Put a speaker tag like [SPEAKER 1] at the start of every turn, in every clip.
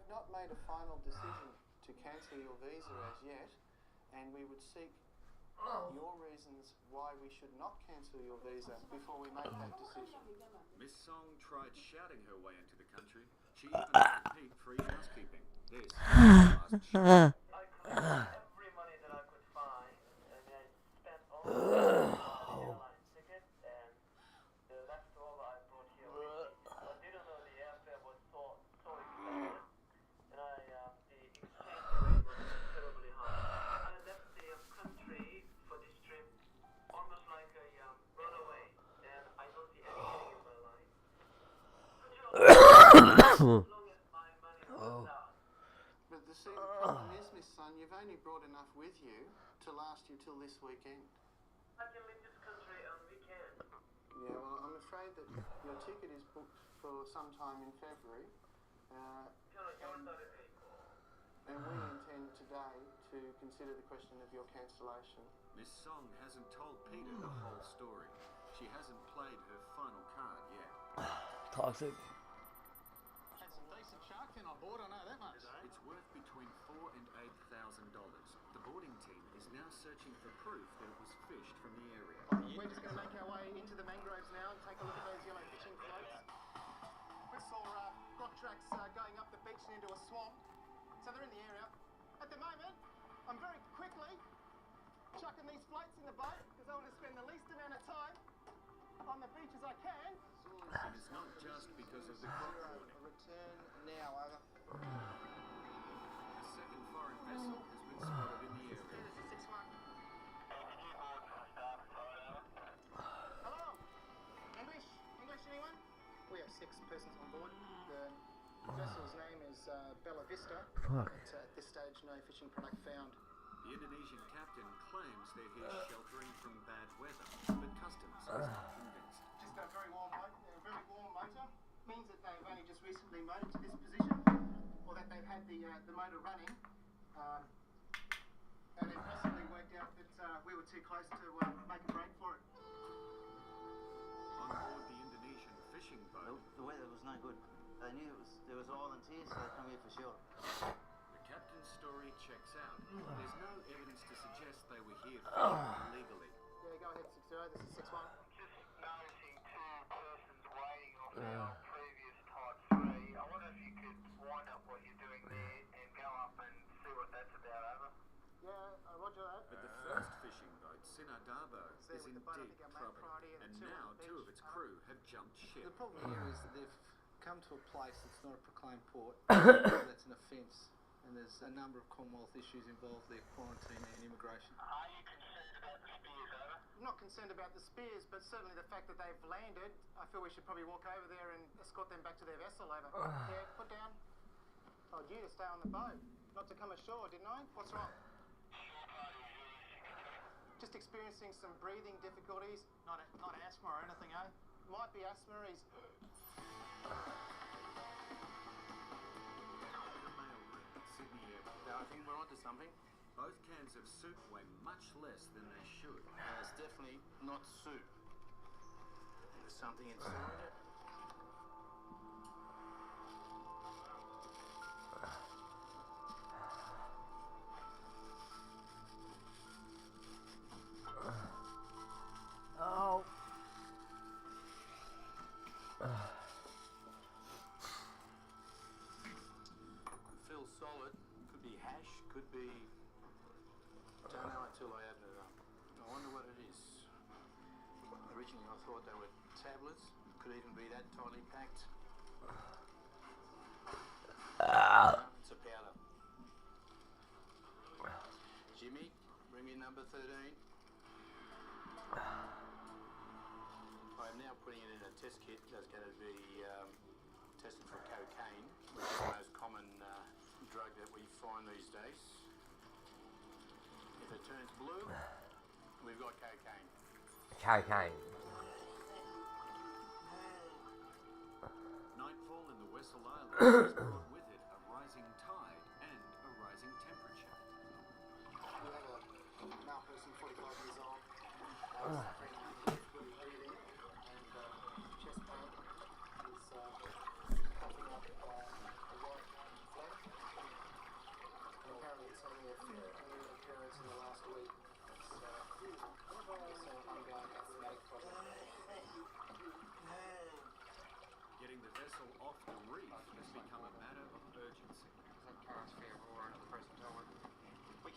[SPEAKER 1] have not made a final decision to cancel your visa as yet, and we would seek your reasons why we should not cancel your visa before we make that decision.
[SPEAKER 2] Miss Song tried shouting her way into the country. She even paid free housekeeping. This is the last shot.
[SPEAKER 3] I collected every money that I could find, and I spent all the money on the airline ticket, and the leftover I brought here with me. I didn't know the airfare was so expensive, and the exchange rate was terribly high. I left the country for this trip almost like a runaway, and I don't see anything in my life. As long as my money runs out.
[SPEAKER 1] But the problem is, Miss Sun, you've only brought enough with you to last you till this weekend.
[SPEAKER 3] I can leave this country on weekend.
[SPEAKER 1] Yeah, well, I'm afraid that your ticket is booked for some time in February, and we intend today to consider the question of your cancellation.
[SPEAKER 2] Miss Song hasn't told Peter the whole story. She hasn't played her final card yet.
[SPEAKER 4] Toxic.
[SPEAKER 5] Had some decent shark fin on board, I know that much.
[SPEAKER 2] It's worth between $4,000 and $8,000. The boarding team is now searching for proof that it was fished from the area.
[SPEAKER 5] We're just going to make our way into the mangroves now and take a look at those yellow fishing floats. We saw rock tracks going up the beach and into a swamp, so they're in the area. At the moment, I'm very quickly chucking these floats in the boat because I want to spend the least amount of time on the beach as I can.
[SPEAKER 2] And it's not just because of the crop warning.
[SPEAKER 1] Return now, over.
[SPEAKER 2] A second foreign vessel has been spotted in the area.
[SPEAKER 5] This is 6-1. Hello? English? English, anyone? We have 6 persons on board. The vessel's name is Bella Vista.
[SPEAKER 4] Fuck.
[SPEAKER 5] But at this stage, no fishing product found.
[SPEAKER 2] The Indonesian captain claims they're here sheltering from bad weather, but customs is not convinced.
[SPEAKER 5] Just a very warm motor. Means that they've only just recently motored to this position, or that they've had the motor running, and it possibly worked out that we were too close to make a break for it.
[SPEAKER 2] On board the Indonesian fishing boat,
[SPEAKER 6] The weather was no good. They knew there was islands here, so they come here for shelter.
[SPEAKER 2] the captain's story checks out. There's no evidence to suggest they were here fishing illegally.
[SPEAKER 5] Yeah, go ahead, 6-0. This is 6-1.
[SPEAKER 3] Just noticing 2 persons waiting off our previous Type 3. I wonder if you could wind up what you're doing there and go up and see what that's about, over.
[SPEAKER 5] Yeah, roger that.
[SPEAKER 2] But the first fishing boat, Sinadabo,
[SPEAKER 5] There
[SPEAKER 2] is
[SPEAKER 5] with
[SPEAKER 2] in
[SPEAKER 5] the boat, I
[SPEAKER 2] deep
[SPEAKER 5] think our main
[SPEAKER 2] trouble.
[SPEAKER 5] priority and
[SPEAKER 2] And
[SPEAKER 5] two on
[SPEAKER 2] now
[SPEAKER 5] the
[SPEAKER 2] 2 of
[SPEAKER 5] beach.
[SPEAKER 2] its crew have jumped ship.
[SPEAKER 1] The problem here is that they've come to a place that's not a proclaimed port. That's an offence, and there's a number of Commonwealth issues involved there, quarantine and immigration.
[SPEAKER 3] Are you concerned about the spears, over?
[SPEAKER 5] I'm not concerned about the spears, but certainly the fact that they've landed, I feel we should probably walk over there and escort them back to their vessel, over. Yeah, put down. I told you to stay on the boat, not to come ashore, didn't I? What's wrong? Just experiencing some breathing difficulties. Not asthma or anything, eh? Might be asthma. He's...
[SPEAKER 2] The mailroom at Sydney Airport.
[SPEAKER 6] Now, I think we're onto something.
[SPEAKER 2] Both cans of soup weigh much less than they should.
[SPEAKER 6] It's definitely not soup. There's something inside it.
[SPEAKER 4] Oh.
[SPEAKER 6] Feels solid. Could be hash, could be... Don't know until I open it up. I wonder what it is. Originally I thought they were tablets. Could even be that tightly packed. No, it's a powder. Jimmy, bring me number 13. I'm now putting it in a test kit that's going to be tested for cocaine, which is the most common drug that we find these days. If it turns blue, we've got cocaine.
[SPEAKER 4] Cocaine.
[SPEAKER 2] Nightfall in the Wessel Islands has brought with it a rising tide and a rising temperature.
[SPEAKER 5] We have a male person, 45 years old, suffering with difficulty breathing, and chest pain. He's coughing up a white flesh.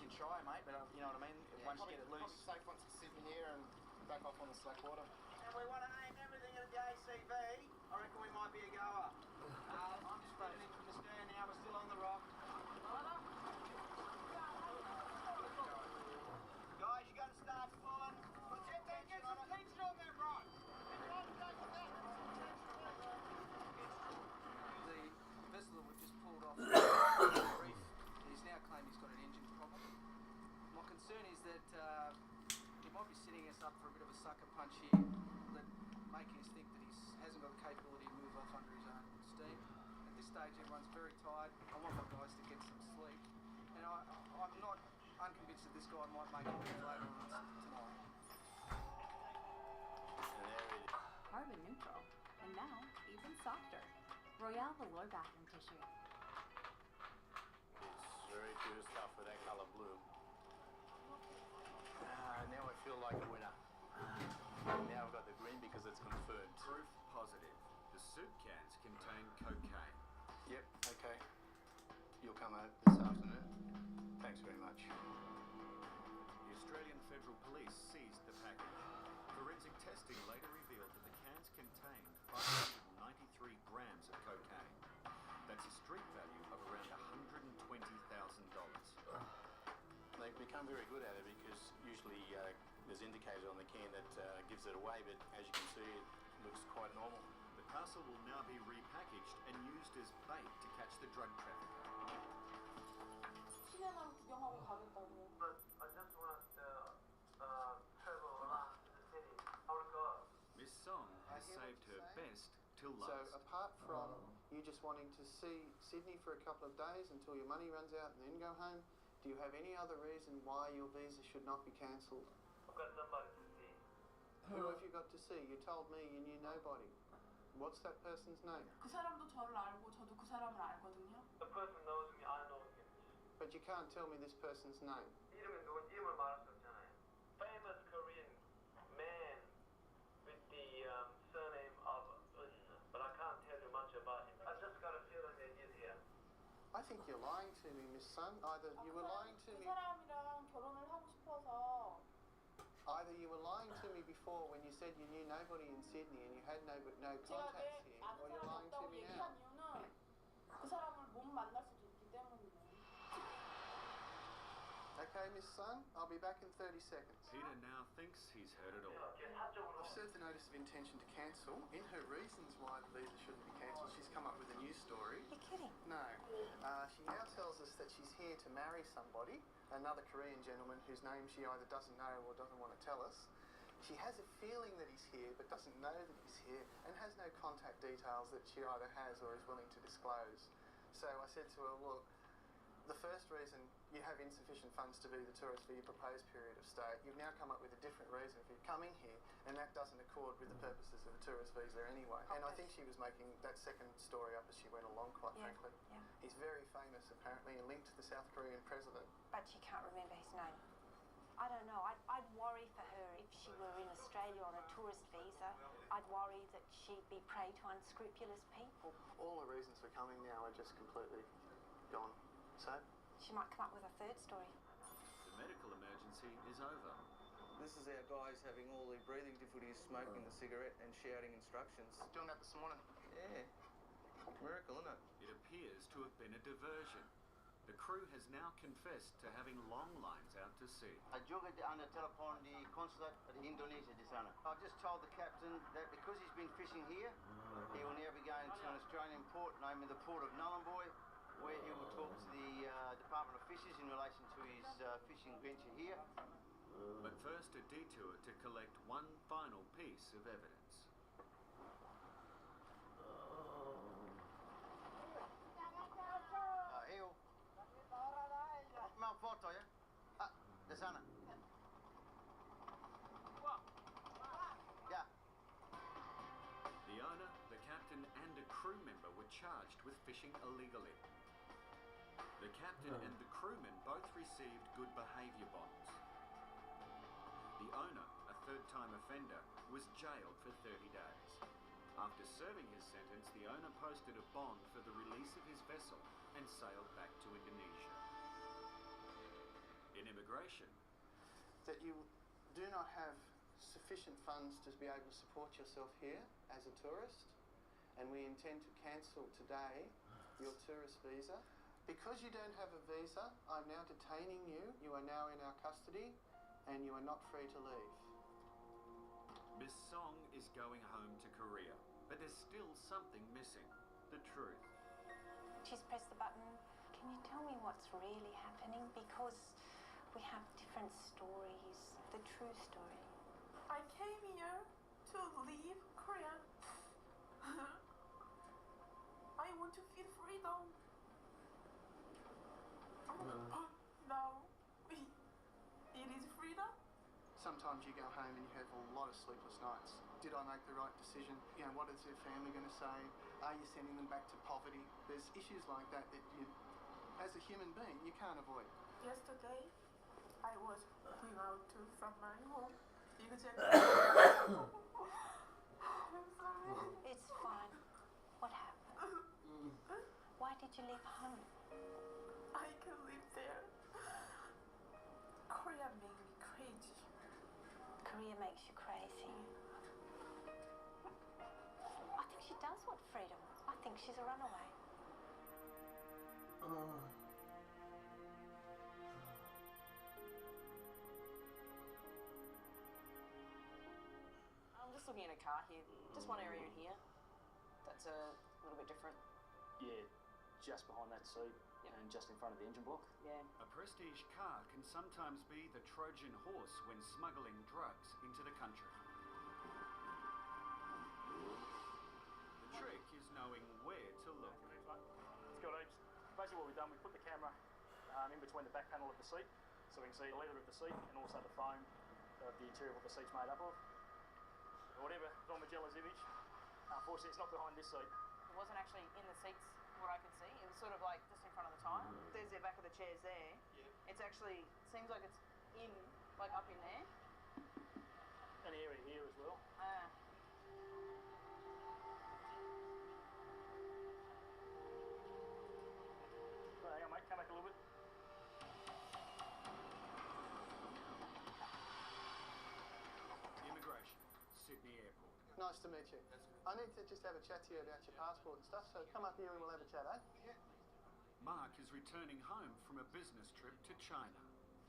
[SPEAKER 6] can try, mate, but you know what I mean? Once you get it loose.
[SPEAKER 5] Probably safe once it's sitting here and back off on the slack water.
[SPEAKER 3] And we want to aim everything at a JCB. I reckon we might be a goer. I'm just putting in from the stern now. We're still on the rock. Guys, you got to start pulling. Put your tension on it. Tension on that rock.
[SPEAKER 6] The vessel that we've just pulled off the reef, he's now claimed he's got an engine problem. My concern is that he might be setting us up for a bit of a sucker punch here, that making us think that he hasn't got the capability to move off under his own steam. At this stage, everyone's very tired. I want my guys to get some sleep, and I'm not unconvinced that this guy might make a move later on tonight.
[SPEAKER 7] Carbon neutral, and now even softer. Royale Velour bathroom tissue.
[SPEAKER 6] It's very pure stuff with that colour blue. Now I feel like a winner. Now I've got the green because it's confirmed.
[SPEAKER 2] Proof positive. The soup cans contain cocaine.
[SPEAKER 6] Yep, okay. You'll come out this afternoon. Thanks very much.
[SPEAKER 2] The Australian Federal Police seized the package. Forensic testing later revealed that the cans contained 593 grams of cocaine. That's a street value of around $120,000.
[SPEAKER 6] They've become very good at it because usually there's indicator on the can that gives it away, but as you can see, it looks quite normal.
[SPEAKER 2] The parcel will now be repackaged and used as bait to catch the drug trafficker.
[SPEAKER 8] 시내만 구경하고 가겠다고.
[SPEAKER 3] But I just want to travel around the city. How it goes.
[SPEAKER 2] Miss Song has
[SPEAKER 1] hear what
[SPEAKER 2] saved
[SPEAKER 1] you're
[SPEAKER 2] her
[SPEAKER 1] saying.
[SPEAKER 2] best till
[SPEAKER 1] So
[SPEAKER 2] last.
[SPEAKER 1] apart from you just wanting to see Sydney for a couple of days until your money runs out and then go home, do you have any other reason why your visa should not be cancelled?
[SPEAKER 3] I've got somebody to see.
[SPEAKER 1] Who have you got to see? You told me you knew nobody. What's that person's name?
[SPEAKER 8] 그 사람도 저를 알고 저도 그 사람을 알거든요.
[SPEAKER 3] The person knows me, I know him.
[SPEAKER 1] But you can't tell me this person's name.
[SPEAKER 3] 이름은 누군지 이름을 말할 수 없잖아요. Famous Korean man with the surname of Eun, but I can't tell you much about him. I just got a feeling that he's here.
[SPEAKER 1] I think you're lying to me, Miss Sun. Either you were lying to
[SPEAKER 8] 그
[SPEAKER 1] me.
[SPEAKER 8] 사람이랑 결혼을 하고 싶어서.
[SPEAKER 1] Either you were lying to me before when you said you knew nobody in Sydney and you had no
[SPEAKER 8] 제가
[SPEAKER 1] contacts
[SPEAKER 8] 내
[SPEAKER 1] here,
[SPEAKER 8] 아는
[SPEAKER 1] or you're
[SPEAKER 8] 사람이
[SPEAKER 1] lying to
[SPEAKER 8] 없다고
[SPEAKER 1] me
[SPEAKER 8] 얘기한
[SPEAKER 1] now.
[SPEAKER 8] 이유는 그 사람을 못 만날 수도 있기 때문이에요.
[SPEAKER 1] Okay, Miss Sun, I'll be back in 30 seconds.
[SPEAKER 2] Peter now thinks he's heard it all.
[SPEAKER 1] I've served the notice of intention to cancel. In her reasons why the visa shouldn't be cancelled, she's come up with a new story.
[SPEAKER 7] You're kidding.
[SPEAKER 1] No. She now tells us that she's here to marry somebody, another Korean gentleman whose name she either doesn't know or doesn't want to tell us. She has a feeling that he's here but doesn't know that he's here and has no contact details that she either has or is willing to disclose. So I said to her, look, the first reason, you have insufficient funds to be the tourist for your proposed period of stay. You've now come up with a different reason for coming here, and that doesn't accord with the purposes of a tourist visa anyway. And I think she was making that second story up as she went along, quite frankly.
[SPEAKER 7] Yeah.
[SPEAKER 1] He's very famous, apparently, and linked to the South Korean president.
[SPEAKER 7] But she can't remember his name. I don't know. I'd worry for her if she were in Australia on a tourist visa. I'd worry that she'd be prey to unscrupulous people.
[SPEAKER 1] All the reasons for coming now are just completely gone. So,
[SPEAKER 7] She might come up with a third story.
[SPEAKER 2] The medical emergency is over.
[SPEAKER 9] This is our guys having all their breathing difficulties, smoking the cigarette and shouting instructions.
[SPEAKER 5] Doing that this morning.
[SPEAKER 9] Yeah. Miracle, isn't it?
[SPEAKER 2] It appears to have been a diversion. The crew has now confessed to having long lines out to sea.
[SPEAKER 3] I jogged on the telephone the consulate at Indonesia this summer. I just told the captain that because he's been fishing here, he will now be going to an Australian port, namely the port of Nhulunbuy, where he will talk to the Department of Fisheries in relation to his fishing venture here.
[SPEAKER 2] But first, a detour to collect one final piece of evidence.
[SPEAKER 3] Hill. Mount Photo, yeah? The sana. Yeah.
[SPEAKER 2] The owner, the captain, and a crew member were charged with fishing illegally. The captain and the crewmen both received good behaviour bonds. The owner, a third-time offender, was jailed for 30 days. After serving his sentence, the owner posted a bond for the release of his vessel and sailed back to Indonesia. In immigration,
[SPEAKER 1] that you do not have sufficient funds to be able to support yourself here as a tourist, and we intend to cancel today your tourist visa. Because you don't have a visa, I'm now detaining you. You are now in our custody, and you are not free to leave.
[SPEAKER 2] Miss Song is going home to Korea, but there's still something missing. The truth.
[SPEAKER 7] She's pressed the button. Can you tell me what's really happening? Because we have different stories. The true story.
[SPEAKER 8] I came here to leave Korea. I want to feel freedom. Now, it is freedom.
[SPEAKER 1] Sometimes you go home and you have a lot of sleepless nights. Did I make the right decision? You know, what is their family going to say? Are you sending them back to poverty? There's issues like that that you, as a human being, you can't avoid.
[SPEAKER 8] Yesterday, I was going out from my home. Exactly. I'm sorry.
[SPEAKER 7] It's fine. What happened? Why did you leave home?
[SPEAKER 8] I can live there. Korea made me crazy.
[SPEAKER 7] Korea makes you crazy. I think she does want freedom. I think she's a runaway.
[SPEAKER 10] I'm just looking at a car here. Just one area in here. That's a little bit different.
[SPEAKER 11] Yeah, just behind that seat and just in front of the engine block.
[SPEAKER 10] Yeah.
[SPEAKER 2] A prestige car can sometimes be the Trojan horse when smuggling drugs into the country. The trick is knowing where to look.
[SPEAKER 11] It's got heaps. Basically what we've done, we put the camera in between the back panel of the seat, so we can see the leather of the seat and also the foam of the interior of what the seat's made up of. Whatever Don Magella's image, unfortunately it's not behind this seat.
[SPEAKER 10] It wasn't actually in the seats, what I could see. It was sort of like just in front of the tire. There's the back of the chairs there.
[SPEAKER 11] Yeah.
[SPEAKER 10] It's actually, seems like it's in, like up in there.
[SPEAKER 11] An area here as well. So hang on mate, come back a little bit.
[SPEAKER 2] Immigration, Sydney Airport.
[SPEAKER 1] Nice to meet you. I need to just have a chat to you about your passport and stuff, so come up here and we'll have a chat, eh?
[SPEAKER 2] Mark is returning home from a business trip to China.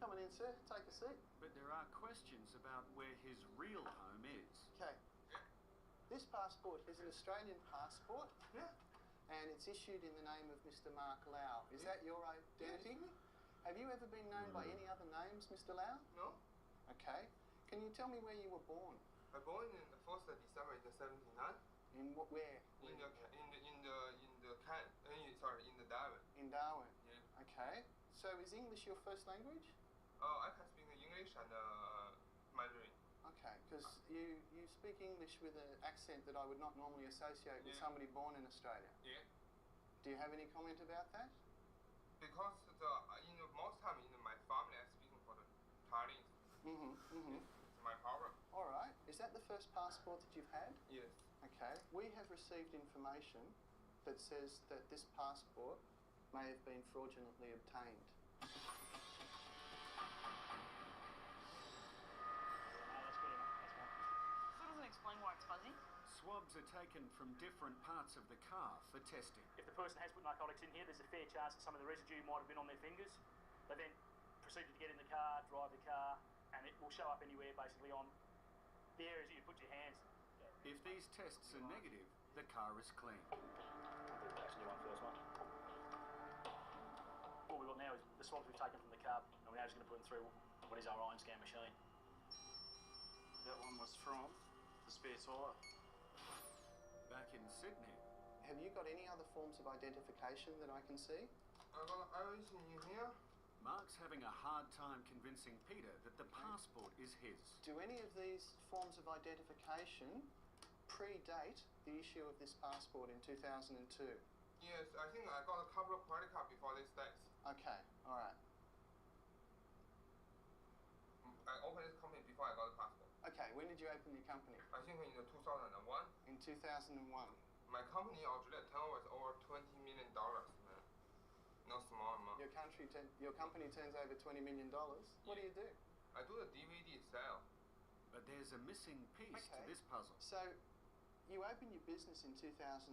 [SPEAKER 1] Come on in, sir. Take a seat.
[SPEAKER 2] But there are questions about where his real home is.
[SPEAKER 1] Okay. This passport is an Australian passport.
[SPEAKER 5] Yeah.
[SPEAKER 1] And it's issued in the name of Mr. Mark Lau. Is that your identity? Have you ever been known by any other names, Mr. Lau?
[SPEAKER 5] No.
[SPEAKER 1] Okay. Can you tell me where you were born?
[SPEAKER 5] I born in the 1st of December in the 79.
[SPEAKER 1] In what? Where?
[SPEAKER 5] In the Darwin.
[SPEAKER 1] In Darwin.
[SPEAKER 5] Yeah.
[SPEAKER 1] Okay. So is English your first language?
[SPEAKER 5] I can speak English and Mandarin.
[SPEAKER 1] Okay, because you speak English with an accent that I would not normally associate with somebody born in Australia.
[SPEAKER 5] Yeah.
[SPEAKER 1] Do you have any comment about that?
[SPEAKER 5] Because most time in my family I speaking for the Chinese. It's my problem.
[SPEAKER 1] All right. Is that the first passport that you've had?
[SPEAKER 5] Yes.
[SPEAKER 1] Okay. We have received information that says that this passport may have been fraudulently obtained.
[SPEAKER 11] That's good enough. That's fine.
[SPEAKER 10] Still doesn't explain why it's fuzzy.
[SPEAKER 2] Swabs are taken from different parts of the car for testing.
[SPEAKER 11] If the person has put narcotics in here, there's a fair chance that some of the residue might have been on their fingers. They then proceeded to get in the car, drive the car, and it will show up anywhere basically on the areas that you put your hands.
[SPEAKER 2] If these tests are negative, the car is clean.
[SPEAKER 11] I'll do the actually one first one. What we've got now is the swabs we've taken from the car, and we're now just going to put them through what is our iron scan machine.
[SPEAKER 6] That one was from the spare tyre.
[SPEAKER 2] Back in Sydney,
[SPEAKER 1] Have you got any other forms of identification that I can see?
[SPEAKER 5] I got everything in here.
[SPEAKER 2] Mark's having a hard time convincing Peter that the passport is his.
[SPEAKER 1] Do any of these forms of identification predate the issue of this passport in 2002?
[SPEAKER 5] Yes, I think I got a couple of credit cards before this dates.
[SPEAKER 1] Okay, all right.
[SPEAKER 5] I opened this company before I got the passport.
[SPEAKER 1] Okay, when did you open your company?
[SPEAKER 5] I think in the 2001.
[SPEAKER 1] In 2001.
[SPEAKER 5] My company originally turnover was over $20 million, man. No small amount.
[SPEAKER 1] Your your company turns over $20 million, what do you do?
[SPEAKER 12] I do the DVD sale.
[SPEAKER 2] But there's a missing piece to
[SPEAKER 1] Okay.
[SPEAKER 2] this puzzle.
[SPEAKER 1] So, you opened your business in 2001,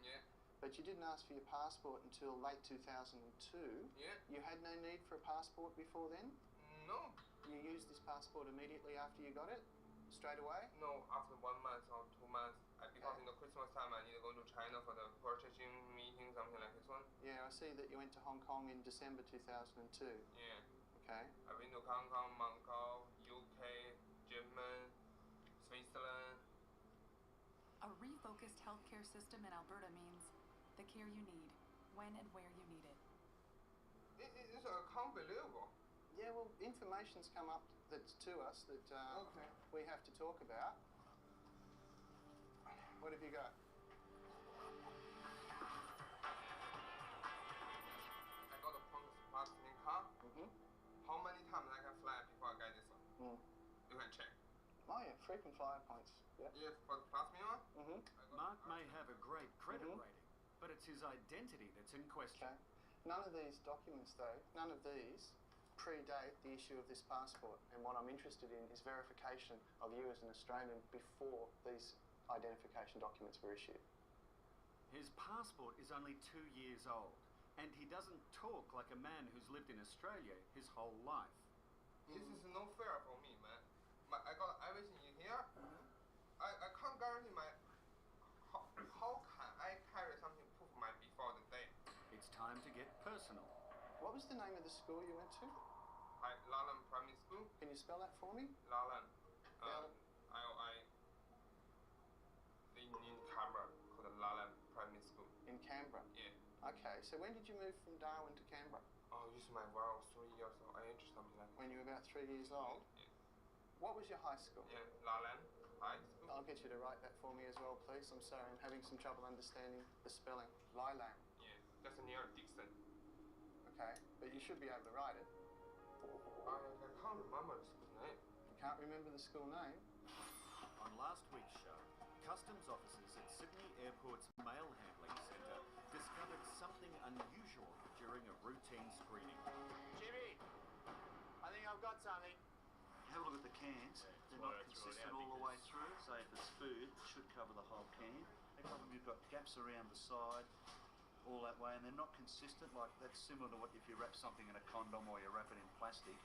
[SPEAKER 12] Yeah.
[SPEAKER 1] but you didn't ask for your passport until late 2002.
[SPEAKER 12] Yeah.
[SPEAKER 1] You had no need for a passport before then?
[SPEAKER 12] No.
[SPEAKER 1] You used this passport immediately after you got it? Straight away?
[SPEAKER 12] No, after 1 month or 2 months. Because
[SPEAKER 1] Okay.
[SPEAKER 12] in the Christmas time I need to go to China for the purchasing meeting, something like this one.
[SPEAKER 1] Yeah, I see that you went to Hong Kong in December 2002.
[SPEAKER 12] Yeah.
[SPEAKER 1] Okay.
[SPEAKER 12] I've been to Hong Kong, Macau, UK, Germany, Switzerland.
[SPEAKER 13] A refocused healthcare system in Alberta means the care you need, when and where you need it.
[SPEAKER 12] It's unbelievable.
[SPEAKER 1] Yeah, well, information's come up that's to us that
[SPEAKER 12] Okay.
[SPEAKER 1] we have to talk about. What have you got?
[SPEAKER 12] I got a sparkling car.
[SPEAKER 1] Mm-hmm.
[SPEAKER 12] How many times I can fly before I get this one?
[SPEAKER 1] Mm.
[SPEAKER 12] You can check.
[SPEAKER 1] Oh yeah, frequent flyer points. Yeah.
[SPEAKER 12] Yes, for the plus me one.
[SPEAKER 1] Mm-hmm.
[SPEAKER 2] Mark may have a great credit
[SPEAKER 1] Mhm.
[SPEAKER 2] rating, but it's his identity that's in question.
[SPEAKER 1] Okay. None of these documents, though, none of these predate the issue of this passport. And what I'm interested in is verification of you as an Australian before these identification documents were issued.
[SPEAKER 2] His passport is only 2 years old, and he doesn't talk like a man who's lived in Australia his whole life.
[SPEAKER 12] This is no fair for me, man. I got everything in here. I can't guarantee my. How can I carry something proof my before the day?
[SPEAKER 2] It's time to get personal.
[SPEAKER 1] What was the name of the school you went to?
[SPEAKER 12] Lalan Primary School.
[SPEAKER 1] Can you spell that for me?
[SPEAKER 12] Lalan.
[SPEAKER 1] Lalan.
[SPEAKER 12] In Canberra, called Lalan Primary School.
[SPEAKER 1] In Canberra.
[SPEAKER 12] Yeah.
[SPEAKER 1] Okay, so when did you move from Darwin to Canberra?
[SPEAKER 12] Oh, this is my wow, 3 years old. I age something like that.
[SPEAKER 1] When you were about 3 years old?
[SPEAKER 12] Yeah.
[SPEAKER 1] What was your high school?
[SPEAKER 12] Yeah, Lalan High School.
[SPEAKER 1] I'll get you to write that for me as well, please. I'm sorry, I'm having some trouble understanding the spelling. Lilang.
[SPEAKER 12] Yeah, that's near Dixon.
[SPEAKER 1] Okay, but you should be able to write it.
[SPEAKER 12] I can't remember the school name.
[SPEAKER 1] You can't remember the school name?
[SPEAKER 2] On last week's show, customs officers at Sydney Airport's mail handling centre discovered something unusual during a routine screening.
[SPEAKER 5] Jimmy, I think I've got something.
[SPEAKER 14] Have a look at the cans. They're not consistent all the way through. Say if it's food, it should cover the whole can. A couple of them, you've got gaps around the side, all that way, and they're not consistent. Like that's similar to what if you wrap something in a condom or you wrap it in plastic.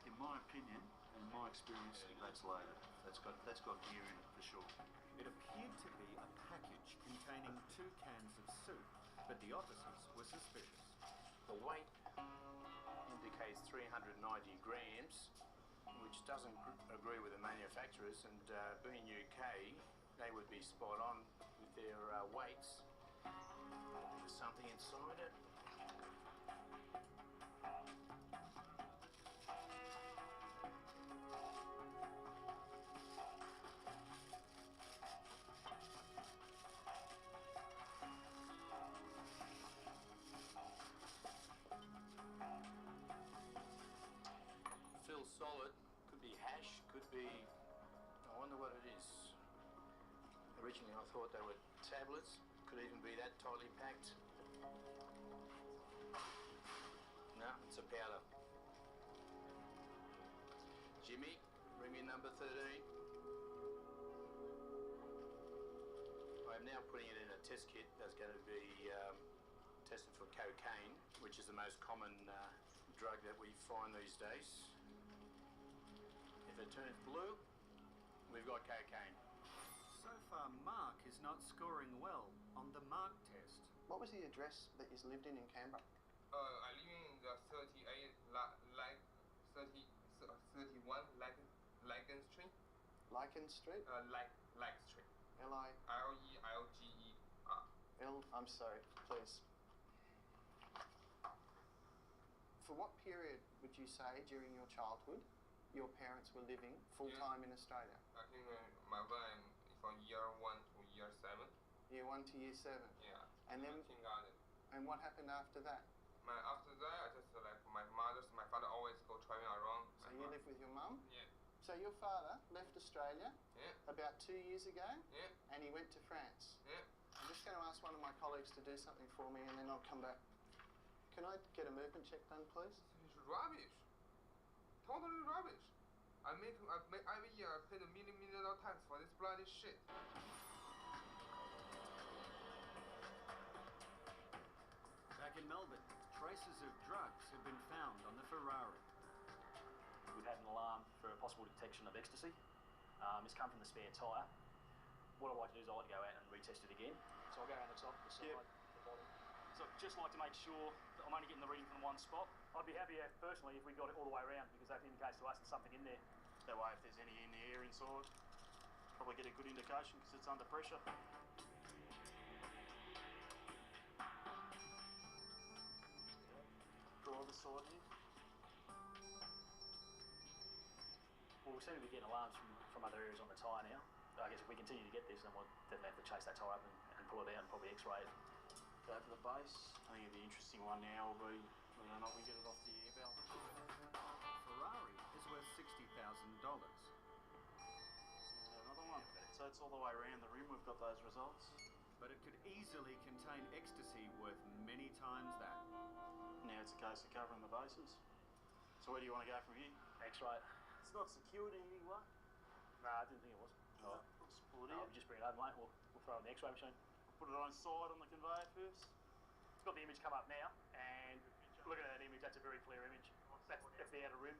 [SPEAKER 14] In my opinion, and my experience, that's loaded. That's got gear in it for sure.
[SPEAKER 2] It appeared to be a package containing 2 cans of soup, but the officers were suspicious.
[SPEAKER 6] The weight indicates 390 grams, which doesn't agree with the manufacturers, and being UK, they would be spot on with their weights. There's something inside it. Feels solid. Could be hash, could be. I wonder what it is. Originally, I thought they were tablets. Could even be that tightly packed. No, it's a powder. Jimmy, ring me number 13. I'm now putting it in a test kit that's going to be tested for cocaine, which is the most common drug that we find these days. If it turns blue, we've got cocaine.
[SPEAKER 2] So far, Mark is not scoring well on the Mark test.
[SPEAKER 1] What was the address that you lived in Canberra?
[SPEAKER 12] I live in the 31 Lagan Street.
[SPEAKER 1] Lichen Street?
[SPEAKER 12] Lag Street.
[SPEAKER 1] L-I...
[SPEAKER 12] L-E-L-G-E-R.
[SPEAKER 1] I'm sorry, please. For what period would you say during your childhood your parents were living full-time in Australia?
[SPEAKER 12] I think my one is from year 1 to year 7.
[SPEAKER 1] Year 1 to year 7?
[SPEAKER 12] Yeah.
[SPEAKER 1] And then...
[SPEAKER 12] Kindergarten.
[SPEAKER 1] And what happened after that?
[SPEAKER 12] After that, I just my father always go traveling around.
[SPEAKER 1] So you live with your mum?
[SPEAKER 12] Yeah.
[SPEAKER 1] So your father left Australia
[SPEAKER 12] Yeah.
[SPEAKER 1] about 2 years ago?
[SPEAKER 12] Yeah.
[SPEAKER 1] And he went to France?
[SPEAKER 12] Yeah.
[SPEAKER 1] I'm just going to ask one of my colleagues to do something for me and then I'll come back. Can I get a movement check done, please?
[SPEAKER 12] It's rubbish. Totally rubbish. Every year I pay the million of tax for this bloody shit.
[SPEAKER 2] Back in Melbourne, traces of drugs have been found on the Ferrari.
[SPEAKER 11] We've had an alarm for a possible detection of ecstasy. It's come from the spare tyre. What I'd like to do is I'd like to go out and retest it again. So I'll go around the top, the side, the bottom. So I'd just like to make sure that I'm only getting the reading from one spot. I'd be happier, personally, if we got it all the way around, because that indicates to us there's something in there. That way, if there's any in the air inside, probably get a good indication because it's under pressure. Driver's side here. Well, we seem to be getting alarms from other areas on the tyre now. I guess if we continue to get this, then we'll definitely have to chase that tyre up and pull it out and probably x-ray it. Go for the base. I think the interesting one now will be whether or not we get it off the air belt.
[SPEAKER 2] Ferrari is worth $60,000.
[SPEAKER 14] Another one. So it's all the way around the rim, we've got those results.
[SPEAKER 2] But it could easily contain ecstasy worth many times that.
[SPEAKER 14] Now it's a case of covering the bases. So where do you want to go from here?
[SPEAKER 11] X-ray it.
[SPEAKER 14] It's not secured in any way.
[SPEAKER 11] Nah, I didn't think it was.
[SPEAKER 14] Alright, we'll pull it in.
[SPEAKER 11] Just bring it over, mate. We'll throw it in the X-ray machine.
[SPEAKER 14] Put it on side on the conveyor first.
[SPEAKER 11] It's got the image come up now, and looking at that image, that's a very clear image. That's the outer rim.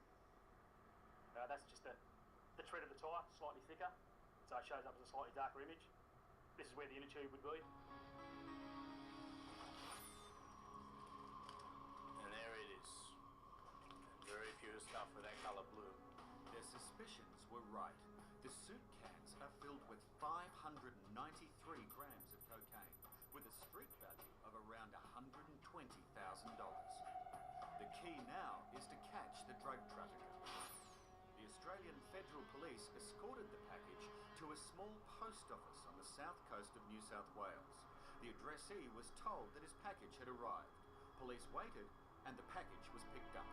[SPEAKER 11] That's just the tread of the tyre, slightly thicker, so it shows up as a slightly darker image. This is where the inner tube would be.
[SPEAKER 14] And there it is. Very pure stuff with that colour blue.
[SPEAKER 2] Their suspicions were right. The soot cans are filled with 593 grams of cocaine, with a street value of around $120,000. The key now is to catch the drug trafficker. The Australian Federal Police escorted the package to a small post office on the south coast of New South Wales. The addressee was told that his package had arrived. Police waited and the package was picked up.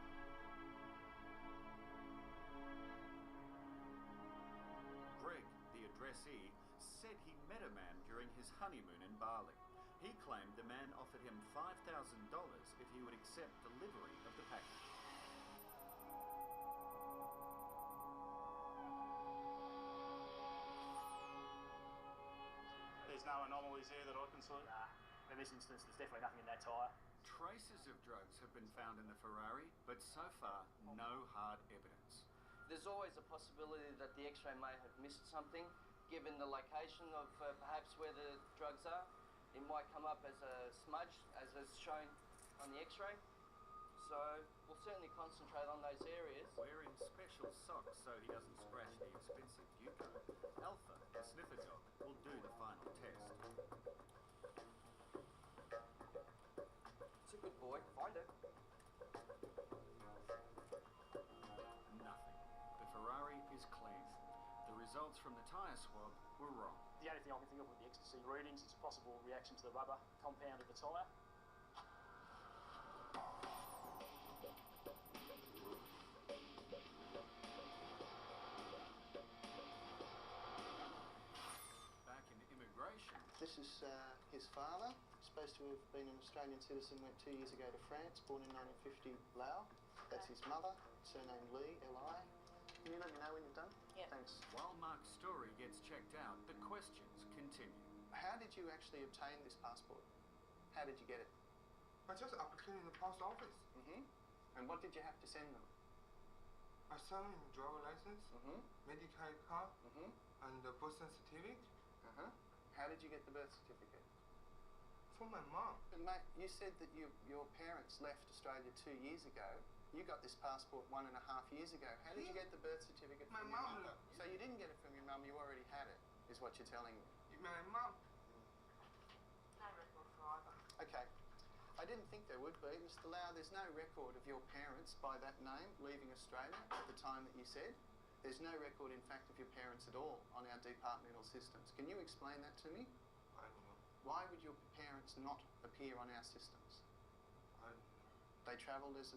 [SPEAKER 2] Greg, the addressee, said he met a man during his honeymoon in Bali. He claimed the man offered him $5,000 if he would accept delivery of the package.
[SPEAKER 14] There's no anomalies there that I can see?
[SPEAKER 11] Nah. In this instance, there's definitely nothing in that tyre.
[SPEAKER 2] Traces of drugs have been found in the Ferrari, but so far, no hard evidence.
[SPEAKER 9] There's always a possibility that the X-ray may have missed something, given the location of perhaps where the drugs are. It might come up as a smudge, as is shown on the X-ray. So we'll certainly concentrate on those areas.
[SPEAKER 2] Wearing special socks so he doesn't scratch the expensive Yuko, Alpha, the sniffer dog, will do the final test.
[SPEAKER 9] It's a good boy. Find it.
[SPEAKER 2] Nothing. The Ferrari is clean. The results from the tyre swab were wrong.
[SPEAKER 11] The only thing I can think of with the ecstasy readings is a possible reaction to the rubber compound of the tyre.
[SPEAKER 2] Back in immigration.
[SPEAKER 1] This is his father, supposed to have been an Australian citizen, went 2 years ago to France, born in 1950, Lau. That's his mother, surname Lee, L-I. Can you let me know when you're done?
[SPEAKER 7] Yeah.
[SPEAKER 1] Thanks.
[SPEAKER 2] While Mark's story gets checked out, the questions continue.
[SPEAKER 1] How did you actually obtain this passport? How did you get it?
[SPEAKER 12] I just applied in the post office.
[SPEAKER 1] Mm-hmm. And what did you have to send them?
[SPEAKER 12] I sent in driver license,
[SPEAKER 1] Mm-hmm.
[SPEAKER 12] medical card,
[SPEAKER 1] Mm-hmm.
[SPEAKER 12] and the birth certificate.
[SPEAKER 1] Uh-huh. How did you get the birth certificate?
[SPEAKER 12] From my mom.
[SPEAKER 1] And mate, you said that your parents left Australia 2 years ago. You got this passport 1.5 years ago. How did you get the birth certificate
[SPEAKER 12] My
[SPEAKER 1] from your
[SPEAKER 12] mum.
[SPEAKER 1] mother? So you didn't get it from your mum, you already had it, is what you're telling me.
[SPEAKER 12] My mom.
[SPEAKER 8] No record for either.
[SPEAKER 1] Okay. I didn't think there would be. Mr. Lau, there's no record of your parents by that name leaving Australia at the time that you said. There's no record, in fact, of your parents at all on our departmental systems. Can you explain that to me?
[SPEAKER 12] I don't know.
[SPEAKER 1] Why would your parents not appear on our systems?
[SPEAKER 12] I don't know.
[SPEAKER 1] They travelled as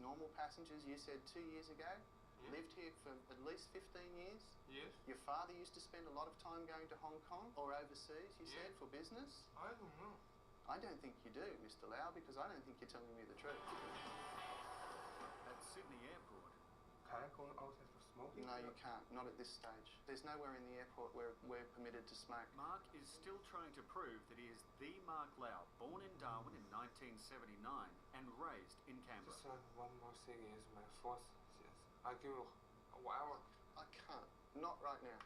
[SPEAKER 1] normal passengers, you said 2 years ago?
[SPEAKER 12] Yeah.
[SPEAKER 1] Lived here for at least 15 years?
[SPEAKER 12] Yes.
[SPEAKER 1] Your father used to spend a lot of time going to Hong Kong or overseas, you said, for business?
[SPEAKER 12] I don't know.
[SPEAKER 1] I don't think you do, Mr. Lau, because I don't think you're telling me the truth.
[SPEAKER 2] At Sydney Airport,
[SPEAKER 12] Can I go outside for smoking?
[SPEAKER 1] No, you can't. Not at this stage. There's nowhere in the airport where we're permitted to smoke.
[SPEAKER 2] Mark is still trying to prove that he is the Mark Lau, born in Darwin in 1979 and raised in Canberra.
[SPEAKER 12] Just one more thing is my fourth. Yes. I give you whatever.
[SPEAKER 1] I can't. Not right now.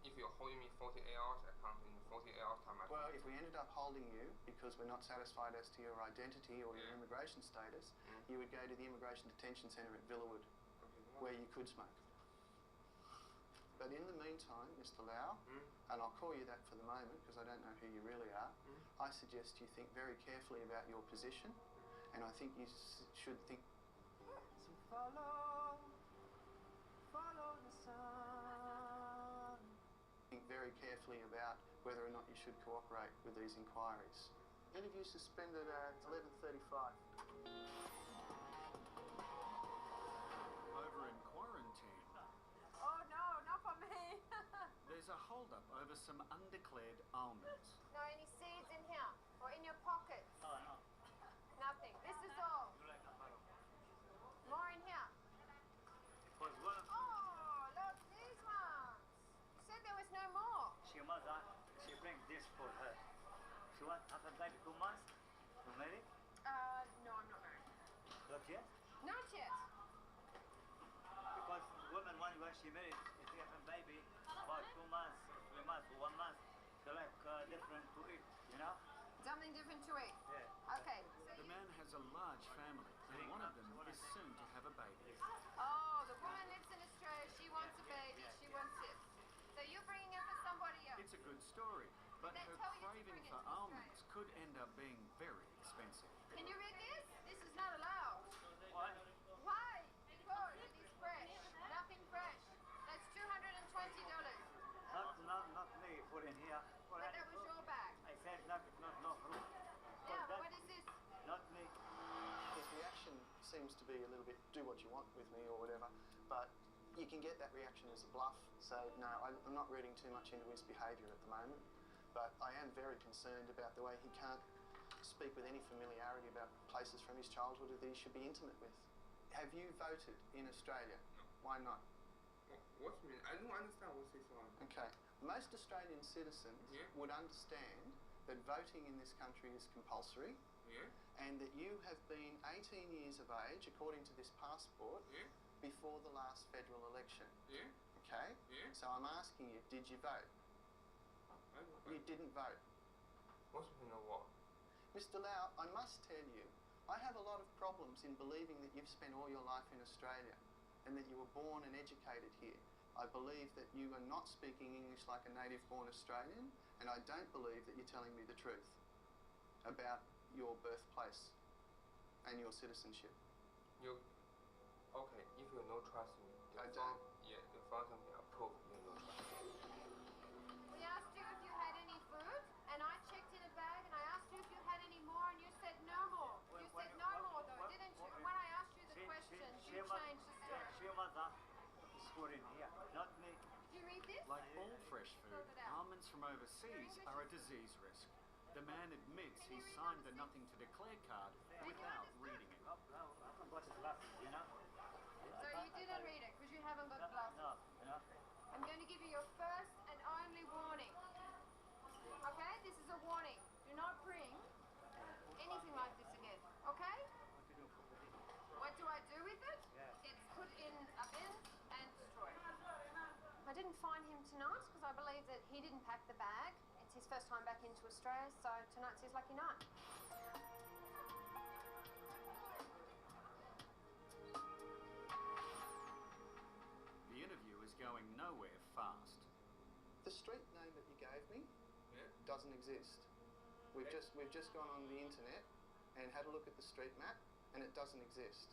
[SPEAKER 12] If you're holding me 48 hours, I can't in 48 hours time.
[SPEAKER 1] Well, if we ended up holding you because we're not satisfied as to your identity or your immigration status, you would go to the Immigration Detention Centre at Villawood, where you could smoke. But in the meantime, Mr. Lau, and I'll call you that for the moment because I don't know who you really are, I suggest you think very carefully about your position, and I think you should think...
[SPEAKER 3] So follow the sun.
[SPEAKER 1] Think very carefully about whether or not you should cooperate with these inquiries. Interview suspended at 11:35.
[SPEAKER 2] Over in quarantine,
[SPEAKER 10] Oh no, not for me.
[SPEAKER 2] there's a hold-up over some undeclared almonds.
[SPEAKER 15] No, any seeds in here or in your pockets?
[SPEAKER 3] Oh, no.
[SPEAKER 15] Nothing. This is all. More in here.
[SPEAKER 3] Was one of
[SPEAKER 15] Oh, look, these ones. You said there was no more.
[SPEAKER 3] she mother, she bring this for her. She want after baby 2 months to marry?
[SPEAKER 15] No, I'm not married.
[SPEAKER 3] Not yet?
[SPEAKER 15] Not yet.
[SPEAKER 3] Because woman when she married, if you have a baby about 2 months, 3 months, or 1 month, they like different to eat, you know?
[SPEAKER 15] Something different to eat.
[SPEAKER 3] Yeah.
[SPEAKER 15] Okay.
[SPEAKER 2] The man has a large family, and one of them is soon to have a baby.
[SPEAKER 15] Oh, the woman lives in Australia. She wants a baby. She wants this. So you're bringing it for somebody else.
[SPEAKER 2] It's a good story, but
[SPEAKER 15] They
[SPEAKER 2] her
[SPEAKER 15] tell you to
[SPEAKER 2] craving
[SPEAKER 15] bring it
[SPEAKER 2] for
[SPEAKER 15] to
[SPEAKER 2] almonds could end up being very expensive.
[SPEAKER 15] Can you read this? This is not allowed.
[SPEAKER 3] Why?
[SPEAKER 15] Why? Because it is fresh. Nothing fresh. That's $220.
[SPEAKER 3] Not me, put in here.
[SPEAKER 15] But that was your bag.
[SPEAKER 3] I said no fruit.
[SPEAKER 15] Yeah, but what is this?
[SPEAKER 3] Not me.
[SPEAKER 1] His reaction seems to be a little bit, do what you want with me or whatever, but you can get that reaction as a bluff. So no, I'm not reading too much into his behaviour at the moment, but I am very concerned about the way he can't speak with any familiarity about places from his childhood that he should be intimate with. Have you voted in Australia?
[SPEAKER 12] No.
[SPEAKER 1] Why not?
[SPEAKER 12] What you mean? I don't understand what this one.
[SPEAKER 1] Okay. Most Australian citizens would understand that voting in this country is compulsory, and that you have been 18 years of age, according to this passport, before the last federal election. Okay? So I'm asking you, did you vote? You didn't vote.
[SPEAKER 12] What you mean what?
[SPEAKER 1] Mr. Lau, I must tell you, I have a lot of problems in believing that you've spent all your life in Australia and that you were born and educated here. I believe that you are not speaking English like a native-born Australian, and I don't believe that you're telling me the truth about your birthplace and your citizenship.
[SPEAKER 12] You okay? If you no trust me,
[SPEAKER 1] I don't.
[SPEAKER 12] Yeah, you found something approved. You no trust me.
[SPEAKER 15] We asked you if you had any food, and I checked in a bag, and I asked you if you had any more, and you said no more. You said no more, though, didn't you? When I asked you the question, you changed the story.
[SPEAKER 3] She mother is put in here, not me.
[SPEAKER 15] Did you read this?
[SPEAKER 2] Like all fresh food,
[SPEAKER 15] Spelled it out.
[SPEAKER 2] almonds from overseas are a disease risk. The man admits he signed the Nothing to Declare card without reading it.
[SPEAKER 3] I haven't got glasses, you know?
[SPEAKER 15] So you didn't read it because you haven't got glasses.
[SPEAKER 3] No, you know?
[SPEAKER 15] I'm going to give you your first and only warning. Okay? This is a warning. Do not bring anything like this again. Okay? What do I do with it? It's put in a bin and destroyed. I didn't find him tonight because I believe that he didn't pack the bag. It's his first time back into Australia, so tonight's his lucky night.
[SPEAKER 2] The interview is going nowhere fast.
[SPEAKER 1] The street name that you gave me doesn't exist. We've just gone on the internet and had a look at the street map, and it doesn't exist.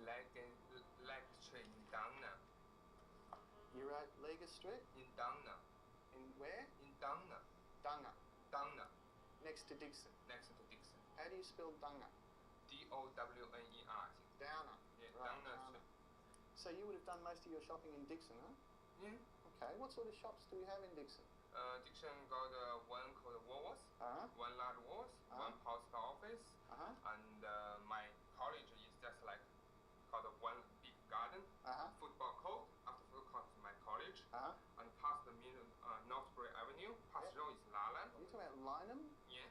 [SPEAKER 12] Like Street in Downa.
[SPEAKER 1] You're at Lega Street?
[SPEAKER 12] In Downa.
[SPEAKER 1] In where?
[SPEAKER 12] In Downa.
[SPEAKER 1] Dunga.
[SPEAKER 12] Downa.
[SPEAKER 1] Next to Dixon.
[SPEAKER 12] Next to Dixon.
[SPEAKER 1] How do you spell Dunga?
[SPEAKER 12] D-O-W-N-E-R.
[SPEAKER 1] Downer.
[SPEAKER 12] Yeah,
[SPEAKER 1] Right,
[SPEAKER 12] Downa
[SPEAKER 1] Downer.
[SPEAKER 12] Street.
[SPEAKER 1] So you would have done most of your shopping in Dixon, huh?
[SPEAKER 12] Yeah.
[SPEAKER 1] Okay, what sort of shops do we have in Dixon?
[SPEAKER 12] Diction got one called Woolworths,
[SPEAKER 1] Uh-huh.
[SPEAKER 12] one large Woolworths,
[SPEAKER 1] Uh-huh.
[SPEAKER 12] one post office,
[SPEAKER 1] Uh-huh.
[SPEAKER 12] and my college is just like called one big garden,
[SPEAKER 1] Uh-huh.
[SPEAKER 12] football court. After football court is my college,
[SPEAKER 1] Uh-huh.
[SPEAKER 12] and past the Northbury Avenue, past road is Lalan.
[SPEAKER 1] Are you talking about Lynham?
[SPEAKER 12] Yeah.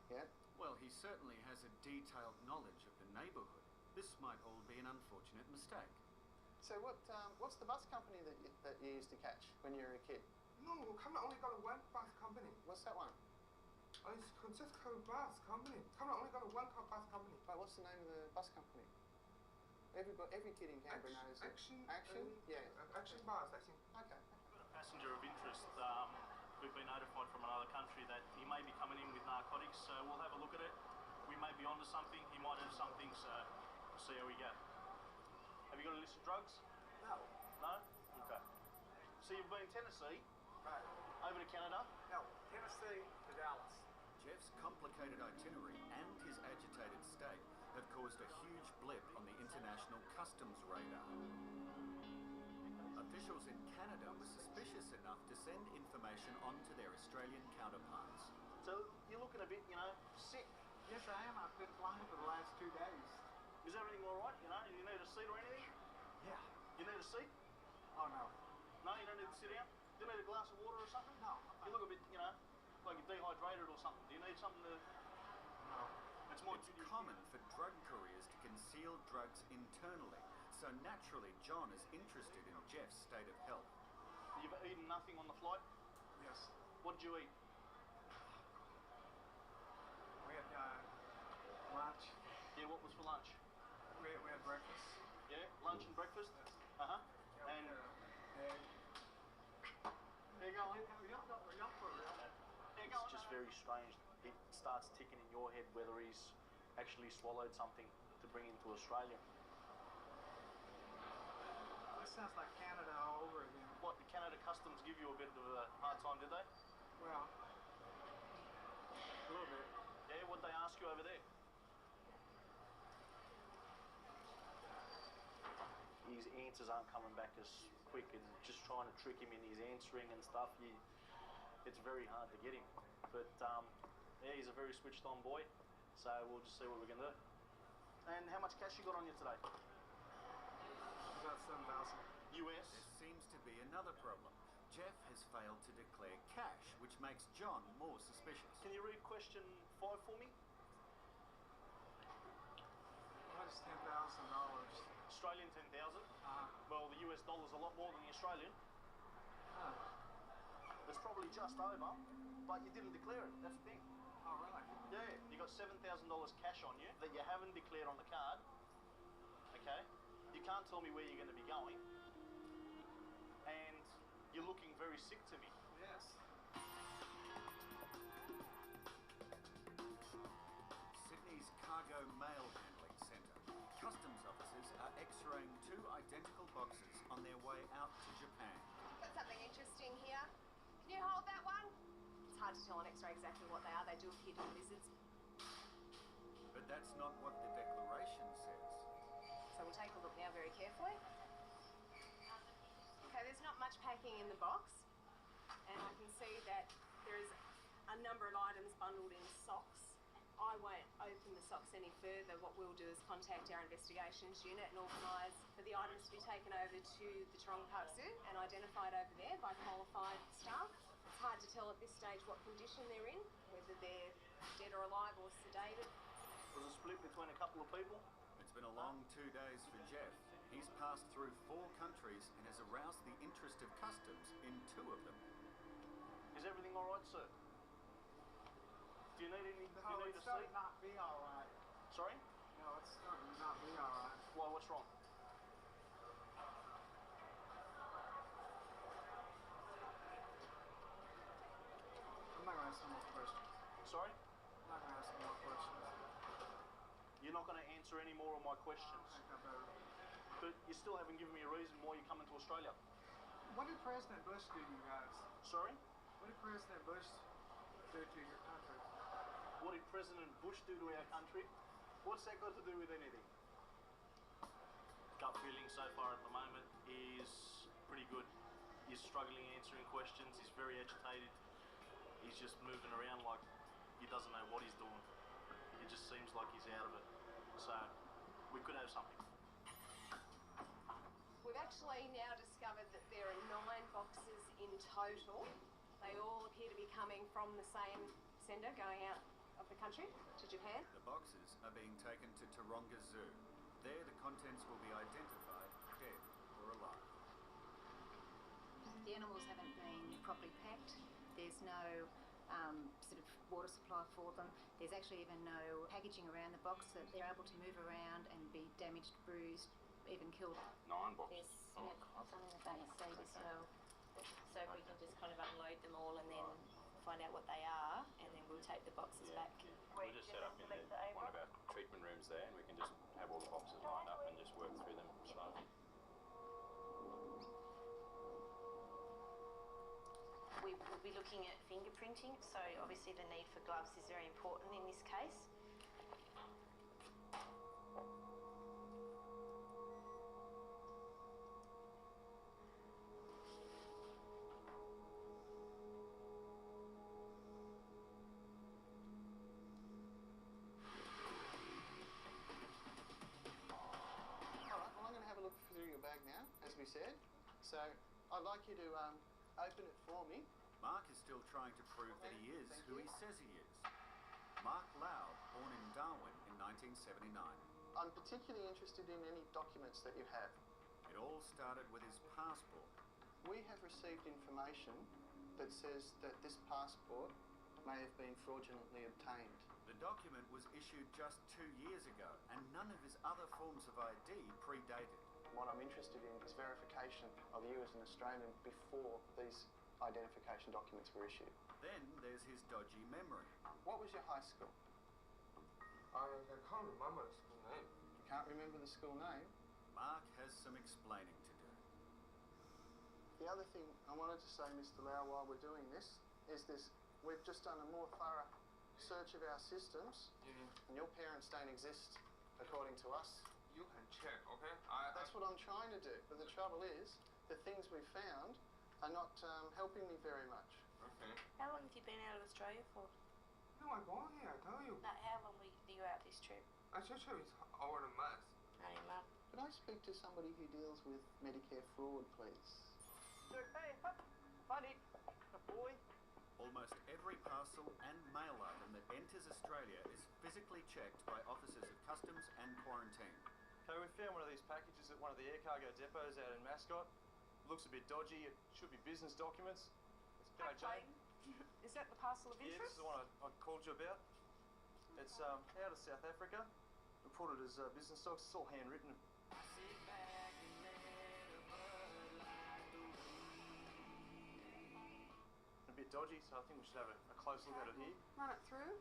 [SPEAKER 1] Yeah.
[SPEAKER 2] Well, he certainly has a detailed knowledge of the neighbourhood. This might all be an unfortunate mistake.
[SPEAKER 1] So what's the bus company that you used to catch when you were a kid?
[SPEAKER 12] No, Kamla only got one bus company.
[SPEAKER 1] What's that one?
[SPEAKER 12] It's just called bus company. Kamla only got one bus company.
[SPEAKER 1] Wait, what's the name of the bus company? Every kid in Canberra knows it. Action? Yeah.
[SPEAKER 12] Action bus, I think.
[SPEAKER 1] Okay.
[SPEAKER 11] A passenger of interest. We've been notified from another country that he may be coming in with narcotics, so we'll have a look at it. We may be onto something, he might have something, so we'll see how we go. Have you got a list of drugs?
[SPEAKER 5] No.
[SPEAKER 11] No? Okay. So you've been in Tennessee?
[SPEAKER 5] Right.
[SPEAKER 11] Over to Canada?
[SPEAKER 5] No. Tennessee to Dallas.
[SPEAKER 2] Jeff's complicated itinerary and his agitated state have caused a huge blip on the international customs radar. Officials in Canada were suspicious enough to send information on to their Australian counterparts.
[SPEAKER 11] So you're looking a bit, sick.
[SPEAKER 5] Yes, I am. I've been flying for the last 2 days.
[SPEAKER 11] Is everything all right? You need a seat or anything?
[SPEAKER 5] Yeah.
[SPEAKER 11] You need a seat?
[SPEAKER 5] Oh, no.
[SPEAKER 11] No, you don't need to sit down? Do you need a glass of water or something?
[SPEAKER 5] No.
[SPEAKER 11] You look a bit, like you're dehydrated or something. Do you need something to...
[SPEAKER 5] No.
[SPEAKER 11] It's more...
[SPEAKER 2] It's common for drug couriers to conceal drugs internally, so naturally John is interested in Jeff's state of health.
[SPEAKER 11] You've eaten nothing on the flight?
[SPEAKER 5] Yes.
[SPEAKER 11] What did you eat?
[SPEAKER 5] We had lunch.
[SPEAKER 11] Yeah, what was for lunch?
[SPEAKER 5] We had breakfast.
[SPEAKER 11] Yeah, lunch and breakfast? Uh-huh.
[SPEAKER 5] Yeah,
[SPEAKER 11] And...
[SPEAKER 5] egg. There you go. Y'all put it out.
[SPEAKER 11] It's just very strange. It starts ticking in your head whether he's actually swallowed something to bring into Australia.
[SPEAKER 5] This sounds like Canada all over again.
[SPEAKER 11] What, the Canada Customs give you a bit of a hard time, did they?
[SPEAKER 5] Well, a little bit.
[SPEAKER 11] Yeah, what'd they ask you over there? His answers aren't coming back as quick, and just trying to trick him in his answering and stuff, it's very hard to get him. But yeah, he's a very switched on boy, so we'll just see what we can do. And how much cash you got on you today?
[SPEAKER 5] About 7,000.
[SPEAKER 11] US?
[SPEAKER 2] There seems to be another problem. Jeff has failed to declare cash, which makes John more suspicious.
[SPEAKER 11] Can you read question 5 for me?
[SPEAKER 5] What is $10,000?
[SPEAKER 11] Australian 10,000. Well, the US dollar's a lot more than the Australian. It's probably just over, but you didn't declare it. That's the thing.
[SPEAKER 5] Oh, really?
[SPEAKER 11] Yeah, you got $7,000 cash on you that you haven't declared on the card. Okay? You can't tell me where you're going to be going. And you're looking very sick to me.
[SPEAKER 5] Yes.
[SPEAKER 2] Sydney's Cargo Mail Handling Centre. Customs officers are x-raying 2 identical boxes on their way out to Japan.
[SPEAKER 15] Got something interesting here. Can you hold that one? It's hard to tell on X-ray exactly what they are. They do appear to be lizards.
[SPEAKER 2] But that's not what the declaration says.
[SPEAKER 15] So we'll take a look now very carefully. Okay, there's not much packing in the box. And I can see that there is a number of items bundled in socks. I won't open the socks any further. What we'll do is contact our investigations unit and organise for the items to be taken over to the Taronga Park Zoo and identified over there by qualified staff. It's hard to tell at this stage what condition they're in, whether they're dead or alive or sedated.
[SPEAKER 11] Was it split between a couple of people?
[SPEAKER 2] It's been a long 2 days for Jeff. He's passed through 4 countries and has aroused the interest of customs in 2 of them.
[SPEAKER 11] Is everything all right, sir? Do you need any?
[SPEAKER 5] No, it's starting to not be all right.
[SPEAKER 11] Sorry?
[SPEAKER 5] No, it's starting to not be all right.
[SPEAKER 11] Why? What's wrong?
[SPEAKER 5] I'm not going to ask any more questions.
[SPEAKER 11] Sorry?
[SPEAKER 5] I'm not going to ask any more questions.
[SPEAKER 11] You're not going to answer any more of my questions.
[SPEAKER 5] I think I better.
[SPEAKER 11] But you still haven't given me a reason why you're coming to Australia.
[SPEAKER 5] What did President Bush do to you guys?
[SPEAKER 11] Sorry?
[SPEAKER 5] What did President Bush do to your country?
[SPEAKER 11] What did President Bush do to our country? What's that got to do with anything? Gut feeling so far at the moment is pretty good. He's struggling answering questions. He's very agitated.
[SPEAKER 14] he's just moving around like he doesn't know what he's doing. It just seems like he's out of it. So we could have something.
[SPEAKER 15] We've actually now discovered that there are 9 boxes in total. They all appear to be coming from the same sender going out of the country to Japan.
[SPEAKER 2] The boxes are being taken to Taronga Zoo. There the contents will be identified, dead or alive.
[SPEAKER 16] The animals haven't been properly packed. There's no sort of water supply for them. There's actually even no packaging around the box that they're able to move around and be damaged, bruised, even killed.
[SPEAKER 17] 9 boxes.
[SPEAKER 16] There's some in the back seat as well. So if we can just kind of unload them all and then find out what they are, and then we'll take the boxes back.
[SPEAKER 17] We'll just set up in one of our treatment rooms there, and we can just have all the boxes lined up and just work through them slowly.
[SPEAKER 16] We will be looking at fingerprinting, so obviously the need for gloves is very important in this case.
[SPEAKER 1] We said. So I'd like you to open it for me.
[SPEAKER 2] Mark is still trying to prove that he is who he says he is. Mark Lau, born in Darwin in 1979.
[SPEAKER 1] I'm particularly interested in any documents that you have.
[SPEAKER 2] It all started with his passport.
[SPEAKER 1] We have received information that says that this passport may have been fraudulently obtained.
[SPEAKER 2] The document was issued just 2 years ago, and none of his other forms of ID predated.
[SPEAKER 1] What I'm interested in is verification of you as an Australian before these identification documents were issued.
[SPEAKER 2] Then there's his dodgy memory.
[SPEAKER 1] What was your high school?
[SPEAKER 12] I can't remember the school name.
[SPEAKER 1] You can't remember the school name?
[SPEAKER 2] Mark has some explaining to do.
[SPEAKER 1] The other thing I wanted to say, Mr. Lau, while we're doing this, is we've just done a more thorough search of our systems, and your parents don't exist according to us.
[SPEAKER 12] You can check, okay?
[SPEAKER 1] That's what I'm trying to do, but the trouble is, the things we've found are not helping me very much.
[SPEAKER 12] Okay.
[SPEAKER 10] How long have you been out of Australia for?
[SPEAKER 12] No, I born here, I tell you.
[SPEAKER 10] No, how long were you out this trip?
[SPEAKER 12] Actually, it's over a month.
[SPEAKER 10] Only a month.
[SPEAKER 1] Could I speak to somebody who deals with Medicare fraud, please?
[SPEAKER 9] Hey, funny, boy.
[SPEAKER 2] Almost every parcel and mail item that enters Australia is physically checked by officers of customs and quarantine.
[SPEAKER 18] Okay, we found one of these packages at one of the air cargo depots out in Mascot. Looks a bit dodgy. It should be business documents. G'day, Jane.
[SPEAKER 10] Is that the parcel of
[SPEAKER 18] Yeah, this
[SPEAKER 10] interest?
[SPEAKER 18] is the one I called you about. It's out of South Africa. Reported as business docs. It's all handwritten. A bit dodgy, so I think we should have a close look at it here.
[SPEAKER 10] Run it through.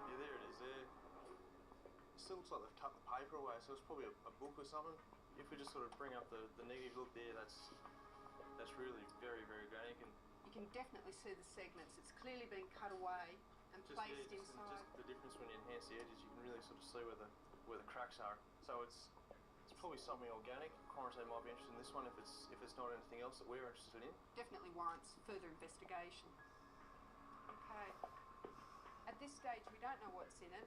[SPEAKER 18] Yeah, there it is there. It still looks like they've cut the paper away, so it's probably a book or something. If we just sort of bring up the negative look there, that's really very, very organic. And
[SPEAKER 10] You can definitely see the segments. It's clearly been cut away and placed inside.
[SPEAKER 18] Just the difference when you enhance the edges, you can really sort of see where the cracks are. So it's probably something organic. Quarantine might be interested in this one if it's not anything else that we're interested in.
[SPEAKER 10] Definitely warrants further investigation. Okay. At this stage, we don't know what's in it,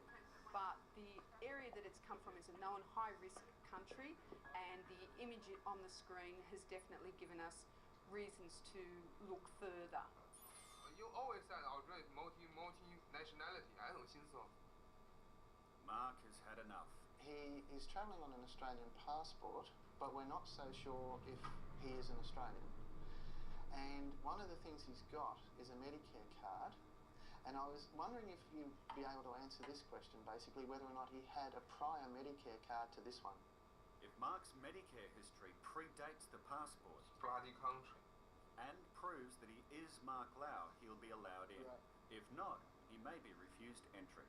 [SPEAKER 10] but the area that it's come from is a known high-risk country, and the image on the screen has definitely given us reasons to look further.
[SPEAKER 12] You always said Australia is multi-nationality. I don't think so.
[SPEAKER 2] Mark has had enough.
[SPEAKER 1] He is travelling on an Australian passport, but we're not so sure if he is an Australian. And one of the things he's got is a Medicare card. And I was wondering if you'd be able to answer this question, basically, whether or not he had a prior Medicare card to this one.
[SPEAKER 2] If Mark's Medicare history predates the passport,
[SPEAKER 12] bloody country,
[SPEAKER 2] and proves that he is Mark Lau, he'll be allowed in.
[SPEAKER 1] Right.
[SPEAKER 2] If not, he may be refused entry.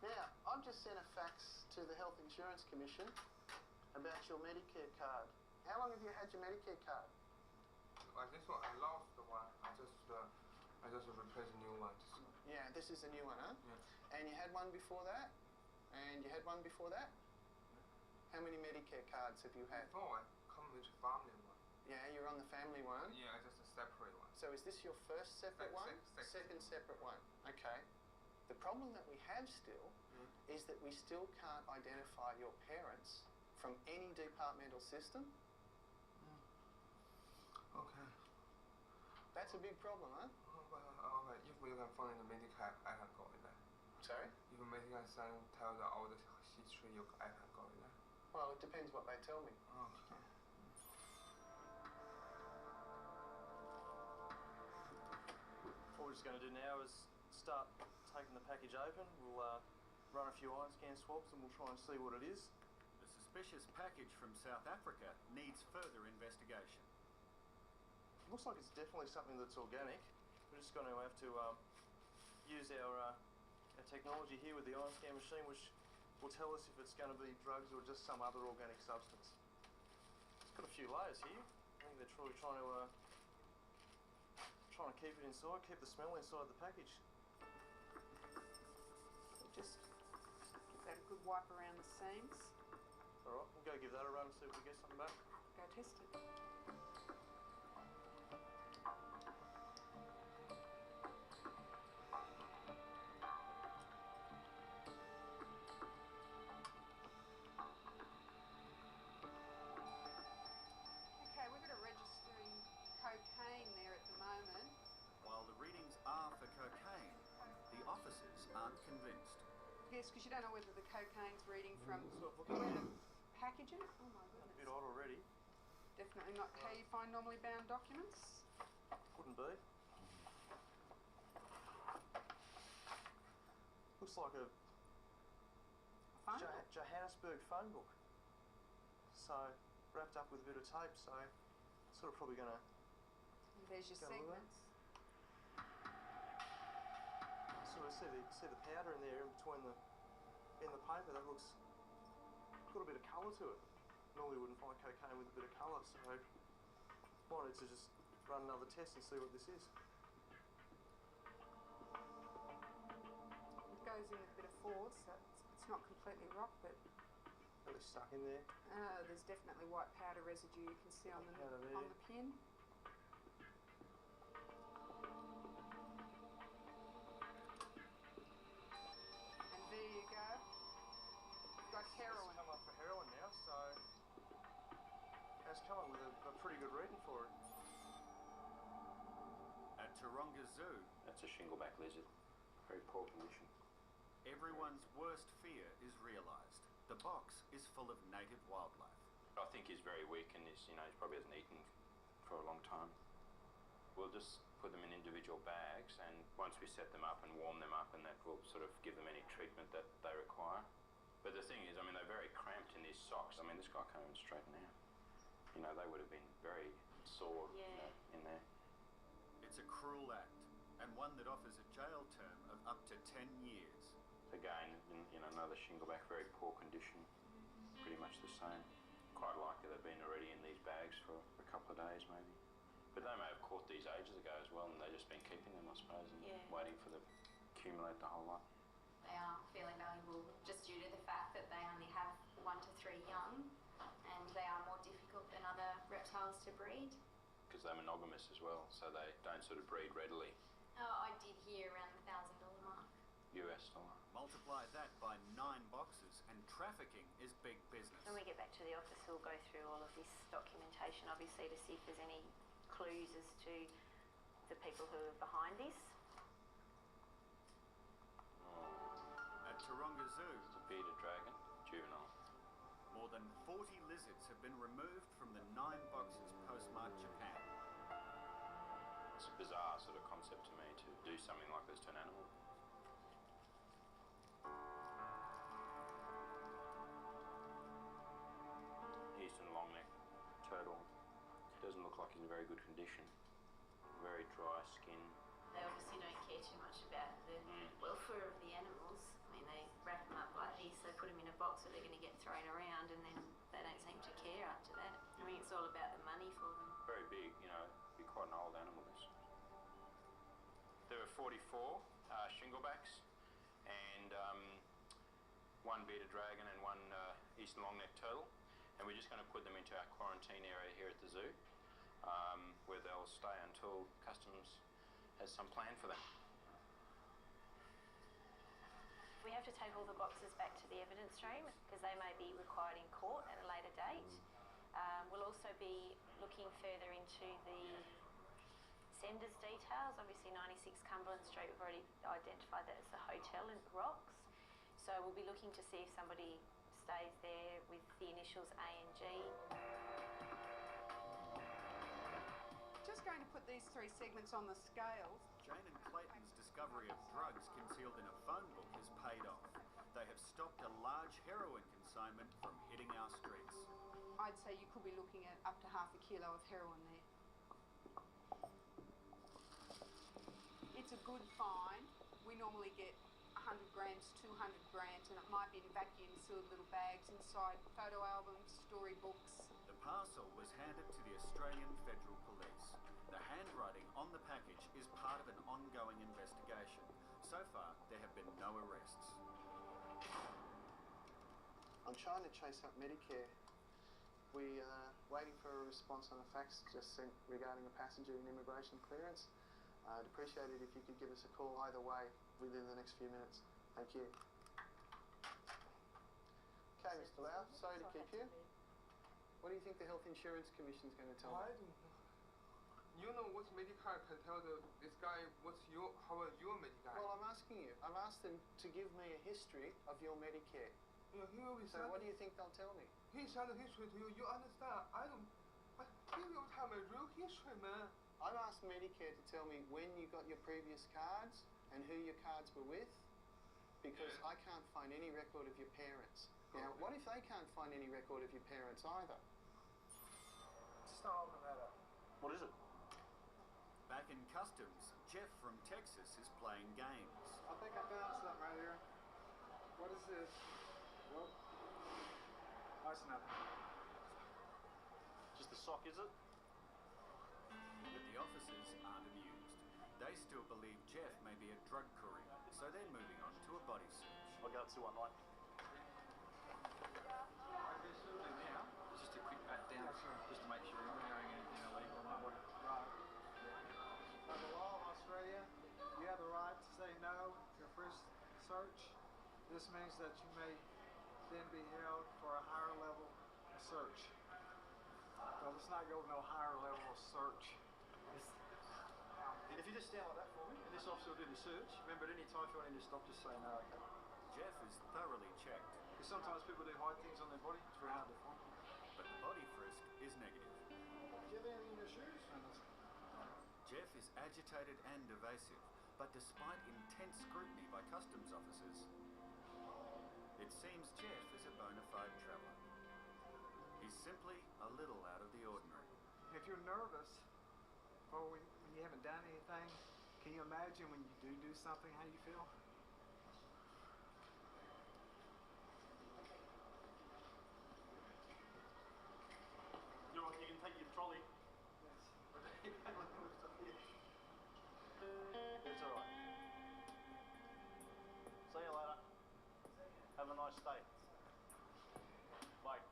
[SPEAKER 1] Now, I've just sent a fax to the Health Insurance Commission about your Medicare card. How long have you had your Medicare card?
[SPEAKER 12] This one, I lost the one. I just replaced a new one.
[SPEAKER 1] Yeah, this is a new one, huh?
[SPEAKER 12] Yeah.
[SPEAKER 1] And you had one before that? And you had one before that? How many Medicare cards have you had?
[SPEAKER 12] Before I come with family one.
[SPEAKER 1] Yeah, you're on the family one.
[SPEAKER 12] Yeah, just a separate one.
[SPEAKER 1] So is this your first separate one? Second separate one. Okay. The problem that we have still is that we still can't identify your parents from any departmental system.
[SPEAKER 12] Okay.
[SPEAKER 1] That's a big problem, huh?
[SPEAKER 12] Okay, if we can find the medical, I can go in there.
[SPEAKER 1] Sorry?
[SPEAKER 12] If the medical sign tell the all the history, I can go in there.
[SPEAKER 1] Well, it depends what they tell me.
[SPEAKER 12] Okay.
[SPEAKER 18] What we're just going to do now is start taking the package open. We'll run a few iron scan swabs and we'll try and see what it is.
[SPEAKER 2] The suspicious package from South Africa needs further investigation.
[SPEAKER 18] Looks like it's definitely something that's organic. We're just going to have to use our technology here with the iron scan machine, which will tell us if it's going to be drugs or just some other organic substance. It's got a few layers here. I think they're truly trying to keep it inside, keep the smell inside the package.
[SPEAKER 10] Just give that a good wipe around the seams.
[SPEAKER 18] All right, we'll go give that a run and see if we get something back.
[SPEAKER 10] Go test it. Okay, we've got a registering cocaine there at the moment.
[SPEAKER 2] While the readings are for cocaine, the officers aren't convinced.
[SPEAKER 10] Yes, because you don't know whether the cocaine's reading from where the packaging. Oh my goodness.
[SPEAKER 18] A bit odd already.
[SPEAKER 10] Definitely not how you find normally bound documents.
[SPEAKER 18] Wouldn't be. Looks like a
[SPEAKER 10] phone book.
[SPEAKER 18] Johannesburg phone book. So wrapped up with a bit of tape. So sort of probably going to.
[SPEAKER 10] There's your segments.
[SPEAKER 18] So I see the powder in there in between the paper. That looks got a bit of colour to it. Normally you wouldn't find cocaine with a bit of colour, so might need to just run another test and see what this is.
[SPEAKER 10] It goes in with a bit of force, so it's not completely rock, but
[SPEAKER 18] At least stuck in there.
[SPEAKER 10] there's definitely white powder residue you can see on the pin. And there you go. You've got heroin.
[SPEAKER 18] It's come up for heroin now, so it's come up with a pretty good reading for it.
[SPEAKER 2] At Taronga Zoo,
[SPEAKER 17] That's a shingleback lizard. Very poor condition.
[SPEAKER 2] everyone's worst fear is realised. The box is full of native wildlife.
[SPEAKER 17] I think he's very weak and he's probably hasn't eaten for a long time. We'll just put them in individual bags, and once we set them up and warm them up, and that will sort of give them any treatment that they require. But the thing is, they're very cramped in these socks. This guy can't even straighten out. They would have been very sore in there.
[SPEAKER 2] It's a cruel act, and one that offers a jail term of up to 10 years.
[SPEAKER 17] Again, another shingleback, very poor condition, pretty much the same. Quite likely they've been already in these bags for a couple of days maybe. But they may have caught these ages ago as well, and they've just been keeping them, I suppose, and waiting for them to accumulate the whole lot.
[SPEAKER 16] They are fairly valuable just due to the fact that they only have 1 to 3 young, and they are more difficult than other reptiles to breed.
[SPEAKER 17] Because they're monogamous as well, so they don't sort of breed readily.
[SPEAKER 16] I did hear around the $1,000 mark.
[SPEAKER 17] US dollar.
[SPEAKER 2] Multiply that by 9 boxes, and trafficking is big business.
[SPEAKER 7] When we get back to the office, we'll go through all of this documentation, obviously, to see if there's any clues as to the people who are behind this.
[SPEAKER 2] At Taronga Zoo,
[SPEAKER 17] It's a bearded dragon, juvenile.
[SPEAKER 2] more than 40 lizards have been removed from the 9 boxes postmarked Japan.
[SPEAKER 17] It's a bizarre sort of concept to me to do something like this to an animal. Eastern longneck turtle. Doesn't look like he's in very good condition. Very dry skin.
[SPEAKER 16] They obviously don't care too much about the welfare of the animals. They wrap them up like this, they put them in a box where they're going to get thrown around, and then they don't seem to care after that. It's all about the money for them.
[SPEAKER 17] Very big, be quite an old animal this. There were 44 shinglebacks and 1 bearded dragon and 1 eastern long-necked turtle, and we're just going to put them into our quarantine area here at the zoo, where they'll stay until Customs has some plan for them.
[SPEAKER 7] We have to take all the boxes back to the evidence room because they may be required in court at a later date. We'll also be looking further into the sender's details. Obviously 96 Cumberland Street, we've already identified that as a hotel in the Rocks. So we'll be looking to see if somebody stays there with the initials A and G.
[SPEAKER 10] Just going to put these three segments on the scales.
[SPEAKER 2] Jane and Clayton's discovery of drugs concealed in a phone book has paid off. They have stopped a large heroin consignment from hitting our streets.
[SPEAKER 10] I'd say you could be looking at up to half a kilo of heroin there. It's a good find. We normally get 100 grams, 200 grams, and it might be in vacuum sealed little bags inside photo albums, storybooks.
[SPEAKER 2] The parcel was handed to the Australian Federal Police. The handwriting on the package is part of an ongoing investigation. So far, there have been no arrests.
[SPEAKER 1] I'm trying to chase up Medicare. We are waiting for a response on a fax just sent regarding a passenger in immigration clearance. I'd appreciate it if you could give us a call either way within the next few minutes. Thank you. Okay, Mr. Lau, sorry to keep you. What do you think the Health Insurance Commission is going to tell
[SPEAKER 12] I
[SPEAKER 1] me?
[SPEAKER 12] don't know. You know what Medicare can tell this guy how are your Medicare?
[SPEAKER 1] Well, I'm asking you. I've asked them to give me a history of your Medicare.
[SPEAKER 12] Yeah, he will be
[SPEAKER 1] So what do you think they'll tell me?
[SPEAKER 12] He sent a history to you. You understand? He will tell me real history, man.
[SPEAKER 1] I've asked Medicare to tell me when you got your previous cards and who your cards were with, because I can't find any record of your parents. Now, what if they can't find any record of your parents either?
[SPEAKER 5] Start the matter.
[SPEAKER 14] What is it?
[SPEAKER 2] Back in Customs, Jeff from Texas is playing games.
[SPEAKER 5] I think I found something right here. What is this? Well, that's nothing.
[SPEAKER 14] Just a sock, is it?
[SPEAKER 2] But the officers aren't amused. They still believe Jeff may be a drug courier, so they're moving on to a body search.
[SPEAKER 14] I'll go 219.
[SPEAKER 6] Now, just a quick pat down, just to make sure you're not carrying anything illegal on my body.
[SPEAKER 5] Right. By the law of Australia, you have the right to say no to your first search. This means that you may then be held for a higher level of search. Well, let's not go no higher level of search.
[SPEAKER 6] If you just stand like that for me, and this officer will do the search, remember at any time if you want him to stop, just say no.
[SPEAKER 2] Jeff is thoroughly checked,
[SPEAKER 6] Because sometimes people do hide things on their body, it's very hard to find.
[SPEAKER 2] but the body frisk is negative.
[SPEAKER 5] Do you have anything in your shoes?
[SPEAKER 2] Jeff is agitated and evasive, but despite intense scrutiny by customs officers, it seems Jeff is a bona fide traveller. He's simply a little out of the ordinary.
[SPEAKER 5] If you're nervous, or when you haven't done anything, can you imagine when you do something, how you feel?
[SPEAKER 14] You're right, you can take your trolley. It's alright. See you later. Have a nice day. Bye.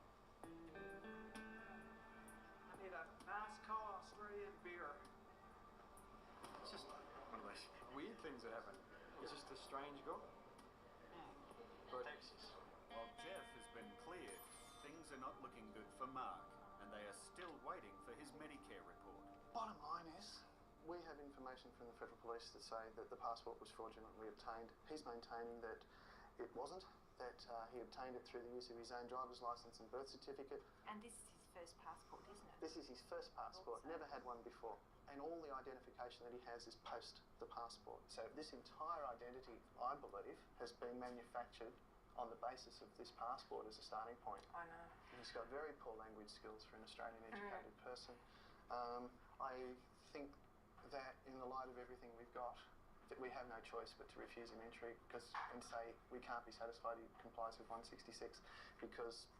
[SPEAKER 5] I need a nice cold Australian beer.
[SPEAKER 6] It's just one of those weird things that happen. It's just a strange guy. But
[SPEAKER 14] Texas.
[SPEAKER 2] While Jeff has been cleared, things are not looking good for Mark, and they are still waiting for his Medicare report.
[SPEAKER 1] Bottom line is, we have information from the Federal Police that say that the passport was fraudulently obtained. He's maintaining that it wasn't, that he obtained it through the use of his own driver's licence and birth certificate.
[SPEAKER 7] And this is his first passport, isn't it?
[SPEAKER 1] This is his first passport, never had one before. And all the identification that he has is post the passport. So this entire identity, I believe, has been manufactured on the basis of this passport as a starting point.
[SPEAKER 7] I know.
[SPEAKER 1] He's got very poor language skills for an Australian educated person. I think that in the light of everything we've got, that we have no choice but to refuse him entry and say we can't be satisfied he complies with 166, because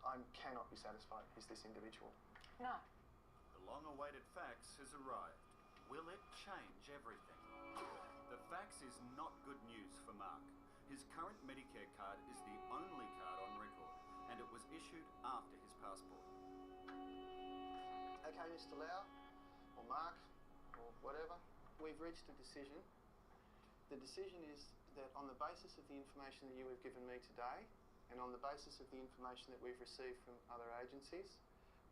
[SPEAKER 1] I cannot be satisfied he's this individual.
[SPEAKER 7] No.
[SPEAKER 2] The long-awaited fax has arrived. Will it change everything? The fax is not good news for Mark. His current Medicare card is the only card on record, and it was issued after his passport.
[SPEAKER 1] Okay, Mr. Lau, or Mark, or whatever, we've reached a decision. The decision is that on the basis of the information that you have given me today, and on the basis of the information that we've received from other agencies,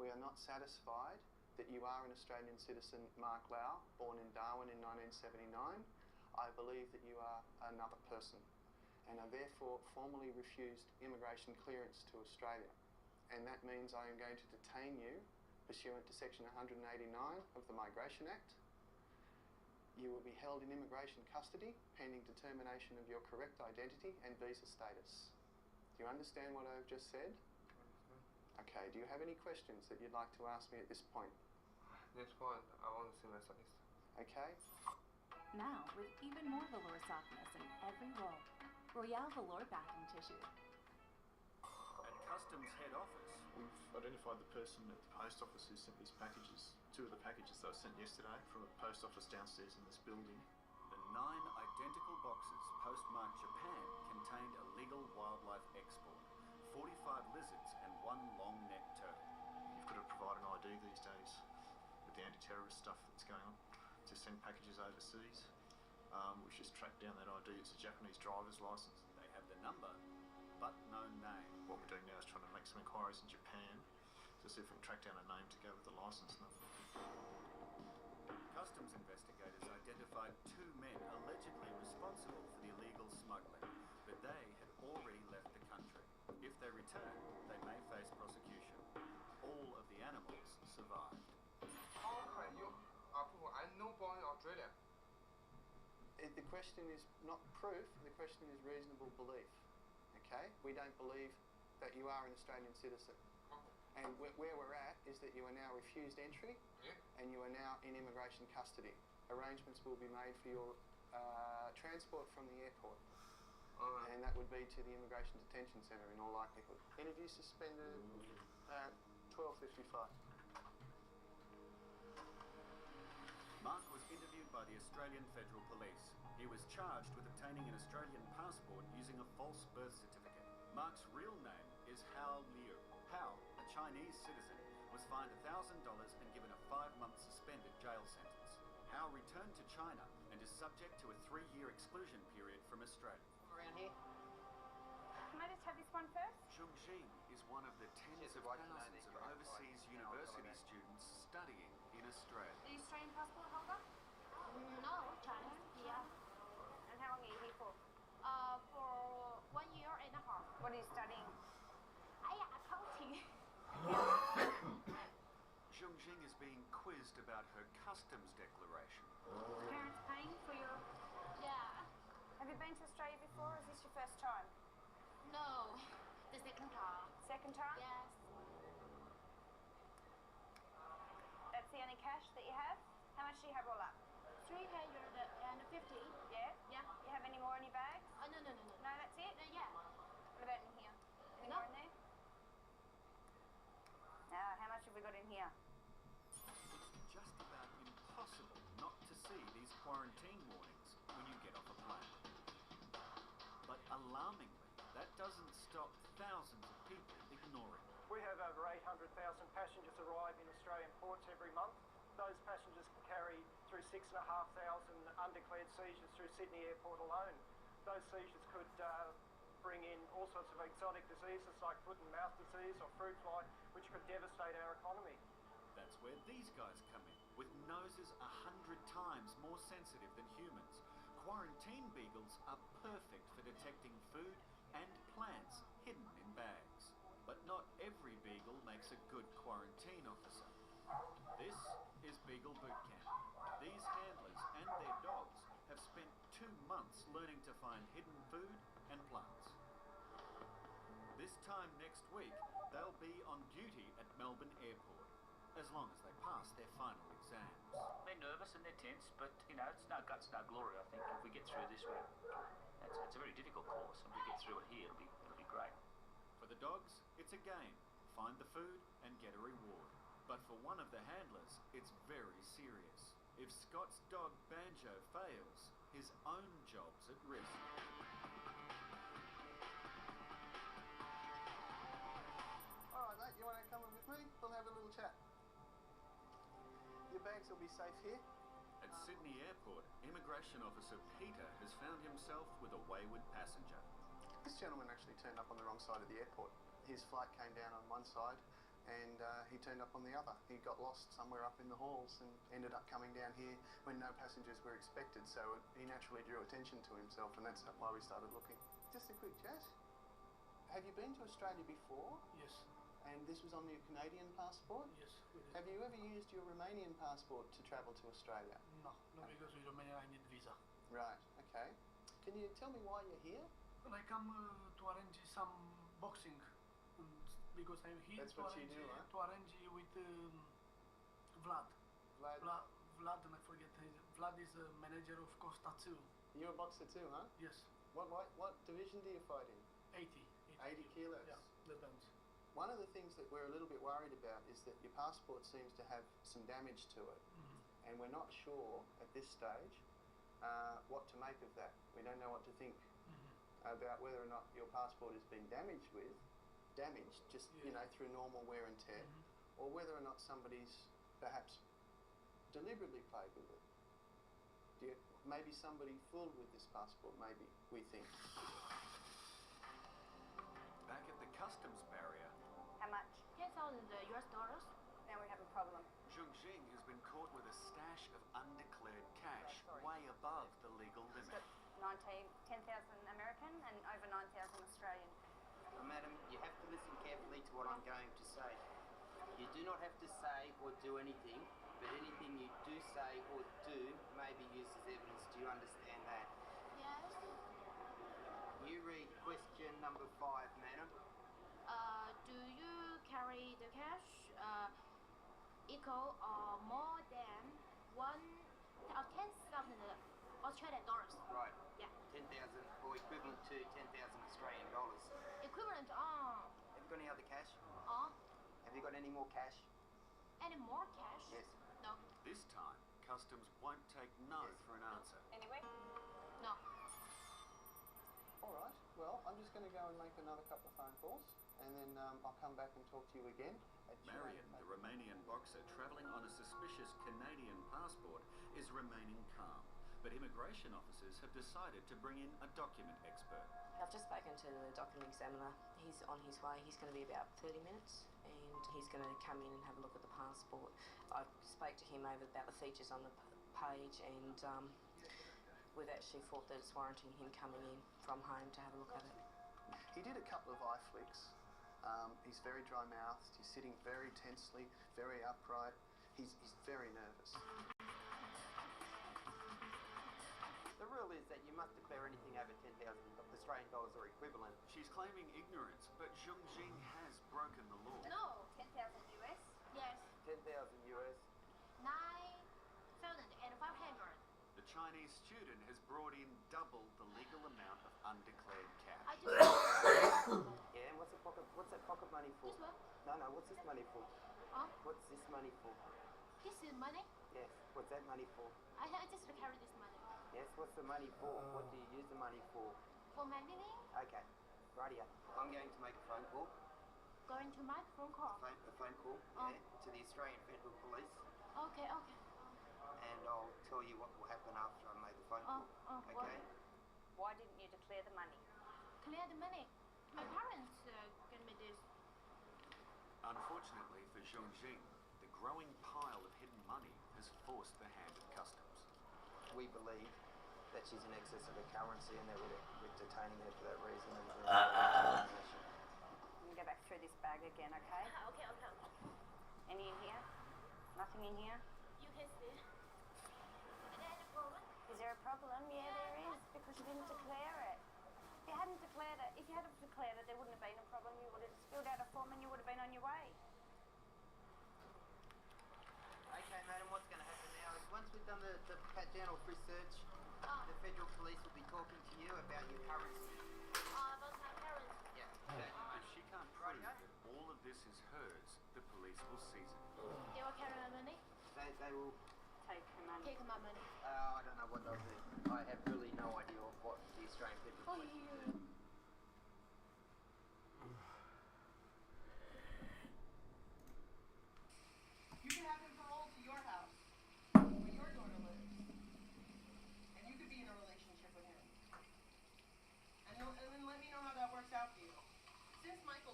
[SPEAKER 1] we are not satisfied that you are an Australian citizen, Mark Lau, born in Darwin in 1979. I believe that you are another person, and are therefore formally refused immigration clearance to Australia. And that means I am going to detain you pursuant to Section 189 of the Migration Act. You will be held in immigration custody pending determination of your correct identity and visa status. Do you understand what I've just said? Okay, do you have any questions that you'd like to ask me at this point?
[SPEAKER 12] Next point, I want to see my studies.
[SPEAKER 1] Okay.
[SPEAKER 19] Now, with even more velour softness in every roll, Royale Velour bathing tissue.
[SPEAKER 2] At Customs head office,
[SPEAKER 6] We've identified the person at the post office who sent these packages. 2 of the packages that were sent yesterday from a post office downstairs in this building.
[SPEAKER 2] the 9 identical boxes postmarked Japan contained illegal wildlife export, 45 lizards and 1 long-necked turtle.
[SPEAKER 6] You've got to provide an ID these days with the anti-terrorist stuff that's going on to send packages overseas. We've just tracked down that ID. It's a Japanese driver's license.
[SPEAKER 2] They have the number, but no name.
[SPEAKER 6] What we're doing now is trying to make some inquiries in Japan to see if we can track down a name to go with the license number.
[SPEAKER 2] Customs investigators identified 2 men allegedly responsible for the illegal smuggling, but they had already left the country. If they return, they may face prosecution. All of the animals survived.
[SPEAKER 12] How can you approve? I'm not born in Australia.
[SPEAKER 1] The question is not proof, the question is reasonable belief. Okay? We don't believe that you are an Australian citizen. And where we're at is that you are now refused entry, and you are now in immigration custody. Arrangements will be made for your transport from the airport. And that would be to the Immigration Detention Centre in all likelihood. Interview suspended at 12:55.
[SPEAKER 2] Mark was interviewed by the Australian Federal Police. He was charged with obtaining an Australian passport using a false birth certificate. Mark's real name is Hao Liu. Hao, a Chinese citizen, was fined $1,000 and given a 5-month suspended jail sentence. Hao returned to China and is subject to a 3-year exclusion period from Australia.
[SPEAKER 9] Around here.
[SPEAKER 15] Can I just have this one first?
[SPEAKER 2] Zhongxing is one of the tens of thousands of overseas university students studying in Australia.
[SPEAKER 15] The Australian passport holder?
[SPEAKER 20] No, China. Yeah.
[SPEAKER 15] And how long are you here for?
[SPEAKER 20] For 1 year and a half.
[SPEAKER 15] What are you studying?
[SPEAKER 20] Accounting.
[SPEAKER 2] Zhongxing is being quizzed about her customs declaration.
[SPEAKER 15] Parents paying for your...
[SPEAKER 20] Yeah.
[SPEAKER 15] Have you been to Australia before, or is this your first time?
[SPEAKER 20] No, the second time.
[SPEAKER 15] Second time?
[SPEAKER 20] Yes.
[SPEAKER 15] That's the only cash that you have? How much do you have all up?
[SPEAKER 20] 350.
[SPEAKER 15] Yeah?
[SPEAKER 20] Yeah.
[SPEAKER 15] You have any more in your bags?
[SPEAKER 20] No.
[SPEAKER 15] No, that's it?
[SPEAKER 20] Yeah.
[SPEAKER 15] What about in here? Any more in there? How much have we got in here?
[SPEAKER 2] It's just about impossible not to see these quarantine warnings when you get off a plane. But alarmingly, that doesn't stop thousands of people ignoring it.
[SPEAKER 11] We have over 800,000 passengers arrive in Australian ports every month. Those passengers can carry through 6,500 undeclared seizures through Sydney Airport alone. Those seizures could bring in all sorts of exotic diseases like foot and mouth disease or fruit fly, which could devastate our economy.
[SPEAKER 2] That's where these guys come in, with noses 100 times more sensitive than humans. Quarantine beagles are perfect for detecting food and plants hidden in bags. But not every beagle makes a good quarantine officer. This is Beagle Boot Camp. These handlers and their dogs have spent 2 months learning to find hidden food and plants. This time next week, they'll be on duty at Melbourne Airport, as long as they pass their final exams.
[SPEAKER 21] They're nervous and they're tense, but you know, it's no guts, no glory. I think if we get through this, it's a very difficult course, and if we get through it here, it'll be great.
[SPEAKER 2] For the dogs, it's a game. Find the food and get a reward. But for one of the handlers, it's very serious. If Scott's dog Banjo fails, his own job's at risk.
[SPEAKER 1] bags will be safe here?
[SPEAKER 2] At Sydney Airport, immigration officer Peter has found himself with a wayward passenger.
[SPEAKER 1] This gentleman actually turned up on the wrong side of the airport. His flight came down on one side and he turned up on the other. He got lost somewhere up in the halls and ended up coming down here when no passengers were expected, so he naturally drew attention to himself, and that's why we started looking. Just a quick chat. Have you been to Australia before?
[SPEAKER 4] Yes.
[SPEAKER 1] And this was on your Canadian passport?
[SPEAKER 4] Yes.
[SPEAKER 1] Have you ever used your Romanian passport to travel to Australia?
[SPEAKER 4] No, because with Romania I need visa.
[SPEAKER 1] Right, okay. Can you tell me why you're here?
[SPEAKER 4] Well, I come to arrange some boxing, because I'm here
[SPEAKER 1] That's what you do, huh?
[SPEAKER 4] to arrange with Vlad. Vlad, and I forget his. Vlad is a manager of Costa 2.
[SPEAKER 1] You're a boxer too, huh?
[SPEAKER 4] Yes.
[SPEAKER 1] What division do you fight in?
[SPEAKER 4] 80
[SPEAKER 1] kilos?
[SPEAKER 4] Yeah, depends.
[SPEAKER 1] One of the things that we're a little bit worried about is that your passport seems to have some damage to it. And we're not sure at this stage what to make of that. We don't know what to think about whether or not your passport has been damaged just through normal wear and tear, or whether or not somebody's perhaps deliberately played with it. Maybe somebody fooled with this passport, maybe, we think.
[SPEAKER 2] Back at the customs barrier,
[SPEAKER 7] How much?
[SPEAKER 20] $10,000 US dollars.
[SPEAKER 7] Now we have a problem.
[SPEAKER 2] Zheng Jing has been caught with a stash of undeclared cash way above the legal limit.
[SPEAKER 7] 10,000 American and over 9,000 Australian.
[SPEAKER 22] Madam, you have to listen carefully to what I'm going to say. You do not have to say or do anything, but anything you do say or do may be used as evidence. Do you understand that?
[SPEAKER 20] Yes.
[SPEAKER 22] You read question number 5, madam.
[SPEAKER 20] Do you carry the cash equal or more than 10,000 Australian dollars?
[SPEAKER 22] Right.
[SPEAKER 20] Yeah.
[SPEAKER 22] 10,000 or equivalent to 10,000 Australian dollars.
[SPEAKER 20] Equivalent
[SPEAKER 22] Have you got any other cash? Have you got any more cash?
[SPEAKER 20] Any more cash?
[SPEAKER 22] Yes.
[SPEAKER 20] No.
[SPEAKER 2] This time, customs won't take no for an answer.
[SPEAKER 7] Anyway?
[SPEAKER 20] No.
[SPEAKER 1] All right, well, I'm just going to go and make another couple of phone calls, and then I'll come back and talk to you again.
[SPEAKER 2] Marion, the Romanian boxer travelling on a suspicious Canadian passport, is remaining calm. But immigration officers have decided to bring in a document expert.
[SPEAKER 23] I've just spoken to the document examiner. He's on his way. He's going to be about 30 minutes and he's going to come in and have a look at the passport. I spoke to him over about the features on the page and we've actually thought that it's warranting him coming in from home to have a look at it.
[SPEAKER 1] He did a couple of eye flicks. He's very dry-mouthed. He's sitting very tensely, very upright. He's very nervous.
[SPEAKER 22] The rule is that you must declare anything over 10,000 Australian dollars or equivalent.
[SPEAKER 2] She's claiming ignorance, but Zheng Jing has broken the law.
[SPEAKER 20] No.
[SPEAKER 7] 10,000 US?
[SPEAKER 20] Yes.
[SPEAKER 22] 10,000 US.
[SPEAKER 20] 9,500.
[SPEAKER 2] The Chinese student has brought in double the legal amount of undeclared cash.
[SPEAKER 20] I just
[SPEAKER 22] Yeah, and what's that pocket money for?
[SPEAKER 20] This one?
[SPEAKER 22] No, what's this money for? What's this money for?
[SPEAKER 20] This is money.
[SPEAKER 22] Yes, what's that money for?
[SPEAKER 20] I just carry this money.
[SPEAKER 22] Yes, what's the money for? What do you use the money for?
[SPEAKER 20] For my living.
[SPEAKER 22] Okay, rightio. I'm going to make a phone call.
[SPEAKER 20] Going to my phone call.
[SPEAKER 22] A phone call, yeah, to the Australian Federal Police.
[SPEAKER 20] Okay.
[SPEAKER 22] And I'll tell you what will happen after I make the phone call. Okay?
[SPEAKER 7] Why didn't you declare the money?
[SPEAKER 20] Clear the money. My parents gave me this.
[SPEAKER 2] Unfortunately for Zheng Jing, the growing pile of hidden money has forced the hand of customs.
[SPEAKER 22] We believe that she's in excess of her currency and that we're detaining her for that reason.
[SPEAKER 7] Let me go back through this bag again, okay?
[SPEAKER 20] Okay.
[SPEAKER 7] Any in here? Nothing in here?
[SPEAKER 20] You can see. Is there any problem?
[SPEAKER 7] Is there a problem? Yeah, there is, because you didn't declare it. If you hadn't declared it, there wouldn't have been a problem. You would have just filled out a form and you would have been on your way.
[SPEAKER 22] Okay, madam, what's going to happen now is once we've done the pat down or frisk search, the Federal Police will be talking to you about your currency.
[SPEAKER 20] About my parents.
[SPEAKER 22] Yeah,
[SPEAKER 2] If she can't prove that all of this is hers, the police will seize it.
[SPEAKER 20] They will carry my money.
[SPEAKER 22] They will
[SPEAKER 7] take her money.
[SPEAKER 20] Take my money.
[SPEAKER 22] I don't know what they'll do. I have really no idea of what the Australian Federal Police will do.
[SPEAKER 8] You can have him paroled to your house.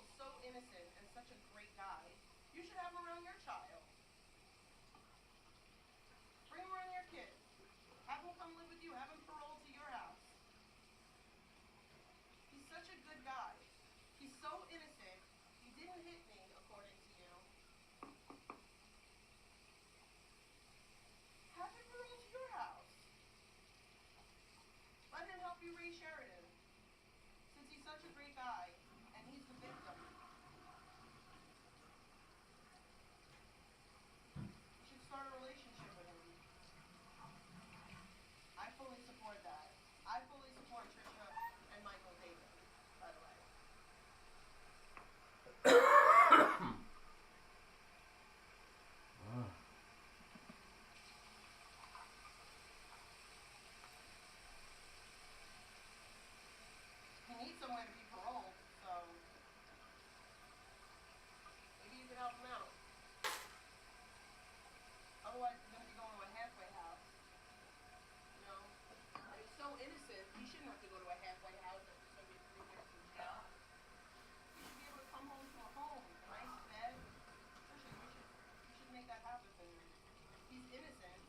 [SPEAKER 3] Michael's so innocent and such a great guy. You should have him around your child. Bring him around your kid. Have him come live with you. Have him paroled to your house. He's such a good guy. He's so innocent. He didn't hit me, according to you. Have him paroled to your house. Let him help you raise Sheridan. Since he's such a great guy, and he's the victim. You should start a relationship with him. I fully support that. I fully support Trisha and Michael dating, by the way. He needs somewhere to be paroled, so maybe you can help him out. Otherwise, he's going to be going to a halfway house. You know? And he's so innocent, he shouldn't have to go to a halfway house after somebody 3 years in jail. He should be able to come home to a home, a nice bed. Trisha, you should make that happen for him. He's innocent.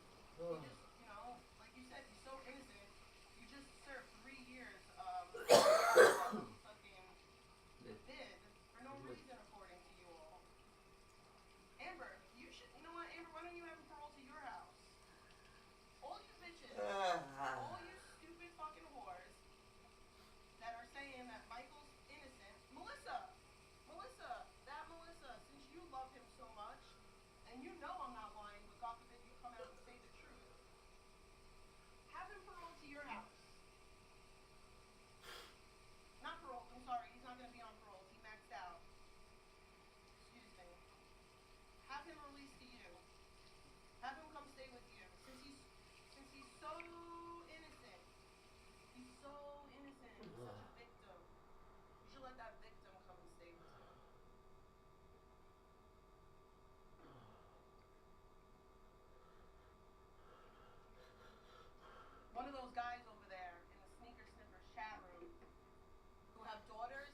[SPEAKER 3] He just, you know, like you said, he's so innocent. You just served 3 years of fucking bid for no reason, according to you all. Amber, you know what, Amber, why don't you have him paroled to your house? All you bitches, all you stupid fucking whores that are saying that Michael's innocent. Melissa, since you love him so much, and you know I'm not lying, but God forbid you come out and say the truth, have him paroled to your house. Not paroled, I'm sorry, he's not going to be on parole, he maxed out. Excuse me. Have him released to you. Have him come stay with you. Since he's so innocent. He's so innocent. He's such a victim. You should let that victim come and stay with you. One of those guys over there in the Sneaker Snippers chat room who have daughters,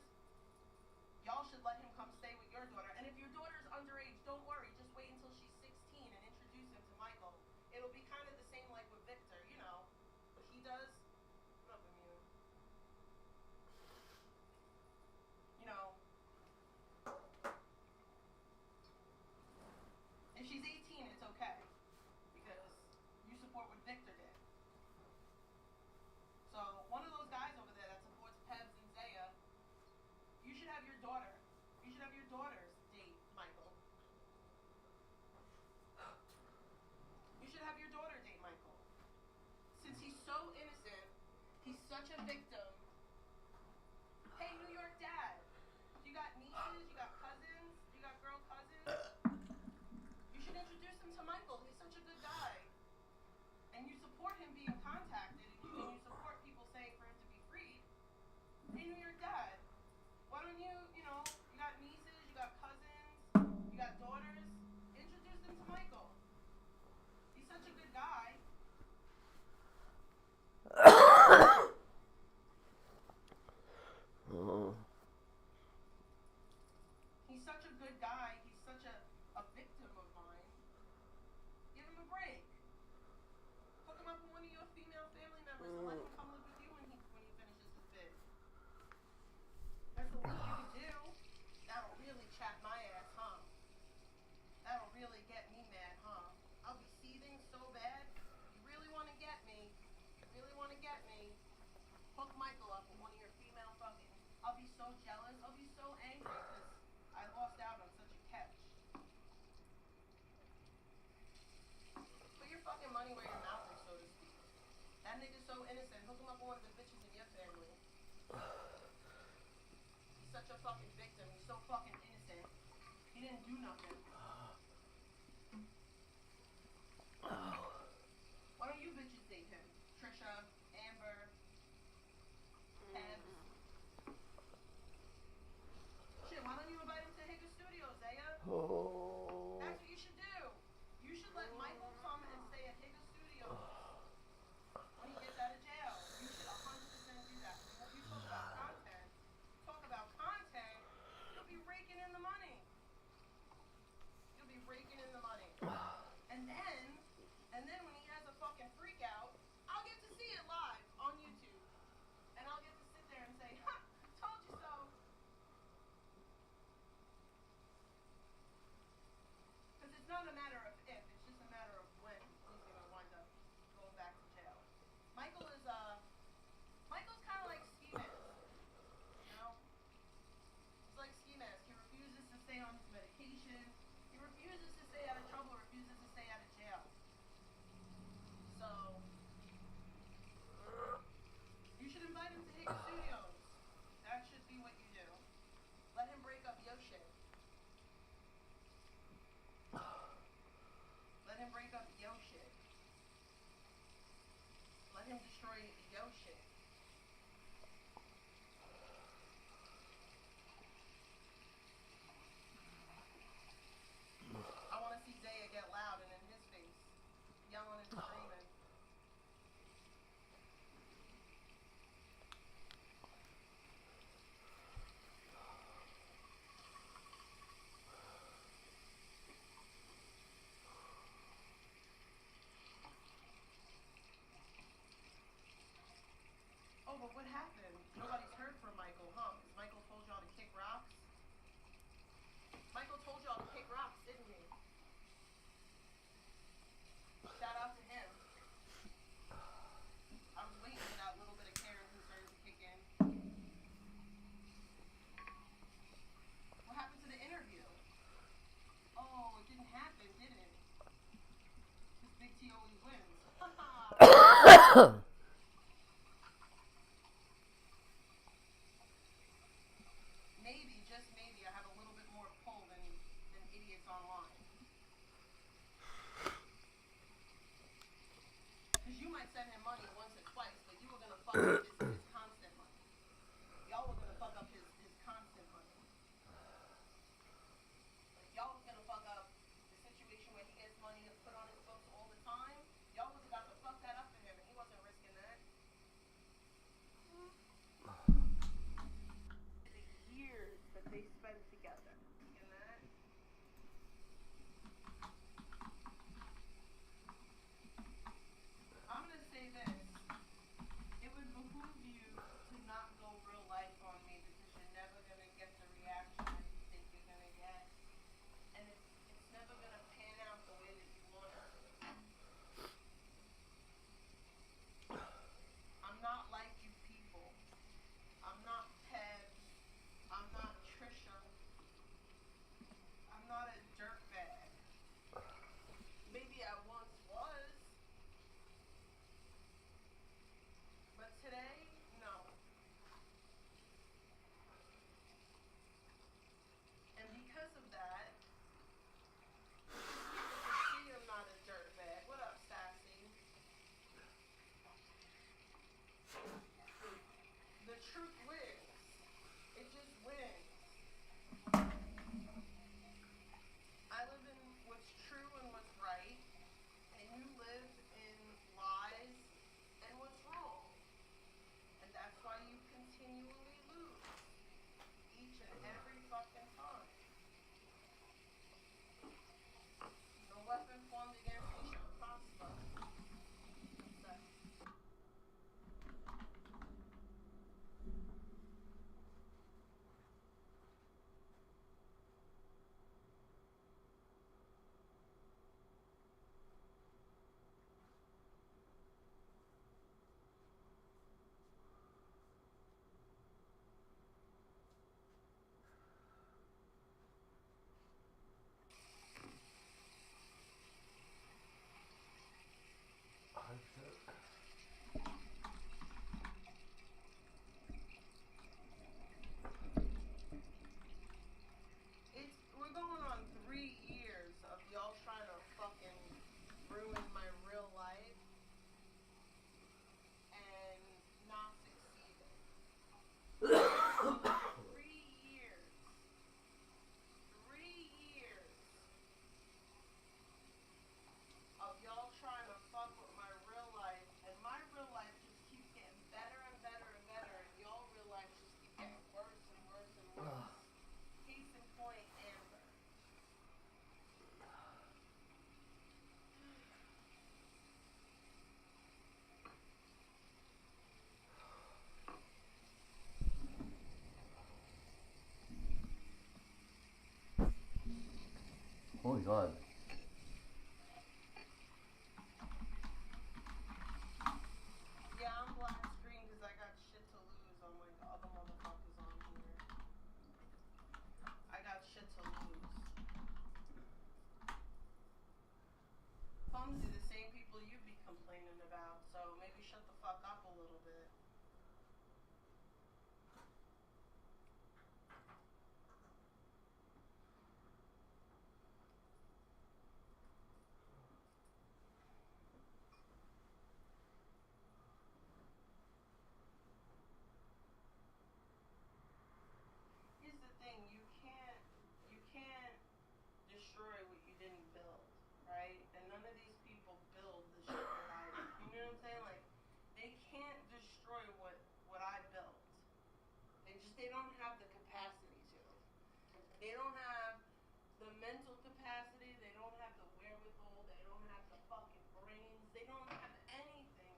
[SPEAKER 3] y'all should let him come stay with your daughter. And if your daughter's underage, don't worry. Just wait until she's 16 and introduce him to Michael. It'll be kind of the same like with Victor, you know. What he does. What up, Immune? You know. If she's 18, it's okay. Because you support what Victor did. So, one of those guys over there that supports Pebs and Zaya, you should have your daughter. You should have your daughters date Michael. You should have your daughter date Michael. Since he's so innocent, he's such a victim. Hey, New York dad, you got nieces, you got cousins, you got girl cousins. You should introduce him to Michael. He's such a good guy. And you support him being contacted, and you support people saying for him to be freed. Hey, New York dad, why don't you, you know, you got nieces, you got cousins, you got daughters, introduce them to Michael. He's such a good guy. He's such a good guy. He's such a victim of mine. Give him a break. Hook him up with one of your female family members and let him come live with you when he finishes his bid. That's the least you can do. That'll really chat my ass, huh? That'll really get me mad, huh? I'll be seething so bad. You really want to get me? You really want to get me? Hook Michael up with one of your female fucking. I'll be so jealous. I'll be so angry because I lost out on such a catch. Put your fucking money where your mouth is, so to speak. That nigga's so innocent. Hook him up with one of the bitches in your family. He's such a fucking victim. He's so fucking innocent. He didn't do nothing. Why don't you bitches date him? Trisha, Amber, Pebs. Shit, why don't you invite him to Higa Studios, Zaya? That's what you should do. You should let Michael come and stay at Higa Studios when he gets out of jail. You should 100% do that. You talk about content. You'll be It's not a matter of if, it's just a matter of when he's gonna wind up going back to jail. Michael's kind of like Ski Mask, you know? He's like Ski Mask. He refuses to stay on his medication. He refuses to stay out of trouble, refuses to stay out of jail. So, you should invite him to Hick Studios. That should be what you do. Let him break up your shit. Let him break up your shit. Let him destroy your shit. I want to see Zaya get loud and in his face, yelling and screaming. Oh, but what happened? Nobody's heard from Michael, huh? Because Michael told y'all to kick rocks? Michael told y'all to kick rocks, didn't he? Shout out to him. I was waiting for that little bit of care and concern to kick in. What happened to the interview? Oh, it didn't happen, did it? Because Big T always wins. Maybe, just maybe, I have a little bit more pull than idiots online. Because you might send him money once or twice, but you were going to fuck up his constant money. Y'all were going to fuck up his constant money. Like, y'all was going to fuck up the situation where he gets money put on his books all the time. Y'all was about to fuck that up for him, and he wasn't risking that. The years that they spent together. And that. I'm going to say this. It would behoove you to not go real life on me because you're never going to get the reaction that you think you're going to get. And it's never going to pan out the way that you want it to. I'm not like you people. I'm not Pebs. I'm not Trisha. I'm not a dirtbag. Maybe I once was. But today, no. And because of that, people can see I'm not a dirtbag. What up, Sassy? The truth wins. It just wins. I live in what's true and what's right, and you live in lies and what's wrong. And that's why you continually lose. Each and every fucking time. No weapon formed against me shall prosper. That's that. We're going on 3 years of y'all trying to fucking ruin my real life and not succeeding. 3 years. 3 years of y'all trying to fuck with my real life, and my real life just keeps getting better and better and better, and y'all real life just keeps getting worse and worse and worse. Case in point, Amber.
[SPEAKER 13] Oh my god.
[SPEAKER 3] they don't have the capacity to. They don't have the mental capacity, they don't have the wherewithal, they don't have the fucking brains, they don't have anything.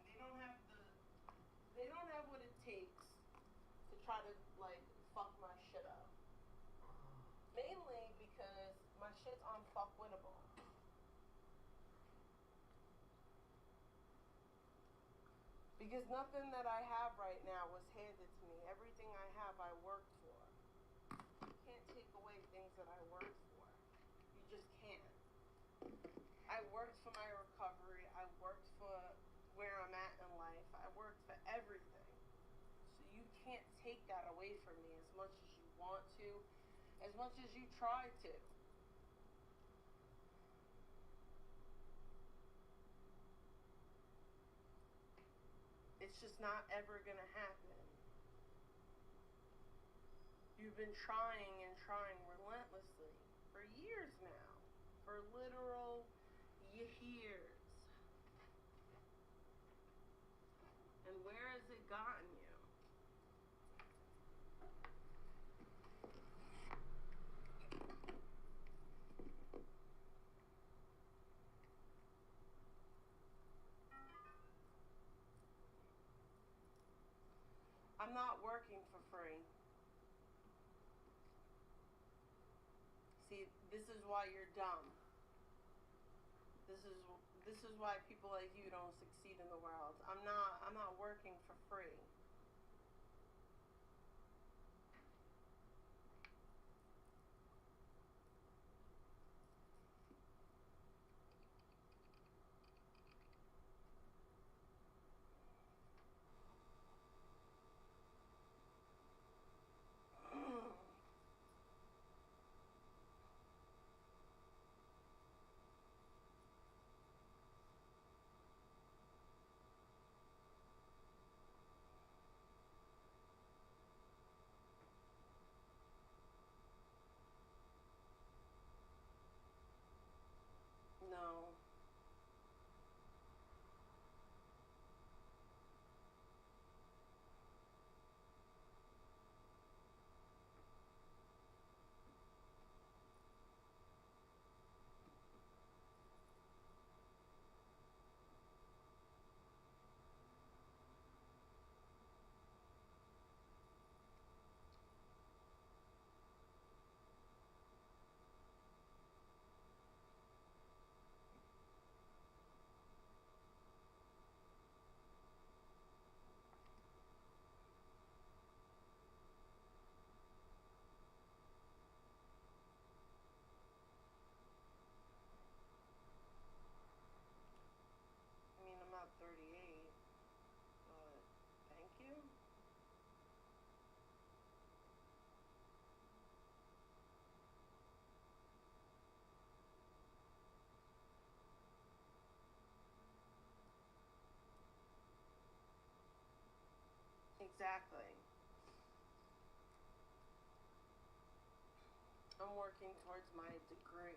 [SPEAKER 3] They don't have what it takes to try to like fuck my shit up. Mainly because my shit's unfuckwittable. Because nothing that I have right now was handed to me. Everything I have, I worked for. You can't take away things that I worked for. You just can't. I worked for my recovery. I worked for where I'm at in life. I worked for everything. So you can't take that away from me as much as you want to, as much as you try to. It's just not ever gonna happen. You've been trying and trying relentlessly for years now. For literal years. And where has it gotten you? I'm not working for free. See, this is why you're dumb. This is why people like you don't succeed in the world. I'm not working for free. No. I mean, I'm not 38, but thank you. Exactly. I'm working towards my degree.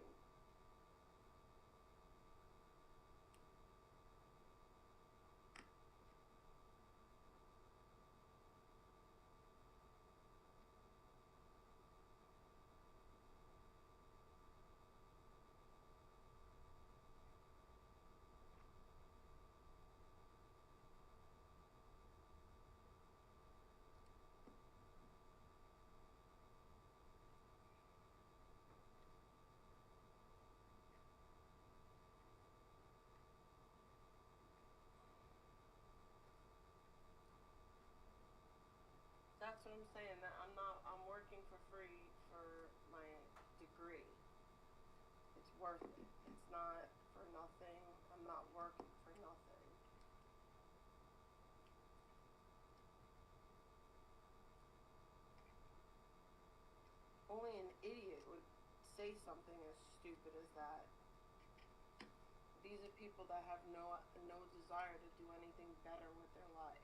[SPEAKER 3] That's what I'm saying. That I'm working for free for my degree. It's worth it. It's not for nothing. I'm not working for nothing. Only an idiot would say something as stupid as that. These are people that have no desire to do anything better with their lives.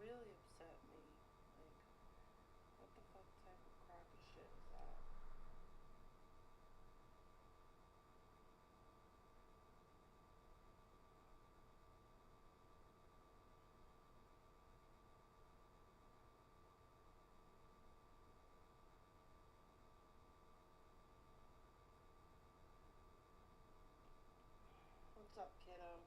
[SPEAKER 3] really upset me. Like, what the fuck type of crock of shit is that? What's up, kiddo?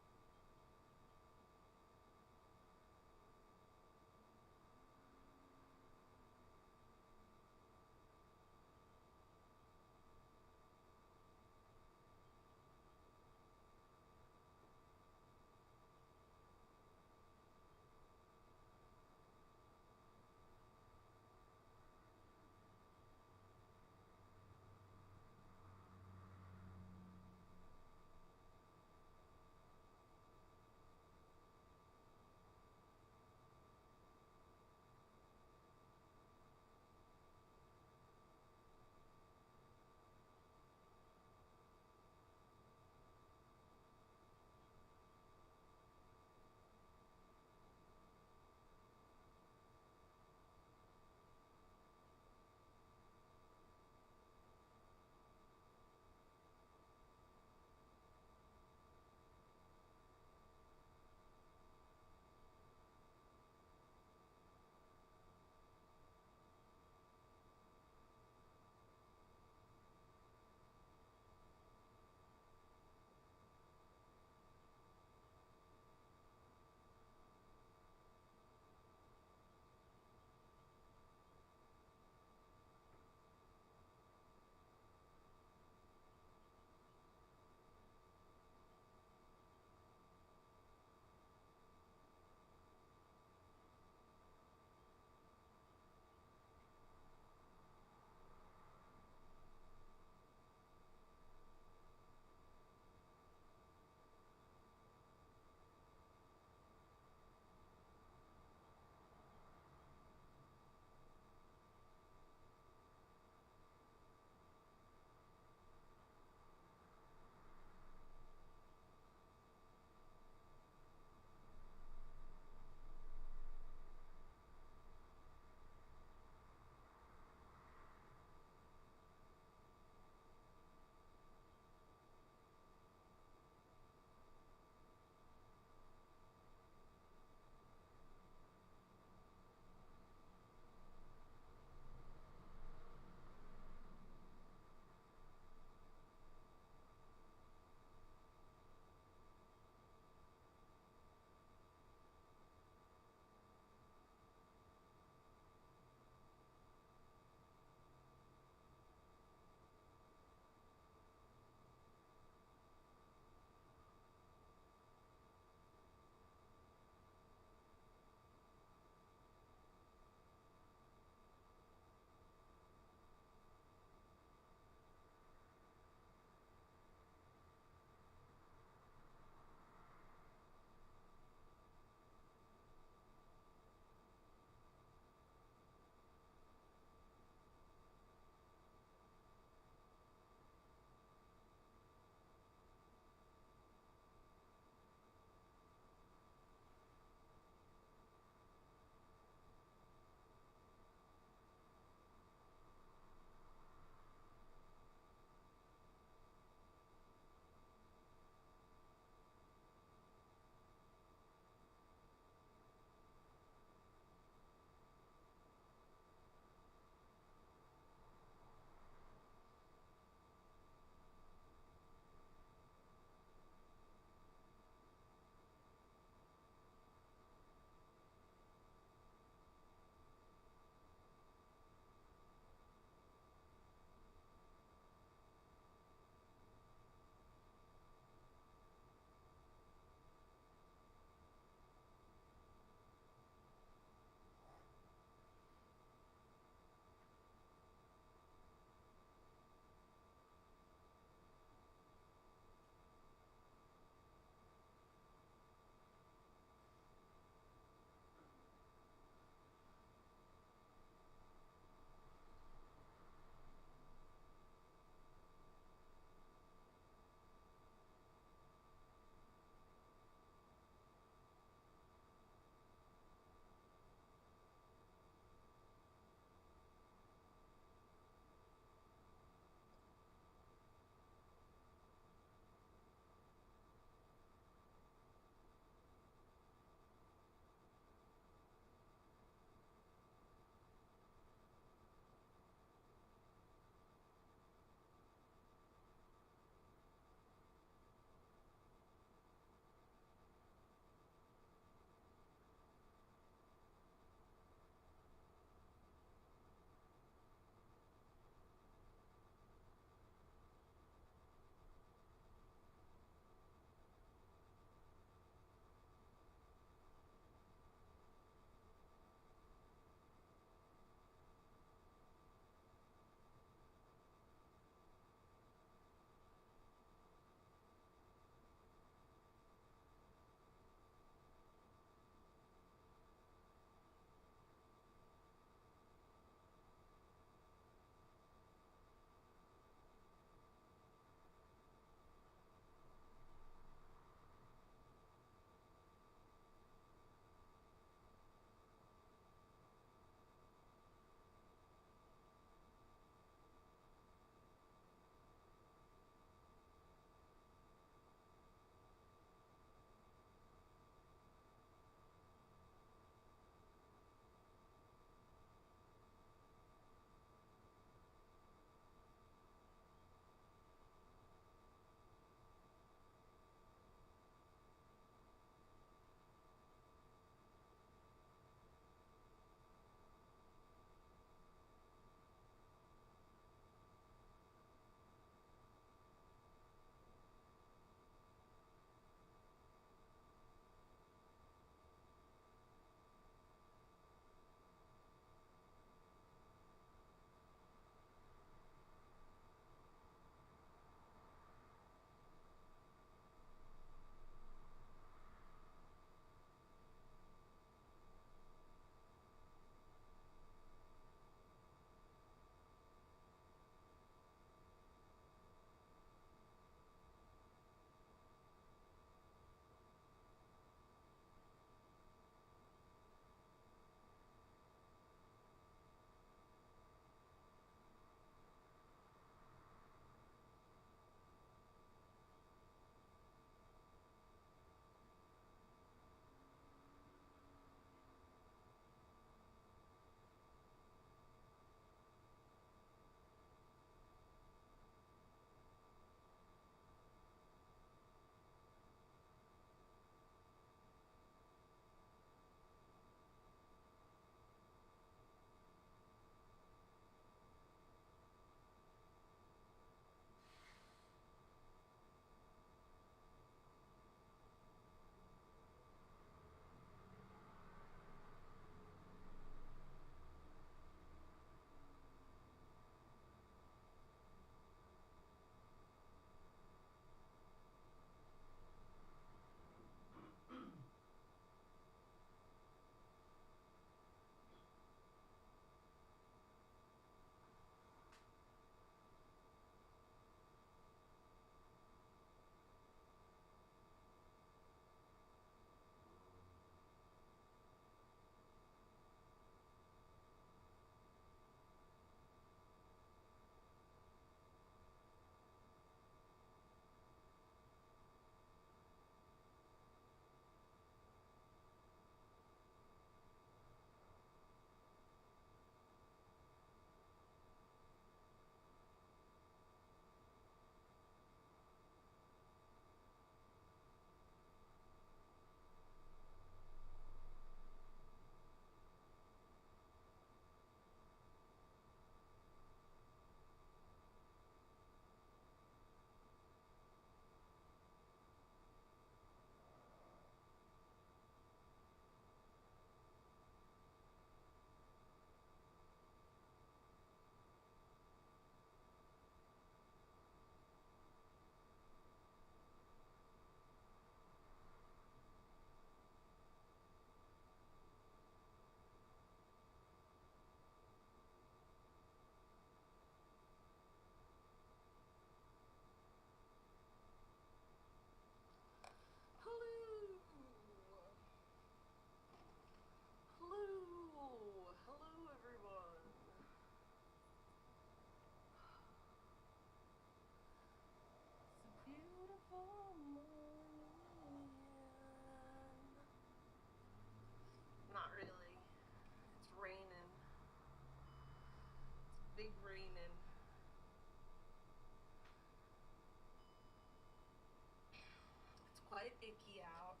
[SPEAKER 3] slight icky out.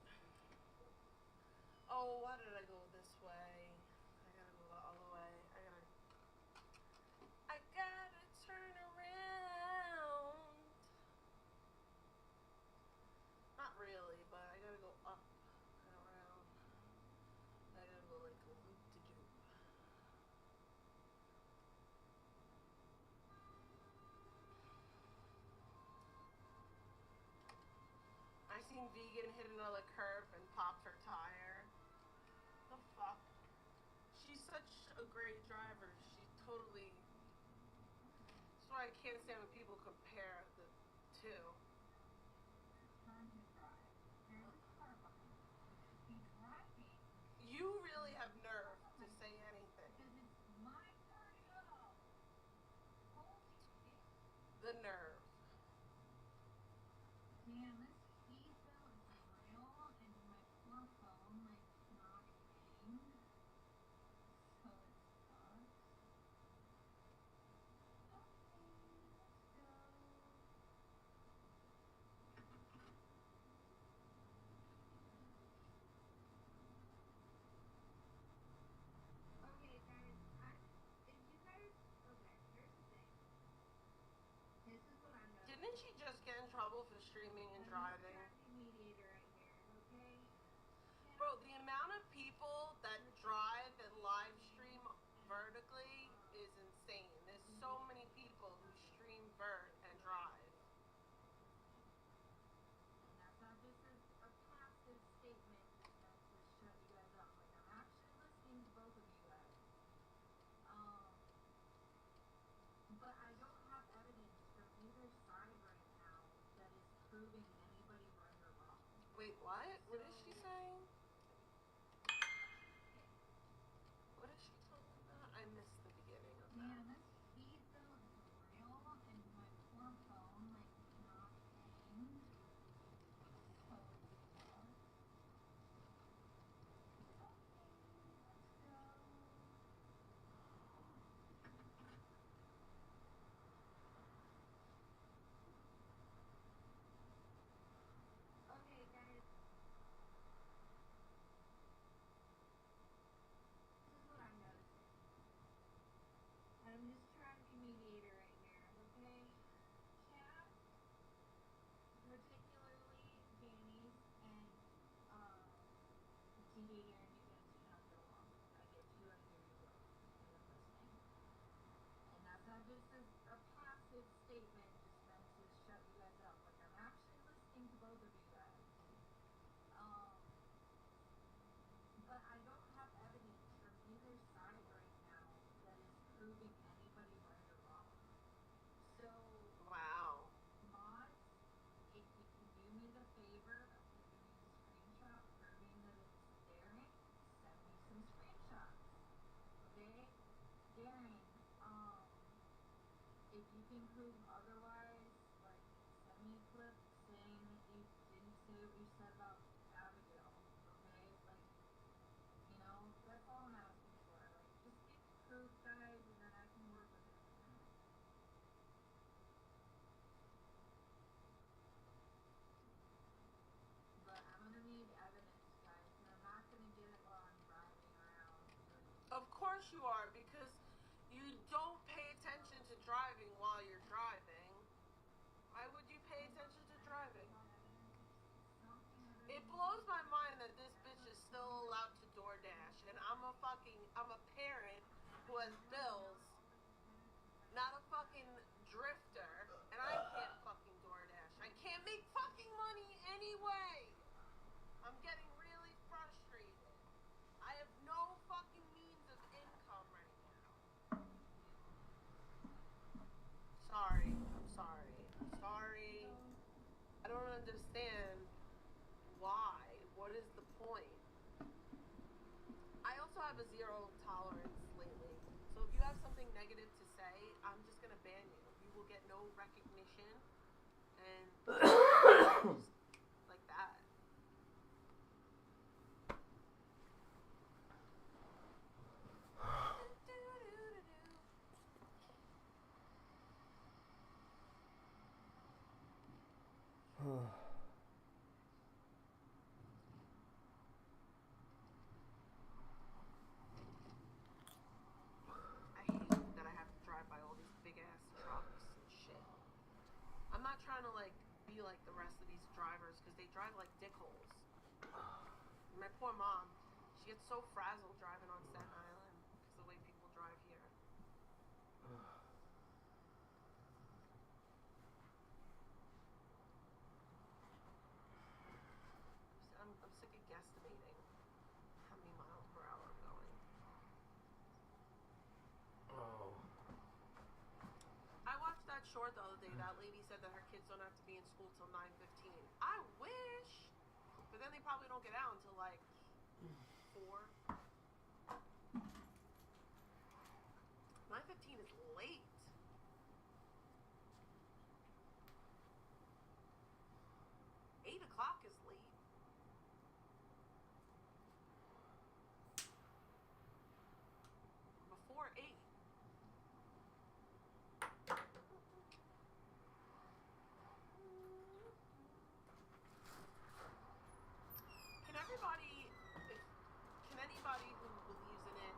[SPEAKER 3] Oh, why did I go this way? I gotta go the other way. I gotta turn around. Not really, but I gotta go up and around. I gotta go like a loop-de-doop. I seen Vegan hit another curb and popped her tire. The fuck? She's such a great driver. She totally. That's why I can't stand when people compare the two. You really have nerve to say anything. The nerve. Didn't she just get in trouble for streaming and driving? Bro, the amount of people that drive and live stream vertically is insane. There's so many people who stream vert and drive.
[SPEAKER 15] But I don't have evidence from either side right now that is proving anybody right or wrong.
[SPEAKER 3] Wait, what? What is she saying? What is she talking about? I missed the beginning of that.
[SPEAKER 15] Man, this heat though is real, and my poor phone like not paying. So okay, guys. This is what I'm noticing. I'm just trying to be mediator right here, okay? Chat, particularly Danny's and DJ Darren, you guys do not get along. I get you, I hear you both, and I'm listening. And that's not just a passive statement just meant to shut you guys up. Like I'm actually listening to both of you guys. But I don't have evidence from either side right now that is proving anybody right or wrong. So,
[SPEAKER 3] Wow.
[SPEAKER 15] mods, if you can do me the favor of giving me the screenshot proving that it's Darren, send me some screenshots. Okay? Darren, if you can prove otherwise, like, send me a clip saying that you didn't say what you said about Abigail. Okay? Like, you know, that's all I'm asking for. Like, just give me proof, guys, and then I can work with it. But I'm gonna need evidence, guys, and I'm not gonna get it while I'm driving around.
[SPEAKER 3] Of course you are, because you don't pay attention to driving while you're driving. Why would you pay attention to driving? It blows my mind that this bitch is still allowed to DoorDash, and I'm a parent who has bills, not a fucking drifter, and I can't fucking DoorDash. I can't make fucking money anyway. I'm getting really frustrated. I have no fucking means of income right now. Sorry. I'm sorry. I don't understand why. What is the point? I also have a zero tolerance lately. So if you have something negative to say, I'm just gonna ban you. You will get no recognition and like that. be like the rest of these drivers because they drive like dickholes. My poor mom, she gets so frazzled driving on Staten Island because the way people drive here. I'm sick of guesstimating how many miles per hour I'm going.
[SPEAKER 13] Oh.
[SPEAKER 3] I watched that short the other day. That lady said that her kids don't have to be in school till 9:15. I wish, but then they probably don't get out until like 4. 9:15 is late. Eight o'clock is late. Before 8. Can anybody who believes in it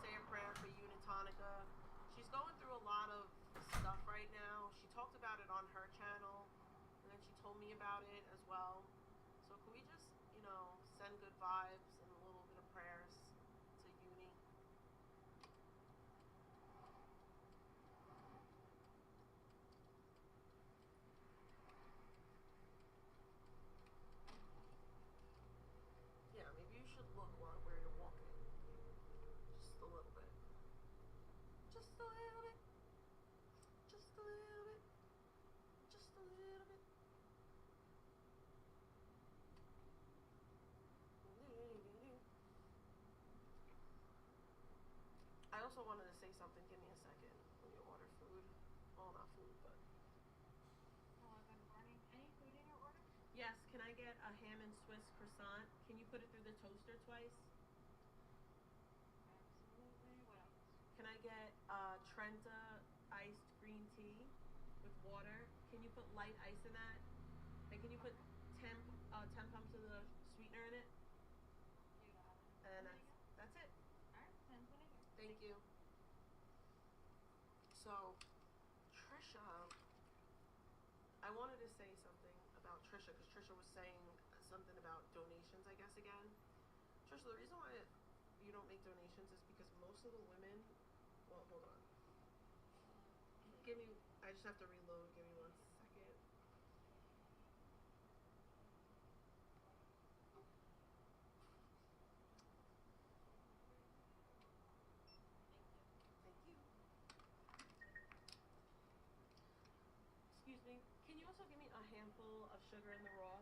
[SPEAKER 3] say a prayer for Unitonica? She's going through a lot of stuff right now. She talked about it on her channel, and then she told me about it as well. So can we just, send good vibes and a little bit of prayers to Uni? Yeah, maybe you should look where you're walking. Just a little bit. Just a little bit. Just a little bit. Just a little bit. I also wanted to say something. Give me a second when you order food. Well, not food, but...
[SPEAKER 20] Any food in your order?
[SPEAKER 3] Yes, can I get a ham and Swiss croissant? Can you put it through the toaster twice?
[SPEAKER 20] Absolutely. What else?
[SPEAKER 3] Can I get Trenta iced green tea with water? Can you put light ice in that? And can you put 10 pumps of the sweetener in it?
[SPEAKER 20] You got it.
[SPEAKER 3] And that's it.
[SPEAKER 20] Alright, 10 vinegar.
[SPEAKER 3] Thank you. So, Trisha, I wanted to say something about Trisha because Trisha was saying something about donations, I guess, again. Trisha, the reason why you don't make donations is because most of the women... Well, hold on. I just have to reload. Give me 1 second. Thank you. Excuse me. Can you also give me a handful of sugar in the raw?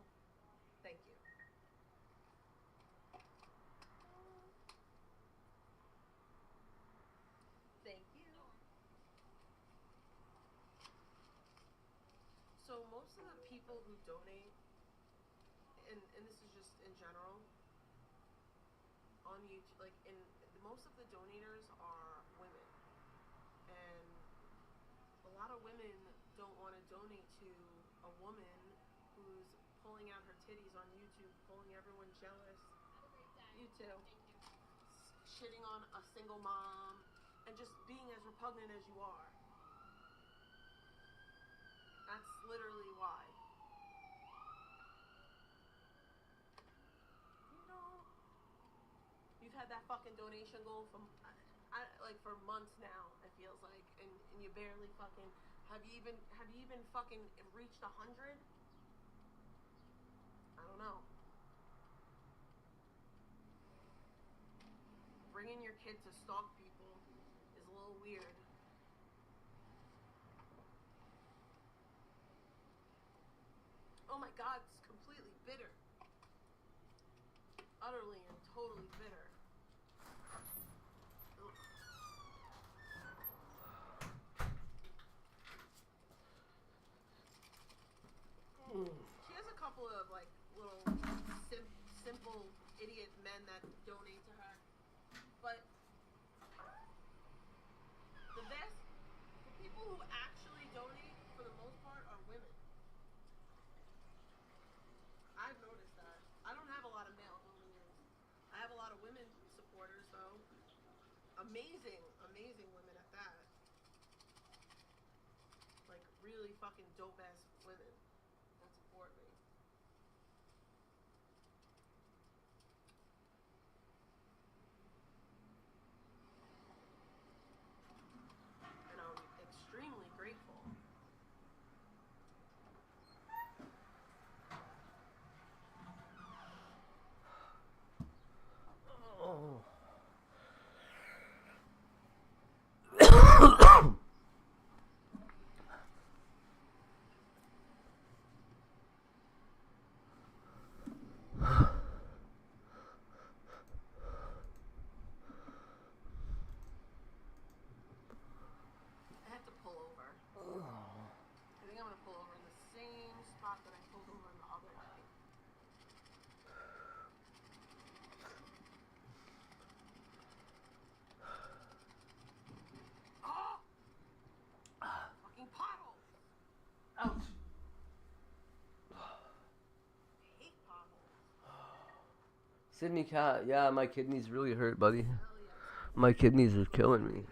[SPEAKER 3] Thank you. Thank you. So most of the people who donate, and this is just in general, on YouTube, most of the donators are women. And a lot of women don't want to donate to a woman who's pulling out her titties on YouTube, pulling everyone jealous.
[SPEAKER 20] Have a great day.
[SPEAKER 3] You too.
[SPEAKER 20] Thank you.
[SPEAKER 3] Shitting on a single mom, and just being as repugnant as you are. That's literally why. You've had that fucking donation goal for months now, it feels like, and you barely fucking... Have you even fucking reached 100? I don't know. Bringing your kid to stalk people is a little weird. Oh my god, it's completely bitter. Utterly and totally bitter. Ugh. She has a couple of little simple idiot men that donate to her, but the people who actually donate for the most part are women. I've noticed that. I don't have a lot of male donors. I have a lot of women supporters though. Amazing women at that. Like really fucking dope ass women. That's
[SPEAKER 13] Sydney Cat, yeah, my kidneys really hurt, buddy. My kidneys are killing me.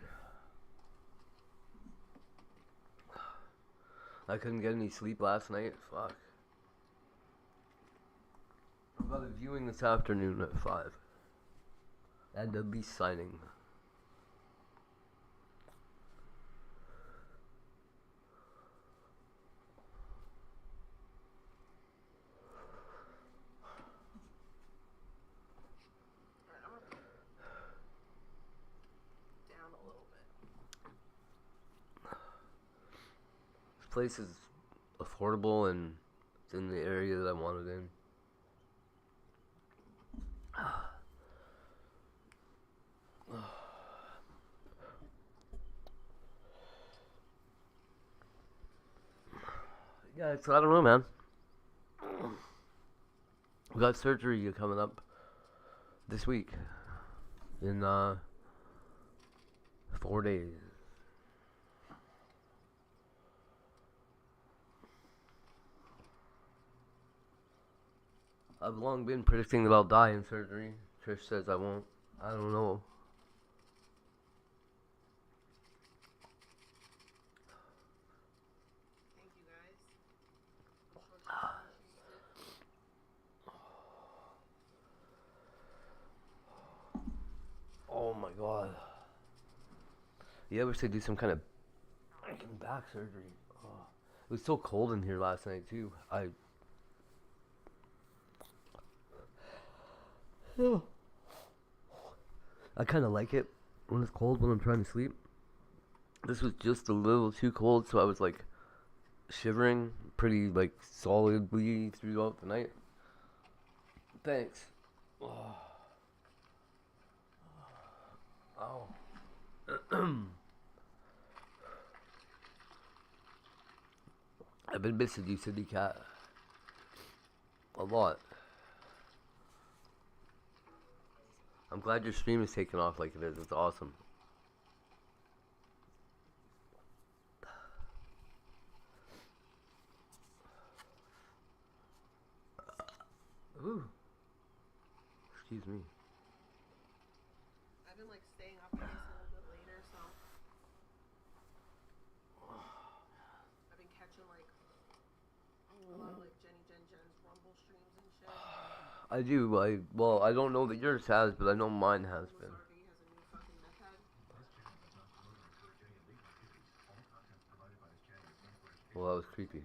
[SPEAKER 13] I couldn't get any sleep last night. Fuck. I've got a viewing this afternoon at 5. And a lease signing.
[SPEAKER 3] Down a little bit.
[SPEAKER 13] This place is affordable and it's in the area that I wanted in. Yeah, it's, I don't know, man. We got surgery coming up this week in 4 days. I've long been predicting that I'll die in surgery. Trish says I won't. I don't know.
[SPEAKER 3] Thank you guys.
[SPEAKER 13] Oh my god. Yeah, I wish they'd do some kind of back surgery. Oh. It was so cold in here last night too. I kind of like it when it's cold when I'm trying to sleep. This was just a little too cold, so I was like shivering pretty like solidly throughout the night. Thanks. Oh. Ow. I've been missing you, Sydney Cat. A lot. I'm glad your stream is taking off like it is. It's awesome. Ooh. Excuse me.
[SPEAKER 3] I've been like staying up, I guess, a little bit later, so I've been catching like a lot of like Jen's Rumble streams and shit.
[SPEAKER 13] I do. Well, I don't know that yours has, but I know mine has been. Well, that was creepy.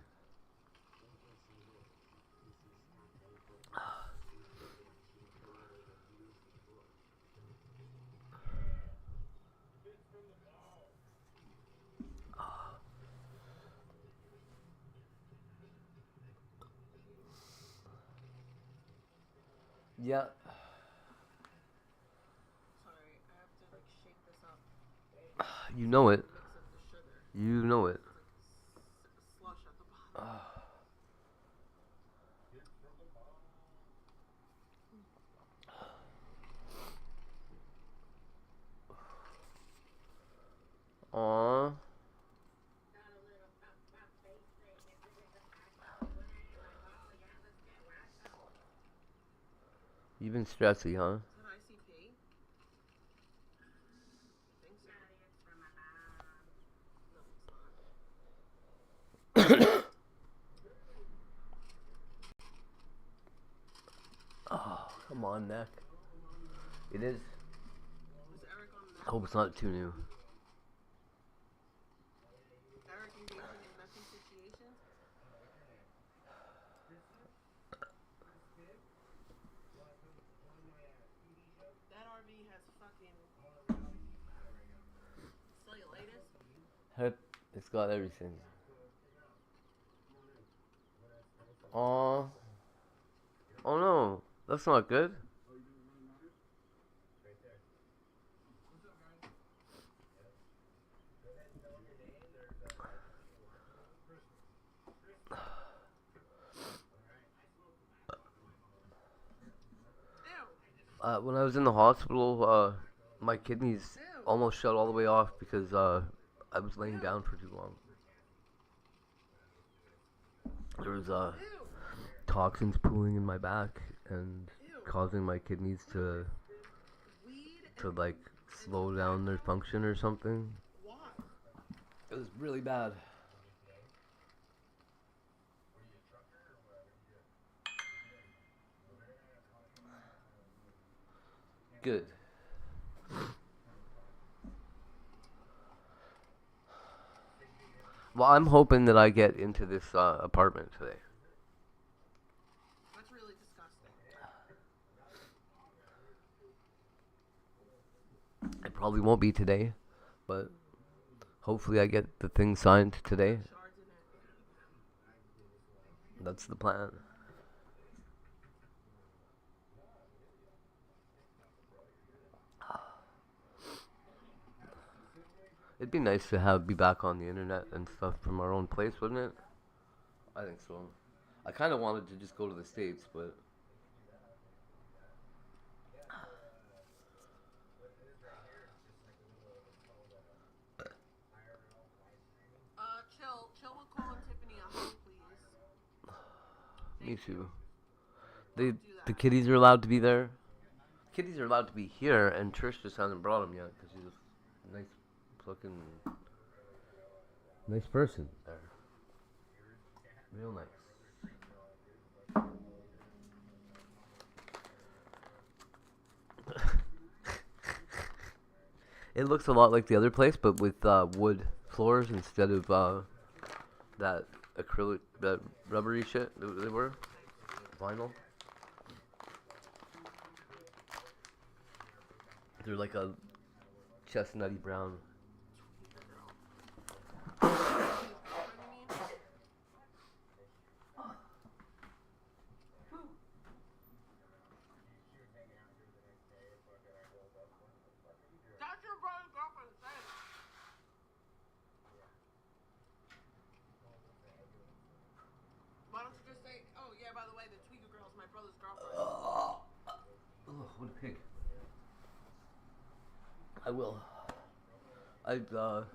[SPEAKER 13] Yeah.
[SPEAKER 3] Sorry, I have to like shake this up.
[SPEAKER 13] You know it. You know it.
[SPEAKER 3] Slush at the bottom.
[SPEAKER 13] Aww. You've been stressy, huh?
[SPEAKER 3] Is that ICP? I think so.
[SPEAKER 13] Oh, come on, neck. It is. I hope it's not too new.
[SPEAKER 3] Eric engaging in messy situations? That RV has fucking cellulitis.
[SPEAKER 13] It's got everything. Aww. Oh no, that's not good. When I was in the hospital, my kidneys almost shut all the way off because I was laying down for too long. There was toxins pooling in my back, and causing my kidneys to like slow down their function or something. It was really bad. Good. Well, I'm hoping that I get into this apartment today.
[SPEAKER 3] That's really disgusting.
[SPEAKER 13] It probably won't be today, but hopefully I get the thing signed today. That's the plan. It'd be nice to be back on the internet and stuff from our own place, wouldn't it? I think so. I kind of wanted to just go to the States, but
[SPEAKER 3] Chill will call Tiffany a hoe, please.
[SPEAKER 13] me too. The kitties are allowed to be there. Kitties are allowed to be here, and Trish just hasn't brought them yet because she's a nice, fucking, nice person there. Real nice. It looks a lot like the other place, but with wood floors instead of that acrylic, that rubbery shit that they were. Vinyl. They're like a chestnutty brown.
[SPEAKER 3] That's your brother's girlfriend. Say it. Why don't you just say, oh yeah, by the way, the Tweaker girl is my brother's girlfriend.
[SPEAKER 13] Oh, what a pig. I will. I don't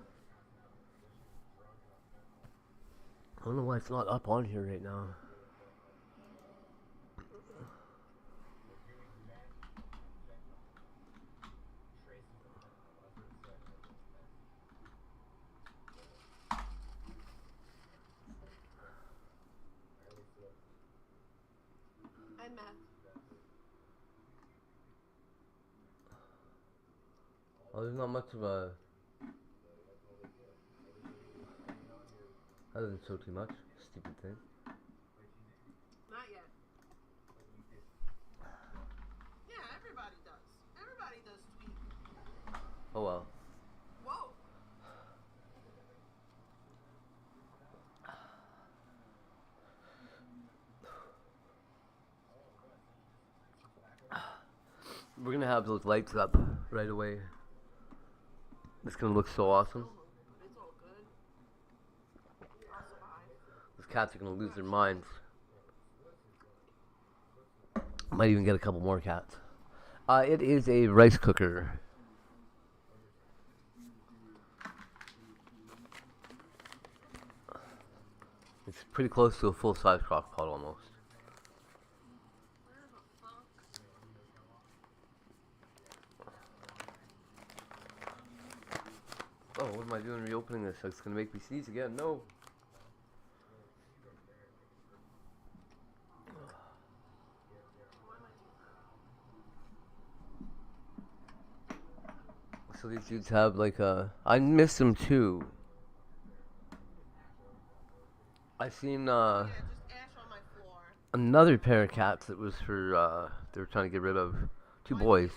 [SPEAKER 13] know why it's not up on here right now.
[SPEAKER 3] I'm Matt.
[SPEAKER 13] Oh, there's not much of a... That doesn't show too much. Stupid thing.
[SPEAKER 3] Not yet. Yeah, everybody does. Everybody does tweet.
[SPEAKER 13] Oh well.
[SPEAKER 3] Whoa.
[SPEAKER 13] We're gonna have those lights up right away. It's gonna look so awesome.
[SPEAKER 3] It's all good. I'll survive.
[SPEAKER 13] Those cats are gonna lose their minds. Might even get a couple more cats. It is a rice cooker. It's pretty close to a full-size crock pot almost. Oh, what am I doing reopening this? It's gonna make me sneeze again. No. So these dudes have like a... I miss them too. I seen another pair of cats that was for they were trying to get rid of. Two boys.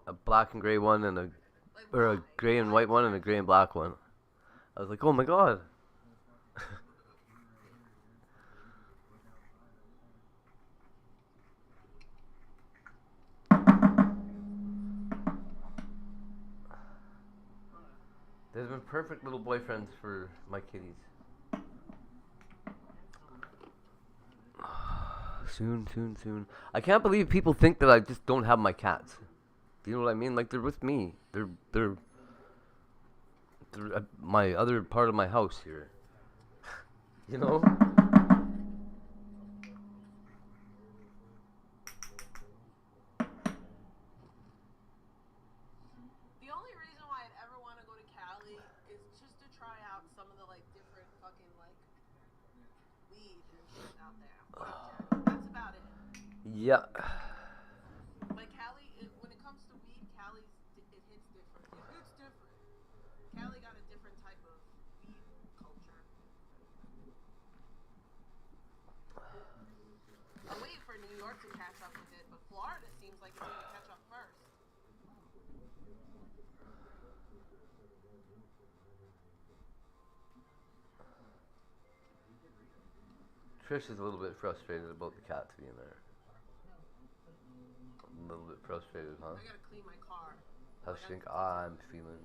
[SPEAKER 13] A black and gray one and a gray and white one and a gray and black one. I was like, oh my god. They've been perfect little boyfriends for my kitties. Soon. I can't believe people think that I just don't have my cats. Do you know what I mean? Like, they're with me. They're my other part of my house here. You know?
[SPEAKER 3] weed and shit out there. That's about it.
[SPEAKER 13] Yeah.
[SPEAKER 3] But Cali, when it comes to weed, Cali's it hits different. It hits different. Cali got a different type of weed culture. I'm waiting for New York to catch up with it, but Florida seems like it's going to catch up first.
[SPEAKER 13] Trish is a little bit frustrated about the cats being there. A little bit frustrated, huh?
[SPEAKER 3] I gotta clean my car.
[SPEAKER 13] How's she think I'm feeling?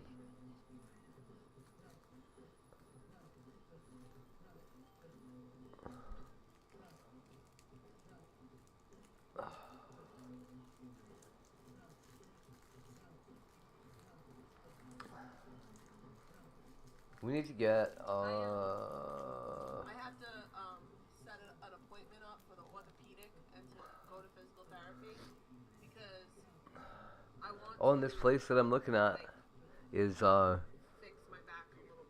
[SPEAKER 13] We need to get
[SPEAKER 3] I have to set an appointment up for the orthopedic and to go to physical therapy because I want
[SPEAKER 13] oh, and this place that I'm looking at is
[SPEAKER 3] fix my back a little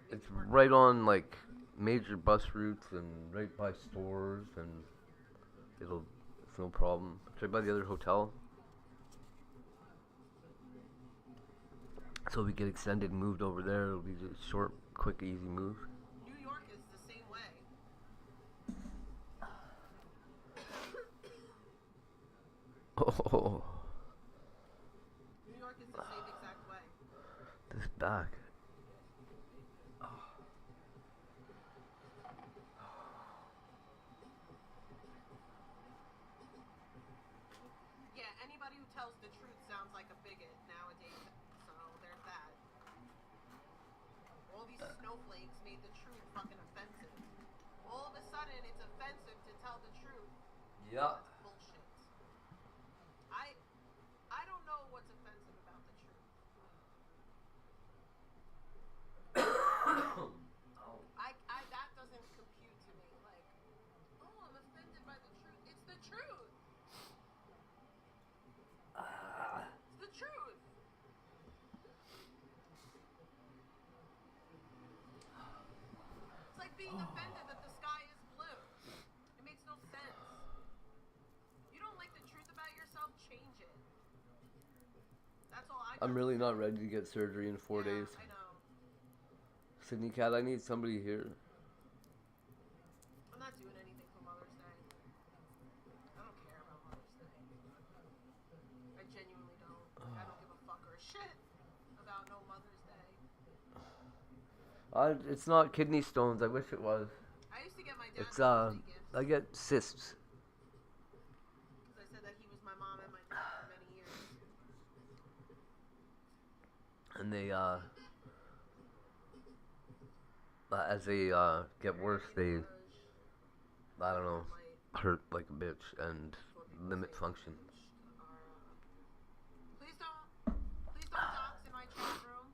[SPEAKER 3] bit.
[SPEAKER 13] it's right on like major bus routes and right by stores, and it's no problem. It's right by the other hotel. So we get extended and moved over there. It'll be just a short, quick, easy move.
[SPEAKER 3] New York is the same way.
[SPEAKER 13] Oh,
[SPEAKER 3] New York is the same exact way.
[SPEAKER 13] this back.
[SPEAKER 3] Yeah, anybody who tells the truth sounds like a bigot nowadays. So there's that. All these snowflakes made the truth fucking offensive. All of a sudden, it's offensive to tell the truth.
[SPEAKER 13] Yeah.
[SPEAKER 3] That's bullshit. I don't know what's offensive about the truth. That doesn't compute to me. Like, oh, I'm offended by the truth. It's the truth. It's the truth. It's like being offended that the sky is blue. It makes no sense. You don't like the truth about yourself, change it. That's all I
[SPEAKER 13] I'm really not ready to get surgery in 4 days.
[SPEAKER 3] I know.
[SPEAKER 13] Sydney Cat, I need somebody here.
[SPEAKER 3] I'm not doing anything for Mother's Day. I don't care about Mother's Day. I genuinely don't. I don't give a fuck or a shit about no Mother's Day.
[SPEAKER 13] It's not kidney stones. I wish it was.
[SPEAKER 3] I used to get my dad
[SPEAKER 13] It's
[SPEAKER 3] Mother's Day gifts
[SPEAKER 13] I get cysts.
[SPEAKER 3] because I said that he was my mom and my dad for many years.
[SPEAKER 13] And they as they get worse, they I don't know, hurt like a bitch and limit function.
[SPEAKER 3] Please don't dox in my chat room.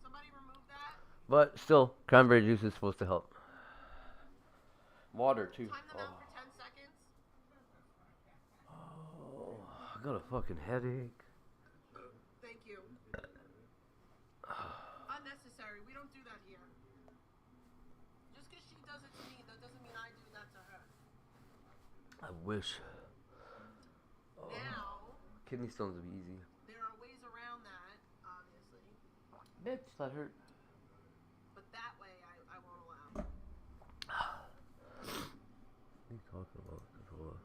[SPEAKER 3] Somebody remove that.
[SPEAKER 13] But still, cranberry juice is supposed to help. Water too.
[SPEAKER 3] Time them out for 10 seconds.
[SPEAKER 13] Oh, I got a fucking headache.
[SPEAKER 3] Thank you. Unnecessary. We don't do that here. Just because she does it to me, that doesn't mean I do that to her.
[SPEAKER 13] I wish.
[SPEAKER 3] Now,
[SPEAKER 13] Kidney stones would be easy.
[SPEAKER 3] there are ways around that, obviously.
[SPEAKER 13] Bitch, that hurt.
[SPEAKER 3] But that way, I won't allow.
[SPEAKER 13] What are you talking about, Controller?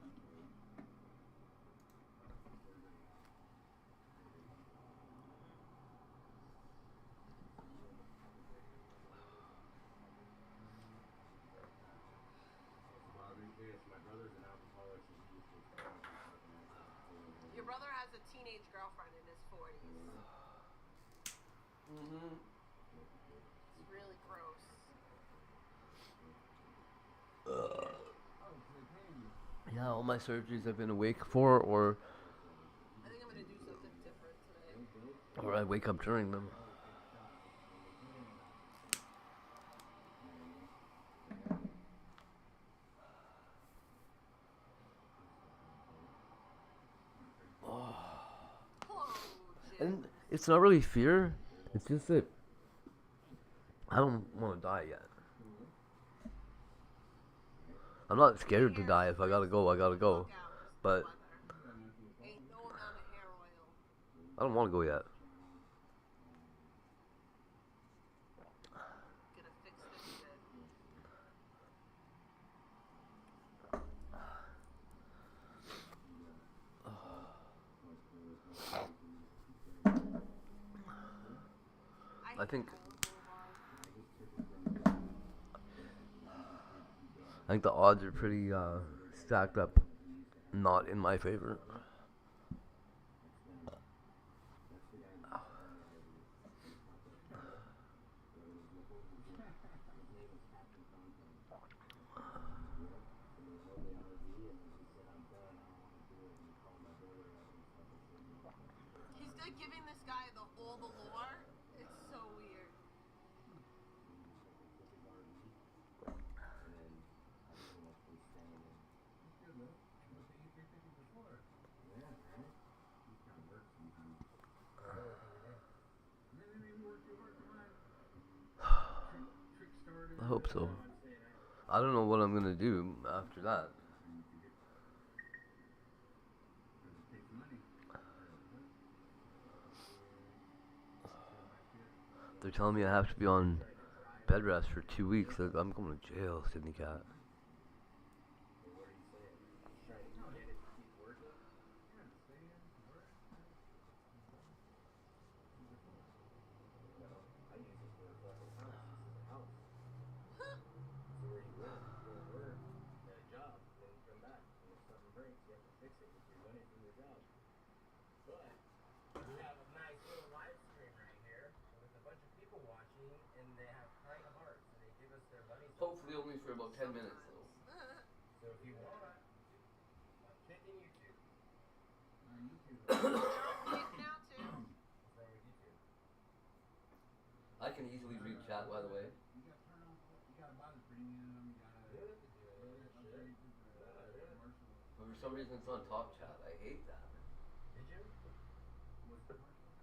[SPEAKER 3] Your brother has a teenage girlfriend in his 40s.
[SPEAKER 13] Mm-hmm.
[SPEAKER 3] It's really gross.
[SPEAKER 13] Yeah, all my surgeries I've been awake for, or
[SPEAKER 3] I think I'm gonna do something different today.
[SPEAKER 13] I wake up during them. And it's not really fear. It's just that I don't want to die yet. I'm not scared to die. If I gotta go, I gotta go. But
[SPEAKER 3] Ain't no amount of hair oil.
[SPEAKER 13] I don't want to go yet.
[SPEAKER 3] Gonna fix this shit.
[SPEAKER 13] I think the odds are pretty stacked up, not in my favor.
[SPEAKER 3] He's like giving this guy all the lore. It's so weird.
[SPEAKER 13] I hope so. I don't know what I'm gonna do after that. They're telling me I have to be on bed rest for 2 weeks. Like, I'm going to jail, Sydney Cat. Hopefully only for about 10 minutes though.
[SPEAKER 5] So if you want, I'm kicking YouTube. YouTube.
[SPEAKER 3] Now too.
[SPEAKER 5] What's wrong with YouTube?
[SPEAKER 13] I can easily read chat, by the way.
[SPEAKER 5] You gotta buy the premium. You gotta upgrade to the commercial.
[SPEAKER 13] But for some reason it's on top chat. I hate that.
[SPEAKER 5] Did you? Was commercial?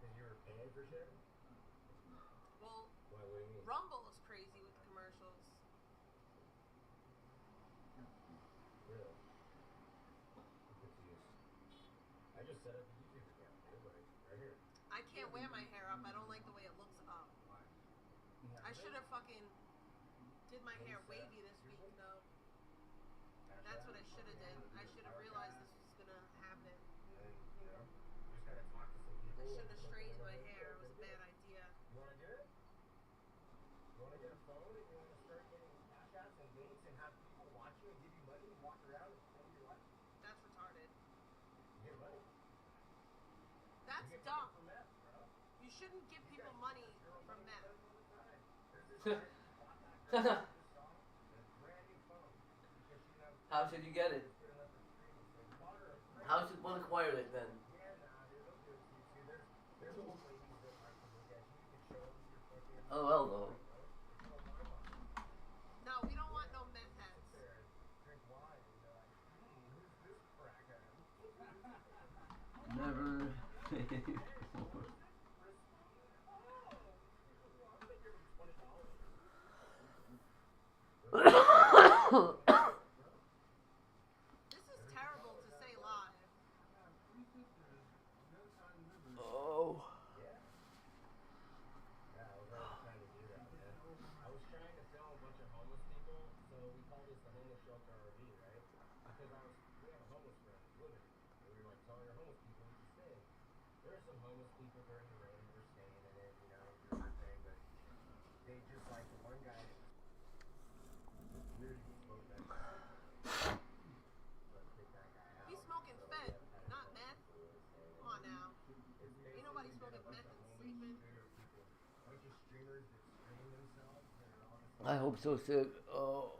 [SPEAKER 5] Because you were paying for shit?
[SPEAKER 3] Well,
[SPEAKER 5] What do you mean?
[SPEAKER 3] Rumble is crazy with commercials.
[SPEAKER 5] Really? I'm confused. I just set up a YouTube account, dude, like, right here.
[SPEAKER 3] I can't wear my hair up. I don't like the way it looks up. I should have fucking did my hair wavy this week though. That's what I should have did. I should have realized this was gonna happen.
[SPEAKER 5] You know, just gotta talk to some people.
[SPEAKER 3] I should have straightened my hair. It was a bad idea.
[SPEAKER 5] You wanna do it? You wanna get a phone and you wanna start getting cash apps and links and have people watch you and give you money and walk around and film your life?
[SPEAKER 3] That's retarded.
[SPEAKER 5] You get money.
[SPEAKER 3] That's
[SPEAKER 5] You get
[SPEAKER 3] dumb.
[SPEAKER 5] money from that, bro.
[SPEAKER 3] You shouldn't give people money from meth.
[SPEAKER 13] How should you get it? How should one acquire it then? Oh well though.
[SPEAKER 3] No, we don't want no meth heads.
[SPEAKER 13] Never.
[SPEAKER 3] This is terrible to say live.
[SPEAKER 13] Oh.
[SPEAKER 5] Yeah, I was already trying to do that, man. I was trying to film a bunch of homeless people, so we call this the homeless shelter RV, right? Because we have a homeless friend who's living here. And we were like telling our homeless people we could stay. There are some homeless people during the rain who are staying in it, you know, doing their thing, but they just like the one guy that was weird he smoked that guy. Let's take that guy out.
[SPEAKER 3] He's smoking fed, not meth. Come on now. Ain't nobody smoking meth and sleeping.
[SPEAKER 5] A bunch of streamers that stream themselves that are honestly
[SPEAKER 13] I hope so, Sid. Oh.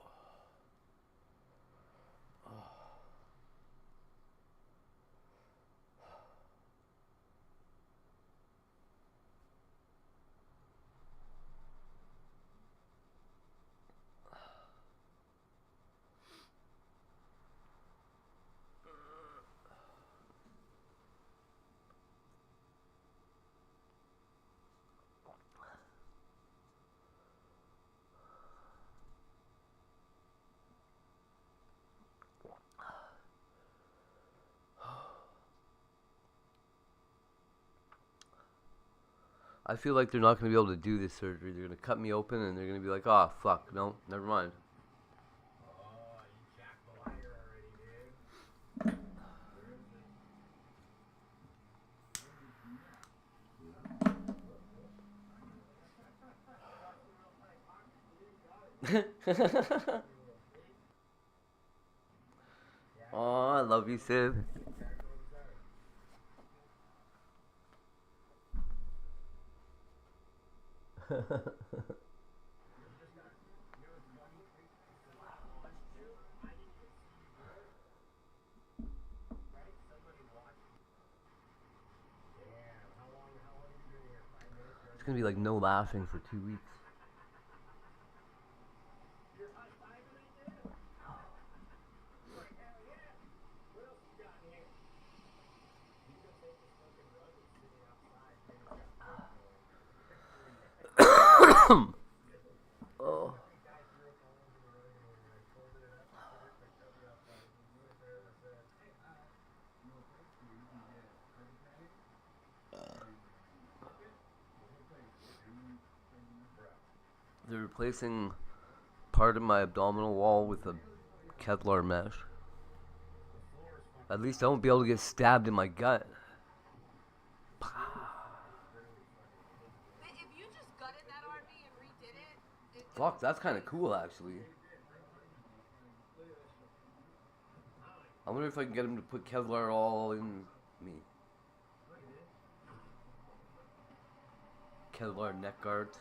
[SPEAKER 13] I feel like they're not going to be able to do this surgery. They're going to cut me open and they're going to be like, oh, fuck, no, never mind. Oh, I love you, Sid. It's gonna be like no laughing for 2 weeks. Oh. They're replacing part of my abdominal wall with a Kevlar mesh. At least I won't be able to get stabbed in my gut.
[SPEAKER 3] If you just gutted that RV and redid it,
[SPEAKER 13] Fuck, that's kind of cool, actually. I wonder if I can get him to put Kevlar all in me. Kevlar neck guards.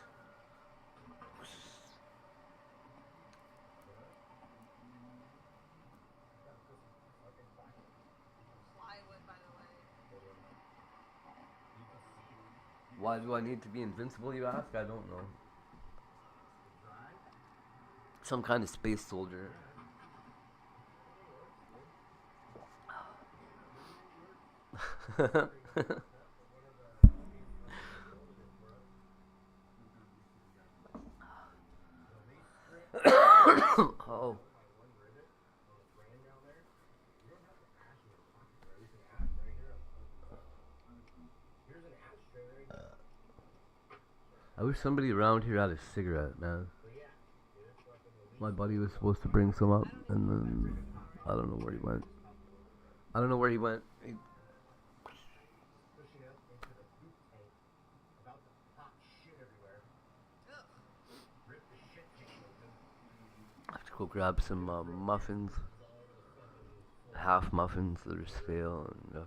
[SPEAKER 13] Why do I need to be invincible, you ask? I don't know. Some kind of space soldier. Oh. I wish somebody around here had a cigarette, man. My buddy was supposed to bring some up, and then I don't know where he went. I don't know where he went. I have to go grab some muffins. Half muffins that are stale, and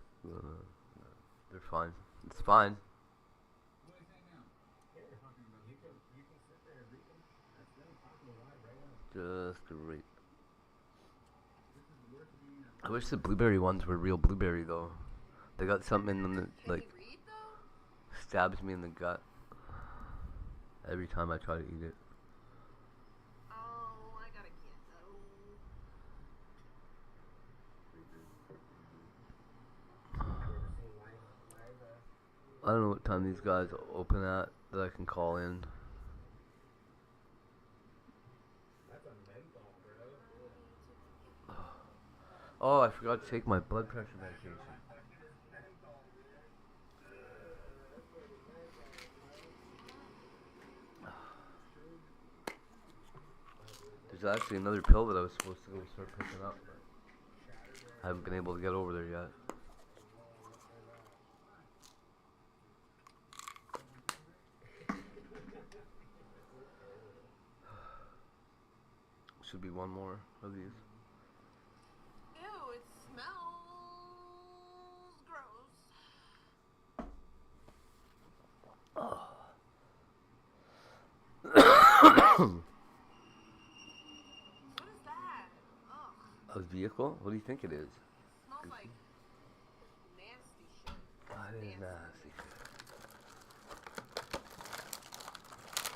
[SPEAKER 13] they're fine. It's fine. Just right. I wish the blueberry ones were real blueberry though. They got something in them that like stabs me in the gut every time I try to eat it.
[SPEAKER 3] Oh, I gotta
[SPEAKER 13] I don't know what time these guys open at that I can call in. Oh, I forgot to take my blood pressure medication. There's actually another pill that I was supposed to go start picking up, but I haven't been able to get over there yet. Should be one more of these.
[SPEAKER 3] Ew, it smells gross. What is that? Ugh.
[SPEAKER 13] A vehicle? What do you think it is?
[SPEAKER 3] It smells like nasty shit.
[SPEAKER 13] God, it is nasty shit.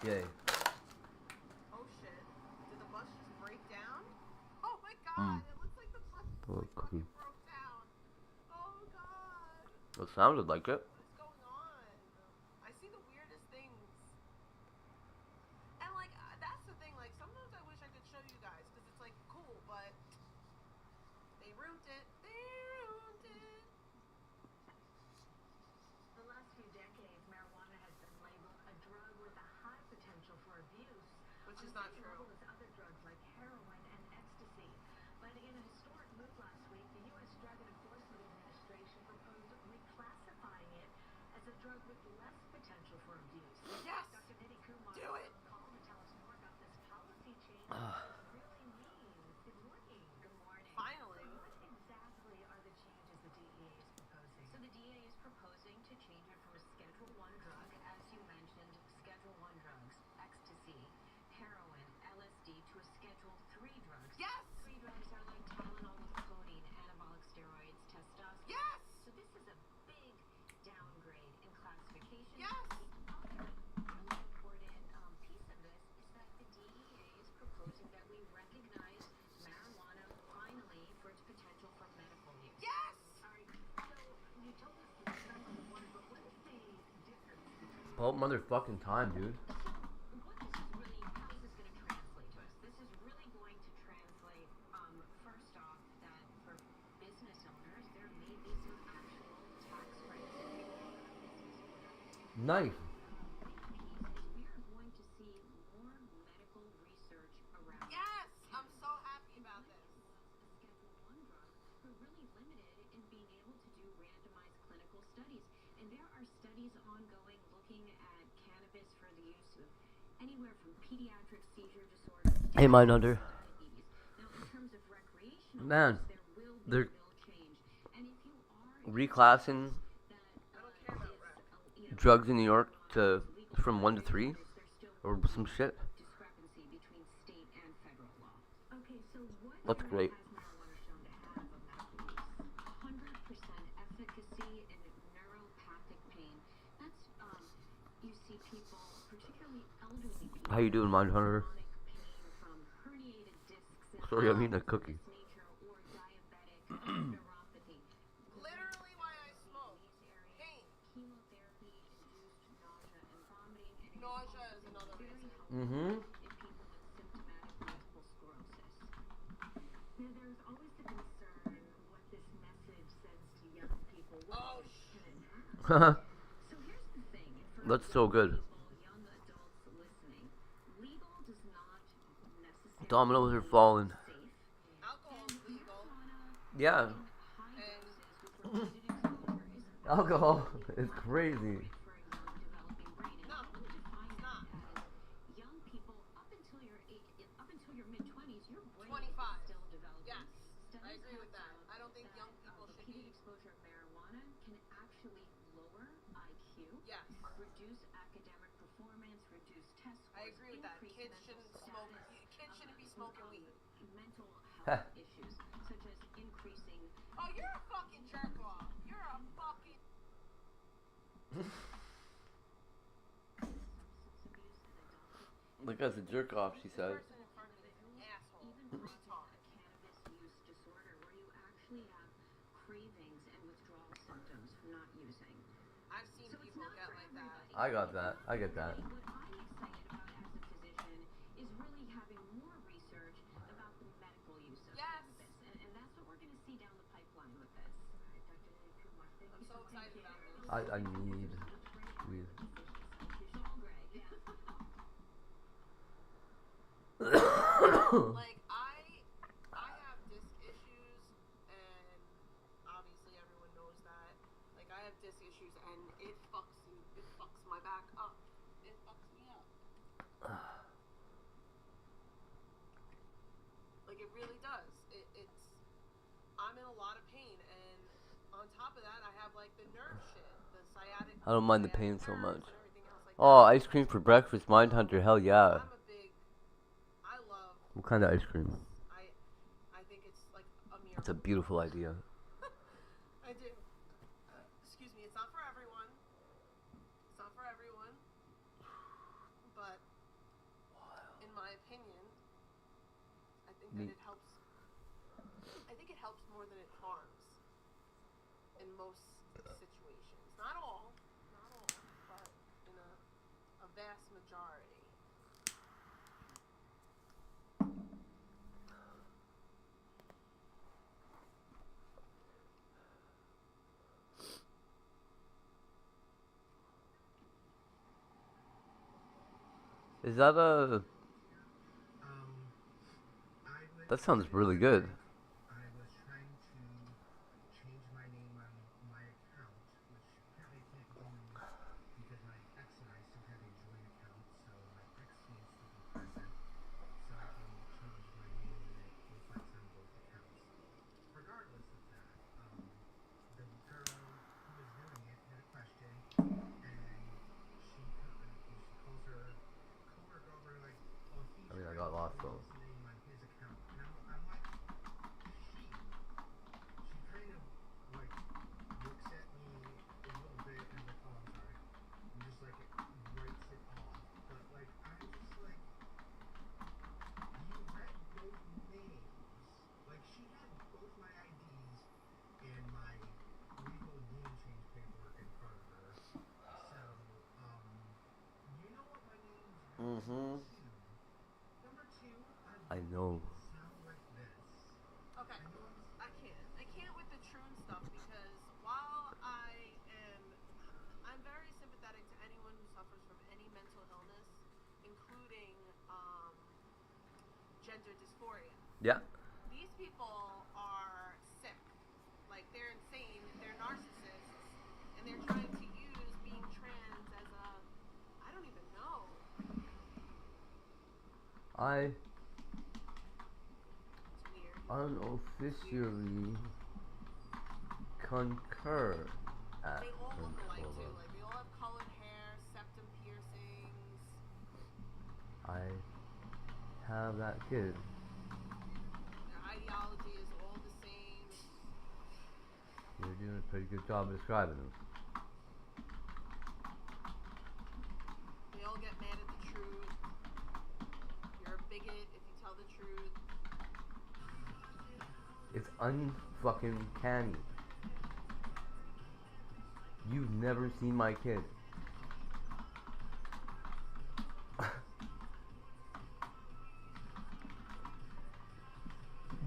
[SPEAKER 13] Yay.
[SPEAKER 3] Oh shit. Did the bus just break down? Oh my god, it looks like the bus
[SPEAKER 13] Oh, cool.
[SPEAKER 3] broke down. Oh god.
[SPEAKER 13] It sounded like it.
[SPEAKER 3] What is going on? I see the weirdest things. And like, that's the thing, like, sometimes I wish I could show you guys, because it's like cool, but they ruined it. They ruined it.
[SPEAKER 16] The last few decades, marijuana has been labeled
[SPEAKER 3] which is not true.
[SPEAKER 16] Other drugs like heroin and ecstasy. But in a historic move last week, the U.S. Drug and Enforcement Administration proposed reclassifying it as a drug with less potential for abuse.
[SPEAKER 3] Yes!
[SPEAKER 16] Dr. Nidhi Kumar
[SPEAKER 3] Do it!
[SPEAKER 16] is on the call to tell us more about this policy change. What it really means. Good morning. Good morning.
[SPEAKER 3] Finally.
[SPEAKER 16] What exactly are the changes the DEA is proposing?
[SPEAKER 17] So the DEA is proposing to change it from a Schedule 1 drug, as you mentioned, Schedule 1 drugs, ecstasy, heroin, LSD, to a Schedule 3 drugs.
[SPEAKER 3] Yes!
[SPEAKER 17] 3 drugs are like Tylenol with codeine, anabolic steroids, testosterone.
[SPEAKER 3] Yes!
[SPEAKER 17] So this is a big downgrade in classification.
[SPEAKER 3] Yes!
[SPEAKER 17] The other really important piece of this is that the DEA is proposing that we recognize marijuana finally for its potential for medical use.
[SPEAKER 3] Yes!
[SPEAKER 16] All right, so you told us the Schedule 1, but what is the difference between
[SPEAKER 13] About motherfucking time, dude.
[SPEAKER 17] How is this going to translate to us? This is really going to translate, first off, that for business owners, there may be some actual tax breaks if you own a business.
[SPEAKER 13] Nice.
[SPEAKER 17] We are going to see more medical research around.
[SPEAKER 3] Yes! I'm so happy about this.
[SPEAKER 17] A Schedule 1 drug, we're really limited in being able to do randomized clinical studies. And there are studies ongoing looking at cannabis for the use of anywhere from pediatric seizure disorders to
[SPEAKER 13] Hey, Mindhunter.
[SPEAKER 17] diabetes. Now, in terms of recreational
[SPEAKER 13] Man,
[SPEAKER 17] use, there will be
[SPEAKER 13] they're
[SPEAKER 17] no change. And if you are
[SPEAKER 13] reclassing drugs in New York to from 1 to 3 or some shit.
[SPEAKER 17] discrepancy between state and federal law. Okay, so what
[SPEAKER 13] That's great.
[SPEAKER 17] has marijuana shown to have of medical use? 100% efficacy in neuropathic pain. That's you see people, particularly elderly people,
[SPEAKER 13] How you doing, Mindhunter?
[SPEAKER 17] chronic pain from herniated discs and
[SPEAKER 13] Sorry, I'm eating a cookie.
[SPEAKER 17] nature or diabetic neuropathy.
[SPEAKER 3] Literally why I smoke. Pain.
[SPEAKER 17] Chemotherapy-induced nausea and vomiting. And
[SPEAKER 3] Nausea is another reason.
[SPEAKER 13] Mm-hmm.
[SPEAKER 17] in people with symptomatic multiple sclerosis.
[SPEAKER 16] Now, there's always the concern what this message sends to young people. What can it have? So here's the thing. For
[SPEAKER 13] That's so good.
[SPEAKER 17] people, young adults listening, legal does not necessarily
[SPEAKER 13] Dominoes are falling.
[SPEAKER 17] mean safe.
[SPEAKER 3] Alcohol is legal.
[SPEAKER 13] Yeah.
[SPEAKER 17] High
[SPEAKER 3] And
[SPEAKER 17] doses with repeated exposure is
[SPEAKER 13] Alcohol is crazy.
[SPEAKER 17] for a young developing brain. And
[SPEAKER 3] No,
[SPEAKER 17] I'm going to define
[SPEAKER 3] it's not.
[SPEAKER 17] that as young people up until your mid-20s, your brain
[SPEAKER 3] 25.
[SPEAKER 17] is still developing.
[SPEAKER 3] Yes,
[SPEAKER 17] Studies
[SPEAKER 3] I agree
[SPEAKER 17] have
[SPEAKER 3] with that.
[SPEAKER 17] found
[SPEAKER 3] I don't think young
[SPEAKER 17] that,
[SPEAKER 3] people should
[SPEAKER 17] repeated
[SPEAKER 3] be.
[SPEAKER 17] exposure of marijuana can actually lower IQ,
[SPEAKER 3] Yes.
[SPEAKER 17] reduce academic performance, reduce test scores,
[SPEAKER 3] I agree with that.
[SPEAKER 17] increase
[SPEAKER 3] Kids
[SPEAKER 17] mental
[SPEAKER 3] shouldn't smoke.
[SPEAKER 17] status,
[SPEAKER 3] Kids shouldn't be smoking weed.
[SPEAKER 17] mental health issues, such as increasing
[SPEAKER 3] Oh, you're a fucking jerk off. You're a fucking.
[SPEAKER 13] Look, as a jerk off, she said.
[SPEAKER 3] Person in front of me is an asshole.
[SPEAKER 17] even
[SPEAKER 3] Retard.
[SPEAKER 17] a cannabis use disorder where you actually have cravings and withdrawal symptoms from not using.
[SPEAKER 3] I've seen
[SPEAKER 17] So it's
[SPEAKER 3] people
[SPEAKER 17] not
[SPEAKER 3] get
[SPEAKER 17] for
[SPEAKER 3] like that.
[SPEAKER 17] everybody.
[SPEAKER 13] I got that. I get that.
[SPEAKER 17] What I'm excited about as a physician is really having more research about the medical use of
[SPEAKER 3] Yes.
[SPEAKER 17] cannabis. And that's what we're going to see down the pipeline with this.
[SPEAKER 16] Dr. Nidhi Kumar, thank
[SPEAKER 3] I'm
[SPEAKER 16] you
[SPEAKER 3] so
[SPEAKER 16] much.
[SPEAKER 3] excited about this.
[SPEAKER 13] I need weed.
[SPEAKER 17] All gray.
[SPEAKER 3] Like I have disc issues, and obviously everyone knows that. Like I have disc issues, and it fucks my back up. It fucks me up. Like it really does. I'm in a lot of pain, and on top of that, I have like the nerve shit, the sciatic.
[SPEAKER 13] I don't mind the pain
[SPEAKER 3] nerves
[SPEAKER 13] so
[SPEAKER 3] and
[SPEAKER 13] much.
[SPEAKER 3] everything else like
[SPEAKER 13] Oh,
[SPEAKER 3] that.
[SPEAKER 13] ice cream for breakfast, Mindhunter. Hell yeah.
[SPEAKER 3] I love.
[SPEAKER 13] What kind of ice cream?
[SPEAKER 3] I think it's like a miracle.
[SPEAKER 13] It's a beautiful idea.
[SPEAKER 3] I do. Excuse me, it's not for everyone. It's not for everyone. But in my opinion, I think that
[SPEAKER 13] Me-
[SPEAKER 3] it helps. I think it helps more than it harms in most situations. Not all, but in a vast majority.
[SPEAKER 13] Is that a That sounds really good.
[SPEAKER 5] I was trying to change my name on my account, which apparently I can't do because my ex and I still have a joint account, so my ex needs to be present so I can change my name and it reflects on both accounts. Regardless of that, the girl who was doing it had a question, and she calls her coworker over like, "Oh, he's
[SPEAKER 13] I mean, I
[SPEAKER 5] trying
[SPEAKER 13] got
[SPEAKER 5] to
[SPEAKER 13] lost
[SPEAKER 5] use
[SPEAKER 13] though.
[SPEAKER 5] the name on his account," and I'm like, she kind of like looks at me a little bit and is like, "Oh, I'm sorry," and just like writes it off. But like, I'm just like, you read both names. Like, she had both my IDs and my legal name change paperwork in front of her. So, you know what my name's
[SPEAKER 13] Mm-hmm.
[SPEAKER 5] Number two,
[SPEAKER 13] I know.
[SPEAKER 5] sound like this.
[SPEAKER 3] Okay, I can't with the Troon stuff because while I'm very sympathetic to anyone who suffers from any mental illness, including gender dysphoria.
[SPEAKER 13] Yeah.
[SPEAKER 3] These people are sick. Like, they're insane, they're narcissists, and they're trying to use being trans as a, I don't even know.
[SPEAKER 13] I
[SPEAKER 3] It's weird.
[SPEAKER 13] unofficially concur at
[SPEAKER 3] They all look alike too.
[SPEAKER 13] Controller.
[SPEAKER 3] Like, they all have colored hair, septum piercings.
[SPEAKER 13] I have that kid.
[SPEAKER 3] Their ideology is all the same.
[SPEAKER 13] You're doing a pretty good job of describing them.
[SPEAKER 3] They all get mad at the truth. You're a bigot if you tell the truth.
[SPEAKER 13] It's unfucking canny. You've never seen my kid.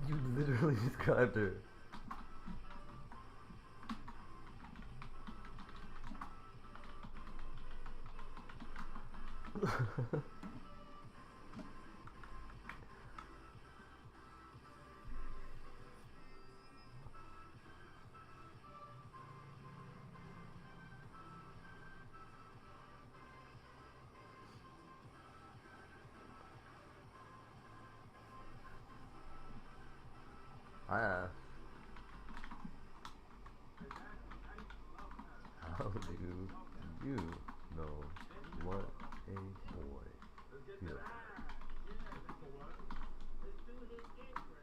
[SPEAKER 13] You literally described her. I asked, how do you know what a boy feels like?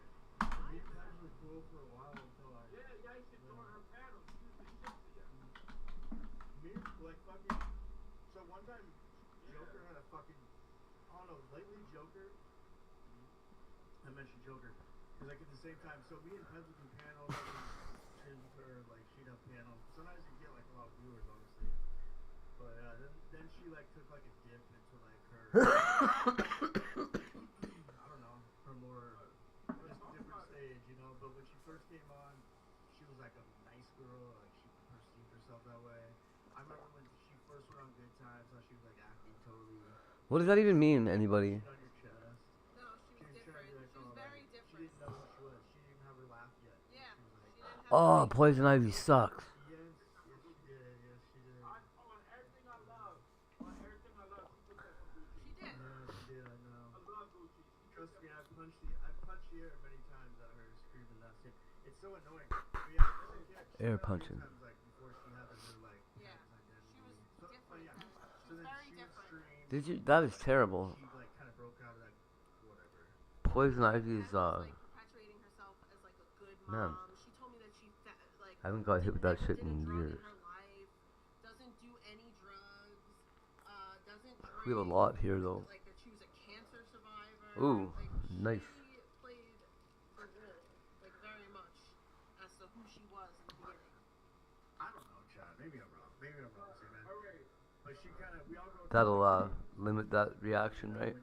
[SPEAKER 5] So one time, Joker had a fucking, I don't know, lately Joker, I mentioned Joker, because like at the same time, so me and Pez would do panels, and her, like, she'd have panels. Sometimes you get like a lot of viewers, honestly. But then she like took like a dip into like her, I don't know, her more, just different stage, you know. But when she first came on, she was like a nice girl, like she perceived herself that way. I remember when she first went on Good Times, how she was like acting totally
[SPEAKER 13] What does that even mean, anybody?
[SPEAKER 5] on your chest.
[SPEAKER 3] No, she was different.
[SPEAKER 5] She was very
[SPEAKER 3] different.
[SPEAKER 5] She didn't know who she was. She didn't even have her laugh yet.
[SPEAKER 3] Yeah.
[SPEAKER 5] She was like,
[SPEAKER 13] Oh, Poison Ivy sucks.
[SPEAKER 5] yes, yes she did, yes she did.
[SPEAKER 3] She did.
[SPEAKER 5] Yeah, she did, I know. Trust me, I've punched the air many times at her screaming that shit. It's so annoying. But yeah,
[SPEAKER 13] Air punching.
[SPEAKER 5] times, like, before she had her, like,
[SPEAKER 3] Yeah.
[SPEAKER 5] identity.
[SPEAKER 3] She was
[SPEAKER 5] So,
[SPEAKER 3] different.
[SPEAKER 5] but yeah. So then
[SPEAKER 3] Very
[SPEAKER 5] she
[SPEAKER 3] different.
[SPEAKER 5] screamed.
[SPEAKER 13] Did you? That is terrible.
[SPEAKER 5] She, like, kind of broke out of that, whatever.
[SPEAKER 13] Poison Ivy is
[SPEAKER 3] Perpetuating herself as like a good
[SPEAKER 13] man.
[SPEAKER 3] mom. She told me that she like
[SPEAKER 13] I haven't got hit with that shit in
[SPEAKER 3] didn't drug
[SPEAKER 13] years.
[SPEAKER 3] in her life, doesn't do any drugs, doesn't drink.
[SPEAKER 13] We have a lot here though.
[SPEAKER 3] Like that she was a cancer survivor.
[SPEAKER 13] Ooh,
[SPEAKER 3] Like,
[SPEAKER 13] nice.
[SPEAKER 3] She played the role like very much as to who she was in the beginning.
[SPEAKER 5] I don't know, Chad. Maybe I'm wrong. Maybe I'm wrong, too, man. But she kind of, we all go
[SPEAKER 13] That'll limit that reaction, right?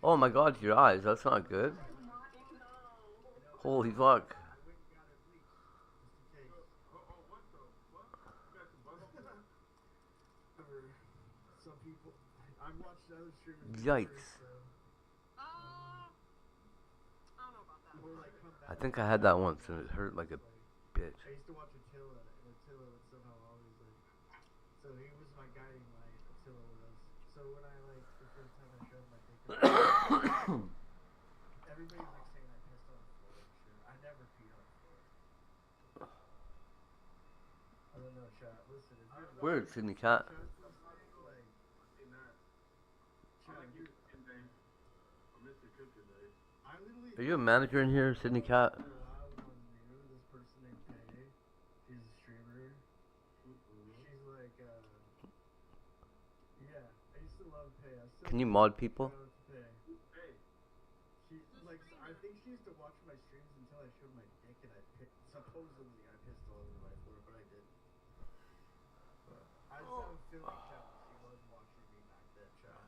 [SPEAKER 13] Oh my God, your eyes. That's not good. Holy fuck.
[SPEAKER 5] Some people, I've watched other streamers.
[SPEAKER 13] Yikes.
[SPEAKER 3] I don't know.
[SPEAKER 10] Or like come back.
[SPEAKER 13] I think I had that once and it hurt like a bitch.
[SPEAKER 10] I used to watch Attila, and Attila would somehow always like. So he was my guiding light. Attila was. So when I like the first time I showed my dick, everybody was like saying I pissed on the floor and shit. I never peed on the floor. I don't know, chat. Listen, if you're
[SPEAKER 13] Word, Sydney Cat. Are you a manager in here, Sydney Cat?
[SPEAKER 10] This person named Pei, she's a streamer. She's like, yeah, I used to love Pei.
[SPEAKER 13] Can you mod people?
[SPEAKER 10] She's like, I think she used to watch my streams until I showed my dick and supposedly I pissed all over my floor, but I didn't. But I just have a feeling that she was watching me back then, chat.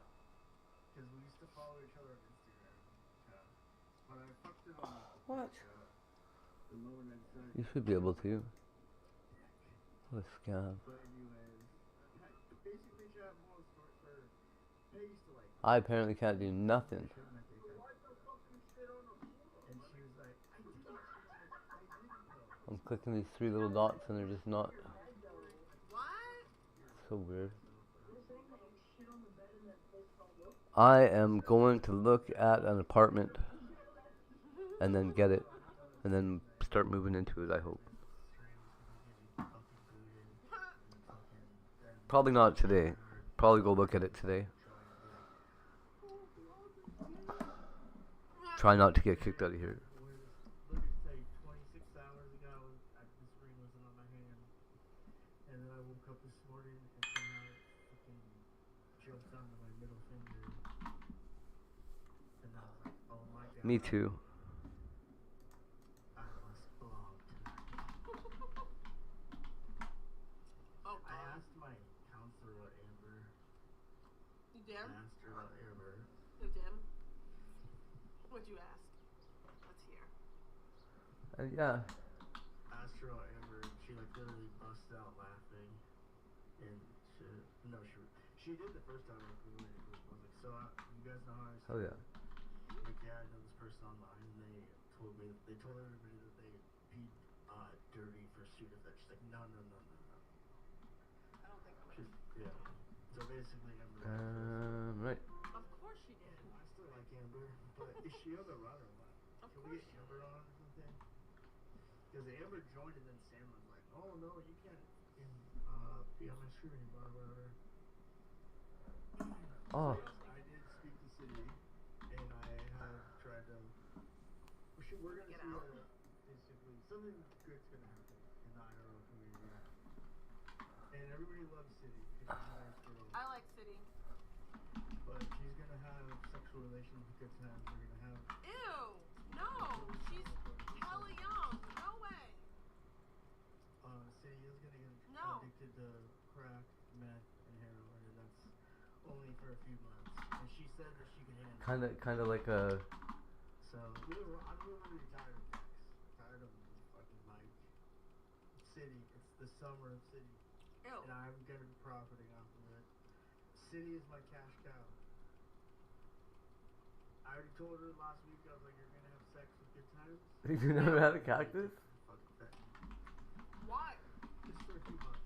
[SPEAKER 10] Because we used to follow each other on Instagram, chat. But I fucked it on
[SPEAKER 13] What?
[SPEAKER 10] the moment I decided.
[SPEAKER 13] You should be able to. What a scam.
[SPEAKER 10] But anyways, basically chat was for Pei used to like.
[SPEAKER 13] I apparently can't do nothing. I'm clicking these 3 little dots and they're just not. So weird. I am going to look at an apartment and then get it and then start moving into it, I hope. Probably not today. Probably go look at it today. Try not to get kicked out of here. Me too.
[SPEAKER 10] I asked my counselor about Amber.
[SPEAKER 3] You did?
[SPEAKER 10] I asked her about Amber.
[SPEAKER 3] You did? What'd you ask? Let's hear.
[SPEAKER 13] Yeah.
[SPEAKER 10] I asked her about Amber and she like literally busted out laughing and shit. No, she did the first time. I was like, so you guys know how I
[SPEAKER 13] Oh yeah.
[SPEAKER 10] Like, yeah, I know this person online, and they told everybody that they peed dirty for student affect. She's like, no.
[SPEAKER 3] I don't think I'm
[SPEAKER 10] Yeah. So basically, Amber.
[SPEAKER 13] Right.
[SPEAKER 3] Of course she did.
[SPEAKER 10] I still like Amber, but is she on the run or what? Can we get Amber on or something? Because Amber joined and then Sam was like, oh no, you can't be on my screen anymore, whatever.
[SPEAKER 13] Oh.
[SPEAKER 10] I did speak to City. And I have tried to. We're gonna see basically something good's gonna happen in the IRL community, and everybody loves City because she's a nice girl.
[SPEAKER 3] I like City.
[SPEAKER 10] But she's gonna have sexual relations with good times. We're gonna have.
[SPEAKER 3] Ew! No! She's hella young. No way.
[SPEAKER 10] City is gonna get
[SPEAKER 3] No.
[SPEAKER 10] addicted to crack, meth, and heroin, and that's only for a few months. And she said that she could handle.
[SPEAKER 13] Kind of like a.
[SPEAKER 10] So I'm really tired of Dex. Tired of fucking Mike. City. It's the summer of City.
[SPEAKER 3] Ew.
[SPEAKER 10] And I'm gonna be profiting off of it. City is my cash cow. I already told her last week. I was like, you're gonna have sex with good times.
[SPEAKER 13] You never had a cactus?
[SPEAKER 10] Fucking thing.
[SPEAKER 3] Why?
[SPEAKER 10] Just for a few months.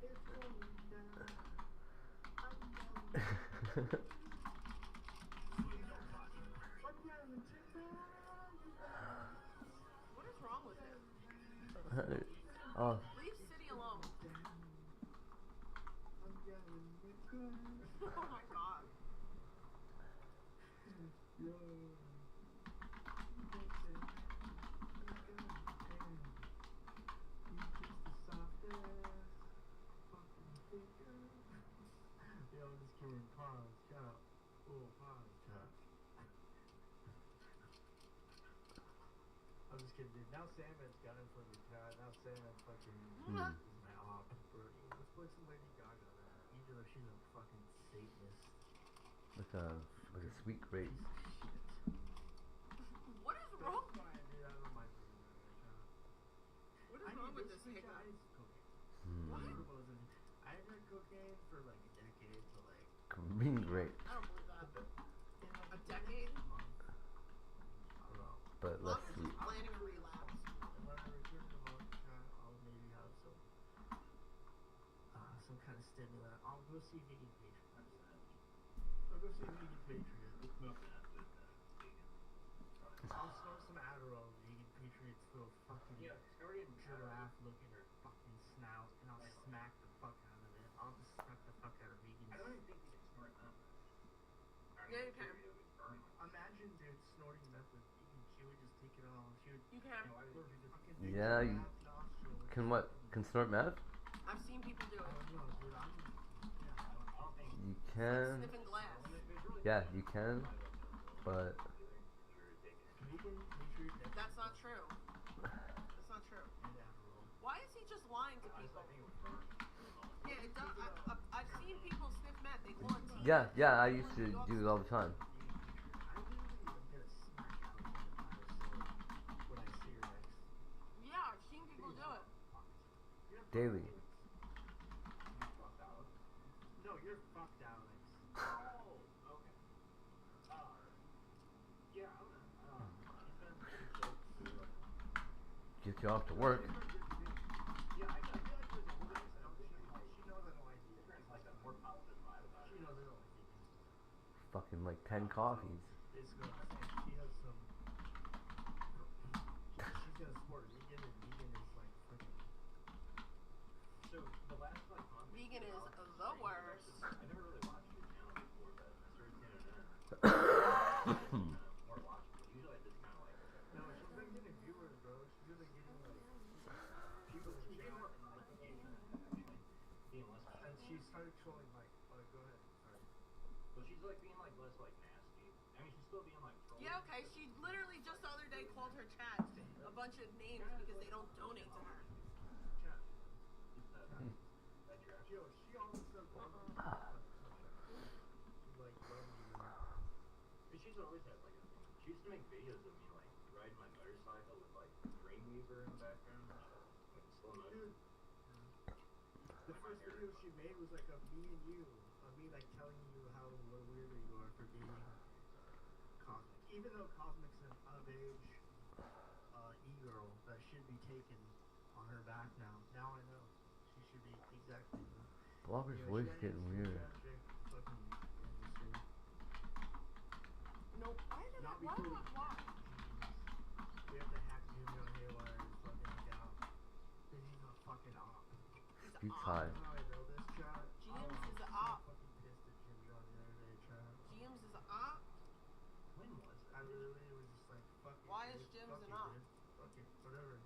[SPEAKER 10] It's going down. I'm going.
[SPEAKER 3] What is wrong with it?
[SPEAKER 13] Oh.
[SPEAKER 3] Leave City alone. Oh my god.
[SPEAKER 10] Yo, I'm just kidding. Pause. Count. Oh, pause. Count. I'm just kidding, dude. Now Salmon's got him for me, Chad. Now Salmon fucking is my op. Let's play some Lady Gaga, man. Even though she's a fucking Satanist.
[SPEAKER 13] Like a sweet grape.
[SPEAKER 3] What is wrong?
[SPEAKER 10] Fine, dude. I don't mind doing that, Chad.
[SPEAKER 3] What is wrong with this hiccup?
[SPEAKER 10] What? I had cocaine for like a decade, so like.
[SPEAKER 13] Green grape.
[SPEAKER 3] I don't believe that. A decade?
[SPEAKER 10] I don't know.
[SPEAKER 13] but let's see.
[SPEAKER 3] Planning a relapse.
[SPEAKER 10] When I return to Montana, I'll maybe have some kind of stimulant. I'll go see Vegan Patriot. I'll go see Vegan Patriot. I'll snort some Adderall. Vegan Patriot's little fucking giraffe looking fucking snout, and I'll smack the fuck out of it. I'll just smack the fuck out of Vegan. I don't even think you can snort meth.
[SPEAKER 3] Yeah, you can.
[SPEAKER 10] Imagine dude snorting meth with vegan. She would just take it all. She would.
[SPEAKER 3] You can.
[SPEAKER 13] Yeah, you can what? Can snort meth?
[SPEAKER 3] I've seen people do it.
[SPEAKER 13] You can.
[SPEAKER 3] Sniffing glass.
[SPEAKER 13] Yeah, you can, but
[SPEAKER 3] That's not true. That's not true. Why is he just lying to people? Yeah, it does. I've seen people sniff meth. They go on TV.
[SPEAKER 13] yeah, I used to do it all the time.
[SPEAKER 3] Yeah, I've seen people do it.
[SPEAKER 13] Daily.
[SPEAKER 10] No, you're fucked, Alex. Oh, okay. Yeah,
[SPEAKER 13] Get you off to work.
[SPEAKER 10] yeah, I feel like there's a woman she knows I don't like vegan. Like a more positive vibe about it. She knows I don't like vegan.
[SPEAKER 13] Fucking like 10 coffees.
[SPEAKER 10] This girl, she has some. She's gonna support vegan, and vegan is like freaking. So the last month.
[SPEAKER 3] Vegan is the worst.
[SPEAKER 10] I never really watched your channel before, but I started seeing it then. More watchable. Usually I just kind of like. No, she's been getting viewers, bro. She's really getting like people in chat and like engagement and being less. And she started trolling like, go ahead. Sorry. But she's like being like less like nasty. I mean, she's still being like trolling.
[SPEAKER 3] Yeah, okay. She literally just the other day called her chat a bunch of names because they don't donate to her.
[SPEAKER 10] Yo, she almost said like love you. But she's always had like a thing. She used to make videos of me like riding my motorcycle with like Dreamweaver in the background, like slow motion. The first video she made was like of me and you, of me like telling you how weird you are for being Cosmic. Even though Cosmic's an of-age e-girl that should be taken on her back now. Now I know she should be exactly.
[SPEAKER 13] Blogger's voice getting weird.
[SPEAKER 3] No, why did I? Why?
[SPEAKER 10] We have to hack Jimmy on Haywire and fucking look out. Because he's a fucking op.
[SPEAKER 13] He's high.
[SPEAKER 10] That's how I know this, chat.
[SPEAKER 3] James is an op.
[SPEAKER 10] Fucking pissed at Jimmy on the other day, chat.
[SPEAKER 3] James is an op.
[SPEAKER 10] When was it? I literally was just like, fuck it.
[SPEAKER 3] Why is James an op?
[SPEAKER 10] Fuck it, whatever.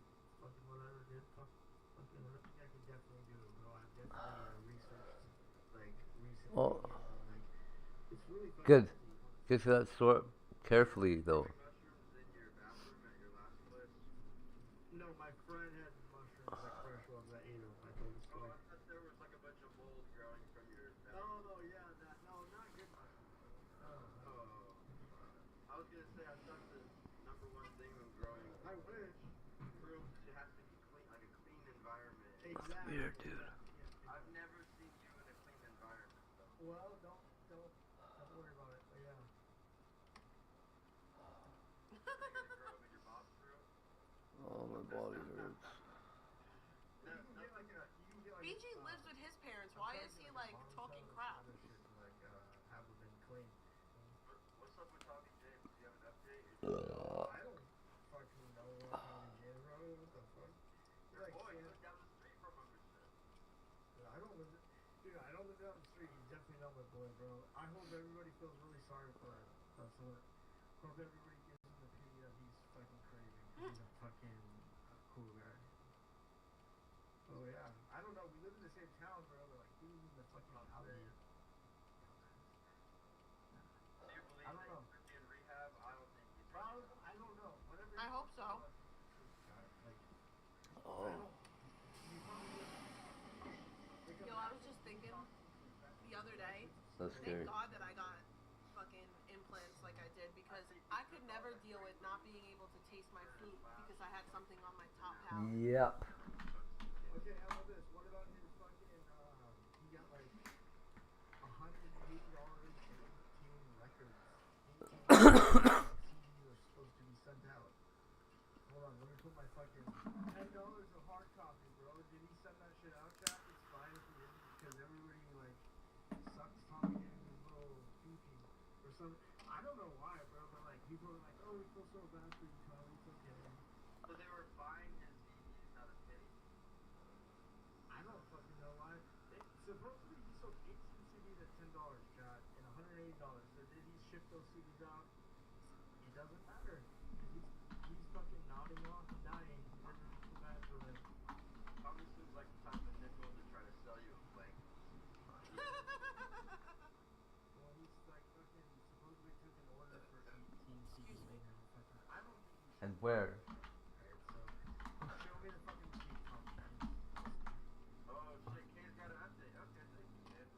[SPEAKER 10] Fucking whatever, dude. Fucking whatever. I think I could definitely do it, bro. I've definitely researched, like, recently.
[SPEAKER 13] Oh.
[SPEAKER 10] Like, it's really fucking
[SPEAKER 13] Good. Good for that sort. Carefully though.
[SPEAKER 10] No, my friend had mushrooms, like fresh ones. I ate them. I told the story.
[SPEAKER 12] I thought there was like a bunch of mold growing from your
[SPEAKER 10] No, yeah, not good mushrooms.
[SPEAKER 12] I was gonna say I thought the number one thing of growing
[SPEAKER 10] I wish.
[SPEAKER 12] fruit, it has to be clean, like a clean environment.
[SPEAKER 10] Exactly.
[SPEAKER 13] Weird, dude.
[SPEAKER 12] I've never seen you in a clean environment.
[SPEAKER 10] Well, don't worry about it. But yeah.
[SPEAKER 13] Oh, my body hurts.
[SPEAKER 3] BG lives with his parents. Why is he like talking crap?
[SPEAKER 10] Haven't been clean.
[SPEAKER 12] What's up with Tommy James? Do you have an update?
[SPEAKER 10] I don't fucking know what Tommy James, bro. What the fuck? You're like,
[SPEAKER 12] boy, you live down the street from him or shit.
[SPEAKER 10] I don't live down the street. He's definitely not my boy, bro. I hope everybody feels really sorry for him. That's what. Hope everybody gives him the pity that he's fucking crazy. He's a fucking cool guy. Oh yeah. I don't know. We live in the same town, bro. But like, he's in the fucking out here.
[SPEAKER 12] Do you believe
[SPEAKER 10] I don't know.
[SPEAKER 12] that he's in rehab? I don't think he's in
[SPEAKER 10] Bro, I don't know. Whatever.
[SPEAKER 3] I hope so.
[SPEAKER 13] Oh.
[SPEAKER 3] Yo, I was just thinking the other day.
[SPEAKER 13] That's scary.
[SPEAKER 3] Thank God that I got fucking implants like I did because I could never deal with not being able to taste my food because I had something on my top palate.
[SPEAKER 13] Yep.
[SPEAKER 10] Okay, how about this? What about his fucking, he got like $180 in 18 records. 18 CDs were supposed to be sent out. Hold on, let me put my fucking $10 a hard copy, bro. Did he send that shit out, chat? It's fine if he didn't, because everybody like sucks Tommy getting his little beeping or something. I don't know why, bro, but like people are like, oh, we feel so bad for you, Tommy. It's okay.
[SPEAKER 22] So they were buying his DVDs, not his case.
[SPEAKER 10] I don't fucking know why. Supposedly he sold 18 CDs at $10, chat, and $180. So did he ship those CDs out? It doesn't matter. He's fucking nodding off and dying. He never come back to it.
[SPEAKER 22] Tommy seems like the type of nickel to try to sell you a blank.
[SPEAKER 10] Well, he's like fucking supposedly took an order for 18 CDs made now. Fucking, I don't think he should.
[SPEAKER 13] And where?
[SPEAKER 10] Alright, so show me the fucking receipt, Tom.
[SPEAKER 22] Oh shit, Kay's got an update. Okay, thank you, Kay.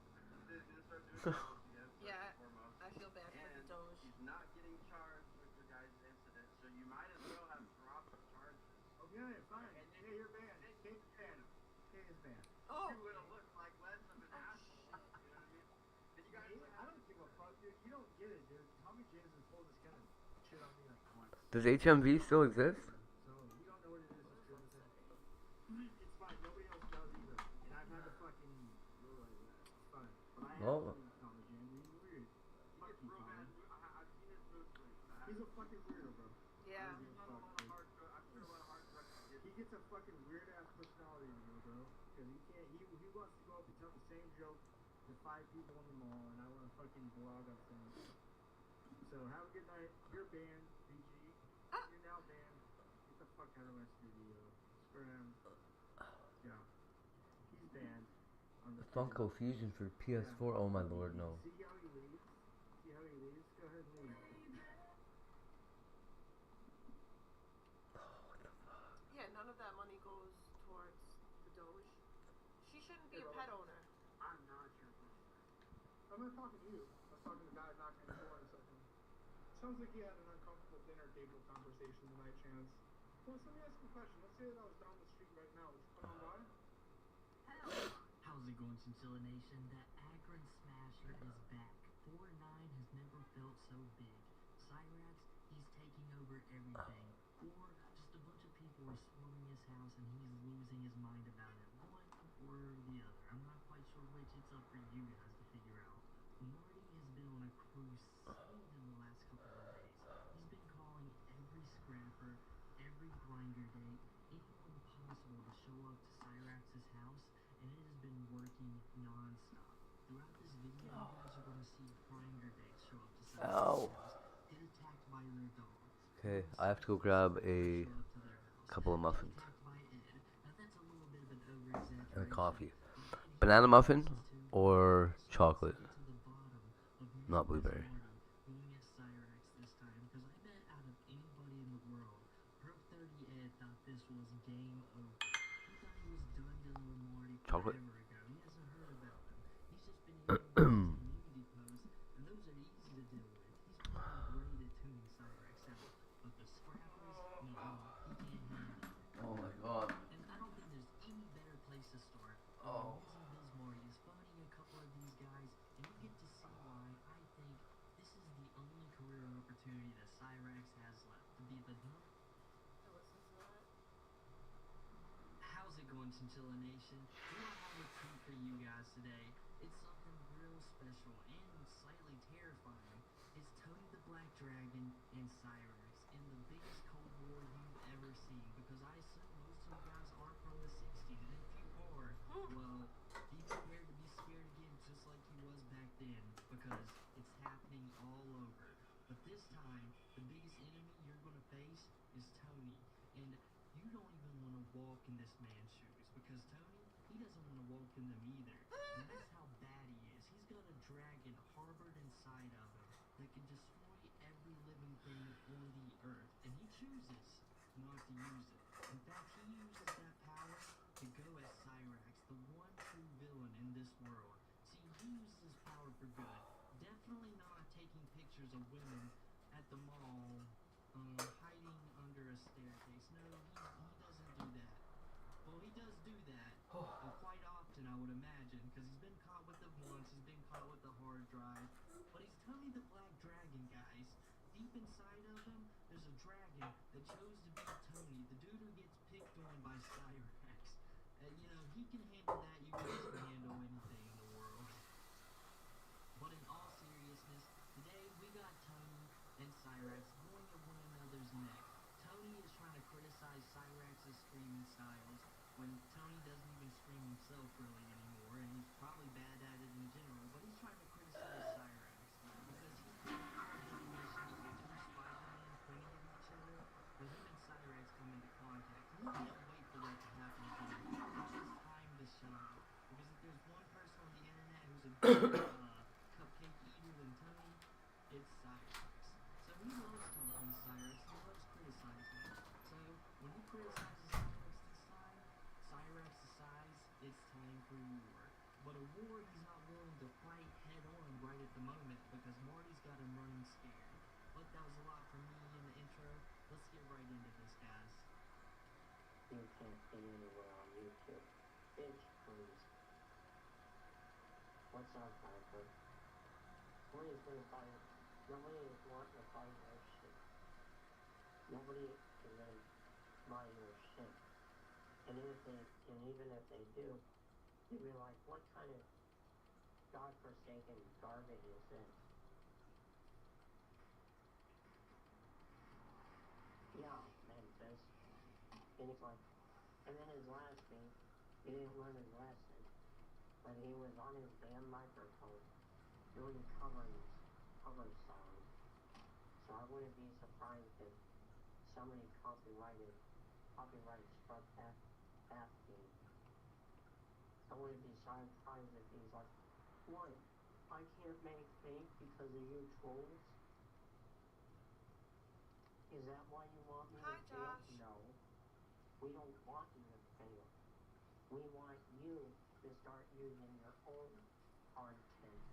[SPEAKER 22] He's gonna start doing this again.
[SPEAKER 3] Yeah,
[SPEAKER 22] first and foremost.
[SPEAKER 3] I feel bad for the
[SPEAKER 22] And
[SPEAKER 3] Doge.
[SPEAKER 22] he's not getting charged with your guys' incident, so you might as well have dropped the charges.
[SPEAKER 10] Okay, fine. Hey, you're banned. Kay's banned. Kay is banned.
[SPEAKER 3] Oh.
[SPEAKER 22] You would have looked like less of an asshole. You know what I mean? And you guys,
[SPEAKER 10] I don't give a fuck, dude. You don't get it, dude. Tommy James has pulled this kind of shit on me like once.
[SPEAKER 13] Does HMV still exist?
[SPEAKER 10] So you don't know what it is. It's good with it. It's fine. Nobody else does either. And I've had to fucking go like that. It's fine. But I have
[SPEAKER 13] Oh.
[SPEAKER 10] Tommy James. He's weird. Fuck you,
[SPEAKER 22] bro, man,
[SPEAKER 10] Tommy.
[SPEAKER 22] I've seen his moves really fast.
[SPEAKER 10] He's a fucking weirdo, bro.
[SPEAKER 3] Yeah.
[SPEAKER 10] I don't give a fuck, dude.
[SPEAKER 22] I'm sure a lot of hard drugs can get
[SPEAKER 10] He gets a fucking weird ass personality to me, bro. Cause he can't. He wants to go up and tell the same joke to 5 people in the mall, and I want to fucking blog up things. So have a good night. You're banned, BG. You're now banned. Get the fuck out of my studio. Screw him. Yeah. He's banned.
[SPEAKER 13] Funko Fusion for PS4. Oh my lord, no.
[SPEAKER 10] See how he leaves? See how he leaves? Go ahead and leave.
[SPEAKER 3] Yeah, none of that money goes towards the Doge. She shouldn't be a pet owner.
[SPEAKER 10] I'm not your person. I'm not talking to you. I was talking to the guy knocking on the door in a second. Sounds like you had an uncomfortable dinner table conversation tonight, Chance. Well, let me ask you a question. Let's say that I was down the street right now. Would you come on by?
[SPEAKER 14] How's it going, Chinchilla Nation? The Akron Smasher is back. 4-9 has never felt so big. Cyrax, he's taking over everything. Or just a bunch of people are swarming his house and he's losing his mind about it. One or the other. I'm not quite sure which. It's up for you guys to figure out. Marty has been on a crusade in the last couple of days. He's been calling every scrapper, every grinder date, anyone possible to show up to Cyrax's house, and it has been working non-stop. Throughout this video, you guys are going to see grinder dates show up to Cyrax's house, get attacked by their dogs.
[SPEAKER 13] Okay, I have to go grab a couple of muffins and a coffee. Banana muffin or chocolate? Not blueberry.
[SPEAKER 14] Being at Cyrax this time, because I bet out of anybody in the world, Perp 30 Ed thought this was game over. He thought he was done dealing with Marty
[SPEAKER 13] Chocolate.
[SPEAKER 14] forever ago. He hasn't heard about him. He's just been hearing about his community posts, and those are easy to deal with. He's probably great at tuning Cyrax out. But the scrappers, no, he can't handle it.
[SPEAKER 13] Oh my god.
[SPEAKER 14] And I don't think there's any better place to start.
[SPEAKER 13] Oh.
[SPEAKER 14] Biz Marty is phoning a couple of these guys, and you get to see why I think this is the only career opportunity that Cyrax has left to be the dumb. How's it going, Chinchilla Nation? Do I have a treat for you guys today? It's something real special and slightly terrifying. It's Tony the Black Dragon and Cyrax in the biggest Cold War you've ever seen, because I assume most of you guys aren't from the 60s, and if you are, well, be prepared to be scared again just like he was back then, because it's happening all over. But this time, the biggest enemy you're going to face is Tony, and you don't even want to walk in this man's shoes, because Tony, he doesn't want to walk in them either, and that's how bad he is. He's got a dragon harbored inside of him that can destroy every living thing on the earth, and he chooses not to use it. In fact, he uses that power to go at Cyrax, the one true villain in this world. See, he uses his power for good. Definitely not taking pictures of women at the mall, hiding under a staircase. No, he doesn't do that. Well, he does do that quite often, I would imagine, because he's been caught with it once, he's been caught with the hard drive. But he's Tony the Black Dragon, guys. Deep inside of him, there's a dragon that chose to beat Tony, the dude who gets picked on by Cyrax. You know, he can handle that, you guys can handle anything in the world. But in all seriousness, today we got Tony and Cyrax going at one another's neck. Tony is trying to criticize Cyrax's screaming styles when Tony doesn't even scream himself really anymore, and he's probably bad at it in general, but he's trying to criticize Cyrax because he's been animations of two Spider-Men pointing at each other, but him and Cyrax come into contact. And he can't wait for that to happen again. It's his time to shine. Because if there's one person on the internet who's a good cupcake eater than Tony, it's Cyrax. So he loves talking to Cyrax, he loves criticizing him. So when he criticizes Cyrax this time, Cyrax decides it's time for war. But a war he's not willing to fight head on right at the moment because Marty's got him running scared. But that was a lot for me in the intro. Let's get right into this, guys.
[SPEAKER 6] You can't get anywhere on YouTube. Bitch, please. What's up, Piper? Nobody's gonna buy it. Nobody is wanting to buy your shit. Nobody is gonna buy your shit. And even if they do, you'd be like, what kind of godforsaken garbage is this? Yeah, Memphis. And he's like, and then his last thing, he didn't learn his lesson, but he was on his damn microphone doing cover songs. So I wouldn't be surprised if somebody copyright struck that game. I wouldn't be surprised if he's like, what? I can't make fake because of you trolls? Is that why you want me to fail? No. We don't want you to fail. We want you to start using your own content.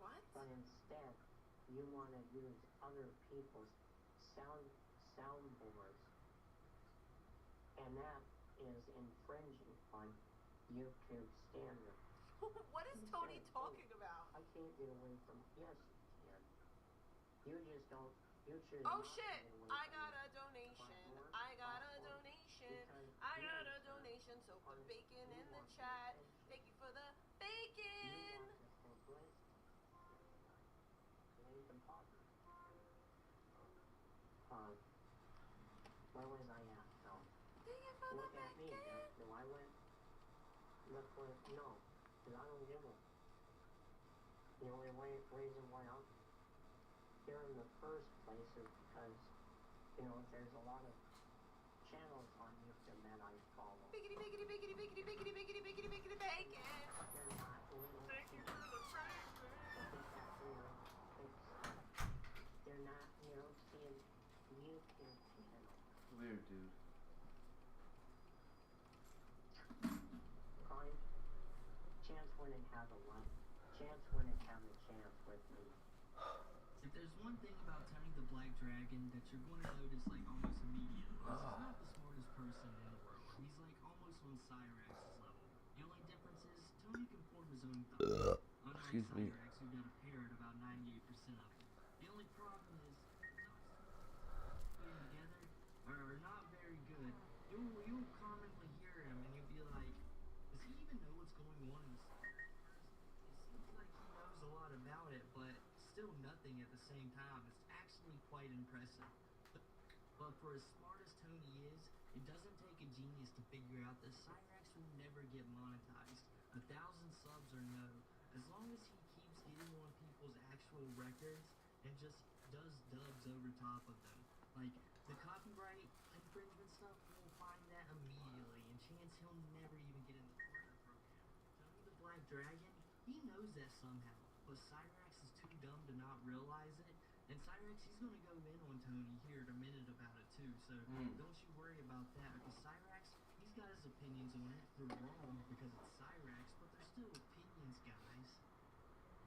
[SPEAKER 3] What?
[SPEAKER 6] But instead, you want to use other people's soundboards. And that is infringing on YouTube standards.
[SPEAKER 3] What is Tony talking about?
[SPEAKER 6] I can't get away from. Yes, you can. You just don't. You choose.
[SPEAKER 3] Oh
[SPEAKER 6] not to
[SPEAKER 3] shit!
[SPEAKER 6] get away
[SPEAKER 3] I
[SPEAKER 6] from
[SPEAKER 3] got
[SPEAKER 6] it.
[SPEAKER 3] a donation.
[SPEAKER 6] Platform,
[SPEAKER 3] I got a
[SPEAKER 6] platform.
[SPEAKER 3] donation.
[SPEAKER 6] Because
[SPEAKER 3] I
[SPEAKER 6] you
[SPEAKER 3] got a
[SPEAKER 6] deserve
[SPEAKER 3] donation. So put
[SPEAKER 6] honest-
[SPEAKER 3] bacon
[SPEAKER 6] you
[SPEAKER 3] in the
[SPEAKER 6] want
[SPEAKER 3] chat.
[SPEAKER 6] attention.
[SPEAKER 3] Thank you for the
[SPEAKER 6] You
[SPEAKER 3] bacon.
[SPEAKER 6] want the simplest. It ain't impossible. Where was I at? No.
[SPEAKER 3] Thank you for
[SPEAKER 6] Look
[SPEAKER 3] the
[SPEAKER 6] at me.
[SPEAKER 3] bacon.
[SPEAKER 6] No, I went. Look what. No. Because I don't give a. The only reason why I'm here in the first place is because, there's a lot of channels on YouTube that I follow.
[SPEAKER 3] Biggity, biggity, biggity, biggity, biggity, biggity, biggity, biggity, bacon.
[SPEAKER 6] They're not little
[SPEAKER 3] Thank you for the bacon.
[SPEAKER 6] They're not, seeing YouTube channels.
[SPEAKER 13] Weird, dude.
[SPEAKER 6] Prime. Chance wouldn't have a lot. Chance wouldn't have a chance with me.
[SPEAKER 14] If there's one thing about Tony the Black Dragon that you're going to notice like almost immediately, is he's not the smartest person in the world. He's like almost on Cyrax's level. The only difference is Tony can form his own thoughts. Unlike
[SPEAKER 13] Excuse me.
[SPEAKER 14] Cyrax, who got a parrot about 98% of it. The only problem is putting together are not very good. You'll commonly hear him and you'll be like, does he even know what's going on in this? It seems like he knows a lot about it, but still nothing at the same time. It's actually quite impressive. But for as smart as Tony is, it doesn't take a genius to figure out that Cyrax will never get monetized. 1,000 subs or no. As long as he keeps getting on people's actual records and just does dubs over top of them. Like, the copyright infringement stuff, we'll find that immediately, and chance he'll never even get in the partner program. Tony the Black Dragon, he knows that somehow, but Cyrax is too dumb to not realize it, and Cyrax, he's gonna go in on Tony here in a minute about it too, so don't you worry about that, because Cyrax, he's got his opinions on it. They're wrong because it's Cyrax, but they're still opinions, guys.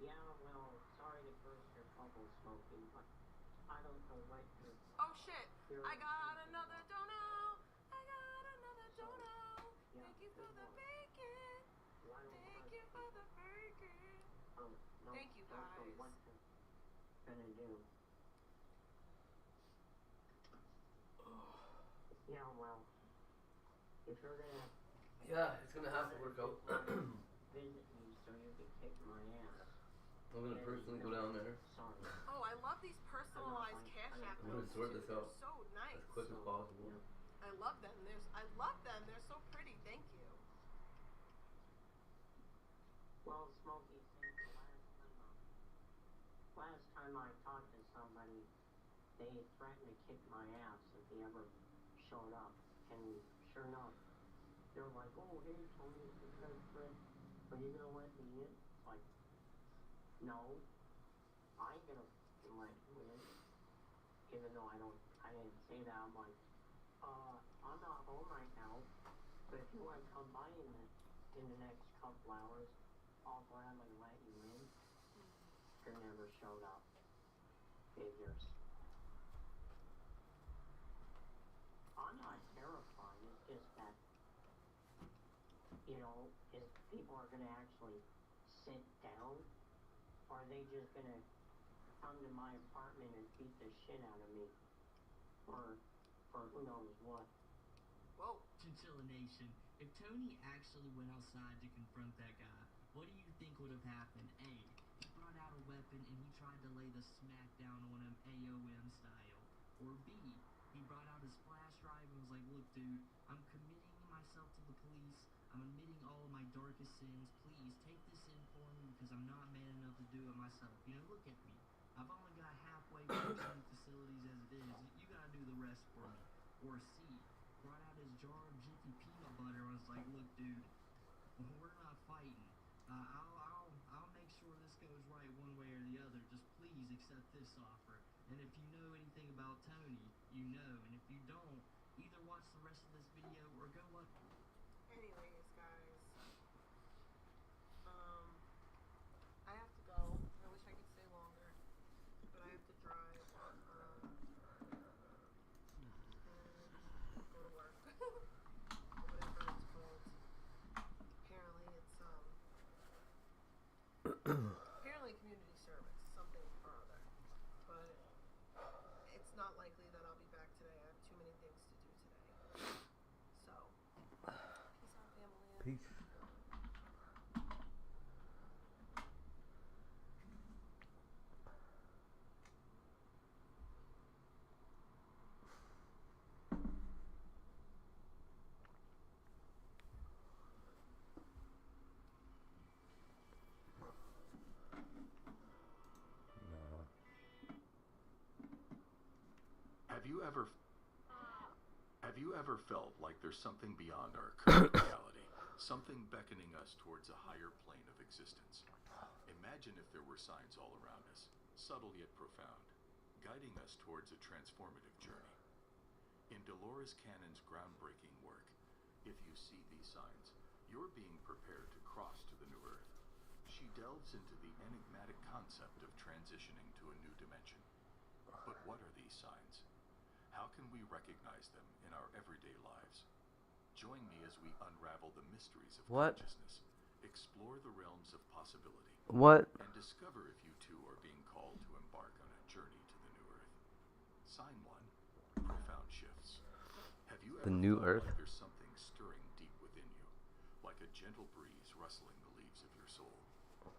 [SPEAKER 6] Yeah, well, sorry to burst your bubble smoking, but I don't know what you're.
[SPEAKER 3] Oh shit! I got another dono. I got another dono.
[SPEAKER 6] Yeah,
[SPEAKER 3] Thank you for the bacon. Thank you for the bacon.
[SPEAKER 6] No,
[SPEAKER 3] Thank you,
[SPEAKER 6] don't know
[SPEAKER 3] guys.
[SPEAKER 6] what you're gonna do. Yeah, well, if you're gonna...
[SPEAKER 13] Yeah, it's gonna have to work out.
[SPEAKER 6] visit me so you can kick my ass.
[SPEAKER 13] I'm gonna personally go down there.
[SPEAKER 6] Sorry.
[SPEAKER 3] Oh, I love these personalized Cash App
[SPEAKER 13] I'm gonna
[SPEAKER 3] notes.
[SPEAKER 13] sort this out
[SPEAKER 3] They're so nice.
[SPEAKER 13] as quick as possible.
[SPEAKER 3] I love them. I love them. They're so pretty. Thank you.
[SPEAKER 6] Well, Smokey, since the last time I talked to somebody, they threatened to kick my ass if he ever showed up. And sure enough, they're like, oh, hey, Tony, Fred, are you gonna let me in? It's like, no, I ain't gonna let you in. Even though I didn't say that, I'm like, I'm not home right now, but if you want to come by in the next couple hours, I'll gladly let you in. You never showed up. Figures. I'm not terrified, it's just that, you know, if people are gonna actually sit down, or are they just gonna come to my apartment and beat the shit out of me? Or who knows what.
[SPEAKER 3] Whoa.
[SPEAKER 14] Chinchilla Nation, if Tony actually went outside to confront that guy, what do you think would have happened? A, he brought out a weapon and he tried to lay the smackdown on him AOM style. Or B, he brought out his flash drive and was like, look dude, I'm committing myself to the police, I'm admitting all of my darkest sins, please take this in for me because I'm not man enough to do it myself. You know, look at me. I've only got halfway functioning facilities as it is. You gotta do the rest for me. Or C, brought out his jar of Jiffy peanut butter and was like, look dude, we're not fighting. I'll make sure this goes right one way or the other. Just please accept this offer. And if you know anything about Tony, you know. And if you don't, either watch the rest of this video or go look.
[SPEAKER 3] Anyways, guys, I have to go. I wish I could stay longer, but I have to drive and go to work. Whatever it's called. Apparently it's apparently community service, something or other. But it's not likely that I'll be back today. I have too many things to do today. So, peace out, family.
[SPEAKER 13] Peace.
[SPEAKER 9] Have you ever felt like there's something beyond our current reality, something beckoning us towards a higher plane of existence? Imagine if there were signs all around us, subtle yet profound, guiding us towards a transformative journey. In Dolores Cannon's groundbreaking work, if you see these signs, you're being prepared to cross to the new Earth. She delves into the enigmatic concept of transitioning to a new dimension. But what are these signs? How can we recognize them in our everyday lives? Join me as we unravel the mysteries of consciousness, explore the realms of possibility, and discover if you too are being called to embark on a journey to the new Earth. Sign 1, profound shifts. Have you ever felt like there's something stirring deep within you, like a gentle breeze rustling the leaves of your soul?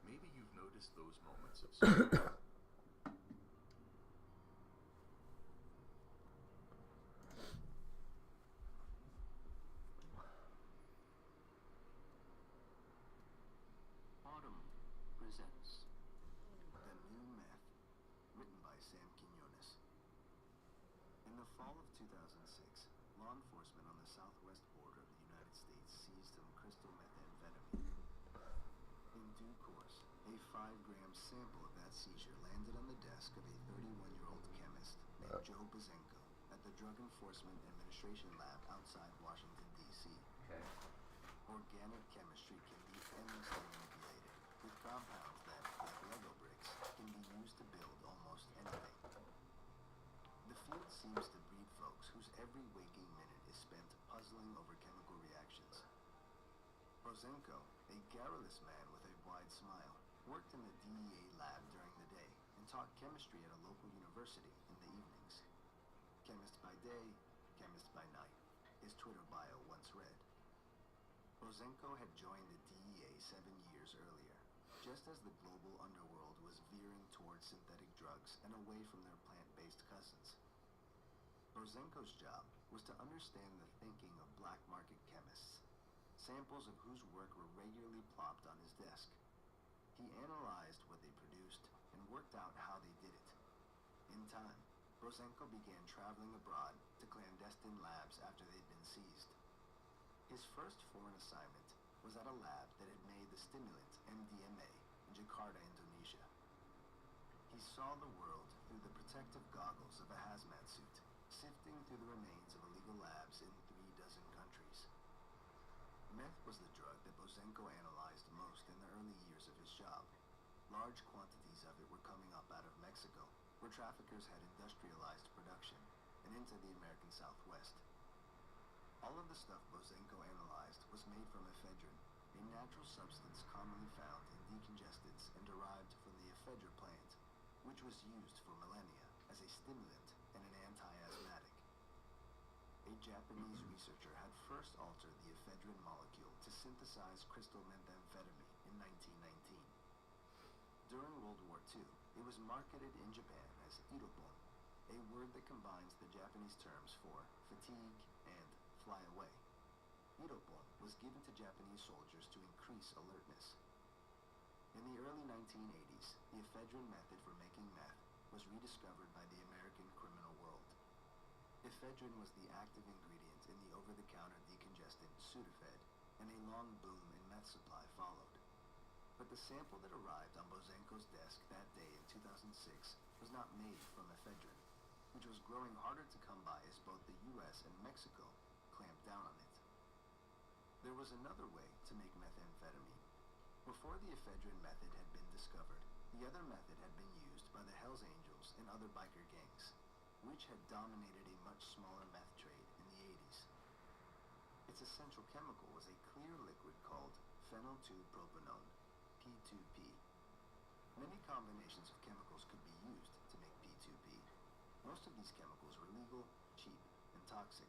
[SPEAKER 9] Maybe you've noticed those moments of silence.
[SPEAKER 18] Presents The New Myth, written by Sam Quinones. In the fall of 2006, law enforcement on the southwest border of the United States seized some crystal methamphetamine. In due course, a 5-gram sample of that seizure landed on the desk of a 31-year-old chemist named Joe Bozenko at the Drug Enforcement Administration lab outside Washington, D.C.
[SPEAKER 13] Okay.
[SPEAKER 18] Organic chemistry can be endlessly manipulated, with compounds that, like Lego bricks, can be used to build almost anything. The field seems to breed folks whose every waking minute is spent puzzling over chemical reactions. Bozenko, a garrulous man with a wide smile, worked in the DEA lab during the day and taught chemistry at a local university in the evenings. Chemist by day, chemist by night. his Twitter bio once read. Bozenko had joined the DEA 7 years earlier, just as the global underworld was veering towards synthetic drugs and away from their plant-based cousins. Bozenko's job was to understand the thinking of black market chemists, samples of whose work were regularly plopped on his desk. He analyzed what they produced and worked out how they did it. In time, Bozenko began traveling abroad to clandestine labs after they'd been seized. His first foreign assignment was at a lab that had made the stimulant MDMA in Jakarta, Indonesia. He saw the world through the protective goggles of a hazmat suit, sifting through the remains of illegal labs in 36 countries. Meth was the drug that Bozenko analyzed most in the early years of his job. Large quantities of it were coming up out of Mexico, where traffickers had industrialized production, and into the American Southwest. All of the stuff Bozenko analyzed was made from ephedrine, a natural substance commonly found in decongestants and derived from the ephedra plant, which was used for millennia as a stimulant and an anti-asthmatic. A Japanese researcher had first altered the ephedrine molecule to synthesize crystal methamphetamine in 1919. During World War II, it was marketed in Japan as irobon, a word that combines the Japanese terms for fatigue and fly away. Irobon was given to Japanese soldiers to increase alertness. In the early 1980s, the ephedrine method for making meth was rediscovered by the American criminal world. Ephedrine was the active ingredient in the over-the-counter decongestant Sudafed, and a long boom in meth supply followed. But the sample that arrived on Bozenko's desk that day in 2006 was not made from ephedrine, which was growing harder to come by as both the US and Mexico clamped down on it. There was another way to make methamphetamine. Before the ephedrine method had been discovered, the other method had been used by the Hells Angels and other biker gangs, which had dominated a much smaller meth trade in the 80s. Its essential chemical was a clear liquid called phenyl-2-propanone, P2P. Many combinations of chemicals could be used to make P2P. Most of these chemicals were legal, cheap, and toxic.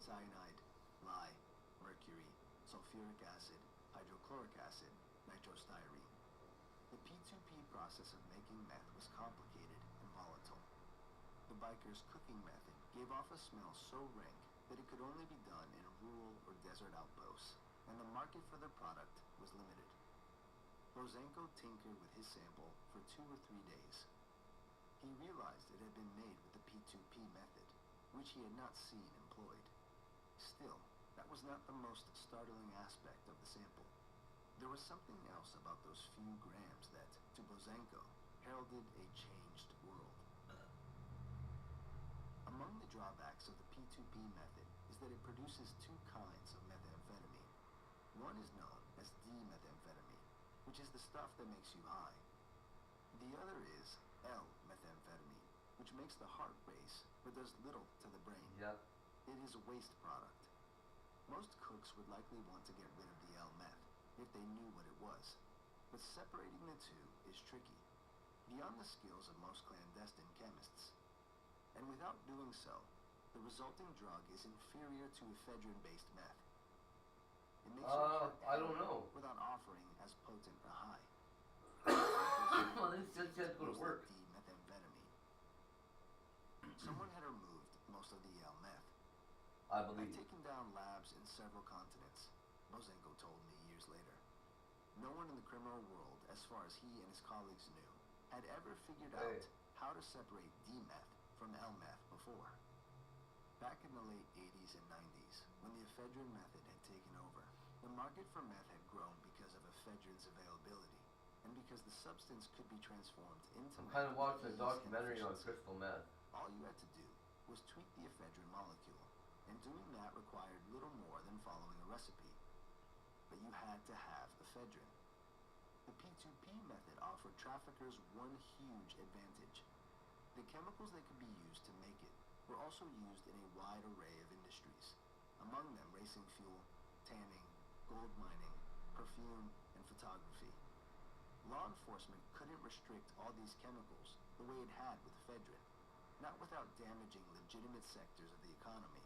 [SPEAKER 18] Cyanide, lye, mercury, sulfuric acid, hydrochloric acid, nitrostyrene. The P2P process of making meth was complicated and volatile. The bikers' cooking method gave off a smell so rank that it could only be done in rural or desert outposts, and the market for their product was limited. Bozenko tinkered with his sample for 2 or 3 days. He realized it had been made with the P2P method, which he had not seen employed. Still, that was not the most startling aspect of the sample. There was something else about those few grams that, to Bozenko, heralded a changed world. Among the drawbacks of the P2P method is that it produces 2 kinds of methamphetamine. One is known as D-methamphetamine, which is the stuff that makes you high. The other is L-methamphetamine, which makes the heart race but does little to the brain.
[SPEAKER 13] Yep.
[SPEAKER 18] It is a waste product. Most cooks would likely want to get rid of the L-meth if they knew what it was, but separating the two is tricky, beyond the skills of most clandestine chemists. And without doing so, the resulting drug is inferior to ephedrine-based meth. It makes your heart
[SPEAKER 13] I don't know.
[SPEAKER 18] without offering as potent a high.
[SPEAKER 13] Well, this just said go to work.
[SPEAKER 18] Methamphetamine. Someone had removed most of the L-meth.
[SPEAKER 13] I believe.
[SPEAKER 18] I've taken down labs in several continents, Bozenko told me years later. No one in the criminal world, as far as he and his colleagues knew, had ever figured out how to separate D-meth from L-meth before. Back in the late 80s and 90s, when the ephedrine method had taken over, the market for meth had grown because of ephedrine's availability, and because the substance could be transformed into
[SPEAKER 13] I'm
[SPEAKER 18] meth
[SPEAKER 13] kind of watching a
[SPEAKER 18] with ease and
[SPEAKER 13] documentary on
[SPEAKER 18] efficiency.
[SPEAKER 13] crystal meth.
[SPEAKER 18] All you had to do was tweak the ephedrine molecule, and doing that required little more than following a recipe. But you had to have ephedrine. The P2P method offered traffickers one huge advantage. The chemicals that could be used to make it were also used in a wide array of industries, among them racing fuel, tanning, gold mining, perfume, and photography. Law enforcement couldn't restrict all these chemicals the way it had with ephedrine, not without damaging legitimate sectors of the economy.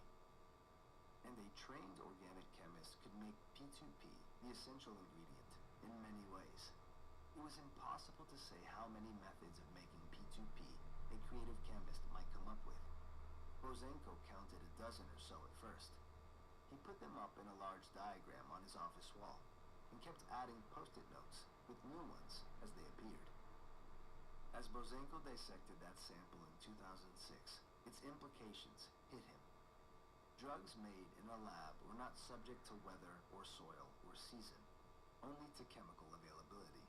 [SPEAKER 18] and a trained organic chemist could make P2P the essential ingredient in many ways. It was impossible to say how many methods of making P2P a creative chemist might come up with. Bozenko counted a dozen or so at first. He put them up in a large diagram on his office wall and kept adding post-it notes with new ones as they appeared. As Bozenko dissected that sample in 2006, its implications hit him. Drugs made in a lab were not subject to weather or soil or season, only to chemical availability.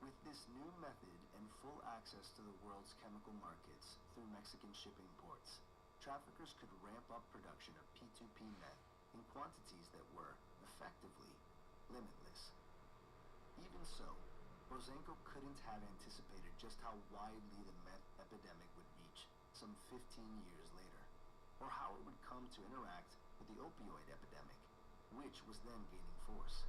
[SPEAKER 18] With this new method and full access to the world's chemical markets through Mexican shipping ports, traffickers could ramp up production of P2P meth in quantities that were, effectively, limitless. Even so, Bozenko couldn't have anticipated just how widely the meth epidemic would reach some 15 years later, or how it would come to interact with the opioid epidemic, which was then gaining force.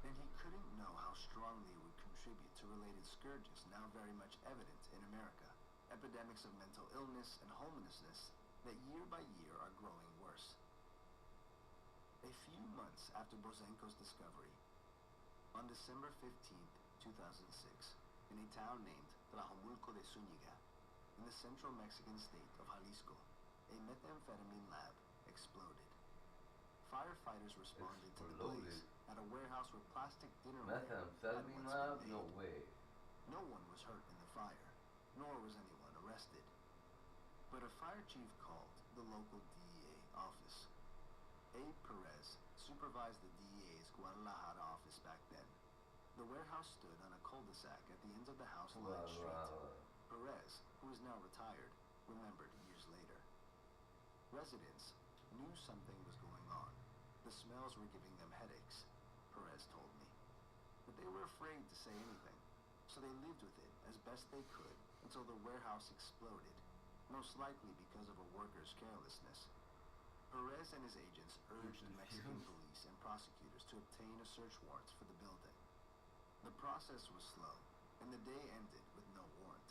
[SPEAKER 18] And he couldn't know how strongly it would contribute to related scourges now very much evident in America, epidemics of mental illness and homelessness that year by year are growing worse. A few months after Bozenko's discovery, on December 15th, 2006, in a town named Tlajomulco de Zúñiga, in the central Mexican state of Jalisco, a methamphetamine lab exploded. Firefighters responded to the blaze at a warehouse where plastic dinnerware had once
[SPEAKER 13] Methamphetamine
[SPEAKER 18] been
[SPEAKER 13] lab?
[SPEAKER 18] made.
[SPEAKER 13] No way.
[SPEAKER 18] No one was hurt in the fire, nor was anyone arrested. But a fire chief called the local DEA office. Abe Perez supervised the DEA's Guadalajara office back then. The warehouse stood on a cul-de-sac at the end of the house-lined street. Perez, who is now retired, remembered years later. Residents knew something was going on. The smells were giving them headaches, Perez told me. But they were afraid to say anything, so they lived with it as best they could until the warehouse exploded, most likely because of a worker's carelessness. Perez and his agents urged the Mexican police and prosecutors to obtain a search warrant for the building. The process was slow, and the day ended with no warrant.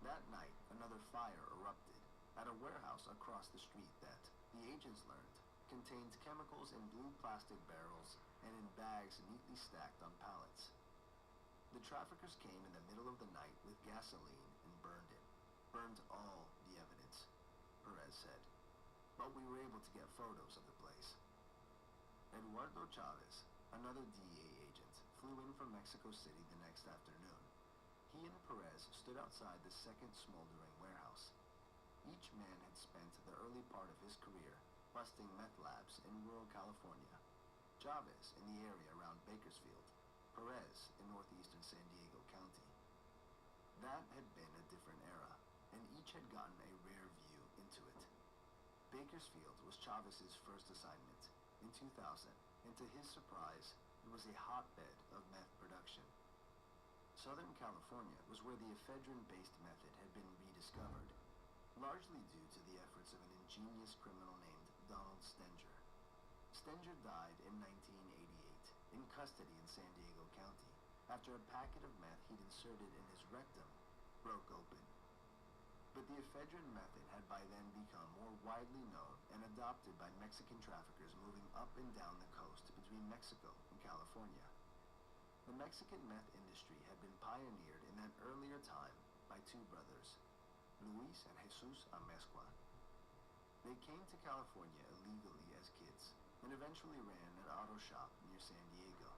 [SPEAKER 18] That night, another fire erupted at a warehouse across the street that, the agents learned, contained chemicals in blue plastic barrels and in bags neatly stacked on pallets. The traffickers came in the middle of the night with gasoline and burned it. Burned all the evidence, Perez said. But we were able to get photos of the place. Eduardo Chavez, another DEA agent, flew in from Mexico City the next afternoon. He and Perez stood outside the second smoldering warehouse. Each man had spent the early part of his career busting meth labs in rural California. Chavez in the area around Bakersfield, Perez in northeastern San Diego County. That had been a different era, and each had gotten a rare view into it. Bakersfield was Chavez's first assignment in 2000, and to his surprise, it was a hotbed of meth production. Southern California was where the ephedrine-based method had been rediscovered, largely due to the efforts of an ingenious criminal named Donald Stenger. Stenger died in 1988 in custody in San Diego County after a packet of meth he'd inserted in his rectum broke open. But the ephedrine method had by then become more widely known and adopted by Mexican traffickers moving up and down the coast between Mexico and California. The Mexican meth industry had been pioneered in that earlier time by two brothers, Luis and Jesus Amezcua. They came to California illegally as kids and eventually ran an auto shop near San Diego.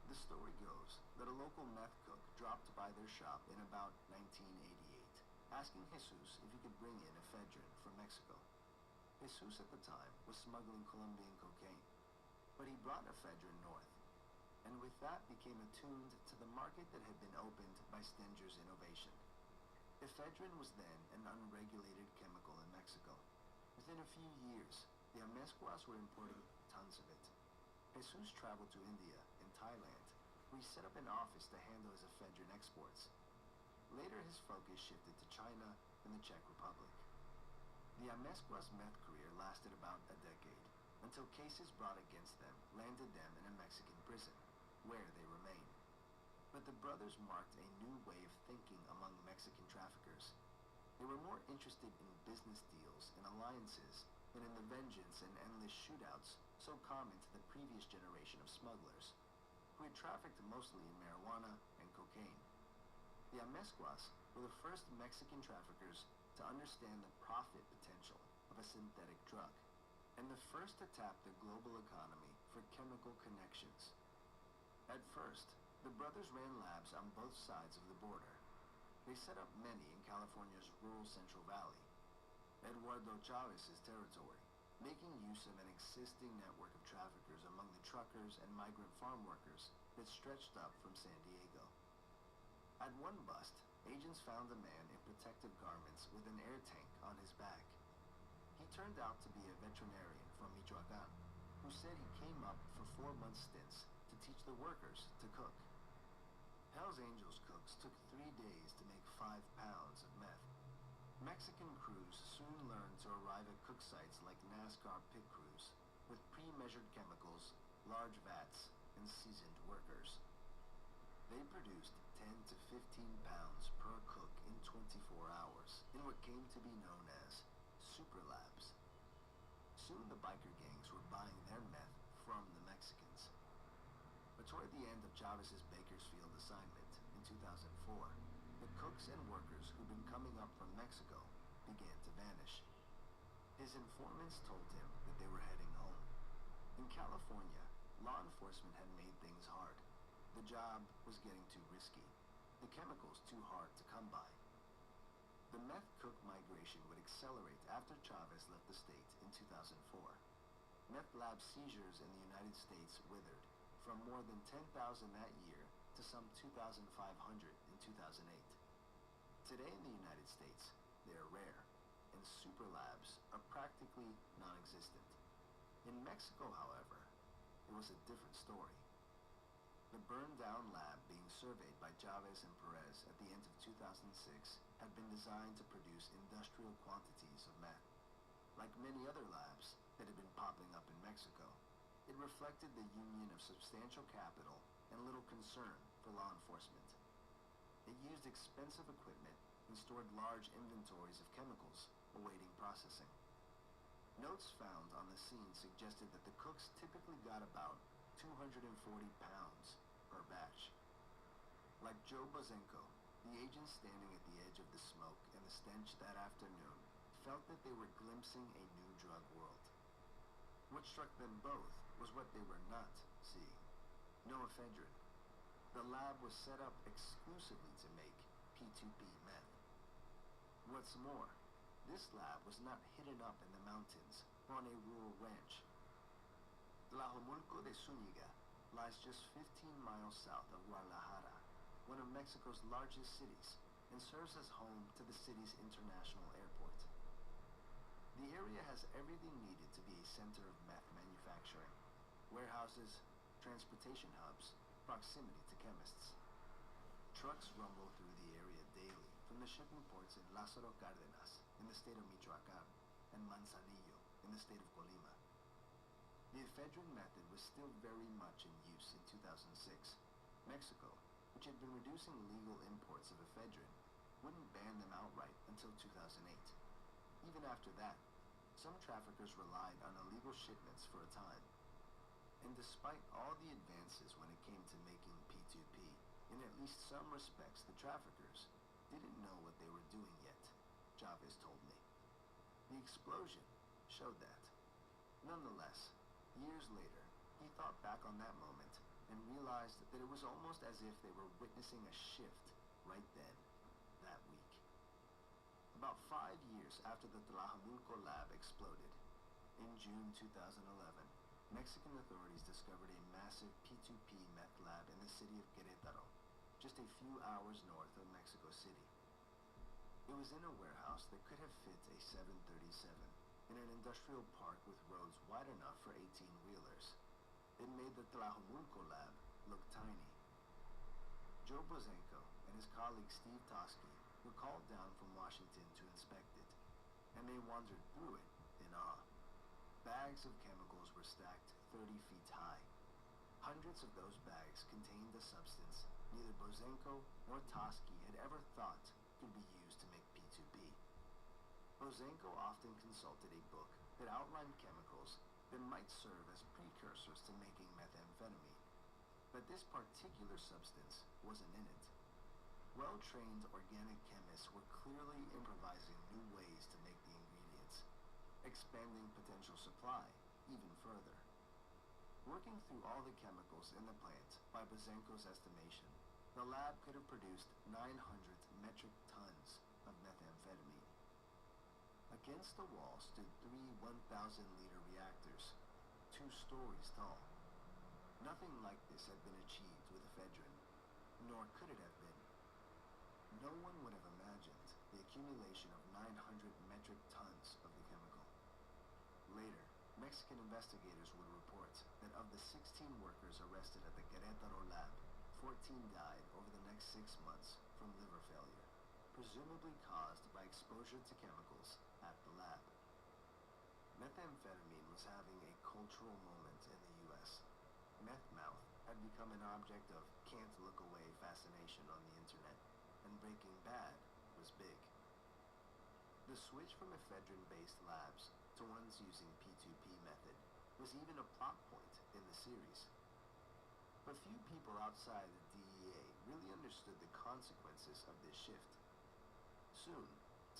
[SPEAKER 18] The story goes that a local meth cook dropped by their shop in about 1988, asking Jesus if he could bring in ephedrine from Mexico. Jesus at the time was smuggling Colombian cocaine, but he brought ephedrine north, and with that became attuned to the market that had been opened by Stenger's innovation. Ephedrine was then an unregulated chemical in Mexico. Within a few years, the Amezcuas were importing tons of it. Jesus traveled to India and Thailand, where he set up an office to handle his ephedrine exports. Later, his focus shifted to China and the Czech Republic. The Amezcuas meth career lasted about a decade, until cases brought against them landed them in a Mexican prison, where they remain. But the brothers marked a new way of thinking among Mexican traffickers. They were more interested in business deals and alliances and in the vengeance and endless shootouts so common to the previous generation of smugglers, who had trafficked mostly in marijuana and cocaine. The Amezcuas were the first Mexican traffickers to understand the profit potential of a synthetic drug, and the first to tap the global economy for chemical connections. At first, the brothers ran labs on both sides of the border. They set up many in California's rural Central Valley, Eduardo Chavez's territory, making use of an existing network of traffickers among the truckers and migrant farm workers that stretched up from San Diego. At one bust, agents found a man in protective garments with an air tank on his back. He turned out to be a veterinarian from Michoacan, who said he came up for 4-month stints to teach the workers to cook. Hell's Angels cooks took 3 days to make 5 pounds of meth. Mexican crews soon learned to arrive at cook sites like NASCAR pit crews, with pre-measured chemicals, large vats, and seasoned workers. They produced 10 to 15 pounds per cook in 24 hours, in what came to be known as super labs. Soon the biker gangs were buying their meth from the Mexicans. But toward the end of Chavez's Bakersfield assignment in 2004, the cooks and workers who'd been coming up from Mexico began to vanish. His informants told him that they were heading home. In California, law enforcement had made things hard. The job was getting too risky, the chemicals too hard to come by. The meth cook migration would accelerate after Chavez left the state in 2004. Meth lab seizures in the United States withered, from more than 10,000 that year to some 2,500 in 2008. Today in the United States, they are rare, and super labs are practically non-existent. In Mexico, however, it was a different story. The burned-down lab being surveyed by Chavez and Perez at the end of 2006 had been designed to produce industrial quantities of meth. Like many other labs that had been popping up in Mexico, it reflected the union of substantial capital and little concern for law enforcement. It used expensive equipment and stored large inventories of chemicals awaiting processing. Notes found on the scene suggested that the cooks typically got about 240 pounds per batch. Like Joe Bozenko, the agent standing at the edge of the smoke and the stench that afternoon felt that they were glimpsing a new drug world. What struck them both was what they were not seeing: no ephedrine. The lab was set up exclusively to make P2P meth. What's more, this lab was not hidden up in the mountains or on a rural ranch. Tlajomulco de Zúñiga lies just 15 miles south of Guadalajara, one of Mexico's largest cities, and serves as home to the city's international airport. The area has everything needed to be a center of meth manufacturing: warehouses, transportation hubs, proximity to chemists. Trucks rumble through the area daily from the shipping ports in Lázaro Cárdenas in the state of Michoacán and Manzanillo in the state of Colima. The ephedrine method was still very much in use in 2006. Mexico, which had been reducing legal imports of ephedrine, wouldn't ban them outright until 2008. Even after that, some traffickers relied on illegal shipments for a time. And despite all the advances when it came to making P2P, in at least some respects the traffickers didn't know what they were doing yet, Chavez told me. The explosion showed that. Nonetheless, years later, he thought back on that moment and realized that it was almost as if they were witnessing a shift right then, that week. About 5 years after the Tlajomulco lab exploded, in June 2011, Mexican authorities discovered a massive P2P meth lab in the city of Querétaro, just a few hours north of Mexico City. It was in a warehouse that could have fit a 737 in an industrial park with roads wide enough for 18-wheelers. It made the Tlajomulco lab look tiny. Joe Bozenko and his colleague Steve Tosky were called down from Washington to inspect it, and they wandered through it in awe. Bags of chemicals were stacked 30 feet high. Hundreds of those bags contained a substance neither Bozenko nor Tosky had ever thought could be used to make P2P. Bozenko often consulted a book that outlined chemicals that might serve as precursors to making methamphetamine. But this particular substance wasn't in it. Well-trained organic chemists were clearly improvising new ways to make the ingredients, expanding potential supply even further. Working through all the chemicals in the plant, by Bozenko's estimation, the lab could have produced 900 metric tons of methamphetamine. Against the wall stood 3 1,000-liter reactors, 2 stories tall. Nothing like this had been achieved with ephedrine, nor could it have been. No one would have imagined the accumulation of 900 metric tons of the chemical. Later, Mexican investigators would report that of the 16 workers arrested at the Querétaro lab, 14 died over the next 6 months from liver failure, presumably caused by exposure to chemicals at the lab. Methamphetamine was having a cultural moment in the U.S. Meth mouth had become an object of can't-look-away fascination on the internet, and Breaking Bad was big. The switch from ephedrine-based labs to ones using P2P method was even a plot point in the series. But few people outside the DEA really understood the consequences of this shift. Soon,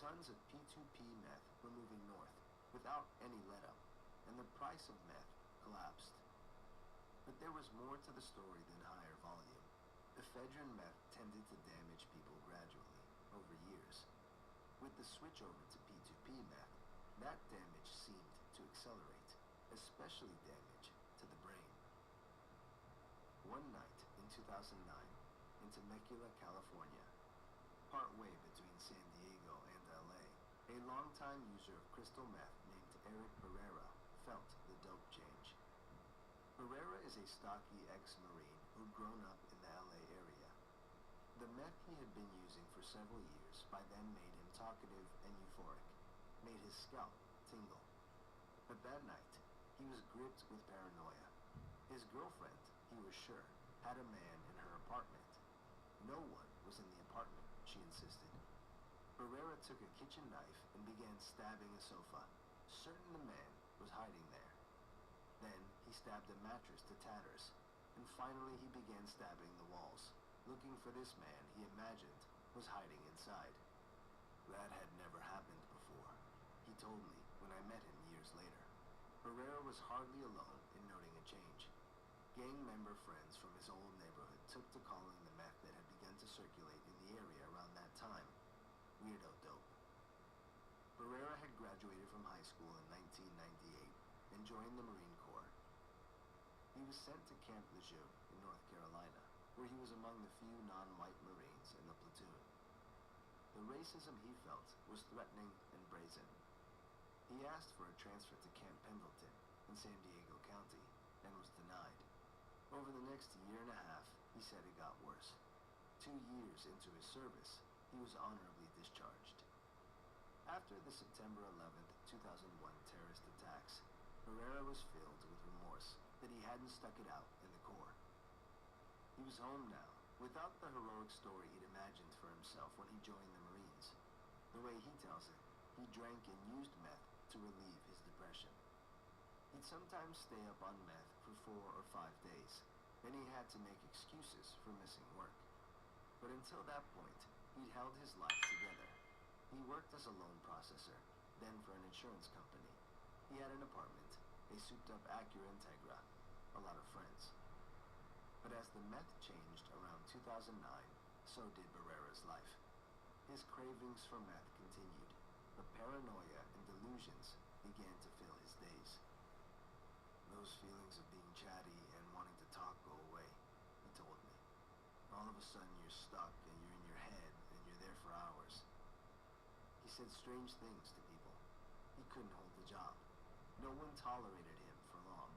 [SPEAKER 18] tons of P2P meth were moving north without any let-up, and the price of meth collapsed. But there was more to the story than higher volume. Ephedrine meth tended to damage people gradually, over years. With the switch over to P2P meth, that damage seemed to accelerate, especially damage to the brain. One night in 2009, in Temecula, California, partway between San Diego and LA, a longtime user of crystal meth named Eric Barrera felt the dope change. Barrera is a stocky ex-Marine who'd grown up in the LA area. The meth he had been using for several years by then made him talkative and euphoric, made his scalp tingle. But that night, he was gripped with paranoia. His girlfriend, he was sure, had a man in her apartment. No one was in the apartment, she insisted. Barrera took a kitchen knife and began stabbing a sofa, certain the man was hiding there. Then he stabbed a mattress to tatters, and finally he began stabbing the walls, looking for this man he imagined was hiding inside. That had never happened before, he told me when I met him years later. Barrera was hardly alone in noting a change. Gang member friends from his old neighborhood took to calling the meth that had begun to circulate in the area around that time weirdo dope. Barrera had graduated from high school in 1998 and joined the Marine Corps. He was sent to Camp Lejeune in North Carolina, where he was among the few non-white Marines in the platoon. The racism he felt was threatening and brazen. He asked for a transfer to Camp Pendleton in San Diego County and was denied. Over the next year and a half, he said it got worse. 2 years into his service, he was honorably discharged. After the September 11th, 2001 terrorist attacks, Barrera was filled with remorse that he hadn't stuck it out in the Corps. He was home now, without the heroic story he'd imagined for himself when he joined the Marines. The way he tells it, he drank and used meth to relieve his depression. He'd sometimes stay up on meth for 4 or 5 days, then he had to make excuses for missing work. But until that point, he'd held his life together. He worked as a loan processor, then for an insurance company. He had an apartment, a souped-up Acura Integra, a lot of friends. But as the meth changed around 2009, so did Barrera's life. His cravings for meth continued, but paranoia and delusions began to fill his days. Those feelings of being chatty and wanting to talk go away, he told me. All of a sudden you're stuck and you're in your head and you're there for hours. He said strange things to people. He couldn't hold the job. No one tolerated him for long.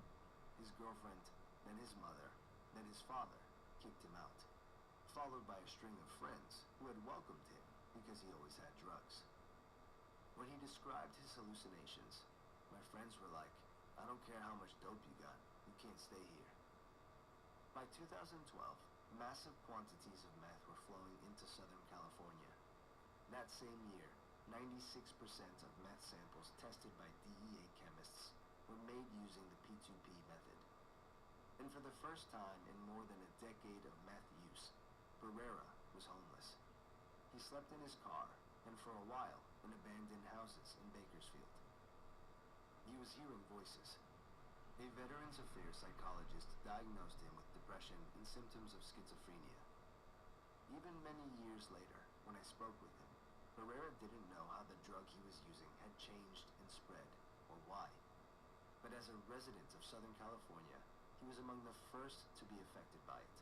[SPEAKER 18] His girlfriend, then his mother, then his father kicked him out, followed by a string of friends who had welcomed him because he always had drugs. When he described his hallucinations, my friends were like, I don't care how much dope you got, you can't stay here. By 2012, massive quantities of meth were flowing into Southern California. That same year, 96% of meth samples tested by DEA chemists were made using the P2P method. And for the first time in more than a decade of meth use, Barrera was homeless. He slept in his car, and for a while in abandoned houses in Bakersfield. He was hearing voices. A Veterans Affairs psychologist diagnosed him with depression and symptoms of schizophrenia. Even many years later, when I spoke with him, Barrera didn't know how the drug he was using had changed and spread, or why. But as a resident of Southern California, he was among the first to be affected by it.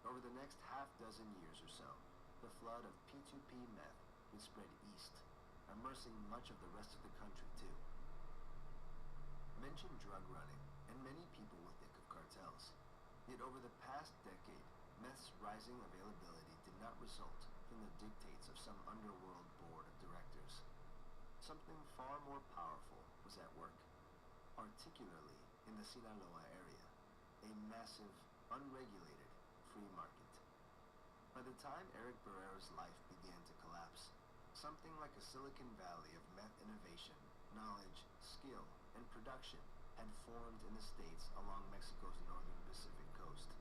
[SPEAKER 18] Over the next half-dozen years or so, the flood of P2P meth would spread east, immersing much of the rest of the country too. Mention drug running, and many people will think of cartels. Yet over the past decade, meth's rising availability did not result from the dictates of some underworld board of directors. Something far more powerful was at work, particularly in the Sinaloa area, a massive, unregulated free market. By the time Eric Barrera's life began to collapse, something like a Silicon Valley of meth innovation, knowledge, skill, and production had formed in the states along Mexico's northern Pacific coast.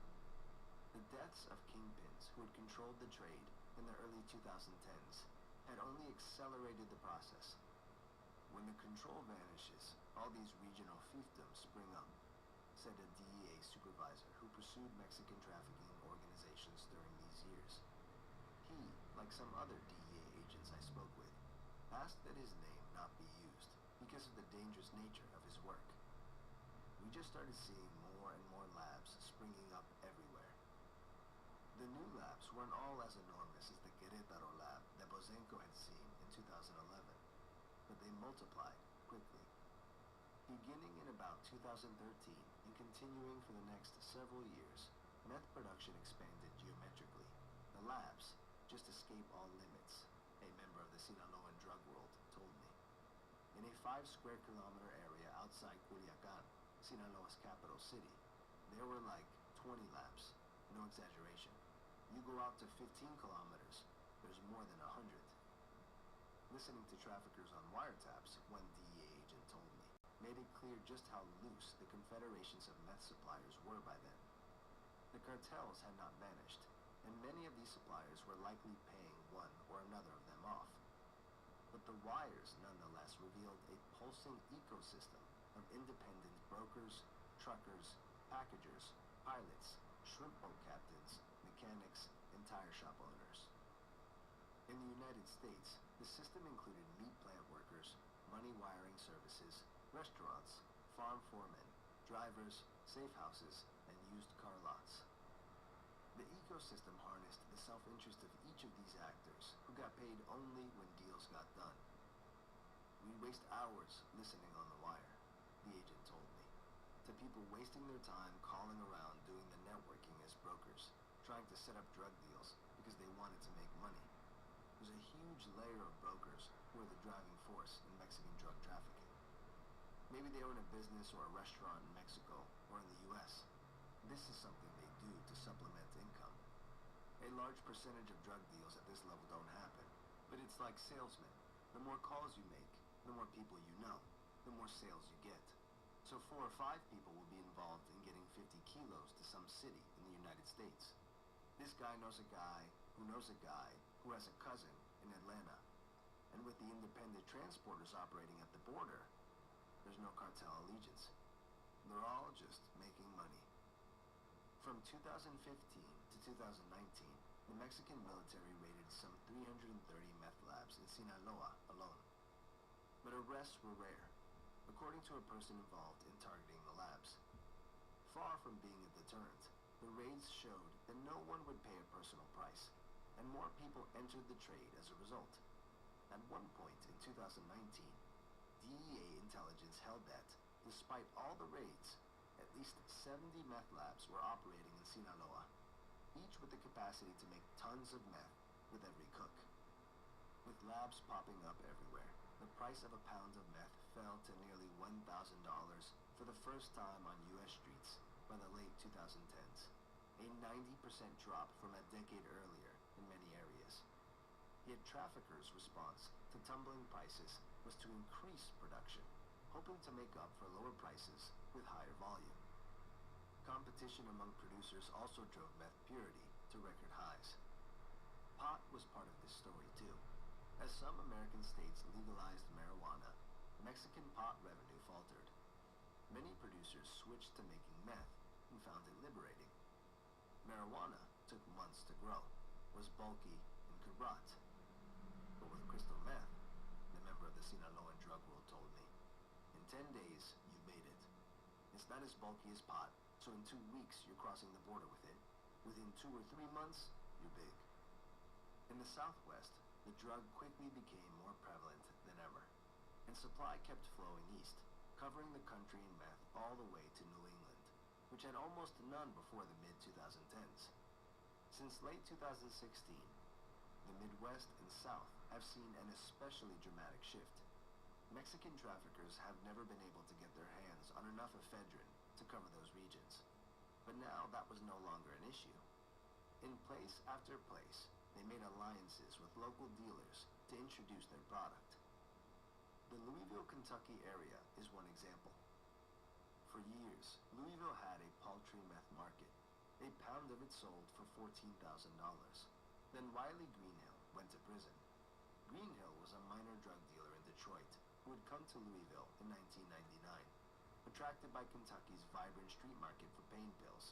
[SPEAKER 18] The deaths of kingpins who had controlled the trade in the early 2010s had only accelerated the process. When the control vanishes, all these regional fiefdoms spring up, said a DEA supervisor who pursued Mexican trafficking organizations during these years. He, like some other DEA agents I spoke with, asked that his name not be used because of the dangerous nature of his work. We just started seeing more and more labs springing up everywhere. The new labs weren't all as enormous as the Querétaro lab that Bozenko had seen in 2011, but they multiplied quickly. Beginning in about 2013 and continuing for the next several years, meth production expanded geometrically. The labs just escape all limits, a member of the Sinaloan drug world told me. In a 5-square-kilometer area outside Culiacan, Sinaloa's capital city, there were like 20 labs, no exaggeration. You go out to 15 kilometers, there's more than 100. Listening to traffickers on wiretaps, one DEA agent told me, made it clear just how loose the confederations of meth suppliers were by then. The cartels had not vanished, and many of these suppliers were likely paying one or another of them off. But the wires nonetheless revealed a pulsing ecosystem of independent brokers, truckers, packagers, pilots, shrimp boat captains, mechanics, and tire shop owners. In the United States, the system included meat plant workers, money wiring services, restaurants, farm foremen, drivers, safe houses, and used car lots. The ecosystem harnessed the self-interest of each of these actors, who got paid only when deals got done. We'd waste hours listening on the wire, the agent told me, to people wasting their time calling around doing the networking as brokers, trying to set up drug deals because they wanted to make money. There's a huge layer of brokers who are the driving force in Mexican drug trafficking. Maybe they own a business or a restaurant in Mexico or in the US. This is something they do to supplement income. A large percentage of drug deals at this level don't happen, but it's like salesmen. The more calls you make, the more people you know, the more sales you get. So 4 or 5 people will be involved in getting 50 kilos to some city in the United States. This guy knows a guy who knows a guy who has a cousin in Atlanta. And with the independent transporters operating at the border, there's no cartel allegiance. They're all just making money. From 2015 to 2019, the Mexican military raided some 330 meth labs in Sinaloa alone. But arrests were rare, according to a person involved in targeting the labs. Far from being a deterrent, the raids showed that no one would pay a personal price, and more people entered the trade as a result. At one point in 2019, DEA intelligence held that, despite all the raids, at least 70 meth labs were operating in Sinaloa, each with the capacity to make tons of meth with every cook. With labs popping up everywhere, the price of a pound of meth fell to nearly $1,000 for the first time on U.S. streets by the late 2010s, a 90% drop from a decade earlier in many areas. Yet traffickers' response to tumbling prices was to increase production, hoping to make up for lower prices with higher volume. Competition among producers also drove meth purity to record highs. Pot was part of this story too. As some American states legalized marijuana, Mexican pot revenue faltered. Many producers switched to making meth and found it liberating. Marijuana took months to grow, was bulky, and could rot. But with crystal meth, the member of the Sinaloan drug world told me, in 10 days, you've made it. It's not as bulky as pot, so in 2 weeks, you're crossing the border with it. Within 2 or 3 months, you're big. In the Southwest, the drug quickly became more prevalent than ever, and supply kept flowing east, covering the country in meth all the way to New England, which had almost none before the mid-2010s. Since late 2016, the Midwest and South have seen an especially dramatic shift. Mexican traffickers have never been able to get their hands on enough ephedrine to cover those regions. But now that was no longer an issue. In place after place, they made alliances with local dealers to introduce their product. The Louisville, Kentucky area is one example. For years, Louisville had a paltry meth market. A pound of it sold for $14,000. Then Wiley Greenhill went to prison. Greenhill was a minor drug dealer in Detroit who had come to Louisville in 1999, attracted by Kentucky's vibrant street market for pain pills,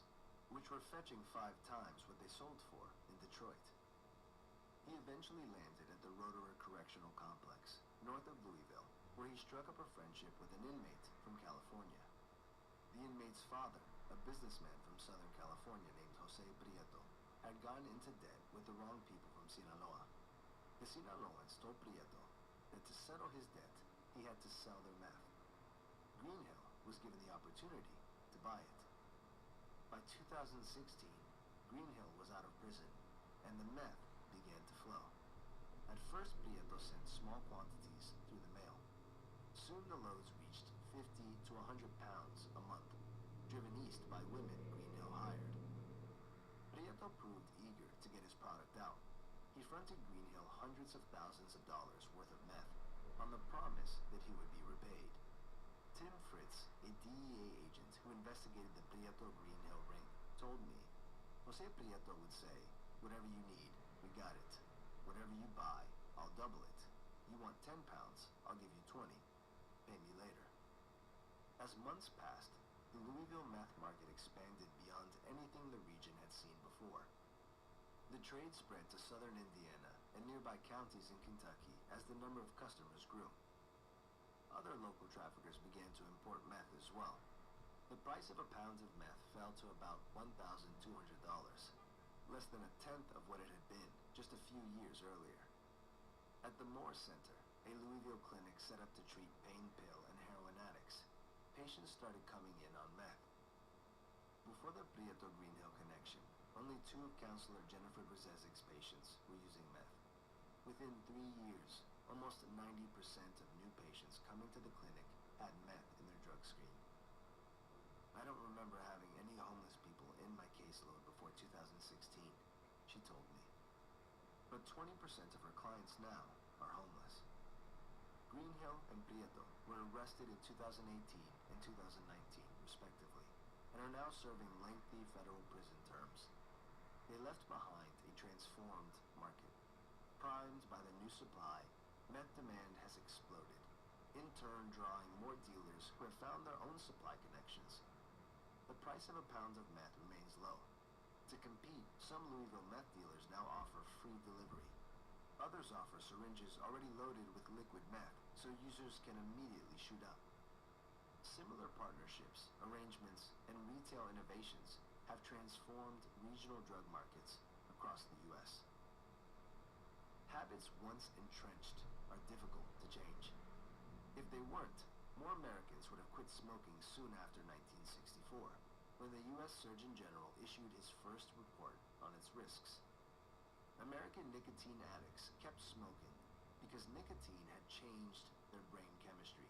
[SPEAKER 18] which were fetching 5 times what they sold for in Detroit. He eventually landed at the Rotorua Correctional Complex, north of Louisville, where he struck up a friendship with an inmate from California. The inmate's father, a businessman from Southern California named Jose Prieto, had gone into debt with the wrong people from Sinaloa. The Sinaloans told Prieto that to settle his debt, he had to sell their meth. Greenhill was given the opportunity to buy it. By 2016, Greenhill was out of prison, and the meth began to flow. At first, Prieto sent small quantities through the mail. Soon the loads reached 50 to 100 pounds a month, driven east by women Greenhill hired. Prieto proved eager to get his product out. He fronted Greenhill hundreds of thousands of dollars worth of meth on the promise that he would be repaid. Tim Fritz, a DEA agent who investigated the Prieto-Greenhill ring, told me, Jose Prieto would say, whatever you need, we got it. Whatever you buy, I'll double it. You want 10 pounds, I'll give you 20. Pay me later. As months passed, the Louisville meth market expanded beyond anything the region had seen before. The trade spread to southern Indiana and nearby counties in Kentucky as the number of customers grew. Other local traffickers began to import meth as well. The price of a pound of meth fell to about $1,200, less than a tenth of what it had been just a few years earlier. At the Moore Center, a Louisville clinic set up to treat pain pill and heroin addicts, patients started coming in on meth. Before the Prieto-Greenhill connection, only 2 of Counselor Jennifer Brzezinski's patients were using meth. Within 3 years, almost 90% of new patients coming to the clinic had meth in their drug screen. I don't remember having any homeless people in my caseload before 2016, she told me. But 20% of her clients now are homeless. Greenhill and Prieto were arrested in 2018 and 2019, respectively, and are now serving lengthy federal prison terms. They left behind a transformed market. Primed by the new supply, meth demand has exploded, in turn drawing more dealers who have found their own supply connections. The price of a pound of meth remains low. To compete, some Louisville meth dealers now offer free delivery. Others offer syringes already loaded with liquid meth, so users can immediately shoot up. Similar partnerships, arrangements, and retail innovations have transformed regional drug markets across the U.S. Habits once entrenched are difficult to change. If they weren't, more Americans would have quit smoking soon after 1964, when the U.S. Surgeon General issued his first report on its risks. American nicotine addicts kept smoking because nicotine had changed their brain chemistry,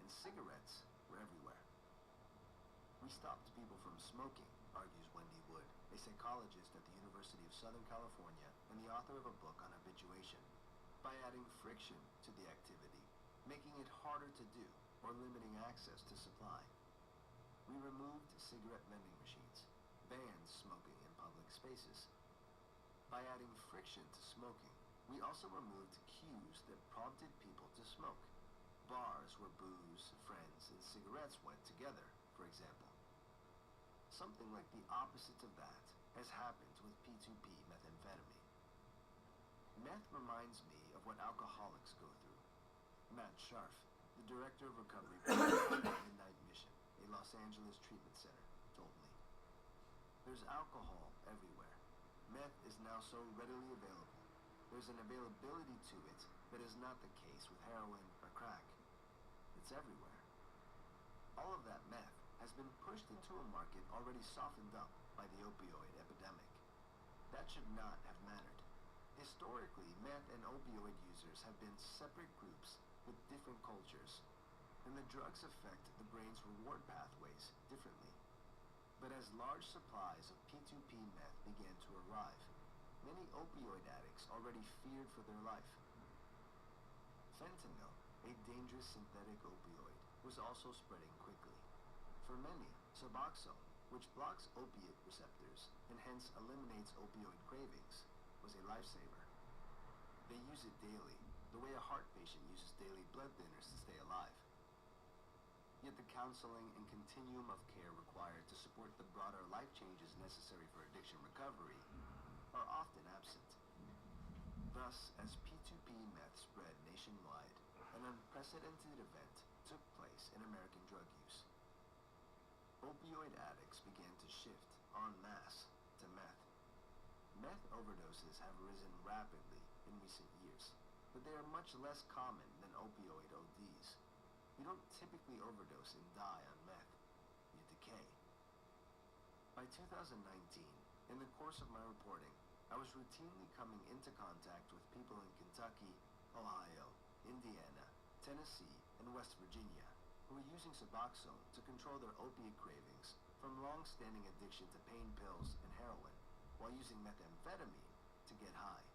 [SPEAKER 18] and cigarettes were everywhere. We stopped people from smoking, argues Wendy Wood, a psychologist at the University of Southern California and the author of a book on habituation, by adding friction to the activity, making it harder to do or limiting access to supply. We removed cigarette vending machines, banned smoking in public spaces. By adding friction to smoking, we also removed cues that prompted people to smoke. Bars where booze, friends, and cigarettes went together, for example. Something like the opposite of that has happened with P2P methamphetamine. Meth reminds me of what alcoholics go through. Matt Scharf, the director of recovery program at Midnight Mission, a Los Angeles treatment center, told me. There's alcohol everywhere. Meth is now so readily available. There's an availability to it that is not the case with heroin or crack. It's everywhere. All of that meth has been pushed into a market already softened up by the opioid epidemic. That should not have mattered. Historically, meth and opioid users have been separate groups with different cultures, and the drugs affect the brain's reward pathways differently. But as large supplies of P2P meth began to arrive, many opioid addicts already feared for their life. Fentanyl, a dangerous synthetic opioid, was also spreading quickly. For many, Suboxone, which blocks opiate receptors and hence eliminates opioid cravings, was a lifesaver. They use it daily, the way a heart patient uses daily blood thinners to stay alive. Yet the counseling and continuum of care required to support the broader life changes necessary for addiction recovery are often absent. Thus, as P2P meth spread nationwide, an unprecedented event took place in American drug use. Opioid addicts began to shift en masse to meth. Meth overdoses have risen rapidly in recent years, but they are much less common than opioid ODs. You don't typically overdose and die on meth. You decay. By 2019, in the course of my reporting, I was routinely coming into contact with people in Kentucky, Ohio, Indiana, Tennessee, and West Virginia who were using Suboxone to control their opiate cravings from long-standing addiction to pain pills and heroin, while using methamphetamine to get high.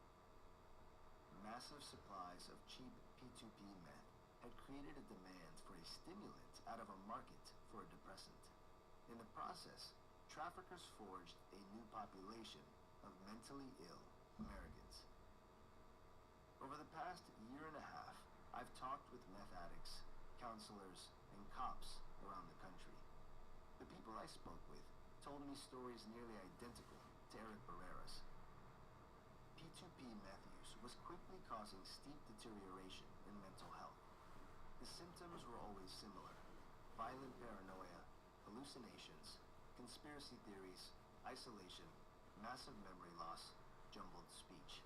[SPEAKER 18] Massive supplies of cheap P2P meth had created a demand for a stimulant out of a market for a depressant. In the process, traffickers forged a new population of mentally ill Americans. Over the past year and a half, I've talked with meth addicts, counselors, and cops around the country. The people I spoke with told me stories nearly identical to Eric Barrera's. P2P meth use was quickly causing steep deterioration in mental health. The symptoms were always similar: violent paranoia, hallucinations, conspiracy theories, isolation, massive memory loss, jumbled speech.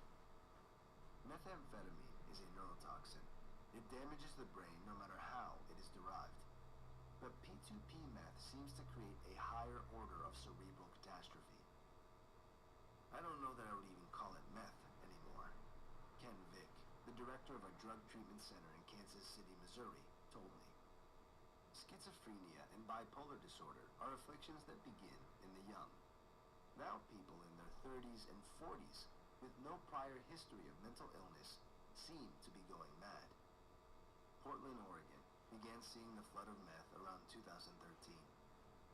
[SPEAKER 18] Methamphetamine is a neurotoxin. It damages the brain no matter how it is derived. But P2P meth seems to create a higher order of cerebral catastrophe. I don't know that I would even call it meth anymore. Ken Vick, the director of a drug treatment center in Kansas City, Missouri, told me. Schizophrenia and bipolar disorder are afflictions that begin in the young. Now people in their 30s and 40s with no prior history of mental illness seem to be going mad. Portland, Oregon began seeing the flood of meth around 2013.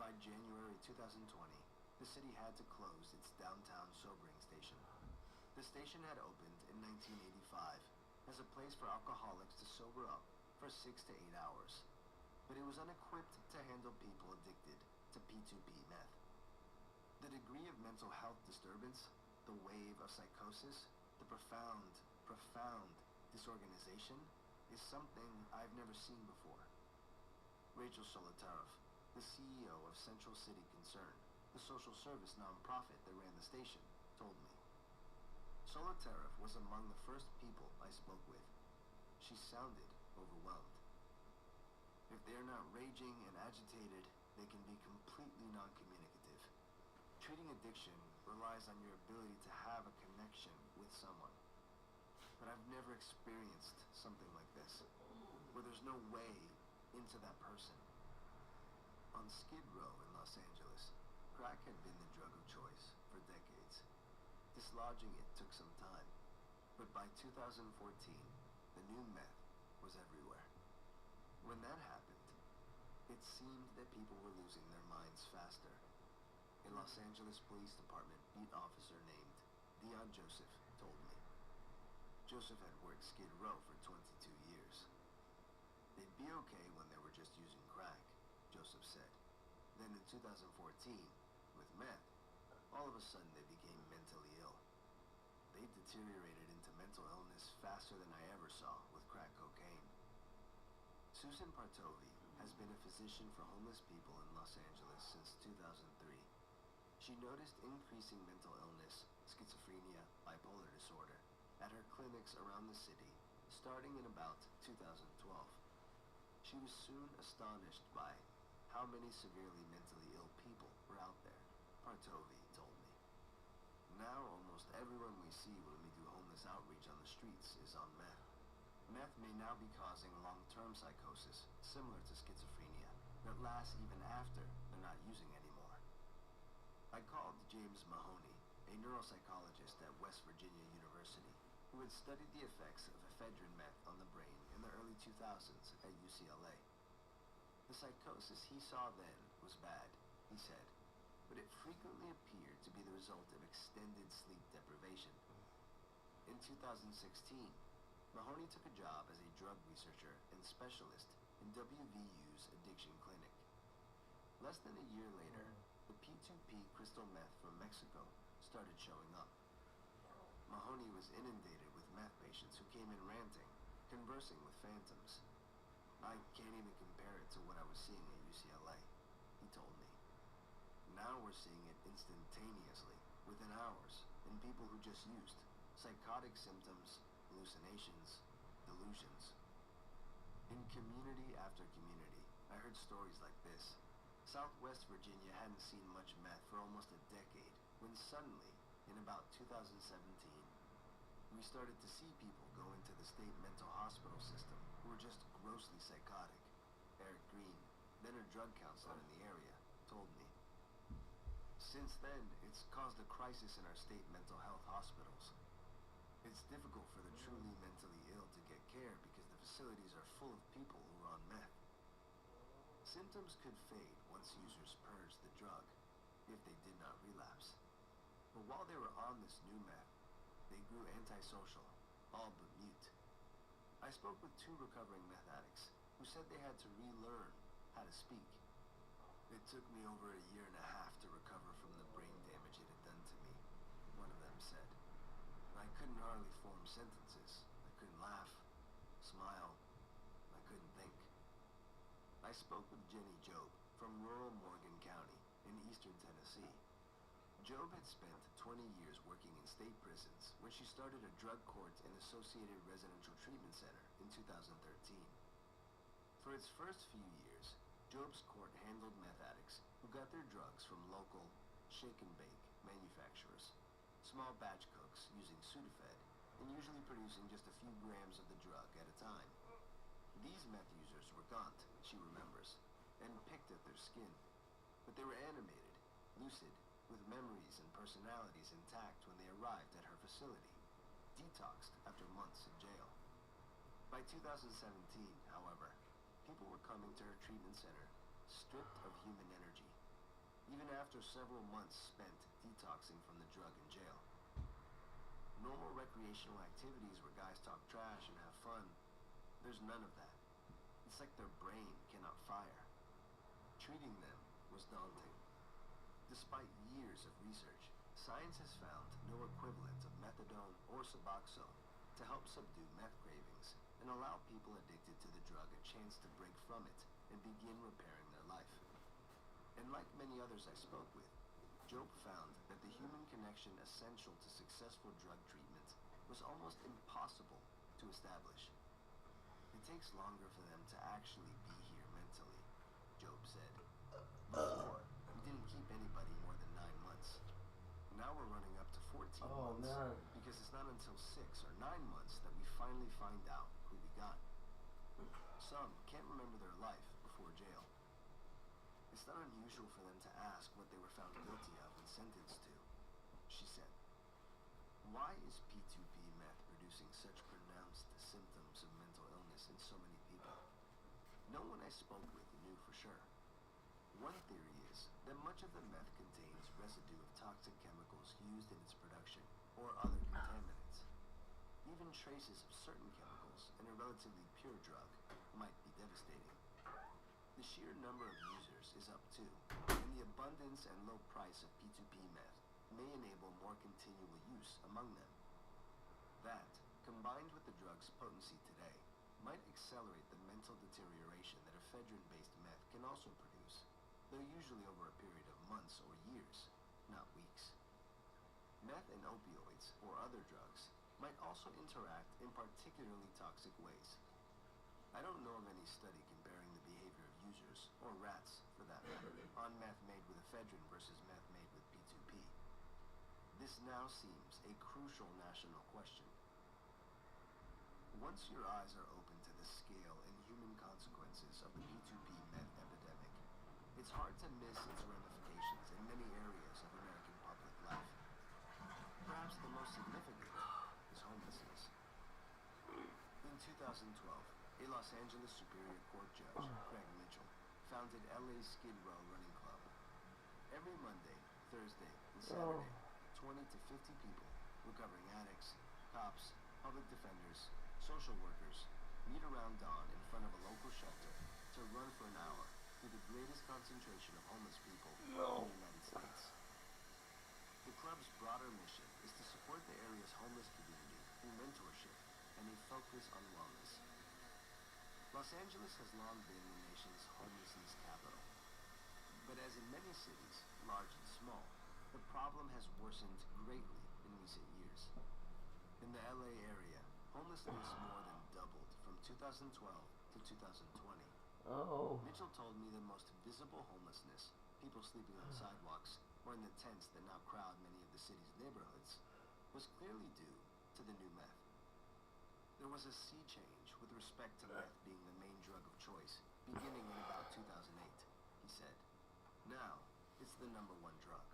[SPEAKER 18] By January 2020, the city had to close its downtown sobering station. The station had opened in 1985 as a place for alcoholics to sober up for 6 to 8 hours, but it was unequipped to handle people addicted to P2P meth. The degree of mental health disturbance, the wave of psychosis, the profound disorganization is something I've never seen before. Rachel Solotaroff, the CEO of Central City Concern, the social service nonprofit that ran the station, told me. Solotaroff was among the first people I spoke with. She sounded overwhelmed. If they're not raging and agitated, they can be completely non-communicative. Treating addiction relies on your ability to have a connection with someone. But I've never experienced something like this, where there's no way into that person. On Skid Row in Los Angeles, crack had been the drug of choice for decades. Dislodging it took some time. But by 2014, the new meth was everywhere. When that happened, it seemed that people were losing their minds faster. A Los Angeles Police Department beat officer named Dion Joseph told me. Joseph had worked Skid Row for 22 years. They'd be okay when they were just using crack, Joseph said. Then in 2014, with meth, all of a sudden they became mentally ill. They deteriorated into mental illness faster than I ever saw with crack cocaine. Susan Partovi has been a physician for homeless people in Los Angeles since 2003. She noticed increasing mental illness, schizophrenia, bipolar disorder, at her clinics around the city, starting in about 2012. She was soon astonished by how many severely mentally ill people were out there, Partovi told me. Now almost everyone we see when we do homeless outreach on the streets is on meth. Meth may now be causing long-term psychosis, similar to schizophrenia, that lasts even after they're not using anymore. I called James Mahoney, a neuropsychologist at West Virginia University, who had studied the effects of ephedrine meth on the brain in the early 2000s at UCLA. The psychosis he saw then was bad, he said, but it frequently appeared to be the result of extended sleep deprivation. In 2016, Mahoney took a job as a drug researcher and specialist in WVU's addiction clinic. Less than a year later, the P2P crystal meth from Mexico started showing up. Mahoney was inundated with meth patients who came in ranting, conversing with phantoms. I can't even compare it to what I was seeing at UCLA, he told me. Now we're seeing it instantaneously, within hours, in people who just used psychotic symptoms, hallucinations, delusions. In community after community, I heard stories like this. Southwest Virginia hadn't seen much meth for almost a decade, when suddenly, in about 2017, we started to see people go into the state mental hospital system who were just grossly psychotic. Eric Green, then a drug counselor in the area, told me. Since then, it's caused a crisis in our state mental health hospitals. It's difficult for the truly mentally ill to get care because the facilities are full of people who are on meth. Symptoms could fade once users purged the drug, if they did not relapse. But while they were on this new meth, they grew antisocial, all but mute. I spoke with 2 recovering meth addicts who said they had to relearn how to speak. It took me over a year and a half to recover from the brain damage it had done to me, one of them said. I couldn't hardly form sentences. I couldn't laugh, smile. I couldn't think. I spoke with Jenny Job from rural Morgan County in eastern Tennessee. Job had spent 20 years working in state prisons when she started a drug court and associated residential treatment center in 2013. For its first few years, Job's court handled meth addicts who got their drugs from local shake and bake manufacturers, small batch cooks using Sudafed and usually producing just a few grams of the drug at a time. These meth users were gaunt, she remembers, and picked at their skin, but they were animated, lucid, with memories and personalities intact when they arrived at her facility, detoxed after months in jail. By 2017, however, people were coming to her treatment center stripped of human energy, even after several months spent detoxing from the drug in jail. Normal recreational activities where guys talk trash and have fun, there's none of that. It's like their brain cannot fire. Treating them was daunting. Despite years of research, science has found no equivalent of methadone or Suboxone to help subdue meth cravings and allow people addicted to the drug a chance to break from it and begin repairing their life. And like many others I spoke with, Job found that the human connection essential to successful drug treatment was almost impossible to establish. It takes longer for them to actually be here mentally, Job said. Before, we didn't keep anybody more than 9 months. Now we're running up to 14 months, because it's not until 6 or 9 months that we finally find out who we got. Some can't remember their life before jail. It's not unusual for them to ask what they were found guilty of and sentenced to, she said. Why is P2P meth produced producing such pronounced symptoms of mental illness in so many people? No one I spoke with knew for sure. One theory is that much of the meth contains residue of toxic chemicals used in its production, or other contaminants. Even traces of certain chemicals in a relatively pure drug might be devastating. The sheer number of users is up too, and the abundance and low price of P2P meth may enable more continual use among them. That, combined with the drug's potency today, might accelerate the mental deterioration that ephedrine-based meth can also produce, though usually over a period of months or years, not weeks. Meth and opioids, or other drugs, might also interact in particularly toxic ways. I don't know of any study comparing the behavior of users, or rats for that matter, on meth made with ephedrine versus meth made with P2P. This now seems a crucial national question. Once your eyes are open to the scale and human consequences of the P2P meth epidemic, it's hard to miss its ramifications in many areas of American public life. Perhaps the most significant is homelessness. In 2012, a Los Angeles Superior Court judge, Craig Mitchell, founded LA's Skid Row Running Club. Every Monday, Thursday, and Saturday, 20 to 50 people, recovering addicts, cops, public defenders, social workers, meet around dawn in front of a local shelter to run for an hour through the greatest concentration of homeless people in the United States. The club's broader mission is to support the area's homeless community through mentorship and a focus on wellness. Los Angeles has long been the nation's homelessness capital. But as in many cities, large and small, the problem has worsened greatly in recent years. In the LA area, homelessness more than doubled from 2012 to 2020. Mitchell told me the most visible homelessness, people sleeping on sidewalks or in the tents that now crowd many of the city's neighborhoods, was clearly due to the new meth. There was a sea change with respect to meth being the main drug of choice, beginning in about 2008, he said. Now, it's the #1 drug.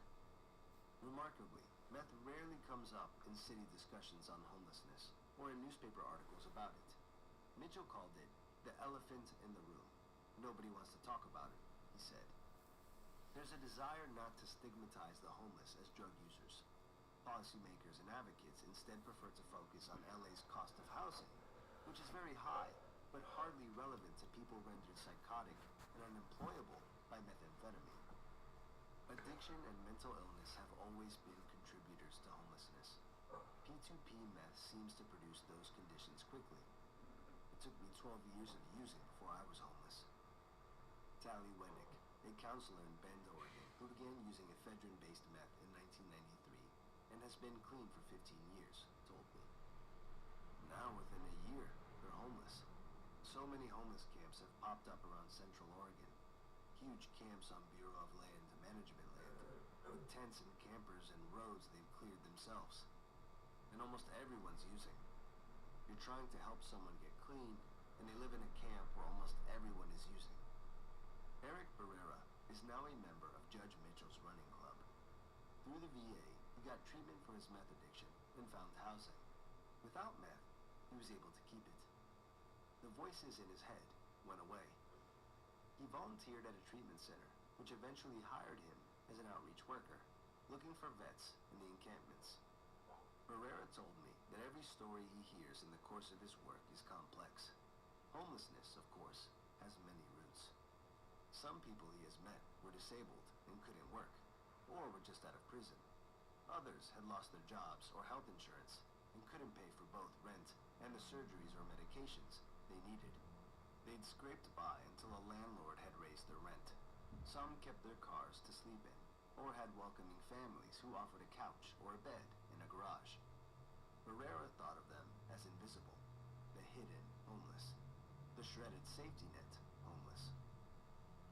[SPEAKER 18] Remarkably, meth rarely comes up in city discussions on homelessness, or in newspaper articles about it. Mitchell called it the elephant in the room. Nobody wants to talk about it, he said. There's a desire not to stigmatize the homeless as drug users. Policymakers and advocates instead prefer to focus on LA's cost of housing, which is very high, but hardly relevant to people rendered psychotic and unemployable by methamphetamine. Addiction and mental illness have always been contributors to homelessness. P2P meth seems to produce those conditions quickly. It took me 12 years of using before I was homeless. Tally Wendick, a counselor in Bend, Oregon, who began using ephedrine-based meth in 1993 and has been clean for 15 years, told me. Now, within a year, they're homeless. So many homeless camps have popped up around Central Oregon. Huge camps on Bureau of Land Management land, with tents and campers and roads they've cleared themselves. And almost everyone's using. You're trying to help someone get clean, and they live in a camp where almost everyone is using. Eric Barrera is now a member of Judge Mitchell's running club. Through the VA, he got treatment for his meth addiction and found housing. Without meth, he was able to keep it. The voices in his head went away. He volunteered at a treatment center, which eventually hired him as an outreach worker, looking for vets in the encampments. Barrera told me that every story he hears in the course of his work is complex. Homelessness, of course, has many roots. Some people he has met were disabled and couldn't work, or were just out of prison. Others had lost their jobs or health insurance and couldn't pay for both rent and the surgeries or medications they needed. They'd scraped by until a landlord had raised their rent. Some kept their cars to sleep in, or had welcoming families who offered a couch or a bed in a garage. Barrera thought of them as invisible, the hidden homeless, the shredded safety net homeless.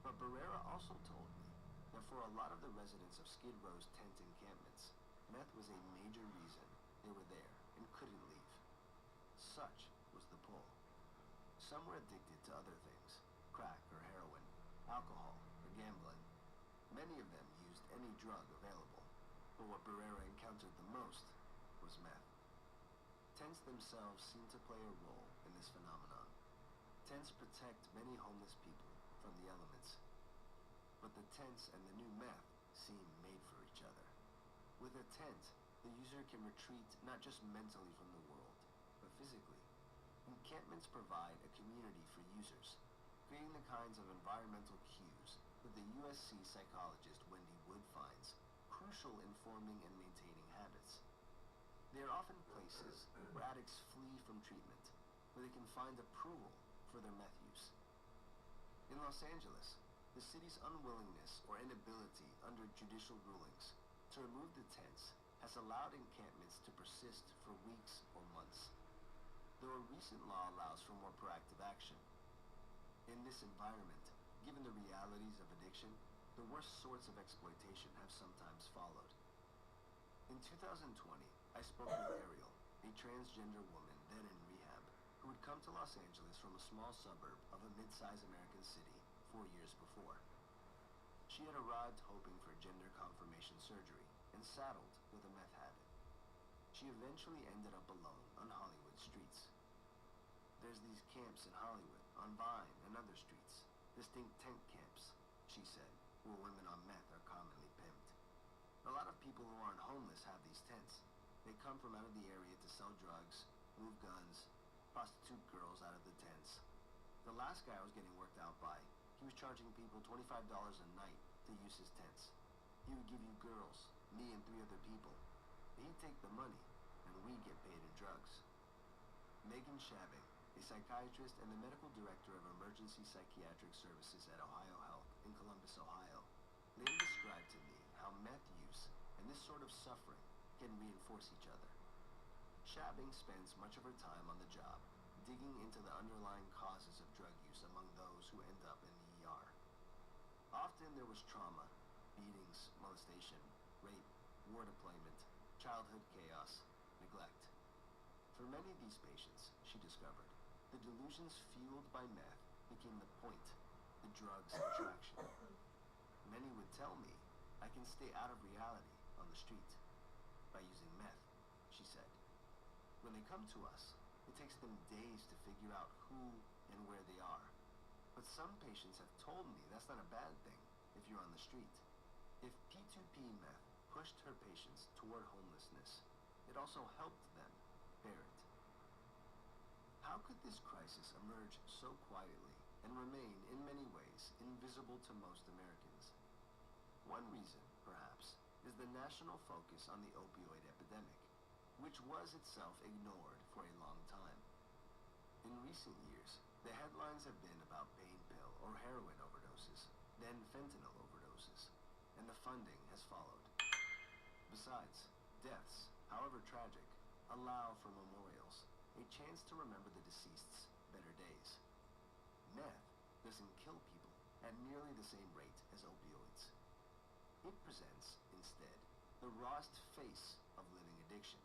[SPEAKER 18] But Barrera also told me that for a lot of the residents of Skid Row's tent encampments, meth was a major reason they were there and couldn't leave. Such was the pull. Some were addicted to other things, crack or heroin, alcohol or gambling. Many of them used any drug available, but what Barrera encountered the most was meth. Tents themselves seem to play a role in this phenomenon. Tents protect many homeless people from the elements. But the tents and the new meth seem made for each other. With a tent, the user can retreat not just mentally from the world, but physically. Encampments provide a community for users, creating the kinds of environmental cues that the USC psychologist Wendy Wood finds crucial in forming and maintaining habits. They are often places where addicts flee from treatment, where they can find approval for their meth use. In Los Angeles, the city's unwillingness or inability under judicial rulings to remove the tents has allowed encampments to persist for weeks or months, though a recent law allows for more proactive action. In this environment, given the realities of addiction, the worst sorts of exploitation have sometimes followed. In 2020, I spoke with Ariel, a transgender woman then in rehab, who had come to Los Angeles from a small suburb of a mid-sized American city 4 years before. She had arrived hoping for gender confirmation surgery and saddled with a meth habit. She eventually ended up alone on Hollywood streets. There's these camps in Hollywood, on Vine and other streets, distinct tent camps, she said, where women on meth are commonly pimped. A lot of people who aren't homeless have these tents. They come from out of the area to sell drugs, move guns, prostitute girls out of the tents. The last guy I was getting worked out by, he was charging people $25 a night to use his tents. He would give you girls, me and 3 other people. He'd take the money, and we'd get paid in drugs. Megan Shabbing, a psychiatrist and the medical director of emergency psychiatric services at Ohio Health in Columbus, Ohio, later described to me how meth use and this sort of suffering can reinforce each other. Shabbing spends much of her time on the job, digging into the underlying causes of drug use among those who end up in the ER. Often there was trauma, beatings, molestation, rape, war deployment, childhood chaos, neglect. For many of these patients, she discovered, the delusions fueled by meth became the point, the drug's attraction. Many would tell me, I can stay out of reality on the street by using meth, she said. When they come to us, it takes them days to figure out who and where they are. But some patients have told me that's not a bad thing if you're on the street. If P2P meth pushed her patients toward homelessness, it also helped them bear it. How could this crisis emerge so quietly and remain, in many ways, invisible to most Americans? One reason, perhaps, is the national focus on the opioid epidemic, which was itself ignored for a long time. In recent years, the headlines have been about pain pill or heroin overdoses, then fentanyl overdoses, and the funding has followed. Besides, deaths, however tragic, allow for memorials, a chance to remember the deceased's better days. Meth doesn't kill people at nearly the same rate as opioids. It presents, instead, the rawest face of living addiction.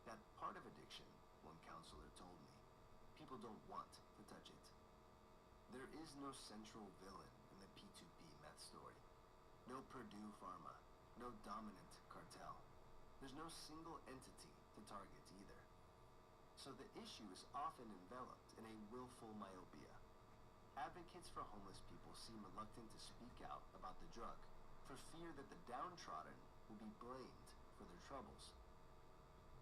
[SPEAKER 18] That part of addiction, one counselor told me, people don't want to touch it. There is no central villain in the P2P meth story. No Purdue Pharma, no dominant cartel. There's no single entity to target either. So the issue is often enveloped in a willful myopia. Advocates for homeless people seem reluctant to speak out about the drug for fear that the downtrodden will be blamed for their troubles.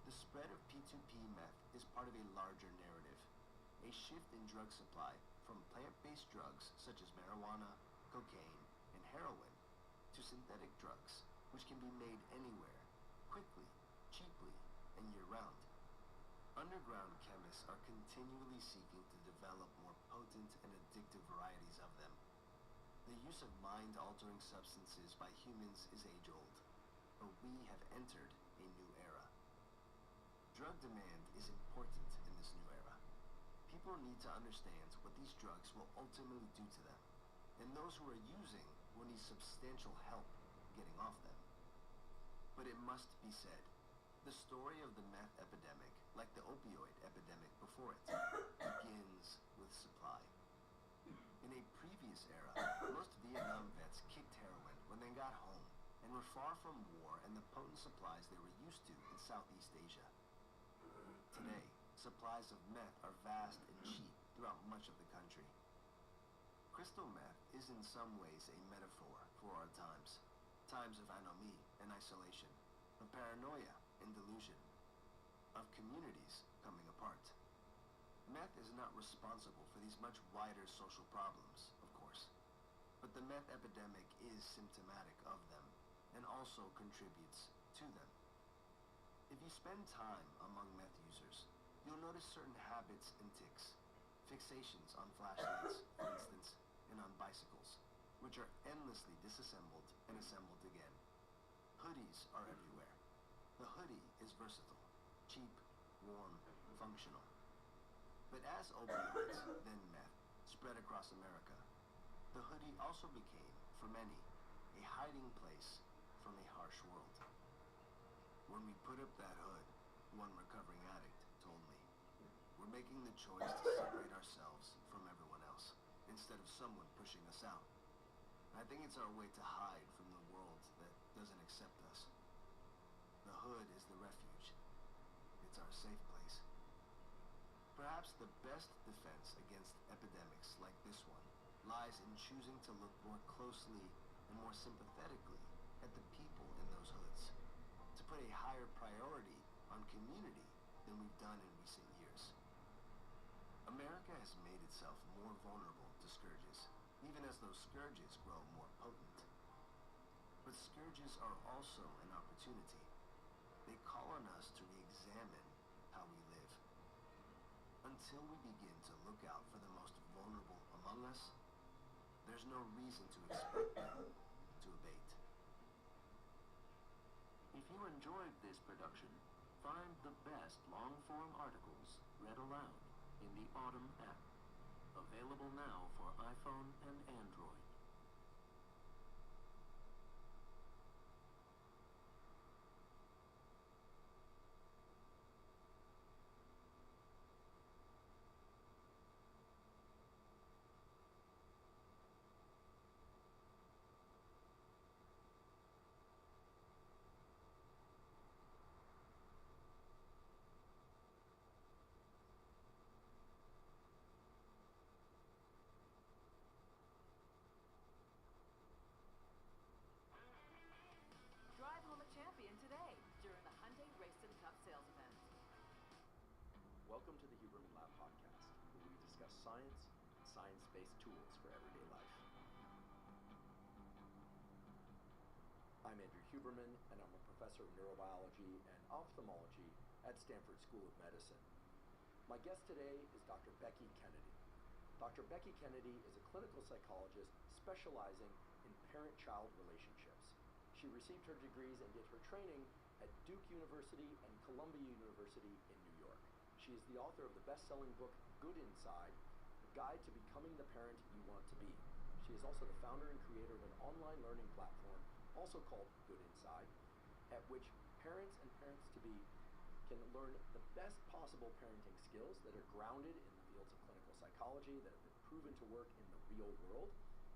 [SPEAKER 18] The spread of P2P meth is part of a larger narrative, a shift in drug supply from plant-based drugs such as marijuana, cocaine, and heroin to synthetic drugs, which can be made anywhere, quickly, cheaply, and year-round. Underground chemists are continually seeking to develop more potent and addictive varieties of them. The use of mind-altering substances by humans is age-old, but we have entered a new era. Drug demand is important in this new era. People need to understand what these drugs will ultimately do to them, and those who are using will need substantial help getting off them. But it must be said, the story of the meth epidemic, like the opioid epidemic before it, begins with supply. In a previous era, most Vietnam vets kicked heroin when they got home and were far from war and the potent supplies they were used to in Southeast Asia. Today, supplies of meth are vast and cheap throughout much of the country. Crystal meth is in some ways a metaphor for our times. Times of anomie and isolation, of paranoia and delusion, of communities coming apart. Meth is not responsible for these much wider social problems, of course, but the meth epidemic is symptomatic of them and also contributes to them. If you spend time among meth users, you'll notice certain habits and tics, fixations on flashlights, for instance, and on bicycles, which are endlessly disassembled and assembled again. Hoodies are everywhere. The hoodie is versatile, cheap, warm, functional. But as opioids, then meth, spread across America, the hoodie also became, for many, a hiding place from a harsh world. When we put up that hood, one recovering addict told me, we're making the choice to separate ourselves from everyone else, instead of someone pushing us out. I think it's our way to hide from the world that doesn't accept us. The hood is the refuge. It's our safe place. Perhaps the best defense against epidemics like this one lies in choosing to look more closely and more sympathetically at the people in those hoods, to put a higher priority on community than we've done in recent years. America has made itself more vulnerable to scourges, even as those scourges grow more potent. But scourges are also an opportunity. They call on us to re-examine how we live. Until we begin to look out for the most vulnerable among us, there's no reason to expect them to abate.
[SPEAKER 11] If you enjoyed this production, find the best long-form articles read aloud in the Autumn app. Available now for iPhone and Android.
[SPEAKER 19] Drive home a champion today during the Hyundai Racing Cup sales event.
[SPEAKER 21] Welcome to the Huberman Lab podcast, where we discuss science and science-based tools for everyday life. I'm Andrew Huberman, and I'm a professor of neurobiology and ophthalmology at Stanford School of Medicine. My guest today is Dr. Becky Kennedy. Dr. Becky Kennedy is a clinical psychologist specializing in parent-child relationships. She received her degrees and did her training at Duke University and Columbia University in New York. She is the author of the best-selling book, Good Inside, A Guide to Becoming the Parent You Want to Be. She is also the founder and creator of an online learning platform, also called Good Inside, at which parents and parents-to-be can learn the best possible parenting skills that are grounded in the fields of clinical psychology that have been proven to work in the real world,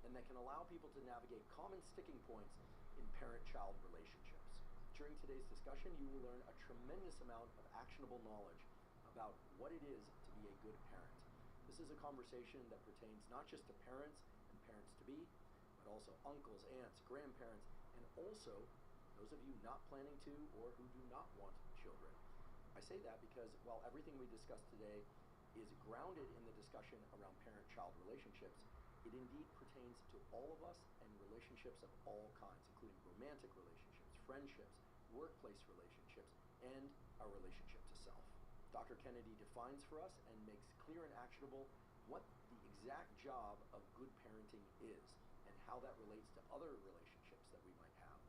[SPEAKER 21] and that can allow people to navigate common sticking points in parent-child relationships. During today's discussion, you will learn a tremendous amount of actionable knowledge about what it is to be a good parent. This is a conversation that pertains not just to parents and parents-to-be, but also uncles, aunts, grandparents, and also those of you not planning to or who do not want children. I say that because while everything we discuss today is grounded in the discussion around parent-child relationships, it indeed pertains to all of us and relationships of all kinds, including romantic relationships, friendships, workplace relationships, and our relationship to self. Dr. Kennedy defines for us and makes clear and actionable what the exact job of good parenting is and how that relates to other relationships that we might have.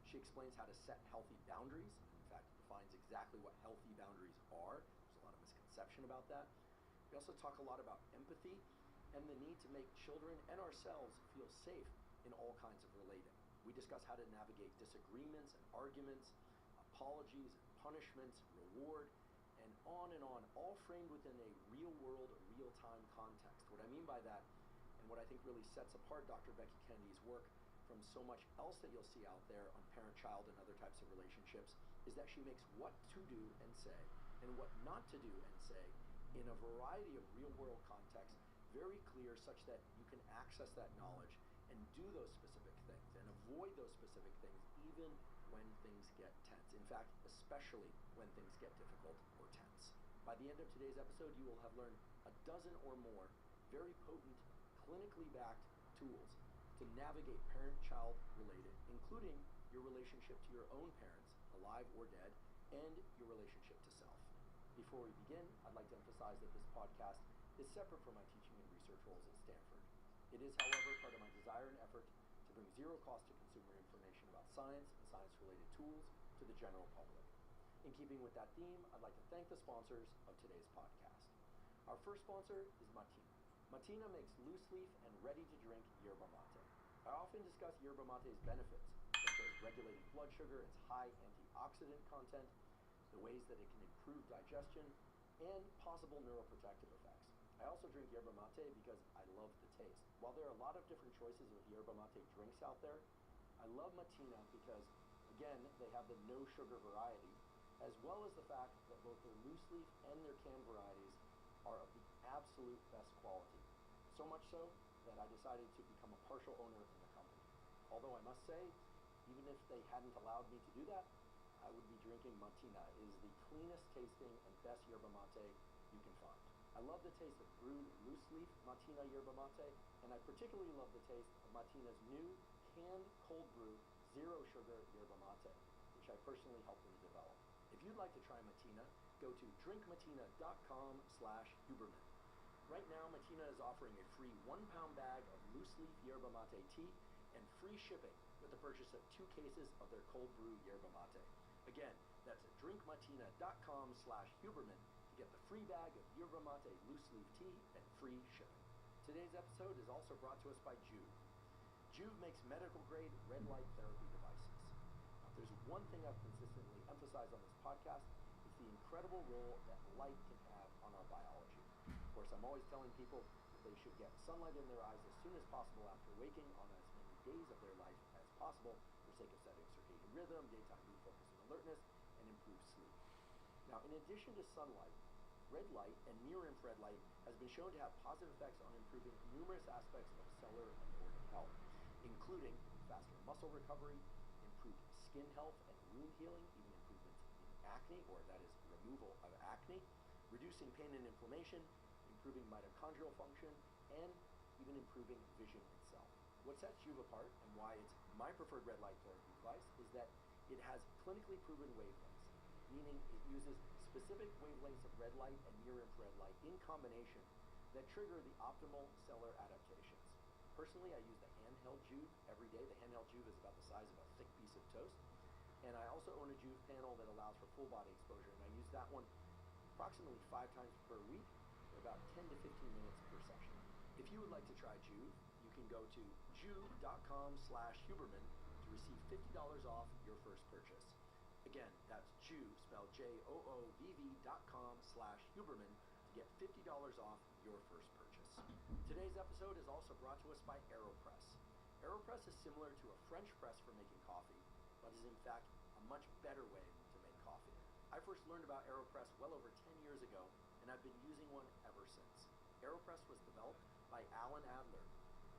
[SPEAKER 21] She explains how to set healthy boundaries, and in fact defines exactly what healthy boundaries are. There's a lot of misconception about that. We also talk a lot about empathy and the need to make children and ourselves feel safe in all kinds of relating. We discuss how to navigate disagreements and arguments, apologies and punishments, reward, and on, all framed within a real-world, real-time context. What I mean by that, and what I think really sets apart Dr. Becky Kennedy's work from so much else that you'll see out there on parent-child and other types of relationships is that she makes what to do and say and what not to do and say in a variety of real-world contexts very clear, such that you can access that knowledge and do those specific things and avoid those specific things even when things get tense. In fact, especially when things get difficult or tense. By the end of today's episode, you will have learned a dozen or more very potent, clinically backed tools to navigate parent-child related, including your relationship to your own parents, alive or dead, and your relationship to self. Before we begin, I'd like to emphasize that this podcast is separate from my teaching and research roles at Stanford. It is, however, part of my desire and effort to bring zero cost to consumer information about science and science-related tools to the general public. In keeping with that theme, I'd like to thank the sponsors of today's podcast. Our first sponsor is Matina. Matina makes loose-leaf and ready-to-drink yerba mate. I often discuss yerba mate's benefits, such as regulating blood sugar, its high antioxidant content, the ways that it can improve digestion, and possible neuroprotective effects. I also drink yerba mate because I love the taste. While there are a lot of different choices of yerba mate drinks out there, I love Matina because, again, they have the no-sugar variety, as well as the fact that both their loose-leaf and their canned varieties are of the absolute best quality. So much so that I decided to become a partial owner in the company. Although I must say, even if they hadn't allowed me to do that, I would be drinking Matina. It is the cleanest tasting and best yerba mate you can find. I love the taste of brewed loose-leaf Matina yerba mate, and I particularly love the taste of Matina's new canned cold brew zero sugar yerba mate, which I personally helped them develop. If you'd like to try Matina, go to drinkmatina.com/Huberman. Right now, Matina is offering a free 1-pound bag of loose-leaf yerba mate tea and free shipping with the purchase of 2 cases of their cold brew yerba mate. Again, that's drinkmatina.com/Huberman to get the free bag of yerba mate loose-leaf tea and free shipping. Today's episode is also brought to us by Juve. Juve makes medical-grade red light therapy devices. Now, if there's one thing I've consistently emphasized on this podcast, it's the incredible role that light can have on our biology. Of course, I'm always telling people that they should get sunlight in their eyes as soon as possible after waking on as many days of their life as possible for sake of setting circadian rhythm, daytime mood focus and alertness, and improved sleep. Now, in addition to sunlight, red light and near-infrared light has been shown to have positive effects on improving numerous aspects of cellular and organ health, including faster muscle recovery, improved skin health and wound healing, even improvements in acne, or that is removal of acne, reducing pain and inflammation, improving mitochondrial function, and even improving vision itself. What sets Juve apart and why it's my preferred red light therapy device is that it has clinically proven wavelengths, meaning it uses specific wavelengths of red light and near-infrared light in combination that trigger the optimal cellular adaptations. Personally, I use the handheld Juve every day. The handheld Juve is about the size of a thick piece of toast. And I also own a Juve panel that allows for full body exposure, and I use that one approximately 5 times per week for about 10 to 15 minutes per session. If you would like to try Juve, you can go to juve.com/Huberman to receive $50 off your first purchase. Again, that's Juve, spelled JOOVV.com/Huberman to get $50 off your first purchase. Today's episode is also brought to us by AeroPress. AeroPress is similar to a French press for making coffee, but is in fact a much better way to make coffee. I first learned about AeroPress well over 10 years ago, and I've been using one ever since. AeroPress was developed by Alan Adler,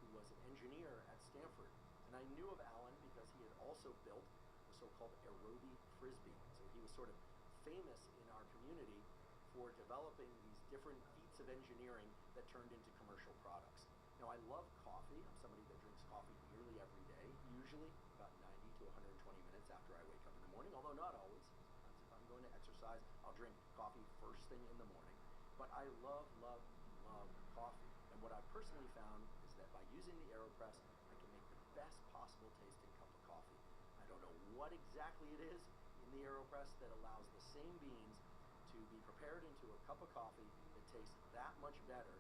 [SPEAKER 21] who was an engineer at Stanford, and I knew of Alan because he had also built the so-called Aerobie Frisbee. So he was sort of famous in our community for developing these different feats of engineering that turned into commercial products. Now, I love coffee. I'm somebody that drinks coffee nearly every day, usually about 90 to 120 minutes after I wake up in the morning, although not always. Sometimes if I'm going to exercise, I'll drink coffee first thing in the morning. But I love, love, love coffee. And what I've personally found is that by using the AeroPress, I can make the best possible tasting cup of coffee. I don't know what exactly it is in the AeroPress that allows the same beans to be prepared into a cup of coffee that tastes that much better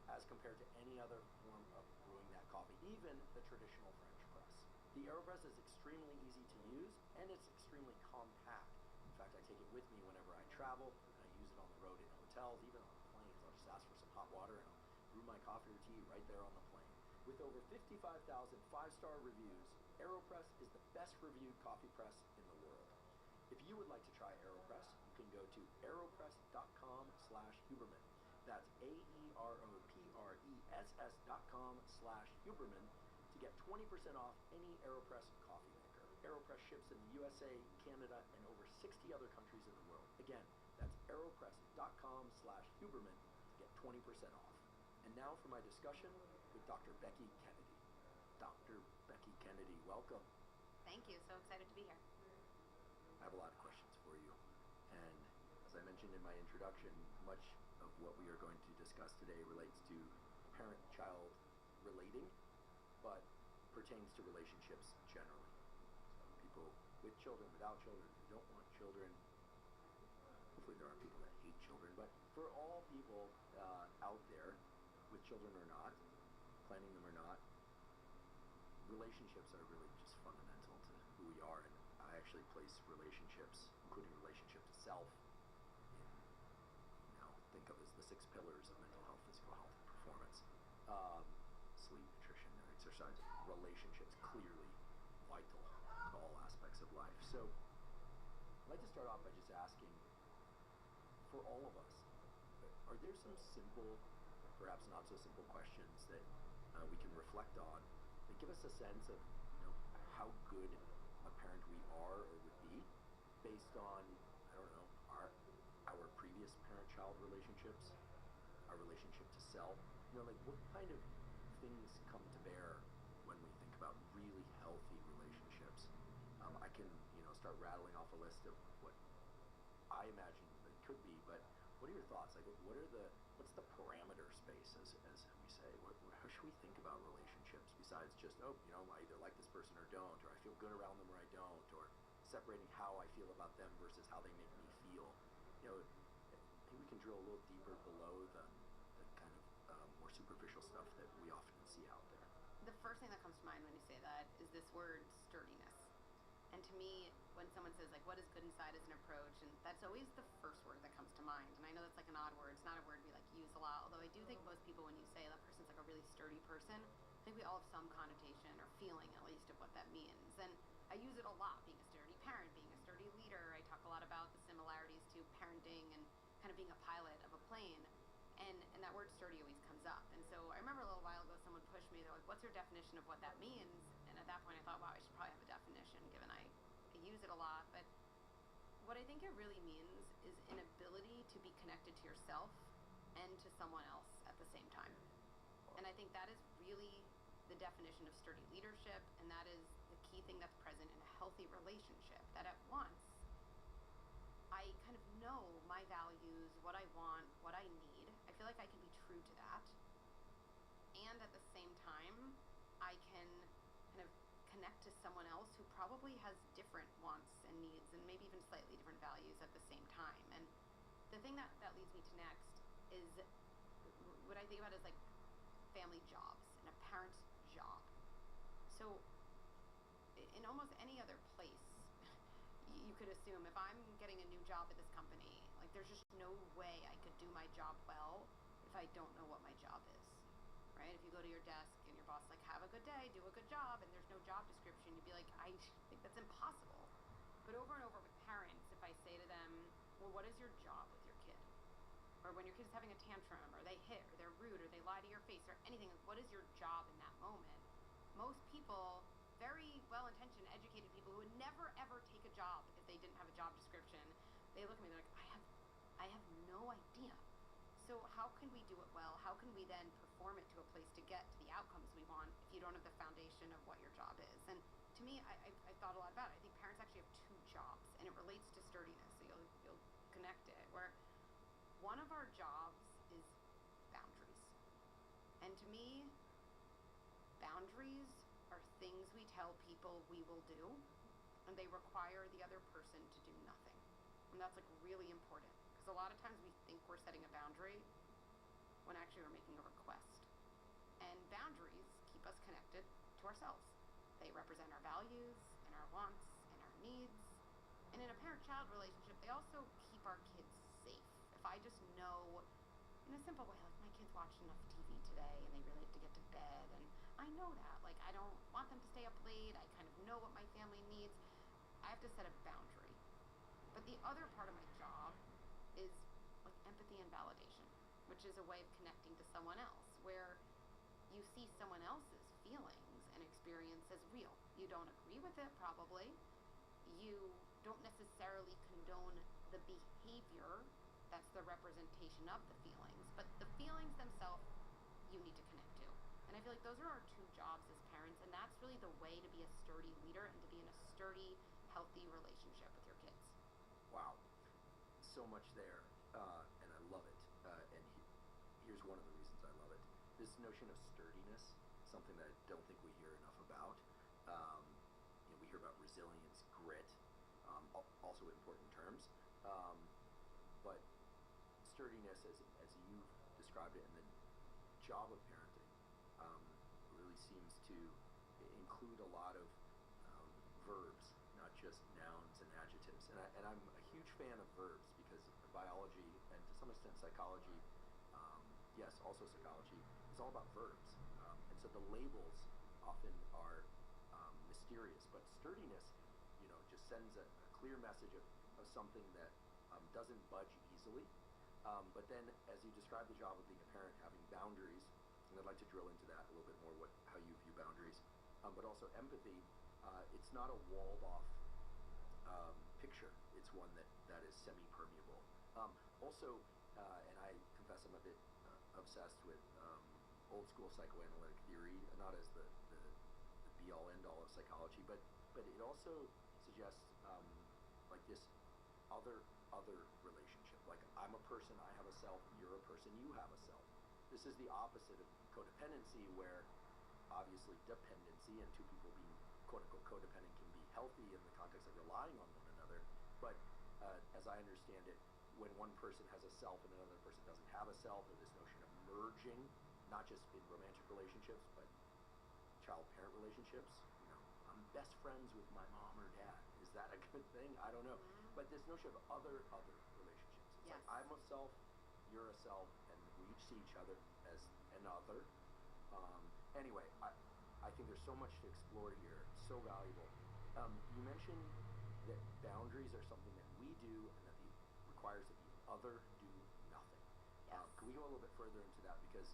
[SPEAKER 21] as compared to any other form of brewing that coffee, even the traditional French press. The AeroPress is extremely easy to use, and it's extremely compact. In fact, I take it with me whenever I travel, and I use it on the road in hotels, even on planes. I'll just ask for some hot water, and I'll brew my coffee or tea right there on the plane. With over 55,000 5-star reviews, AeroPress is the best reviewed coffee press in the world. If you would like to try AeroPress, you can go to aeropress.com/Huberman. That's AeroPress.com/Huberman to get 20% off any AeroPress coffee maker. AeroPress ships in the USA, Canada, and over 60 other countries in the world. Again, that's aeropress.com/Huberman to get 20% off. And now for my discussion with Dr. Becky Kennedy. Dr. Becky Kennedy, welcome.
[SPEAKER 1] Thank you. So excited to be here.
[SPEAKER 21] I have a lot of questions for you. And as I mentioned in my introduction, much of what we are going to discuss today relates to parent-child relating, but pertains to relationships generally. So people with children, without children, who don't want children. Hopefully there aren't people that hate children, but for all people out there, with children or not, planning them or not, relationships are really just fundamental to who we are. And I actually place relationships, including relationship to self, think of as the 6 pillars of mental health, physical health, and performance. Sleep, nutrition, and exercise. Relationships, clearly vital to all aspects of life. So I'd like to start off by just asking, for all of us, are there some simple, perhaps not so simple questions that we can reflect on that give us a sense of how good a parent we are or would be based on, I don't know, our previous parent-child relationships, our relationship to self? What kind of things come to bear when we think about really healthy relationships? I can, start rattling off a list of what I imagine it could be, but what are your thoughts? What's the parameter space, as we say? How should we think about relationships besides just, I either like this person or don't, or I feel good around them or I don't, or separating how I feel about them versus how they make me feel? I think we can drill a little deeper below the kind of more superficial stuff that we often see out there.
[SPEAKER 1] The first thing that comes to mind when you say that is this word sturdiness. And to me, when someone says, what is good inside as an approach, and that's always the first word that comes to mind. And I know that's an odd word. It's not a word we use a lot, although I do think most people, when you say that person's a really sturdy person, I think we all have some connotation or feeling, at least, of what that means. And I use it a lot, being a sturdy parent, being a sturdy leader. I talk a lot about the similarities to parenting and kind of being a pilot of a plane. And that word sturdy always comes up. And so I remember a little while ago, someone pushed me. They're like, what's your definition of what that means? And at that point, I thought, wow, I should probably have a definition, given I use it a lot. But what I think it really means is an ability to be connected to yourself and to someone else at the same time. And I think that is really the definition of sturdy leadership, and that is the key thing that's present in a healthy relationship. That at once, I kind of know my values, what I want, what I need. I feel like I can be true to that. And at the same time, I can kind of connect to someone else who probably has different wants and needs and maybe even slightly different values at the same time. And the thing that leads me to next is what I think about is family jobs and a parent's job. So in almost any other place, you could assume if I'm getting a new job at this company, there's just no way I could do my job well if I don't know what my job is, right? If you go to your desk and your boss is like, have a good day, do a good job, and there's no job description, you'd be like, I think that's impossible. But over and over with parents, if I say to them, well, what is your job with your kid? Or when your kid's having a tantrum, or they hit, or they're rude, or they lie to your face, or anything, what is your job in that moment? Most people, very well-intentioned, educated people who would never, ever take a job if they didn't have a job description, they look at me, they're like, I have no idea. So how can we do it well? How can we then perform it to a place to get to the outcomes we want if you don't have the foundation of what your job is? And to me, I thought a lot about it. I think parents actually have 2 jobs, and it relates to sturdiness, so you'll connect it, where one of our jobs is boundaries. And to me, boundaries are things we tell people we will do, and they require the other person to do nothing. And that's really important, because a lot of times we think we're setting a boundary when actually we're making a request. And boundaries keep us connected to ourselves. They represent our values and our wants and our needs. And in a parent-child relationship, they also keep our kids safe. If I just know, in a simple way, my kids watched enough TV today and they really have to get to bed, and I know that. Like, I don't want them to stay up late. I kind of know what my family needs. I have to set a boundary. But the other part of my job is like empathy and validation, which is a way of connecting to someone else, where you see someone else's feelings and experience as real. You don't agree with it, probably. You don't necessarily condone the behavior that's the representation of the feelings, but the feelings themselves you need to connect to. And I feel like those are our two jobs as parents, and that's really the way to be a sturdy leader and to be in a sturdy, healthy relationship with your kids.
[SPEAKER 21] Wow, so much there, and I love it. And here's one of the reasons I love it. This notion of sturdiness, something that I don't think we hear enough about. We hear about resilience, grit, also important terms. But sturdiness, as you've described it, and the job of parenting really seems to include a lot of verbs, not just nouns and adjectives. And I'm a huge fan of verbs because biology and to some extent psychology, yes, also psychology, is all about verbs. And so the labels often are mysterious, but sturdiness, just sends a clear message of something that doesn't budge easily. But then, as you describe the job of being a parent, having boundaries, and I'd like to drill into that a little bit more, how you view boundaries, but also empathy. It's not a walled-off picture. It's one that is semi-permeable. Also, and I confess I'm a bit obsessed with old-school psychoanalytic theory, not as the be-all, end-all of psychology, but it also suggests like this other relationship. Like, I'm a person, I have a self, you're a person, you have a self. This is the opposite of codependency, where obviously dependency and two people being quote-unquote codependent can be healthy in the context of relying on one another. But as I understand it, when one person has a self and another person doesn't have a self, or this notion of merging, not just in romantic relationships, but child-parent relationships. I'm best friends with my mom or dad. Is that a good thing? I don't know. But this notion of other relationships. It's like, I'm a self, you're a self, and we each see each other as another. Anyway, I think there's so much to explore here. So valuable. You mentioned that boundaries are something that we do and that requires that the other do nothing.
[SPEAKER 1] Yes.
[SPEAKER 21] Can we go a little bit further into that? Because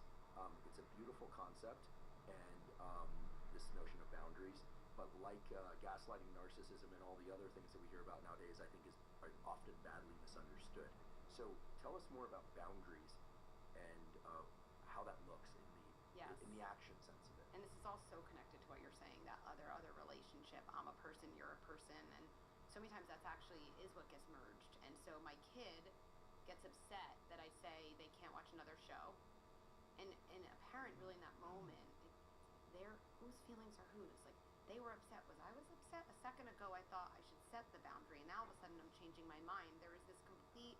[SPEAKER 21] it's a beautiful concept, and this notion of boundaries, but like gaslighting, narcissism, and all the other things that we hear about nowadays, I think are often badly misunderstood. So tell us more about boundaries and how that looks in the action sense of it.
[SPEAKER 1] And this is all so connected to what you're saying, that other relationship. I'm a person, you're a person, and so many times that's actually is what gets merged. And so my kid gets upset that I say they can't watch another show, and a parent really in that moment, whose feelings are whose? Like, they were upset. Was I was upset? A second ago I thought I should set the boundary, and now all of a sudden I'm changing my mind. There is this complete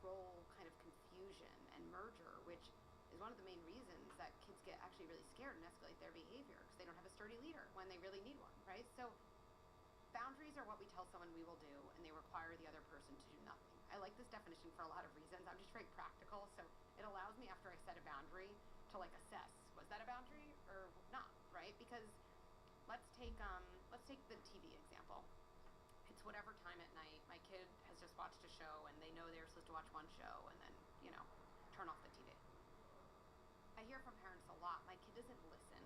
[SPEAKER 1] role kind of confusion and merger, which is one of the main reasons that kids get actually really scared and escalate their behavior, because they don't have a sturdy leader when they really need one, right? So boundaries are what we tell someone we will do, and they require the other person to do nothing. I like this definition for a lot of reasons. I'm just very practical, so it allows me, after I set a boundary, to like assess, was that a boundary or not, right? Because let's take the TV example. It's whatever time at night. My kid has just watched a show, and they know they're supposed to watch one show, and then, turn off the TV. I hear from parents a lot, my kid doesn't listen,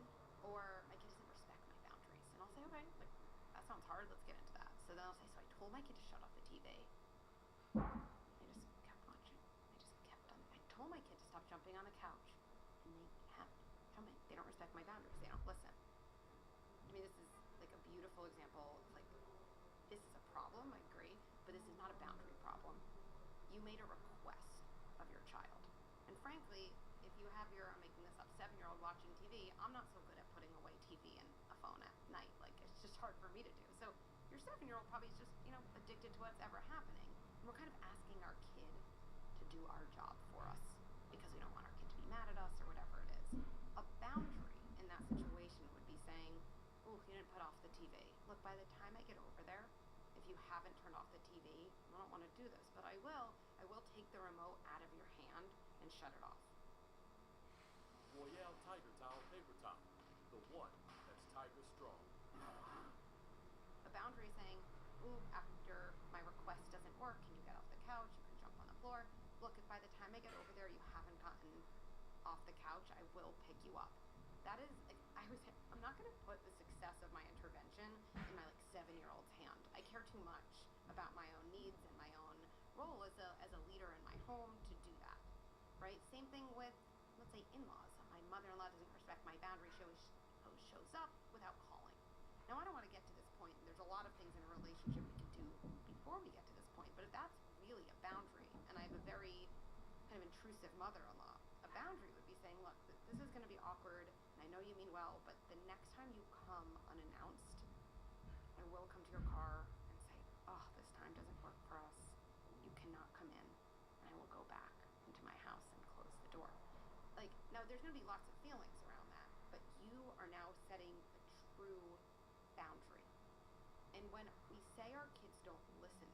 [SPEAKER 1] or my kid doesn't respect my boundaries. And I'll say, okay, like, that sounds hard, let's get into that. So then I'll say, so I told my kid to shut off the TV. They just kept watching. I told my kid to stop jumping on the couch, and they kept jumping. They don't respect my boundaries, they don't listen. I mean, this is like a beautiful example of like, this is a problem, I agree, but this is not a boundary problem. You made a request of your child. And frankly, if you have I'm making this up, 7-year-old watching TV, I'm not so good at putting away TV and a phone at night. Like, it's just hard for me to do. So your 7-year-old probably is just, addicted to what's ever happening. And we're kind of asking our kid to do our job for us because we don't want our kid to be mad at us or whatever it is. A boundary in that situation would be saying, oh, you didn't put off the TV. Look, by the time I get over there, if you haven't turned off the TV, I don't want to do this, but I will take the remote out of your hand and shut it off.
[SPEAKER 2] Royale Tiger Towel Paper Towel, the
[SPEAKER 9] one that's Tiger strong.
[SPEAKER 1] A boundary saying, ooh, after my request doesn't work, can you get off the couch? You can jump on the floor. Look, if by the time I get over there you haven't gotten off the couch, I will pick you up. That is, like, I'm not going to put the success of my intervention in my, like, 7-year-old's hand. I care too much about my own needs and my own role as a leader in my home to do that, right? Same thing with, let's say, in-laws. My mother-in-law doesn't respect my boundary, shows up without calling. Now, I don't want to get to this point, and there's a lot of things in a relationship we can do before we get to this point, but if that's really a boundary, and I have a very kind of intrusive mother-in-law, a boundary would be saying, look, this is going to be awkward, and I know you mean well, but the next time you come unannounced, I will come to your car and say, oh, this time doesn't work for us. You cannot come in, and I will go back into my house and close the door. Like, now there's going to be lots of feelings around that, but you are now setting a true boundary. And when we say our kids don't listen,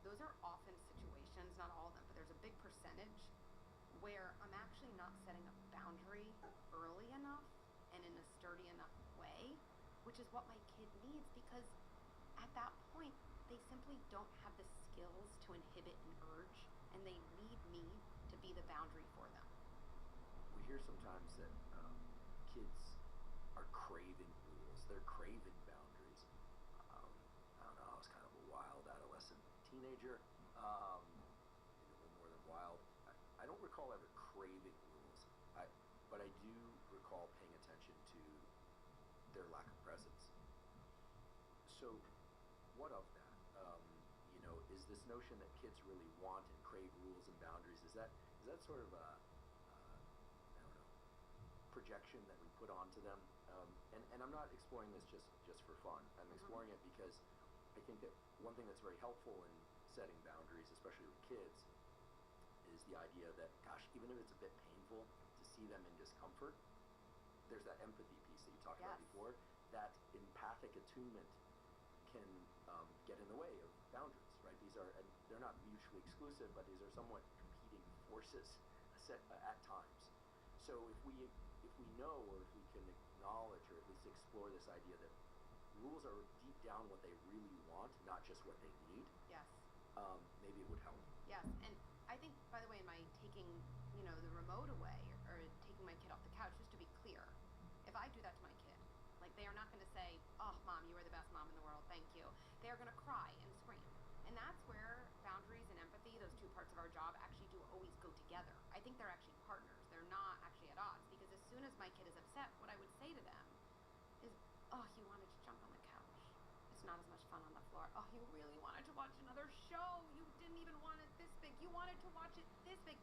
[SPEAKER 1] those are often situations, not all of them, but there's a big percentage where I'm actually not setting a boundary early enough and in a sturdy enough way, which is what my kid needs, because at that point, they simply don't have the skills to inhibit an urge, and they need me to be the boundary for them.
[SPEAKER 21] We hear sometimes that kids are craving rules. They're craving boundaries. I don't know, I was kind of a wild adolescent teenager. Maybe a little more than wild. I don't recall ever craving rules, but I do recall paying attention to their lack of presence. So, what of that? Is this notion that kids really want and crave rules and boundaries, is that sort of a, I don't know, projection that we put onto them? And I'm not exploring this just for fun. I'm exploring it because I think that one thing that's very helpful in setting boundaries, especially with kids, is the idea that, gosh, even if it's a bit painful to see them in discomfort, there's that empathy piece that you talked about before. That empathic attunement can get in the way of boundaries, right? And they're not mutually exclusive, but these are somewhat competing forces at times. So if we know, or if we can acknowledge, or at least explore this idea that rules are deep down what they really want, not just what they need.
[SPEAKER 1] Yes.
[SPEAKER 21] Maybe it would help.
[SPEAKER 1] Yes, and I think, by the way, in my taking, the remote away, or taking my kid off the couch, just to be clear, if I do that to my kid, like, they are not going to say, oh, Mom, you are the best mom in the world, thank you. They are going to cry and scream. And that's where boundaries and empathy, those two parts of our job, actually do always go together. I think they're actually partners. They're not actually at odds, because as soon as my kid is upset, what I would say to them is, oh, you wanted to jump on the couch. It's not as much fun on the floor. Oh, you really wanted to watch another show. You didn't even want it this big. You wanted to watch it this big.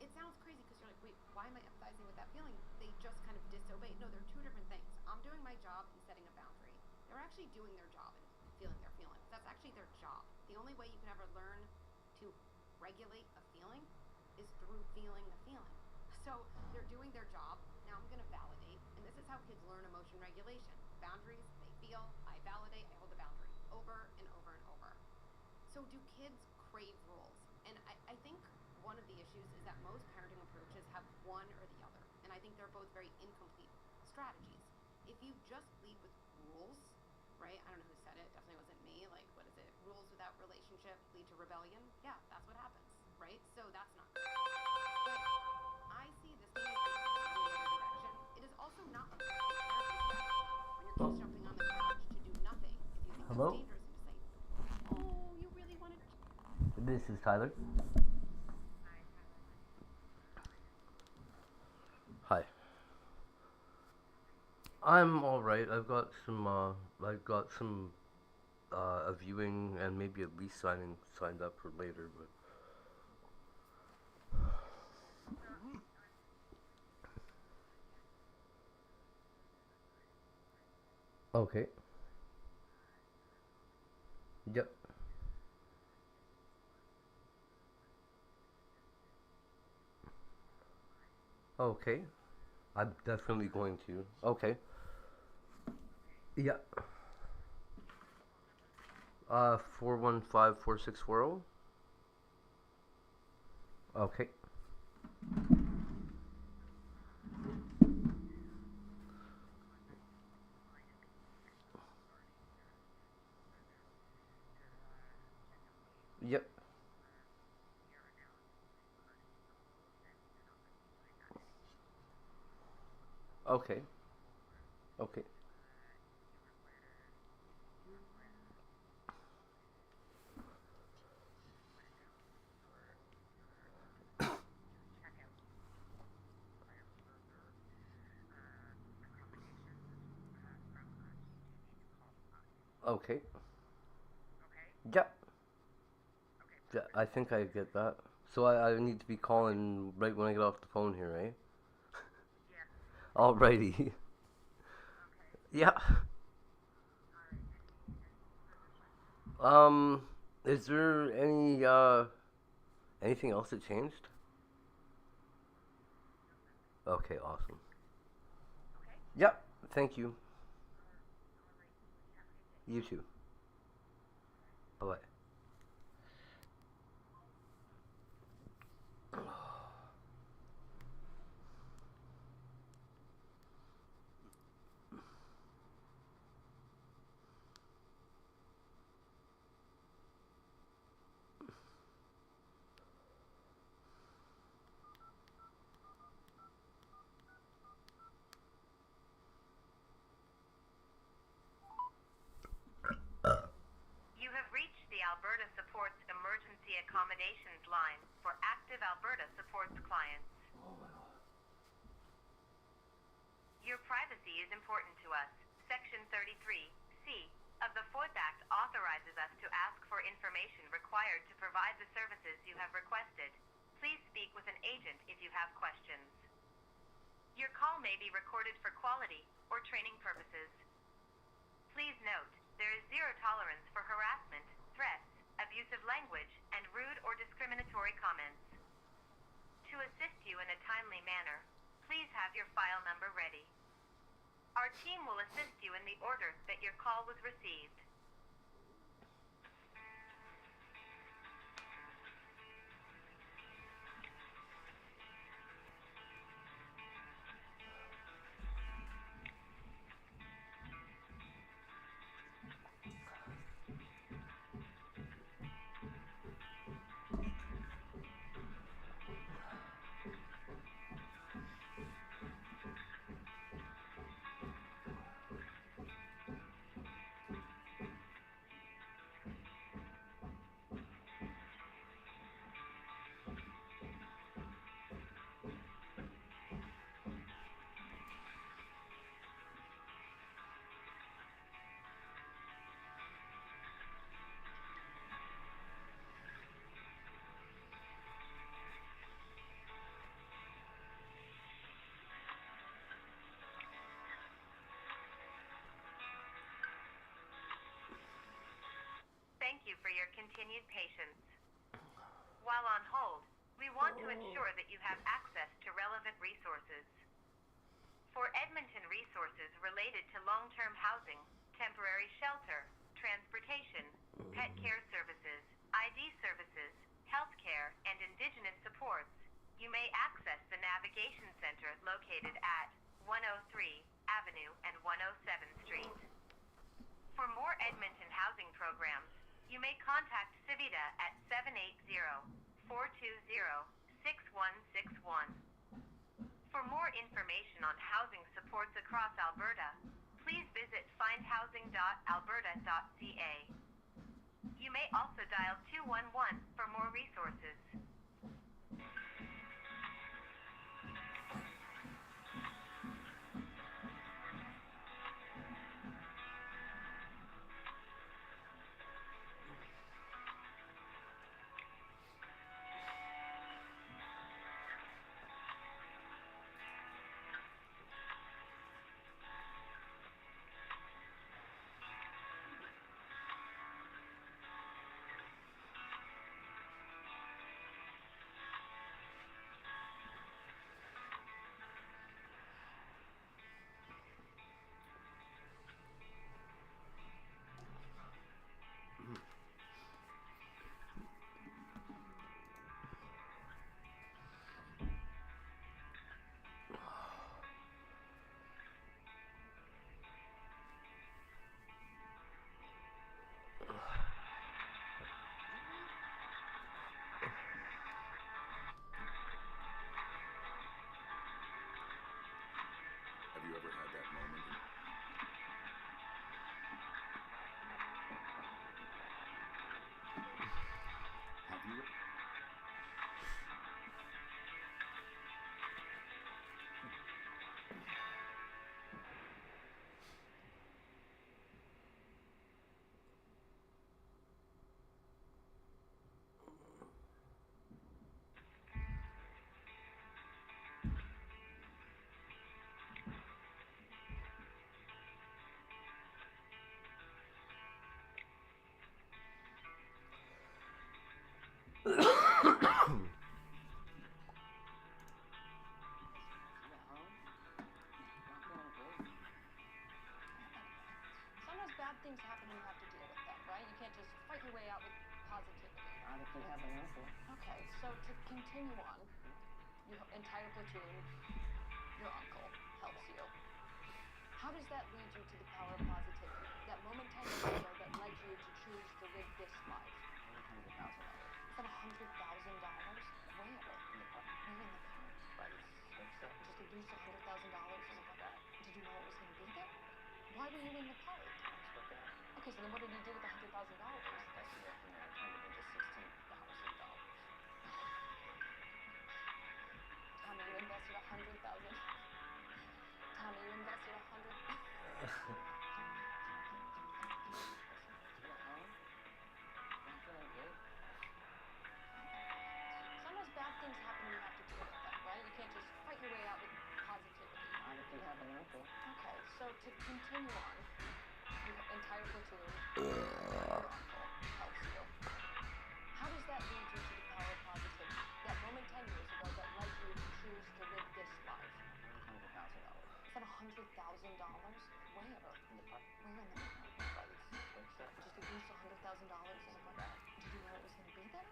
[SPEAKER 1] It sounds crazy because you're like, wait, why am I empathizing with that feeling? They just kind of disobeyed. No, they're two different things. I'm doing my job and setting a boundary. They're actually doing their job and feeling their feelings. That's actually their job. The only way you can ever learn to regulate a feeling is through feeling the feeling. So they're doing their job. Now I'm going to validate. And this is how kids learn emotion regulation. Boundaries, they feel, I validate, I hold the boundary over and over and over. So do kids crave rules? And I think one of the issues is that most parenting approaches have one or the other. And I think they're both very incomplete strategies. If you just lead with rules, right? I don't know who said it. Definitely wasn't me. Like, what is it? Rules without relationship lead to rebellion. Yeah, that's what happens, right? So that's not good. But I see this moving in the other direction. It is also not when your kid's jumping on the couch to do nothing. If you think
[SPEAKER 13] Hello?
[SPEAKER 1] that's dangerous, and to say, oh, you really wanted to.
[SPEAKER 13] This is Tyler. Hi. I'm alright. I've got some a viewing and maybe a lease signing signed up for later, but okay. Yep. Okay. I'm definitely going to. Okay. Yeah. 415-4640. Okay. Okay. Okay. Okay. Yep. Yeah, I think I get that. So I need to be calling right when I get off the phone here, eh? Alrighty. Yeah. Is there anything else that changed? Okay, awesome. Yep. Thank you. You too. Bye bye.
[SPEAKER 2] You have reached the Alberta Supports Emergency Accommodations line for active Alberta Supports clients. Your privacy is important to us. Section 33C of the FOIP Act authorizes us to ask for information required to provide the services you have requested. Please speak with an agent if you have questions. Your call may be recorded for quality or training purposes. Please note, there is zero tolerance for harassment, threats, abusive language, and rude or discriminatory comments. To assist you in a timely manner, please have your file number ready. Our team will assist you in the order that your call was received. Thank you for your continued patience. While on hold, we want to ensure that you have access to relevant resources. For Edmonton resources related to long-term housing, temporary shelter, transportation, pet care services, ID services, healthcare, and Indigenous supports, you may access the Navigation Center located at 103 Avenue and 107th Street. For more Edmonton housing programs, you may contact Civita at 780-420-6161. For more information on housing supports across Alberta, please visit findhousing.alberta.ca. You may also dial 211 for more resources.
[SPEAKER 4] So to continue on, your entire platoon, your uncle helps you. How does that lead you to the power of positivity? That momentary window that led you to choose to live this life?
[SPEAKER 6] $100,000.
[SPEAKER 4] Is that $100,000? Where? In the park. Where in the park?
[SPEAKER 6] By the swing set.
[SPEAKER 4] Just to lose $100,000 in the park? Did you know it was going to be there? Why were you in the park? Okay, so then what did you do with the $100,000?
[SPEAKER 6] I invested it and I turned it into $16,000.
[SPEAKER 4] Tommy, you invested $100,000. Tommy, you invested $100,000. Sometimes bad things happen, you have to deal with them, right? You can't just fight your way out with positivity.
[SPEAKER 6] Not if you have an uncle.
[SPEAKER 4] Okay, so to continue on, your entire platoon, your uncle helps you. How does that lead you to the power of positivity? That moment 10 years ago that led you to choose to live this life?
[SPEAKER 6] $100,000.
[SPEAKER 4] Is that $100,000? Where?
[SPEAKER 6] In the park.
[SPEAKER 4] Where in the park?
[SPEAKER 6] By the swing set.
[SPEAKER 4] Just to lose $100,000 in the park? Did you know it was going to be there?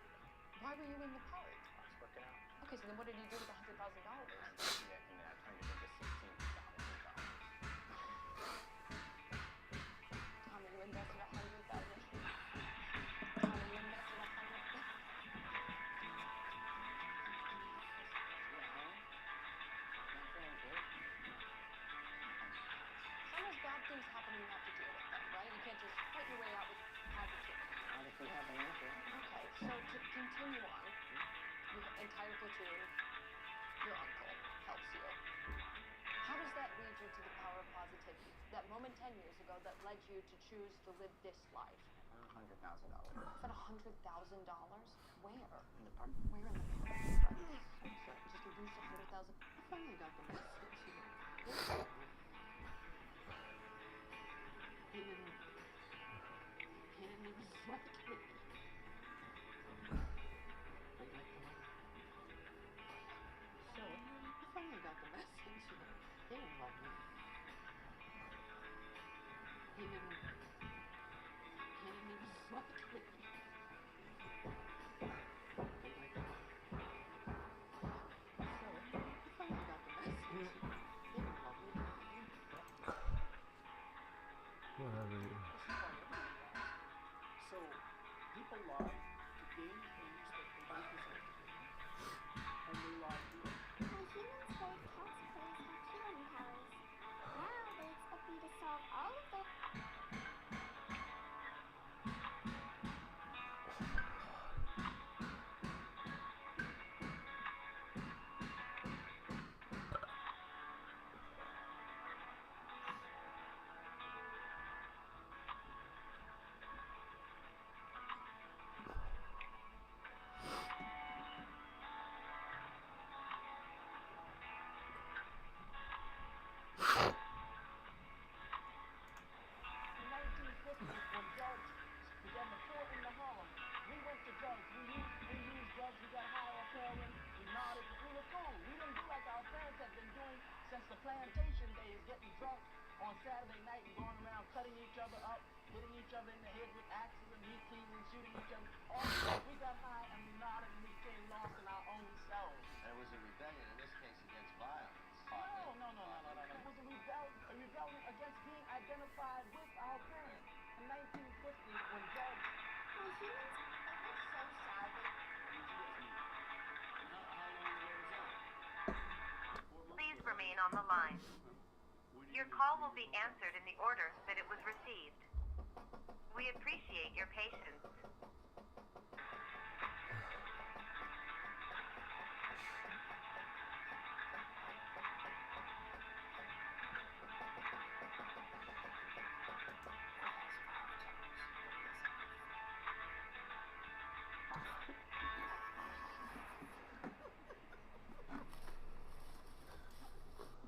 [SPEAKER 4] Why were you in the park?
[SPEAKER 6] I was working out.
[SPEAKER 4] Okay, so then what did you do with the $100,000?
[SPEAKER 6] I invested it and I turned it into $16,000.
[SPEAKER 4] Tommy, you invested $100,000. Tommy, you invested $100,000. Sometimes bad things happen and you have to deal with them, right? You can't just fight your way out with positivity.
[SPEAKER 6] Not if you have an uncle.
[SPEAKER 4] Okay, so to continue on, your entire platoon, your uncle helps you. How does that lead you to the power of positivity? That moment 10 years ago that led you to choose to live this life?
[SPEAKER 6] $100,000.
[SPEAKER 4] Is that $100,000? Where?
[SPEAKER 6] In the park.
[SPEAKER 4] Where in the park? Just to lose $100,000. I finally got the message. He didn't even like me. So, I finally got the message. He didn't love me. He didn't even like me.
[SPEAKER 13] Whatever.
[SPEAKER 5] So, people lie to gain things that they think is okay. And they lie to you.
[SPEAKER 7] My humans hold cosplays have healing powers. Now they expect me to solve all of their...
[SPEAKER 3] Since the plantation days, getting drunk on Saturday night and going around cutting each other up, hitting each other in the head with axes and meat cleavers and shooting each other. All because we got high and we nodded and we became lost in our own selves.
[SPEAKER 23] And it was a rebellion, in this case, against violence.
[SPEAKER 3] No. It was a rebellion against being identified with our parents. In 1950, when George...
[SPEAKER 7] My humans, they look so savage.
[SPEAKER 2] Please remain on the line. Your call will be answered in the order that it was received. We appreciate your patience.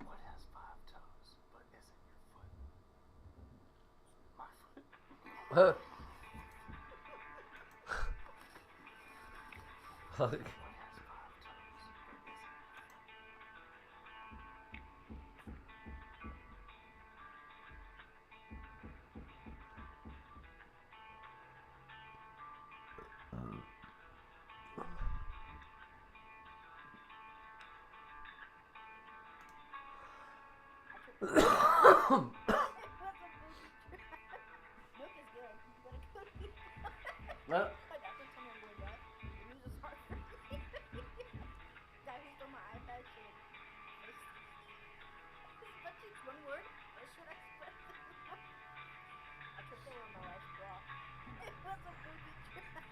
[SPEAKER 5] What has 5 toes but isn't your foot? My foot.
[SPEAKER 13] Fuck.
[SPEAKER 3] Milk is good. You better cook it.
[SPEAKER 13] What?
[SPEAKER 3] I got some time on board back. The news is hard for me. Guy who stole my iPad shit. But it's one word. Or should I spread it? I tripped over my wife's bra. It was a booby trap.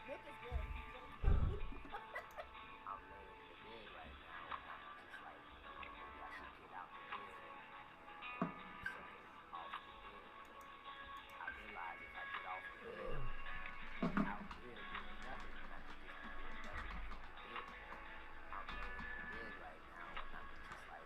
[SPEAKER 3] Milk is good. You better cook it.
[SPEAKER 8] I'm laying in the bed right now and I'm just like, maybe I should get out the bed and do something off the bed. But I realize if I get off the bed out here doing nothing, then I could just be doing nothing in the bed. I'm laying in the bed right now and I'm just like,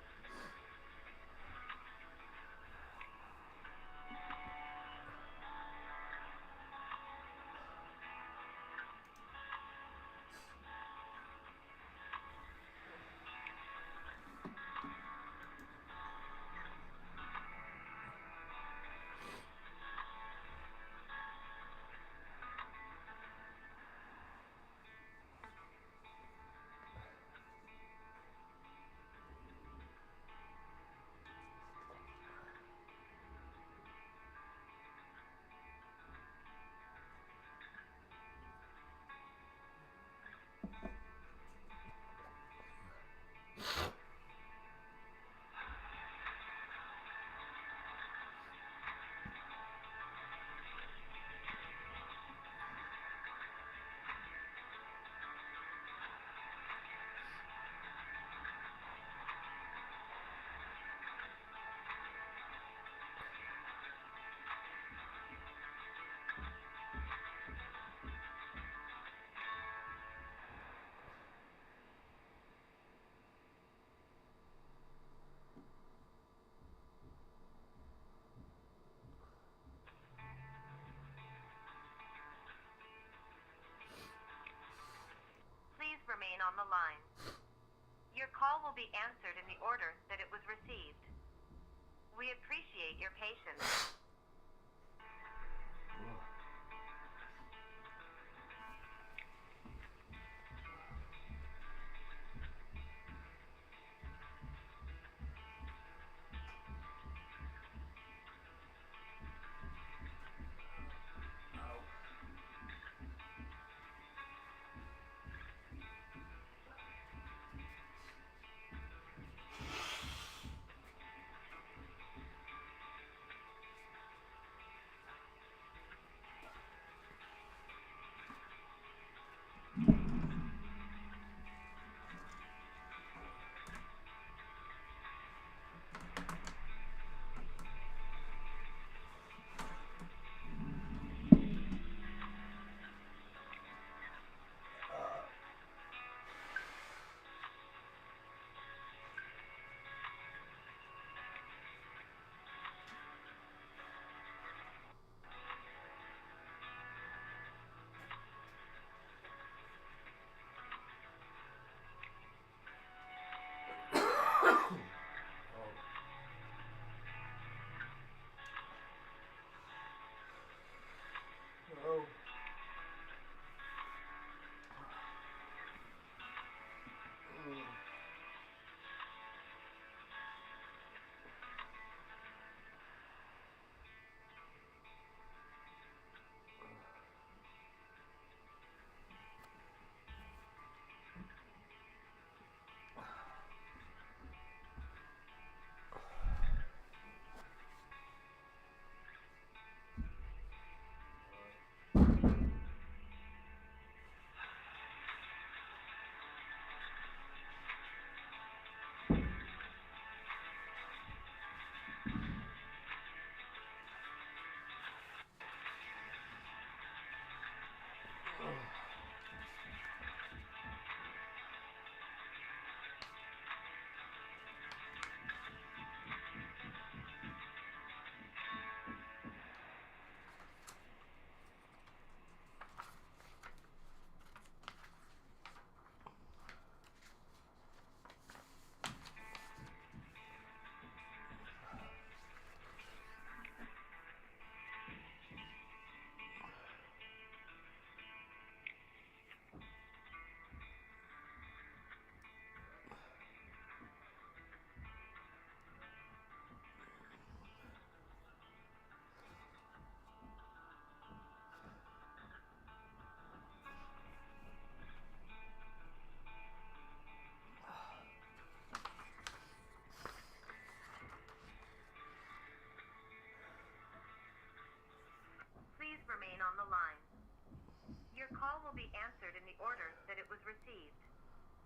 [SPEAKER 2] Please remain on the line. Your call will be answered in the order that it was received. We appreciate your patience.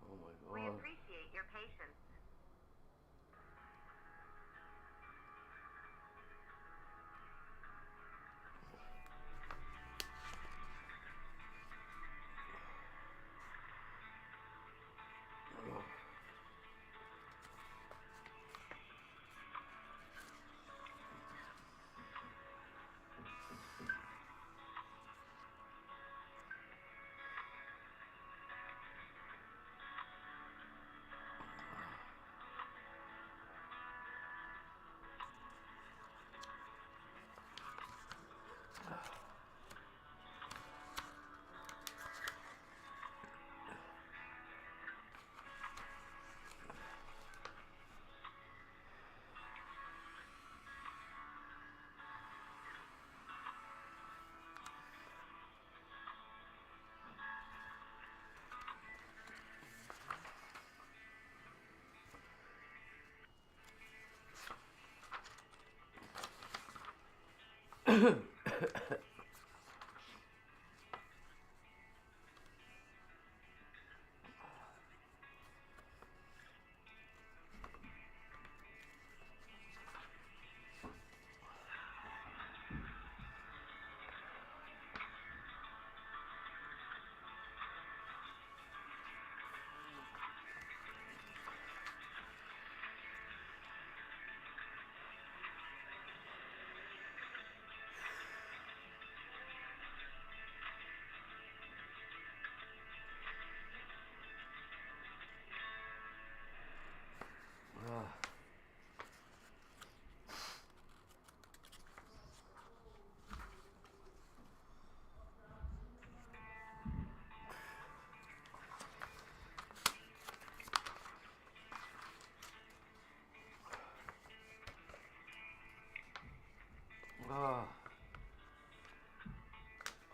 [SPEAKER 13] Oh my
[SPEAKER 2] We
[SPEAKER 13] god.
[SPEAKER 2] appreciate your patience.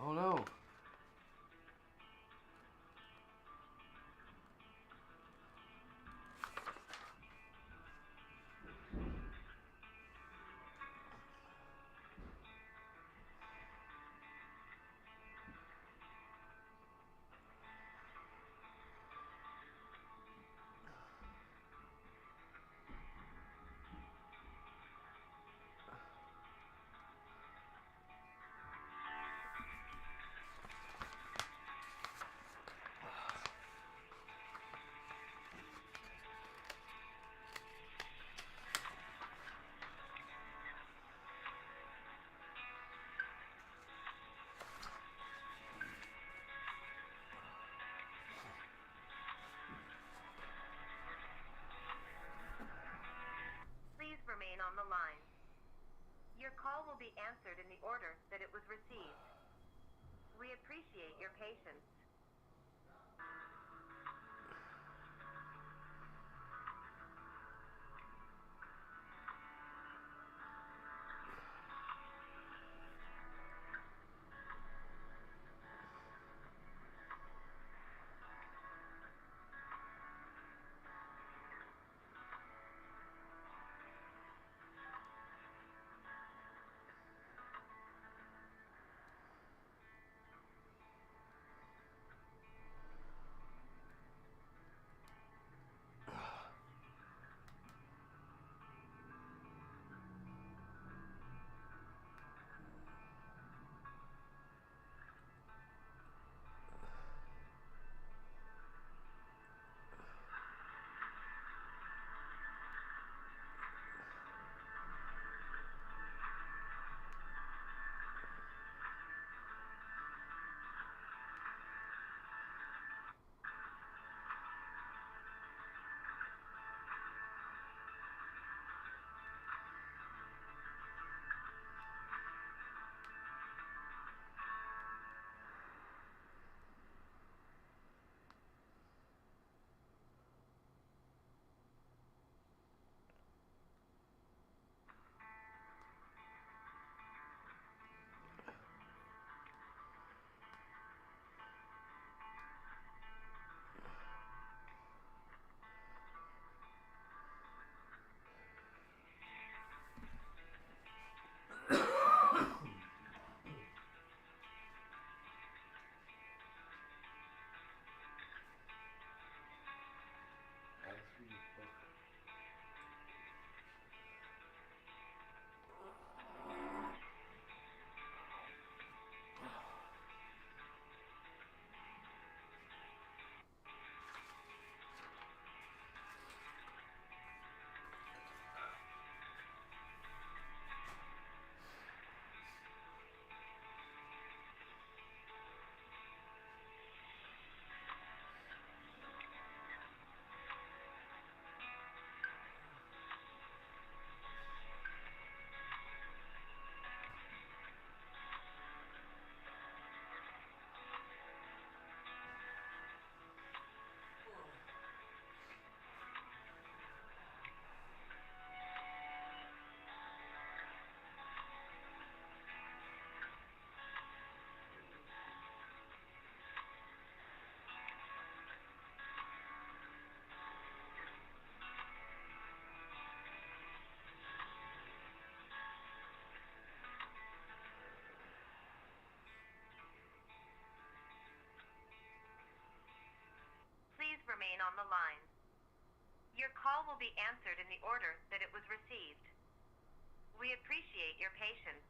[SPEAKER 13] Oh no.
[SPEAKER 2] Please remain on the line. Your call will be answered in the order that it was received. We appreciate your patience. on the line. Your call will be answered in the order that it was received. We appreciate your patience.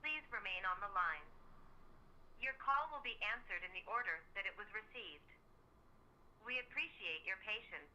[SPEAKER 2] Please remain on the line. Your call will be answered in the order that it was received. We appreciate your patience.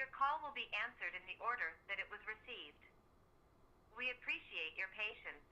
[SPEAKER 2] Your call will be answered in the order that it was received. We appreciate your patience.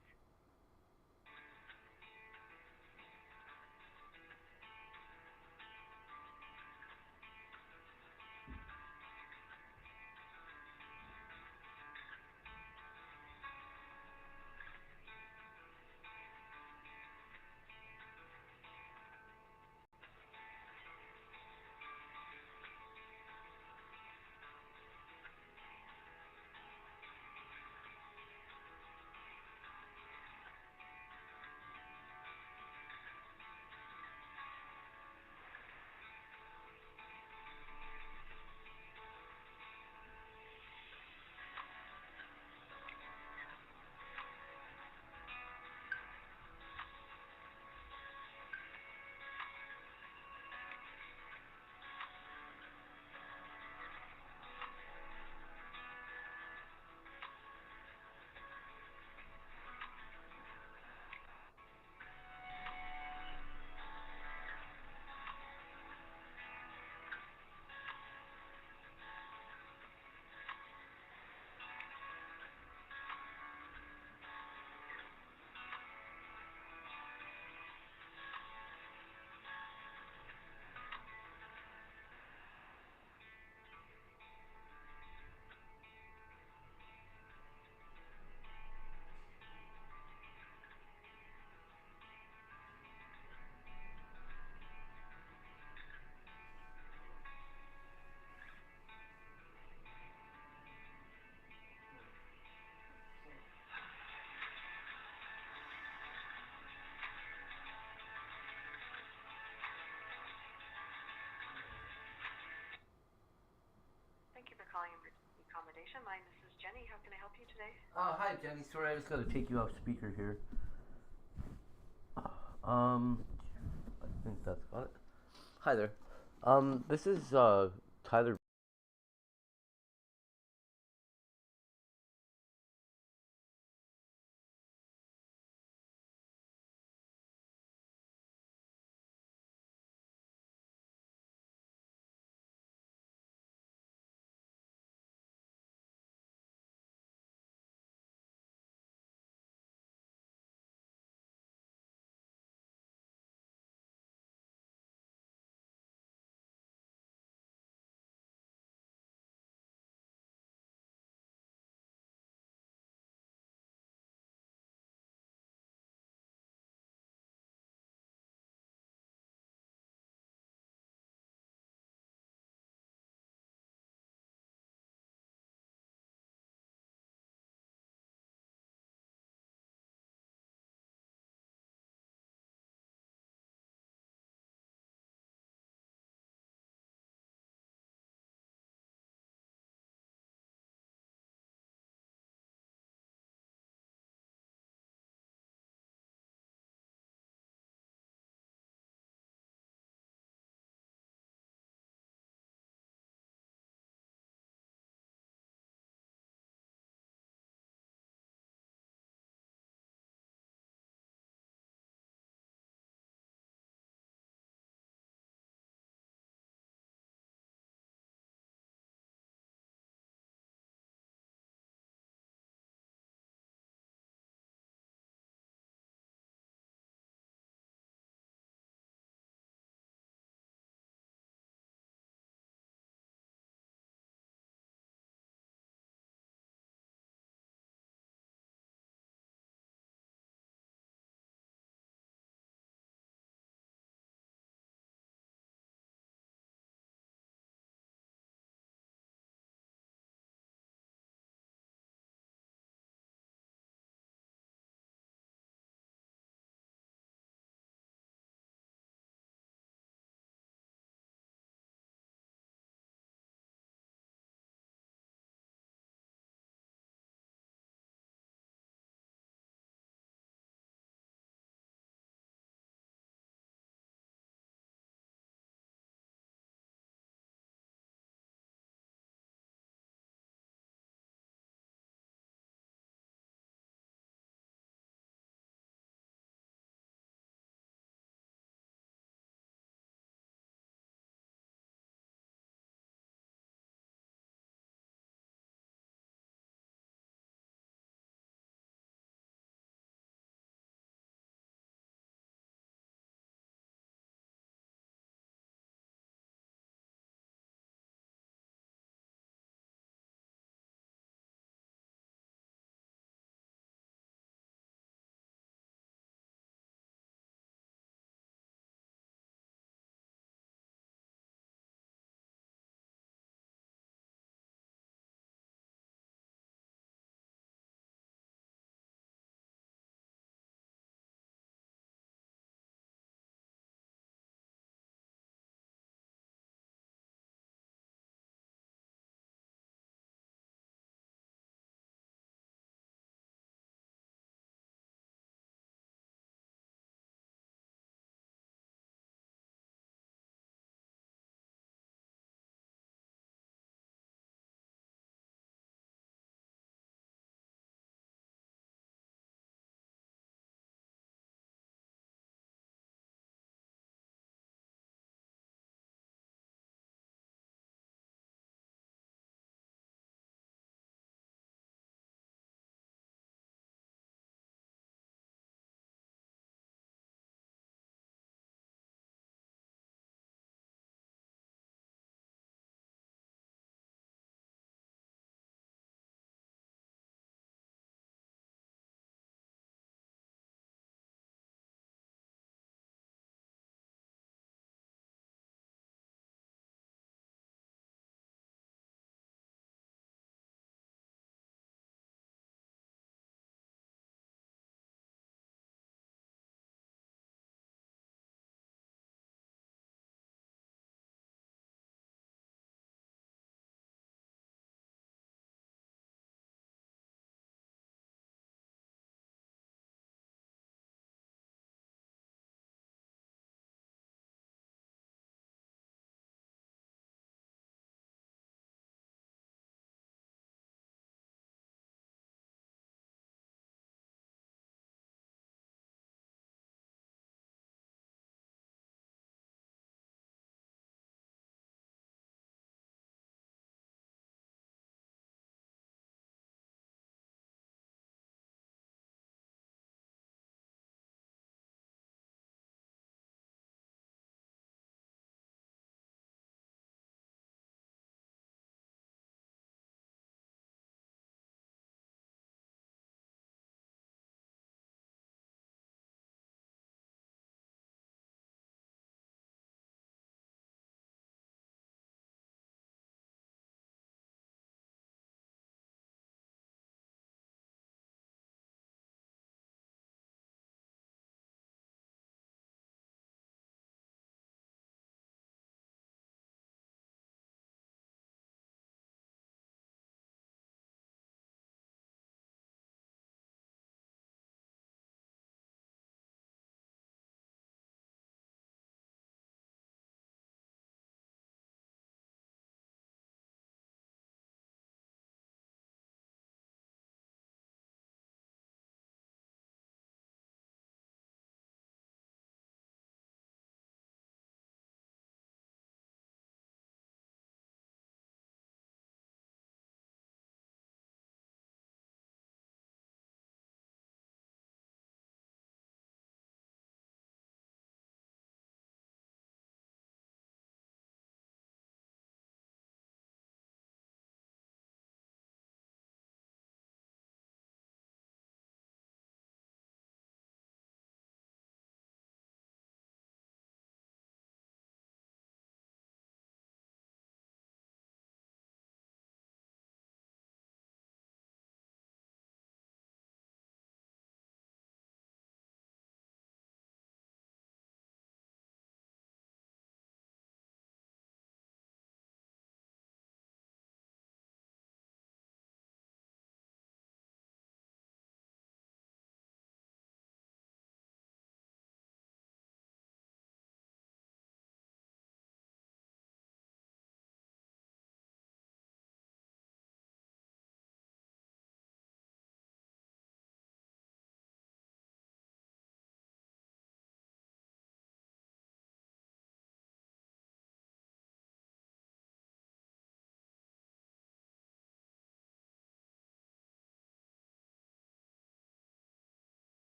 [SPEAKER 15] Thank you for calling Emergency Accommodation. My name is Jenny. How can I help you today?
[SPEAKER 13] Hi Jenny, sorry I just gotta take you off speaker here. I think that's got it. Hi there. This is Tyler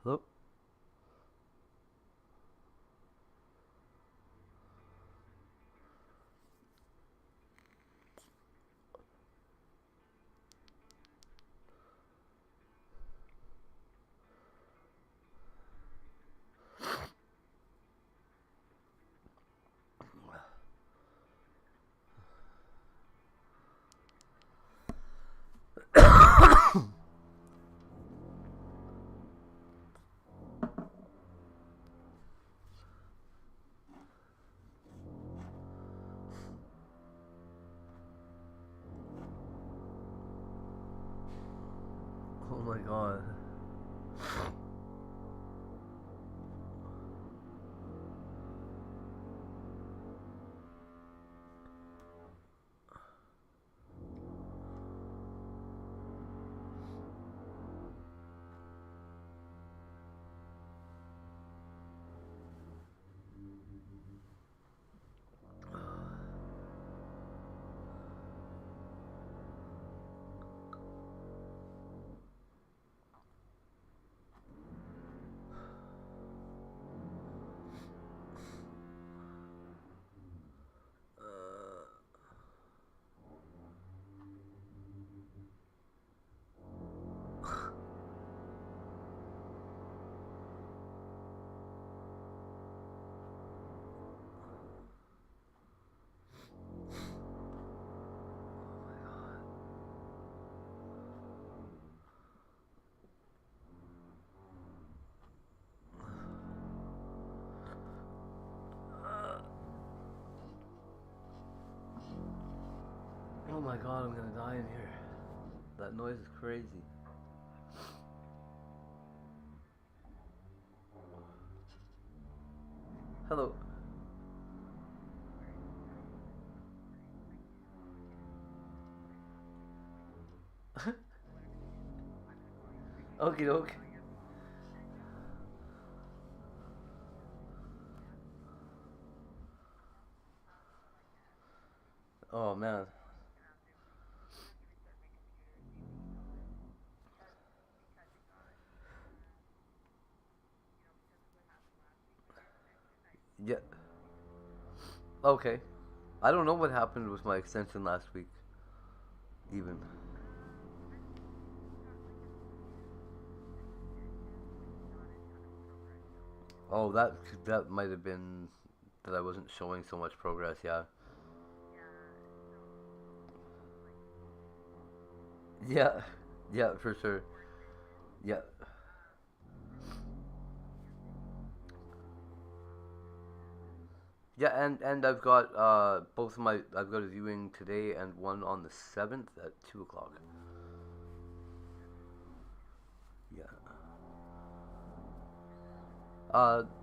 [SPEAKER 13] Hello? Oh my god. Oh my god, I'm gonna die in here. That noise is crazy. Hello. Okie doke. Oh man. Yeah. Okay. I don't know what happened with my extension last week. Even. Oh, that might have been that I wasn't showing so much progress, yeah. Yeah. Yeah, for sure. Yeah. Yeah, and I've got both of my I've got a viewing today and one on the 7th at 2 o'clock. Yeah.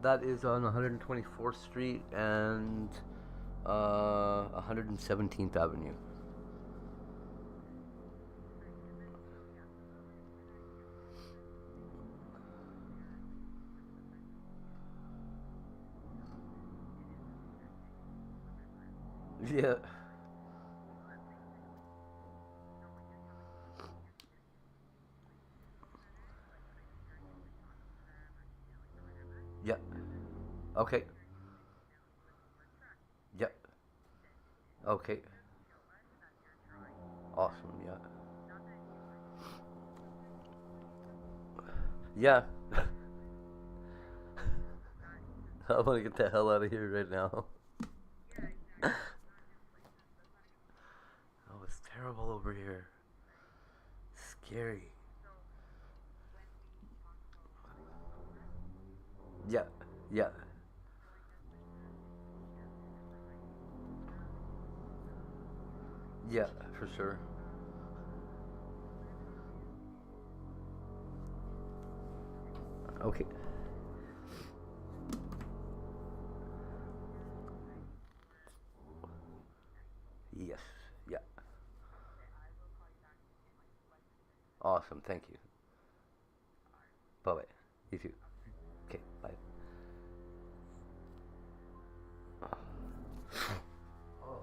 [SPEAKER 13] That is on 124th Street and 117th Avenue. Yeah. Yeah. Okay. Yeah. Okay. Awesome, yeah. Yeah. I want to get the hell out of here right now. Oh, it's terrible over here. Scary. Yeah. Yeah. Yeah, for sure. Okay. Yes. Yeah. Awesome. Thank you. Bye-bye. You too. Okay. Bye. Oh.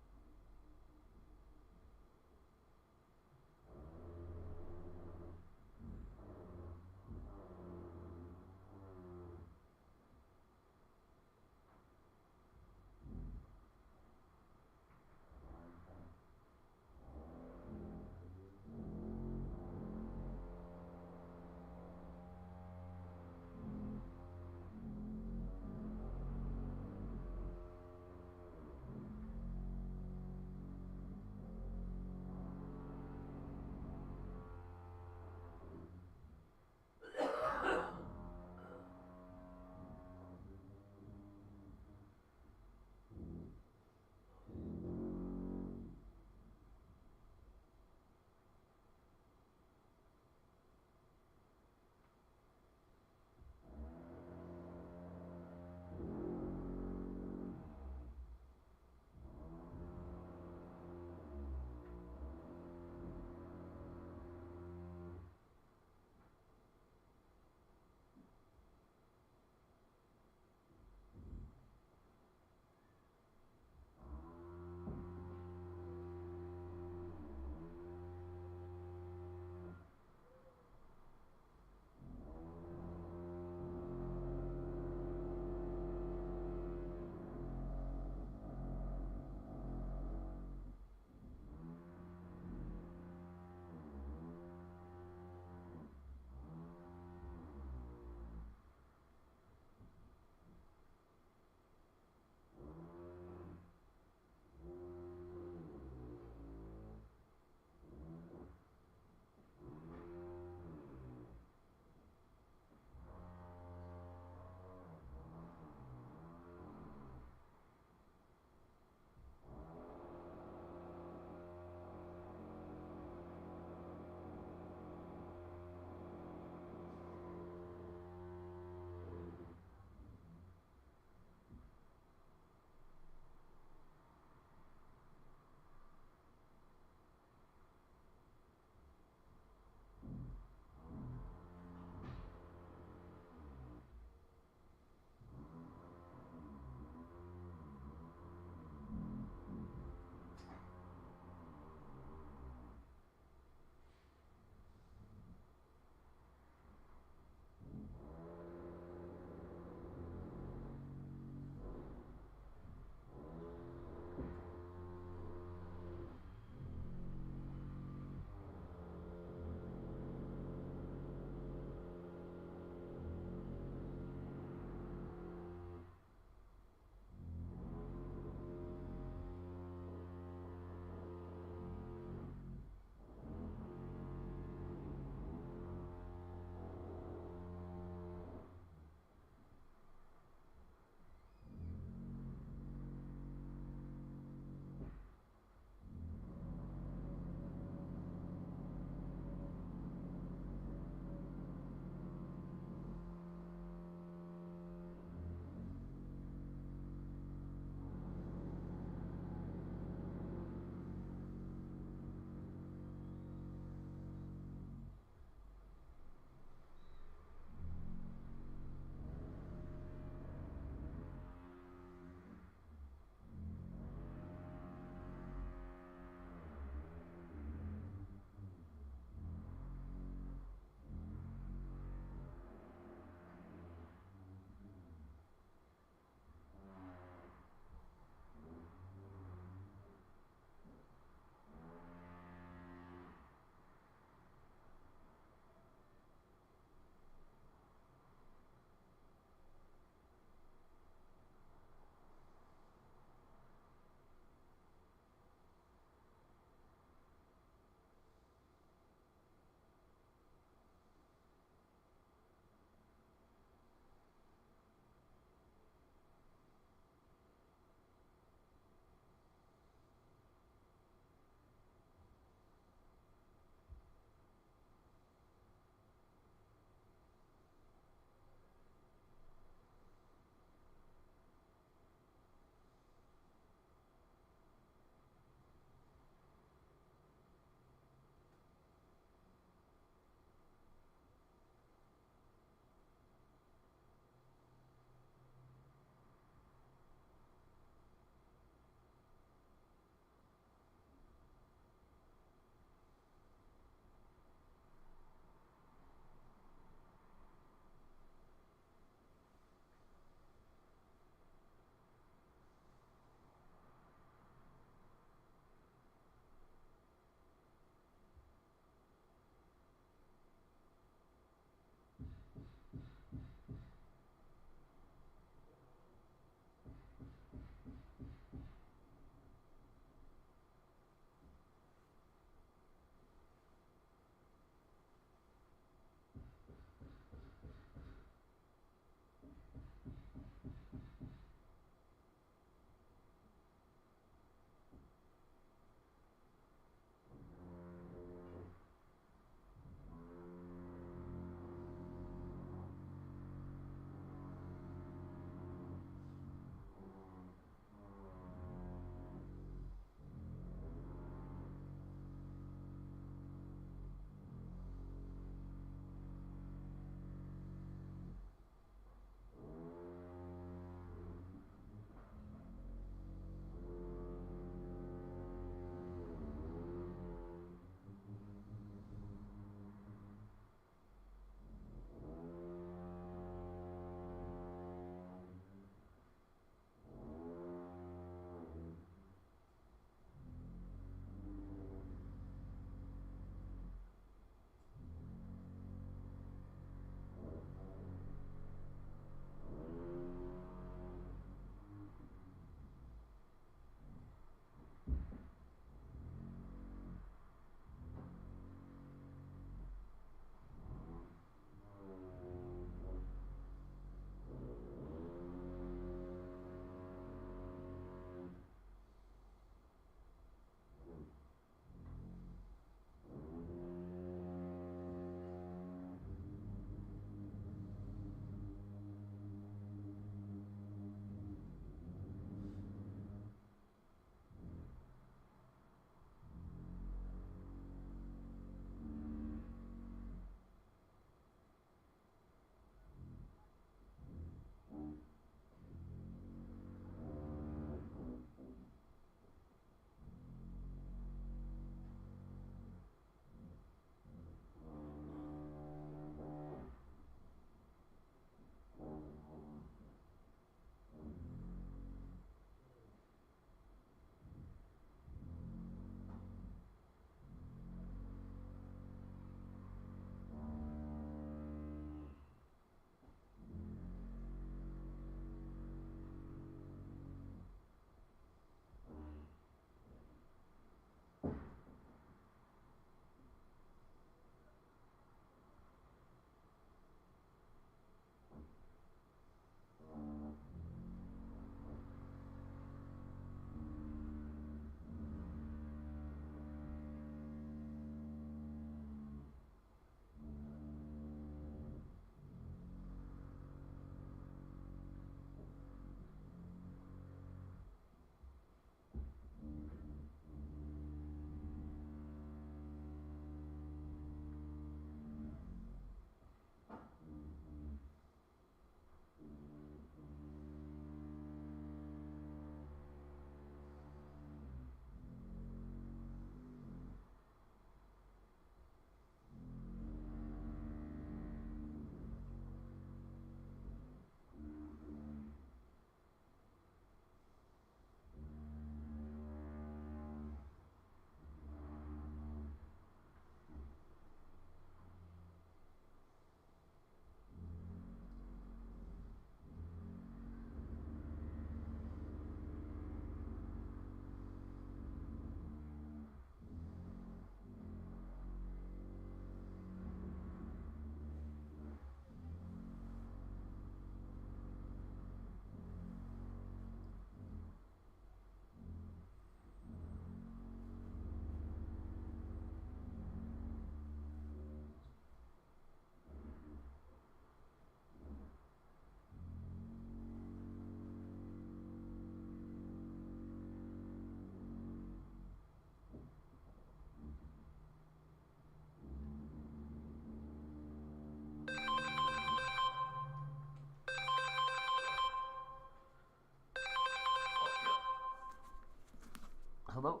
[SPEAKER 13] Hello?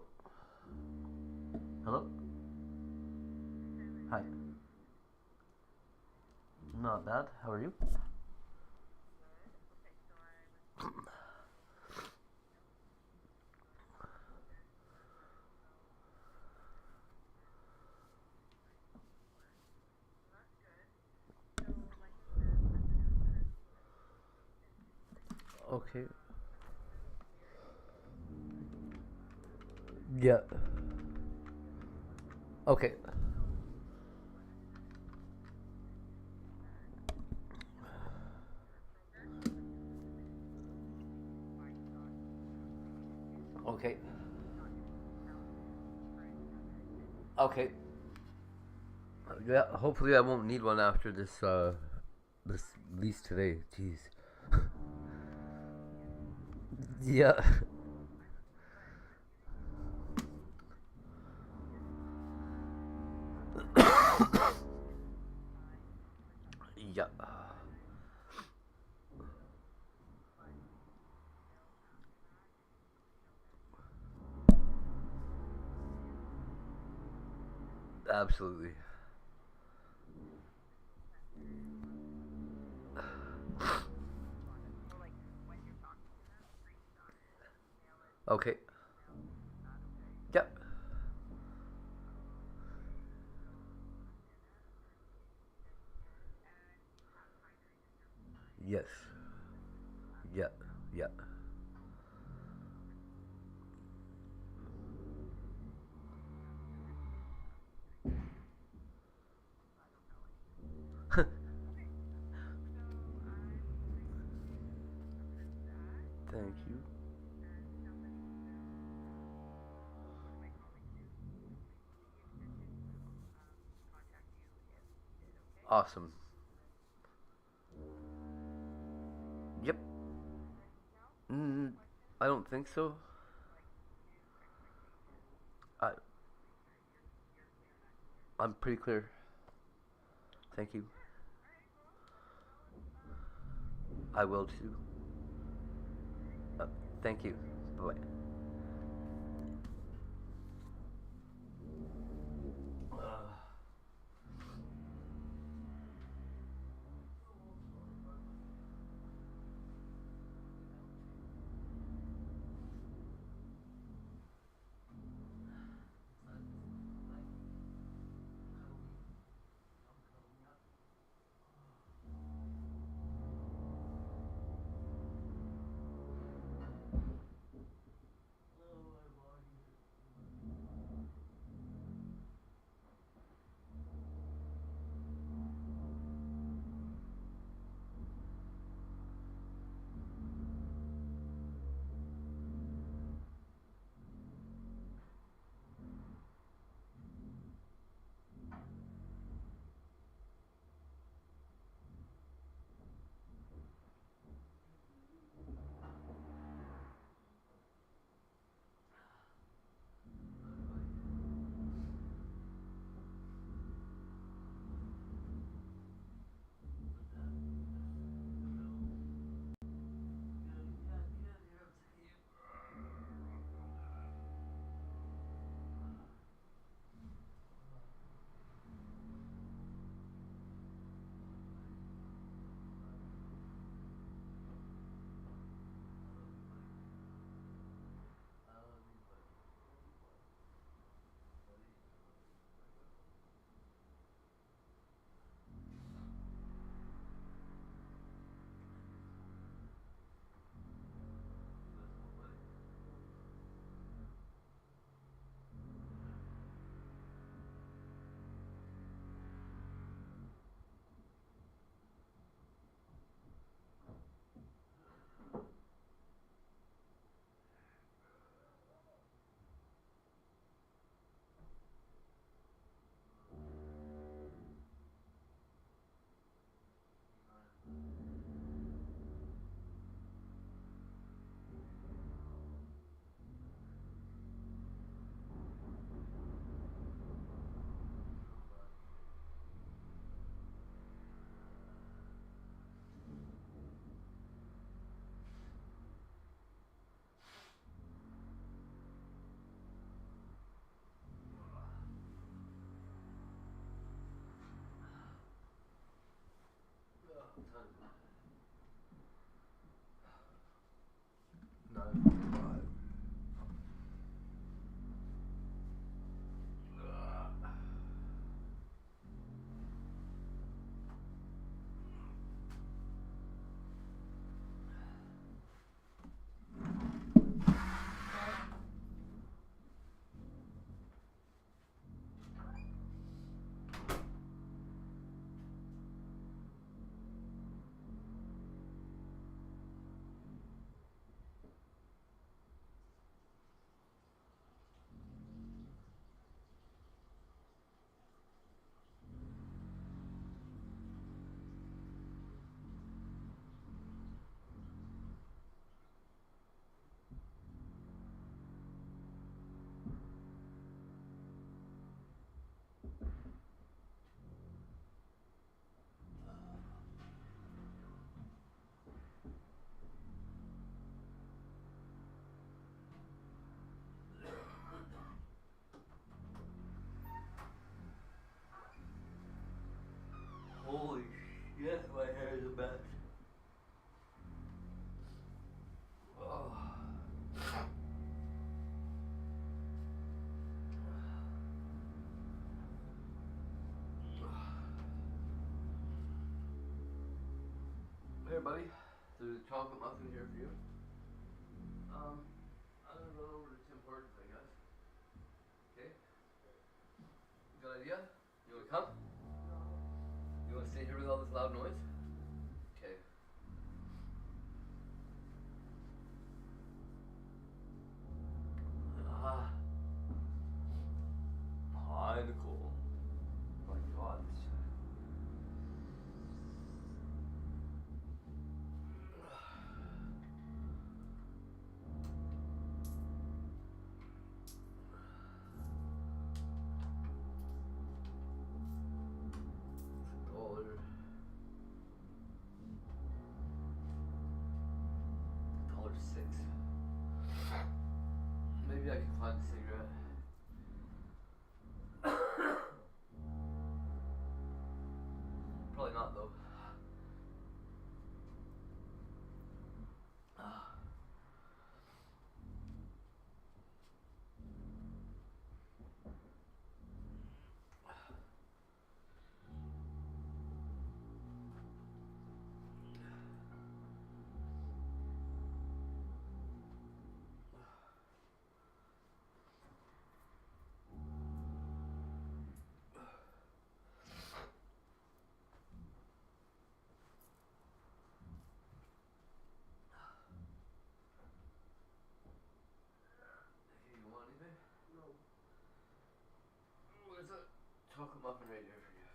[SPEAKER 13] Hello? Hi. Not bad. How are you? Okay. Yeah. Okay. Okay. Okay. Yeah, hopefully I won't need one after this lease today. Jeez. Yeah. Yeah. Absolutely. Okay. Yep. Yes. Yeah. Yeah. Thank you. Awesome. Yep. I don't think so. I I'm pretty clear. Thank you. I will too. Thank you. Bye. buddy. There's a chocolate muffin here for you. I'm gonna run over to Tim Hortons, I guess. Okay? Good idea? You wanna come? You wanna stay here with all this loud noise? Okay. Hi, Nicole. My God, this $1.06. Maybe I can find a cigarette. Probably not though. You want anything? No. There's a chocolate muffin right here for you.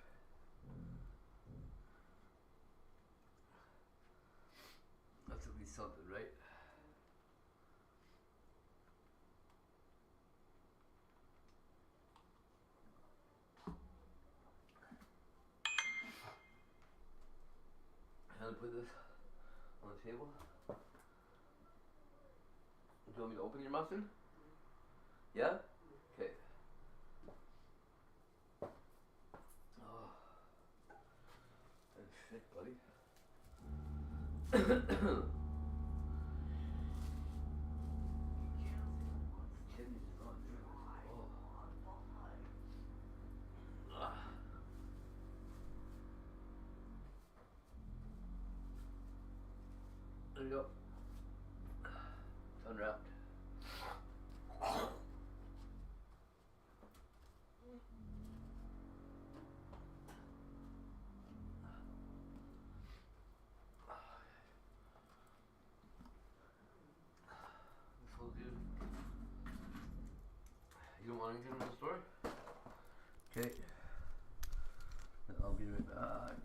[SPEAKER 13] That's at least something, right? Can I put this on the table? Do you want me to open your muffin? Yeah? Okay. Oh. I'm sick, buddy. There you go. It's unwrapped. This will do. You don't want anything from the store? Okay. I'll be right back.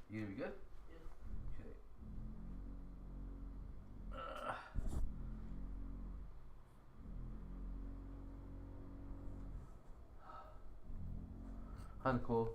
[SPEAKER 13] You gonna be good? Yeah. Okay. Hi Nicole.